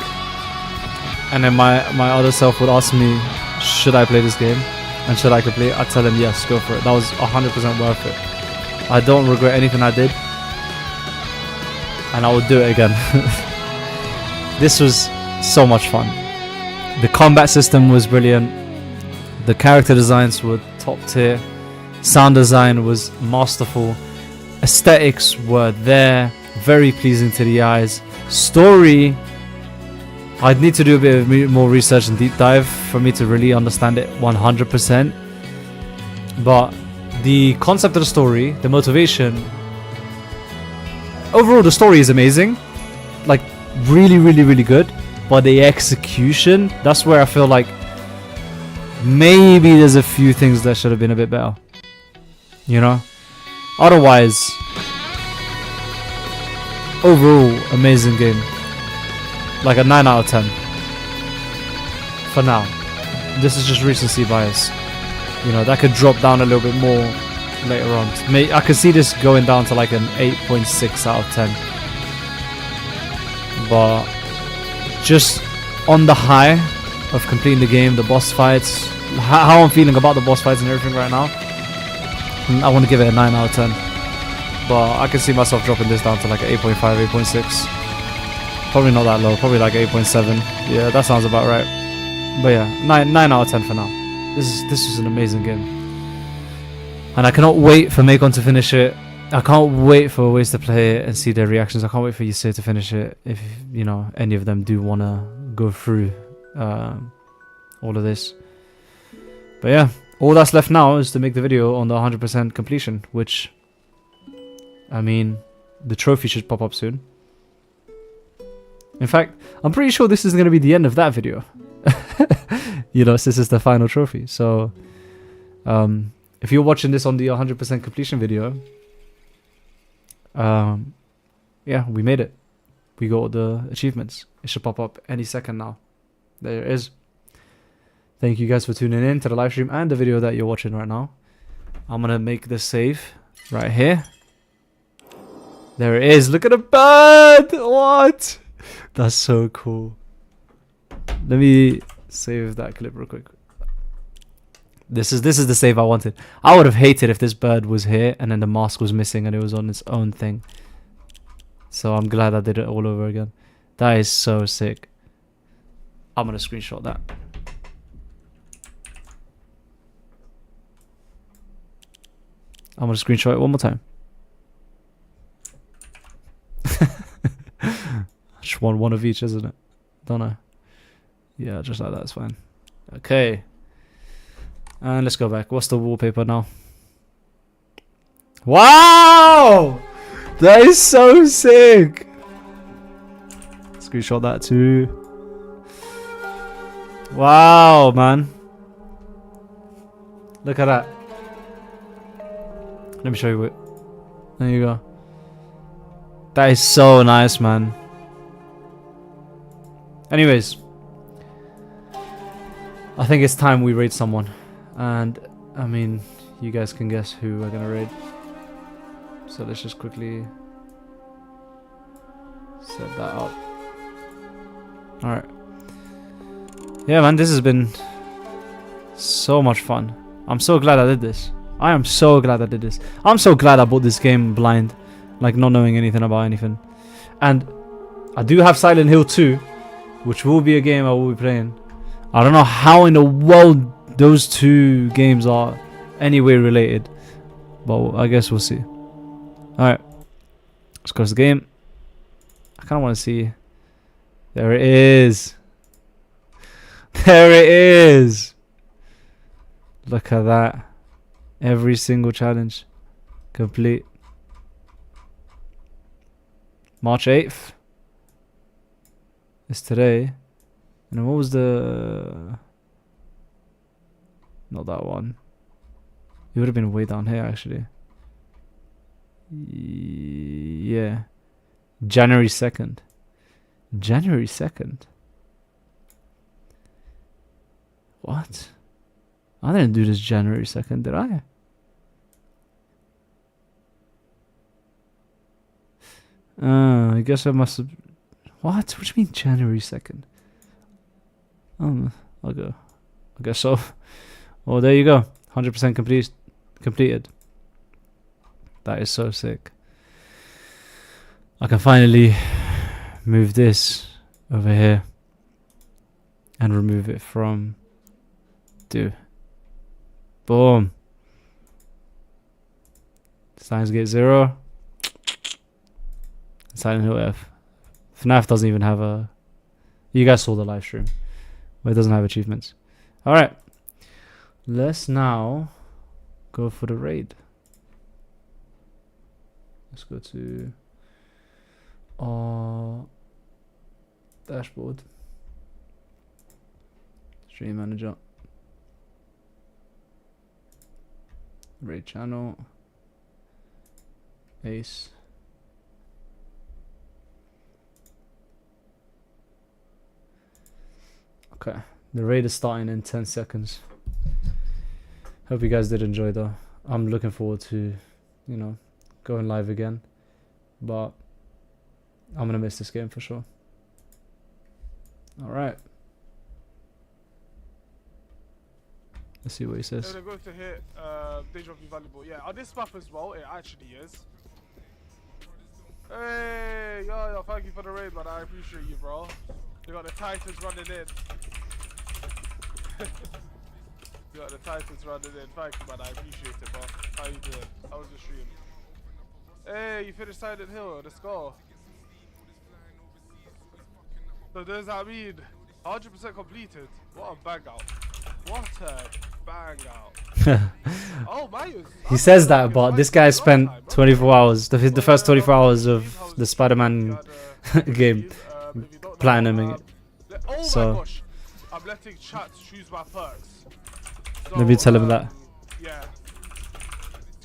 and then my other self would ask me, should I play this game, and should I complete, I'd tell him yes, go for it. That was 100% worth it. I don't regret anything I did, and I would do it again. This was so much fun. The combat system was brilliant. The character designs were top tier. Sound design was masterful. Aesthetics were there, very pleasing to the eyes. Story, I'd need to do a bit of more research and deep dive for me to really understand it 100%. But the concept of the story, the motivation, overall the story is amazing. Like, really, really, really good. But the execution, that's where I feel like maybe there's a few things that should have been a bit better. You know? Otherwise, overall, amazing game. Like a 9 out of 10. For now. This is just recency bias. You know, that could drop down a little bit more later on. I could see this going down to like an 8.6 out of 10. But just on the high of completing the game, the boss fights, how I'm feeling about the boss fights and everything right now, I want to give it a 9 out of 10. But I can see myself dropping this down to like an 8.5, 8.6. Probably not that low, probably like 8.7. Yeah, that sounds about right. But yeah, 9 out of 10 for now. This is an amazing game. And I cannot wait for Macon to finish it. I can't wait for Ways to play it and see their reactions. I can't wait for Yusei to finish it. If, you know, any of them do want to go through all of this. But yeah, all that's left now is to make the video on the 100% completion, which, I mean, the trophy should pop up soon. In fact, I'm pretty sure this is going to be the end of that video. You know, this is the final trophy. So, if you're watching this on the 100% completion video, yeah, we made it. We got the achievements. It should pop up any second now. There it is. Thank you guys for tuning in to the live stream and the video that you're watching right now. I'm gonna make the save right here. There it is. Look at the bird. What? That's so cool. Let me save that clip real quick. This is the save I wanted. I would have hated if this bird was here and then the mask was missing and it was on its own thing. So I'm glad I did it all over again. That is so sick. I'm gonna screenshot that. I'm gonna screenshot it one more time. Just one of each, isn't it? Don't I? Yeah, just like that, it's fine. Okay. And let's go back. What's the wallpaper now? Wow! That is so sick! Screenshot that too. Wow, man. Look at that. Let me show you it. There you go. That is so nice, man. Anyways, I think it's time we raid someone. And, I mean, you guys can guess who we're gonna raid. So let's just quickly set that up. Alright. Yeah, man, this has been so much fun. I'm so glad I did this. I am so glad I did this. I'm so glad I bought this game blind. Like, not knowing anything about anything. And I do have Silent Hill 2, which will be a game I will be playing. I don't know how in the world those two games are anyway related, but I guess we'll see. Alright, let's close the game. I kind of want to see. There it is. There it is. Look at that. Every single challenge complete. March 8th is today. And then what was the... Not that one. It would have been way down here, actually. Yeah. January 2nd. January 2nd? What? I didn't do this January 2nd, did I? I guess I must have... What? What do you mean January 2nd? I'll go. I guess so. Well, there you go. 100% completed. That is so sick. I can finally move this over here and remove it from do. Boom. Silent Gate 0. Silent Hill F. FNAF doesn't even have a... You guys saw the live stream where it doesn't have achievements. Alright. Let's now go for the raid. Let's go to our dashboard. Stream manager. Raid channel. Ace. Okay, the raid is starting in 10 seconds. Hope you guys did enjoy though. I'm looking forward to, you know, going live again. But I'm gonna miss this game for sure. Alright. Let's see what he says. They're going to hit Deja Vu valuable. Yeah, on this map as well, it actually is. Hey, yo, thank you for the raid, man. I appreciate you, bro. You got the Titans running in. You got the Titans running in. Thank you, man. I appreciate it, bro. How you doing? How was the stream? Hey, you finished Silent Hill. Let's go. So does that mean 100% completed? What a bang out. What a bang out. Oh, my. He says that, but this guy spent 24 hours, the first 24 hours of the Spider-Man game, platinuming it. Oh so, my gosh. I'm letting chat choose my perks. So, let me tell him that. Yeah.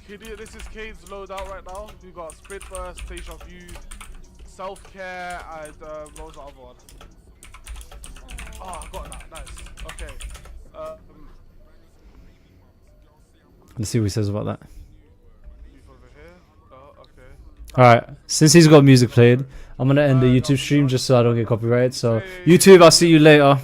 This is Kane's loadout right now. We got Sprint Burst, Deja Vu, Self-Care, and what was the other one? Oh, I got that. Nice. Okay. Let's see what he says about that. Over here. Oh, okay. Alright, since he's got music played, I'm gonna end the YouTube stream just so I don't get copyrighted. So, YouTube, I'll see you later.